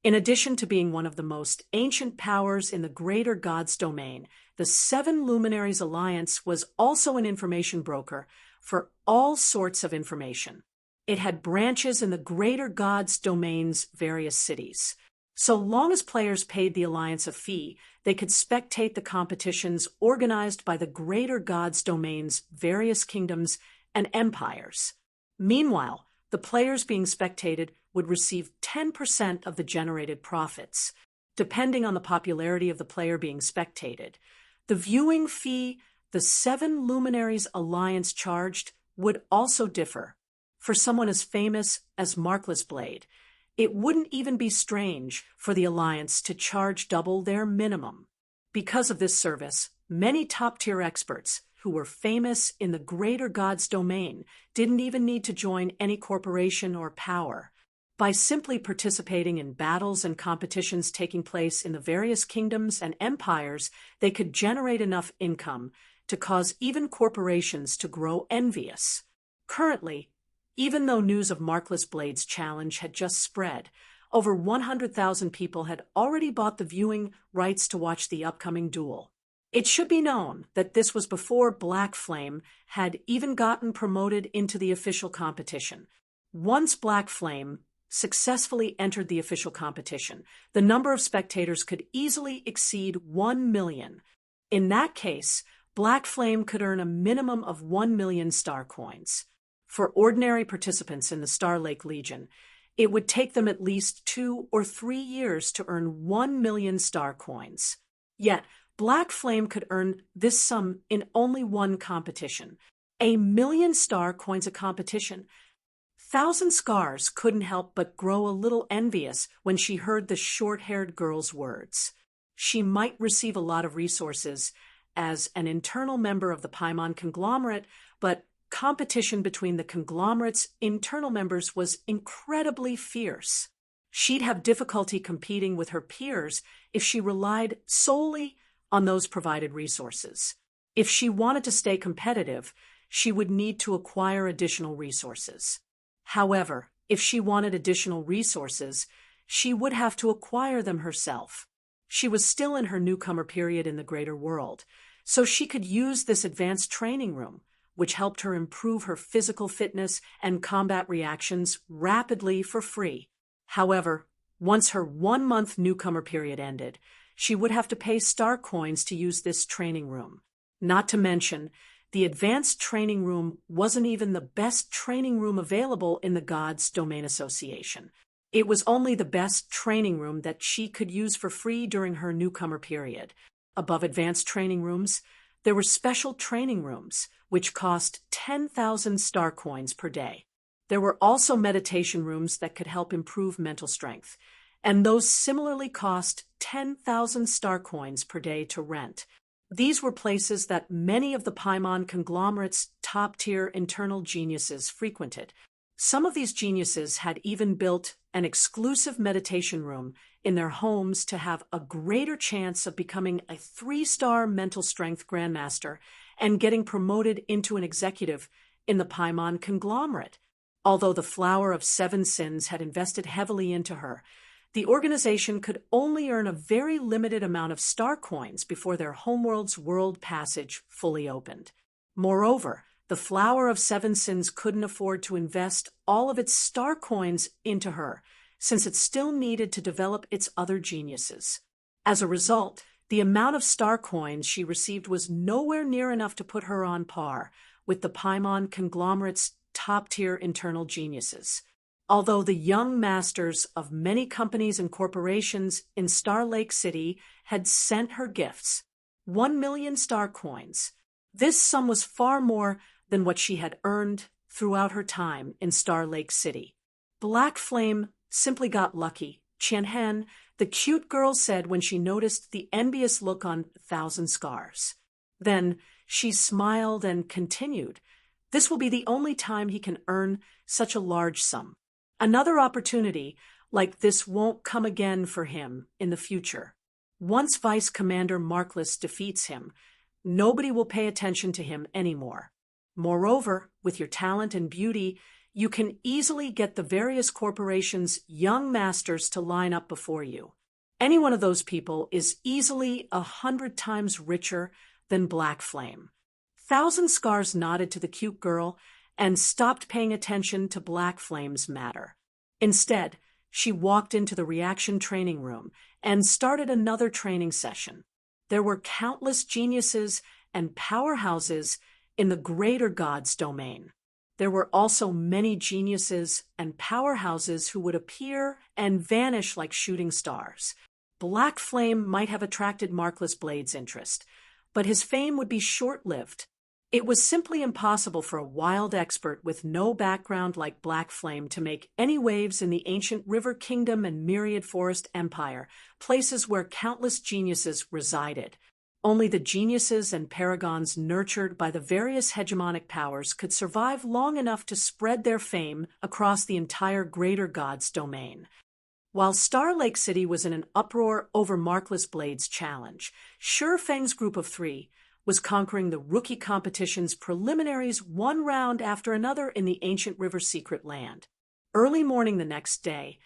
In addition to being one of the most ancient powers in the greater God's domain, the Seven Luminaries Alliance was also an information broker for all sorts of information. It had branches in the greater God's domain's various cities. So long as players paid the Alliance a fee, they could spectate the competitions organized by the greater God's domain's various kingdoms and empires. Meanwhile, the players being spectated would receive 10% of the generated profits, depending on the popularity of the player being spectated. The viewing fee the Seven Luminaries Alliance charged would also differ. For someone as famous as Markless Blade, it wouldn't even be strange for the Alliance to charge double their minimum. Because of this service, many top-tier experts who were famous in the greater God's domain didn't even need to join any corporation or power. By simply participating in battles and competitions taking place in the various kingdoms and empires, they could generate enough income to cause even corporations to grow envious. Currently, even though news of Markless Blade's challenge had just spread, over 100,000 people had already bought the viewing rights to watch the upcoming duel. It should be known that this was before Black Flame had even gotten promoted into the official competition. Once Black Flame successfully entered the official competition, the number of spectators could easily exceed 1 million. In that case, Black Flame could earn a minimum of 1 million star coins. For ordinary participants in the Star Lake Legion, it would take them at least 2 or 3 years to earn 1 million star coins. Yet, Black Flame could earn this sum in only one competition. 1 million star coins a competition. Thousand Scars couldn't help but grow a little envious when she heard the short-haired girl's words. She might receive a lot of resources as an internal member of the Paimon conglomerate, but competition between the conglomerate's internal members was incredibly fierce. She'd have difficulty competing with her peers if she relied solely on those provided resources. If she wanted to stay competitive, she would need to acquire additional resources. However, if she wanted additional resources, she would have to acquire them herself. She was still in her newcomer period in the greater world, so she could use this advanced training room, which helped her improve her physical fitness and combat reactions rapidly for free. However, once her 1-month newcomer period ended, she would have to pay star coins to use this training room. Not to mention, the advanced training room wasn't even the best training room available in the Gods Domain Association. It was only the best training room that she could use for free during her newcomer period. Above advanced training rooms, there were special training rooms, which cost 10,000 star coins per day. There were also meditation rooms that could help improve mental strength, and those similarly cost 10,000 star coins per day to rent. These were places that many of the Paimon conglomerate's top-tier internal geniuses frequented. Some of these geniuses had even built an exclusive meditation room in their homes to have a greater chance of becoming a 3-star mental strength grandmaster and getting promoted into an executive in the Paimon conglomerate. Although the Flower of 7 Sins had invested heavily into her, the organization could only earn a very limited amount of star coins before their homeworld's world passage fully opened. Moreover, the Flower of 7 Sins couldn't afford to invest all of its star coins into her, since it still needed to develop its other geniuses. As a result, the amount of star coins she received was nowhere near enough to put her on par with the Paimon conglomerate's top-tier internal geniuses. Although the young masters of many companies and corporations in Star Lake City had sent her gifts, 1 million star coins, this sum was far more than what she had earned throughout her time in Star Lake City. Black Flame simply got lucky, Qianhen, the cute girl said when she noticed the envious look on Thousand Scars. Then she smiled and continued, "This will be the only time he can earn such a large sum. Another opportunity like this won't come again for him in the future. Once Vice Commander Markless defeats him, nobody will pay attention to him anymore. Moreover, with your talent and beauty, you can easily get the various corporations' young masters to line up before you. Any one of those people is easily 100 times richer than Black Flame." Thousand Scars nodded to the cute girl and stopped paying attention to Black Flame's matter. Instead, she walked into the reaction training room and started another training session. There were countless geniuses and powerhouses in the greater God's domain. There were also many geniuses and powerhouses who would appear and vanish like shooting stars. Black Flame might have attracted Markless Blade's interest, but his fame would be short-lived. It was simply impossible for a wild expert with no background like Black Flame to make any waves in the ancient River Kingdom and Myriad Forest Empire, places where countless geniuses resided. Only the geniuses and paragons nurtured by the various hegemonic powers could survive long enough to spread their fame across the entire greater gods domain. While Star Lake City was in an uproar over Markless Blade's challenge, Sure Feng's group of three was conquering the rookie competition's preliminaries one round after another in the ancient river secret land. Early morning the next day,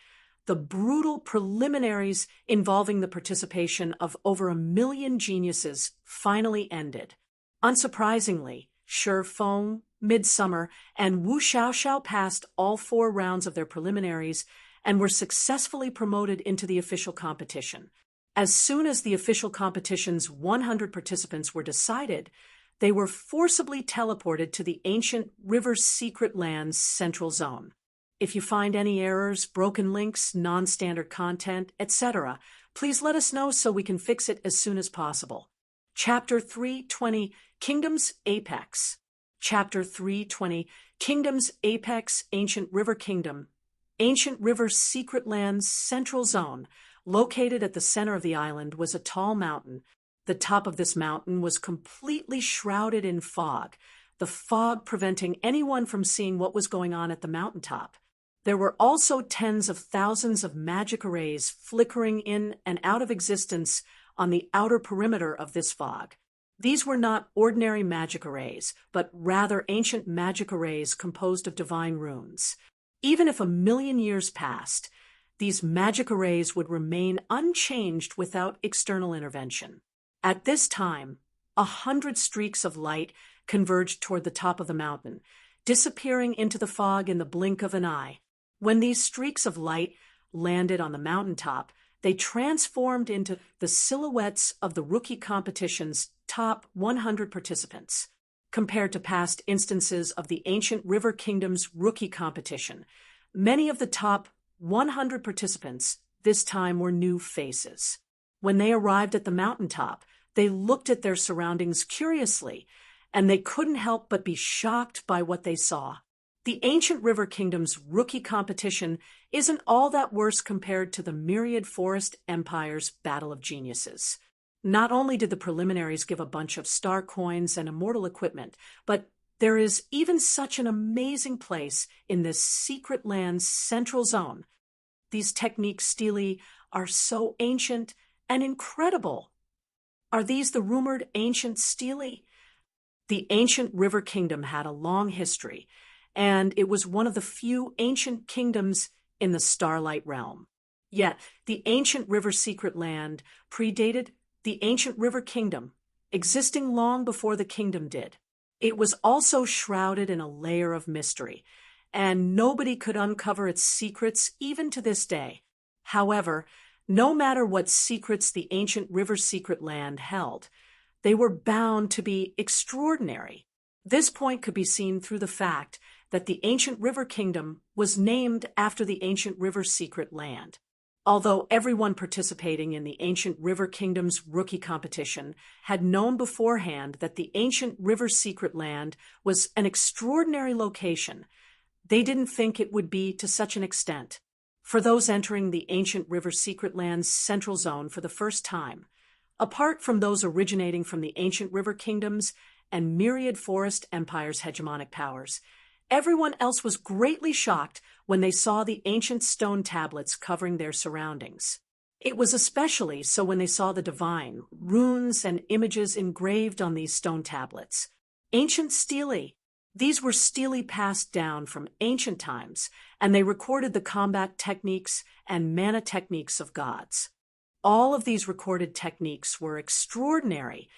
the brutal preliminaries involving the participation of over 1 million geniuses finally ended. Unsurprisingly, Sure Feng, Midsummer, and Wu Xiaoxiao passed all 4 rounds of their preliminaries and were successfully promoted into the official competition. As soon as the official competition's 100 participants were decided, they were forcibly teleported to the ancient river secret land's central zone. If you find any errors, broken links, non-standard content, etc., please let us know so we can fix it as soon as possible. Chapter 320, Kingdom's Apex. Chapter 320, Kingdom's Apex, Ancient River Kingdom. Ancient River Secret Land's central zone, located at the center of the island, was a tall mountain. The top of this mountain was completely shrouded in fog, the fog preventing anyone from seeing what was going on at the mountaintop. There were also tens of thousands of magic arrays flickering in and out of existence on the outer perimeter of this fog. These were not ordinary magic arrays, but rather ancient magic arrays composed of divine runes. Even if 1 million years passed, these magic arrays would remain unchanged without external intervention. At this time, 100 streaks of light converged toward the top of the mountain, disappearing into the fog in the blink of an eye. When these streaks of light landed on the mountaintop, they transformed into the silhouettes of the rookie competition's top 100 participants. Compared to past instances of the Ancient River Kingdom's rookie competition, many of the top 100 participants this time were new faces. When they arrived at the mountaintop, they looked at their surroundings curiously, and they couldn't help but be shocked by what they saw. The Ancient River Kingdom's rookie competition isn't all that worse compared to the Myriad Forest Empire's Battle of Geniuses. Not only did the preliminaries give a bunch of star coins and immortal equipment, but there is even such an amazing place in this secret land's central zone. These techniques, Steely, are so ancient and incredible. Are these the rumored ancient Steely? The ancient River Kingdom had a long history, and it was one of the few ancient kingdoms in the Starlight Realm. Yet, the ancient River Secret Land predated the ancient River Kingdom, existing long before the kingdom did. It was also shrouded in a layer of mystery, and nobody could uncover its secrets even to this day. However, no matter what secrets the ancient River Secret Land held, they were bound to be extraordinary. This point could be seen through the fact that the ancient River Kingdom was named after the ancient River Secret Land. Although everyone participating in the Ancient River Kingdom's rookie competition had known beforehand that the Ancient River Secret Land was an extraordinary location, they didn't think it would be to such an extent. For those entering the Ancient River Secret Land's central zone for the first time, apart from those originating from the Ancient River Kingdoms and Myriad Forest Empire's hegemonic powers, everyone else was greatly shocked when they saw the ancient stone tablets covering their surroundings. It was especially so when they saw the divine runes and images engraved on these stone tablets. Ancient stelae. These were stelae passed down from ancient times, and they recorded the combat techniques and mana techniques of gods. All of these recorded techniques were extraordinary,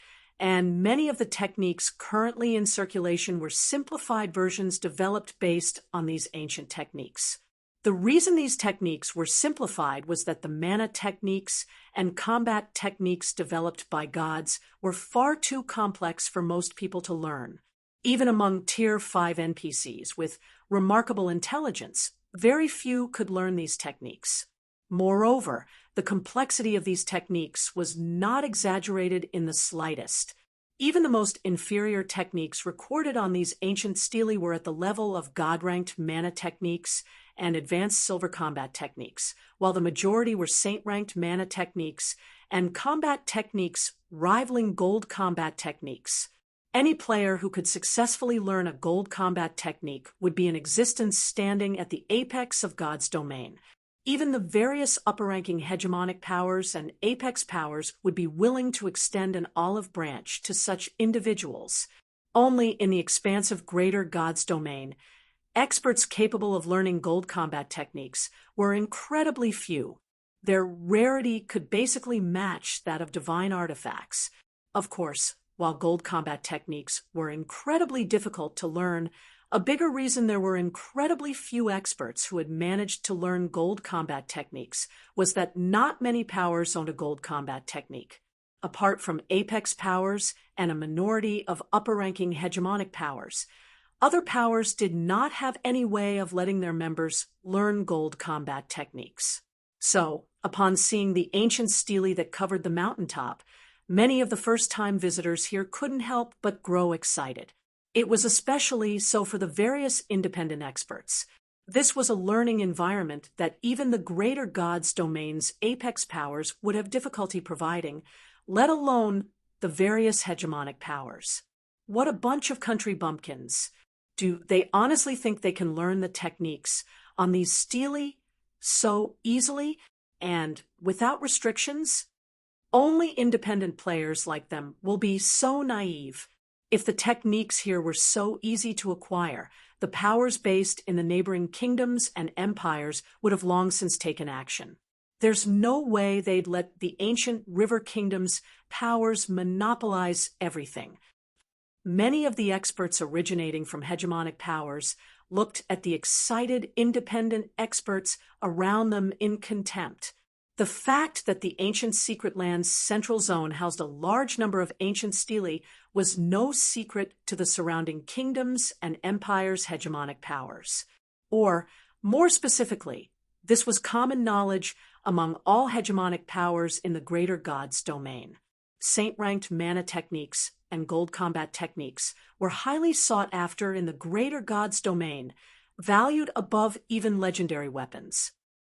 and many of the techniques currently in circulation were simplified versions developed based on these ancient techniques. The reason these techniques were simplified was that the mana techniques and combat techniques developed by gods were far too complex for most people to learn. Even among Tier 5 NPCs with remarkable intelligence, very few could learn these techniques. Moreover, the complexity of these techniques was not exaggerated in the slightest. Even the most inferior techniques recorded on these ancient stelae were at the level of god-ranked mana techniques and advanced silver combat techniques, while the majority were saint-ranked mana techniques and combat techniques rivaling gold combat techniques. Any player who could successfully learn a gold combat technique would be in existence standing at the apex of God's domain. Even the various upper-ranking hegemonic powers and apex powers would be willing to extend an olive branch to such individuals. Only in the expansive greater God's domain, experts capable of learning gold combat techniques were incredibly few. Their rarity could basically match that of divine artifacts. Of course, while gold combat techniques were incredibly difficult to learn, a bigger reason there were incredibly few experts who had managed to learn gold combat techniques was that not many powers owned a gold combat technique. Apart from apex powers and a minority of upper-ranking hegemonic powers, other powers did not have any way of letting their members learn gold combat techniques. So, upon seeing the ancient stele that covered the mountaintop, many of the first-time visitors here couldn't help but grow excited. It was especially so for the various independent experts. This was a learning environment that even the greater God's domain's apex powers would have difficulty providing, let alone the various hegemonic powers. What a bunch of country bumpkins. Do they honestly think they can learn the techniques on these stele so easily and without restrictions? Only independent players like them will be so naive. If the techniques here were so easy to acquire, the powers based in the neighboring kingdoms and empires would have long since taken action. There's no way they'd let the ancient river kingdoms' powers monopolize everything. Many of the experts originating from hegemonic powers looked at the excited independent experts around them in contempt. The fact that the ancient secret land's central zone housed a large number of ancient stele was no secret to the surrounding kingdoms and empires' hegemonic powers. Or, more specifically, this was common knowledge among all hegemonic powers in the greater God's domain. Saint-ranked mana techniques and gold combat techniques were highly sought after in the greater God's domain, valued above even legendary weapons.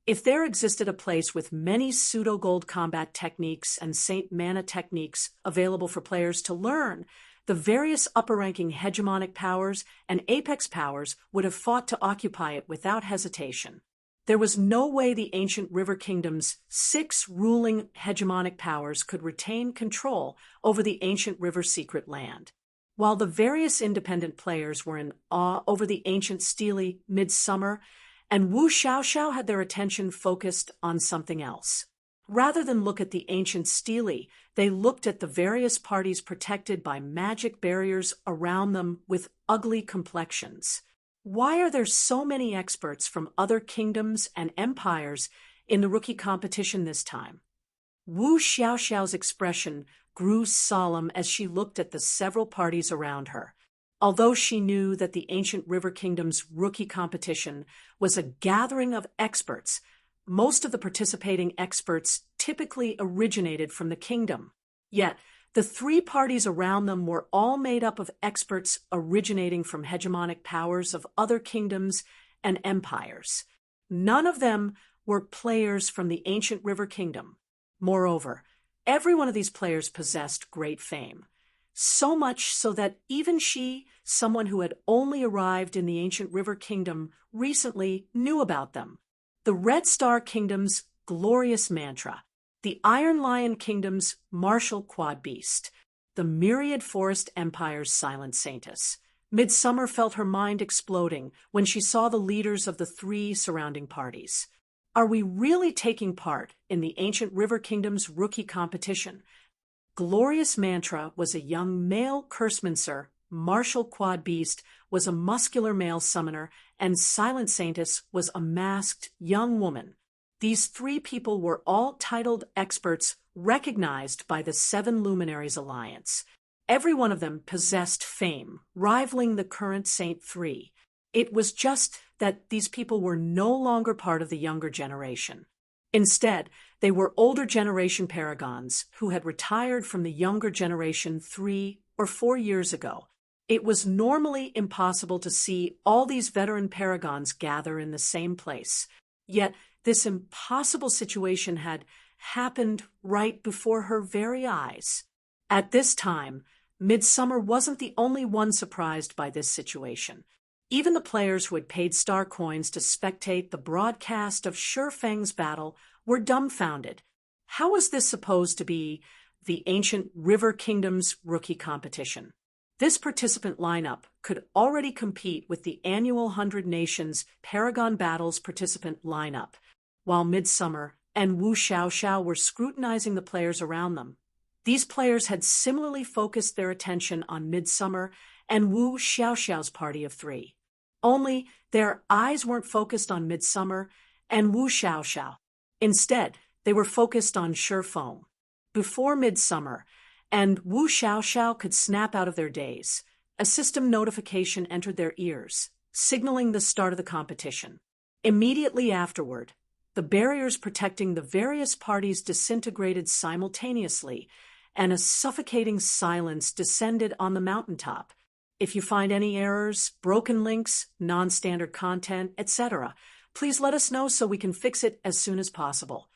If there existed a place with many pseudo-gold combat techniques and Saint Mana techniques available for players to learn, the various upper-ranking hegemonic powers and apex powers would have fought to occupy it without hesitation. There was no way the ancient river kingdom's 6 ruling hegemonic powers could retain control over the ancient river secret land. While the various independent players were in awe over the ancient stele midsummer, and Wu Xiaoxiao had their attention focused on something else. Rather than look at the ancient stele, they looked at the various parties protected by magic barriers around them with ugly complexions. Why are there so many experts from other kingdoms and empires in the rookie competition this time? Wu Xiaoxiao's expression grew solemn as she looked at the several parties around her. Although she knew that the ancient river kingdom's rookie competition was a gathering of experts, most of the participating experts typically originated from the kingdom. Yet, the 3 parties around them were all made up of experts originating from hegemonic powers of other kingdoms and empires. None of them were players from the ancient river kingdom. Moreover, every one of these players possessed great fame. So much so that even she, someone who had only arrived in the ancient river kingdom recently, knew about them. The Red Star Kingdom's glorious mantra, the Iron Lion Kingdom's martial quad beast, the Myriad Forest Empire's silent saintess. Midsummer felt her mind exploding when she saw the leaders of the 3 surrounding parties. Are we really taking part in the ancient river kingdom's rookie competition? Glorious Mantra was a young male cursemancer, Martial Quad Beast was a muscular male summoner, and Silent Saintess was a masked young woman. These 3 people were all titled experts recognized by the 7 Luminaries Alliance. Every one of them possessed fame, rivaling the current Saint 3. It was just that these people were no longer part of the younger generation. Instead, they were older generation paragons who had retired from the younger generation 3 or 4 years ago. It was normally impossible to see all these veteran paragons gather in the same place. Yet this impossible situation had happened right before her very eyes. At this time, Midsummer wasn't the only one surprised by this situation. Even the players who had paid star coins to spectate the broadcast of Shurfeng's battle were dumbfounded. How was this supposed to be the ancient River Kingdom's rookie competition? This participant lineup could already compete with the annual 100 Nations Paragon Battles participant lineup, while Midsummer and Wu Xiaoxiao were scrutinizing the players around them. These players had similarly focused their attention on Midsummer and Wu Xiaoxiao's party of three. Only their eyes weren't focused on Midsummer and Wu Xiaoxiao. Instead, they were focused on Shurfeng. Before Midsummer and Wu Xiaoxiao could snap out of their daze, a system notification entered their ears, signaling the start of the competition. Immediately afterward, the barriers protecting the various parties disintegrated simultaneously, and a suffocating silence descended on the mountaintop. If you find any errors, broken links, non-standard content, etc., please let us know so we can fix it as soon as possible.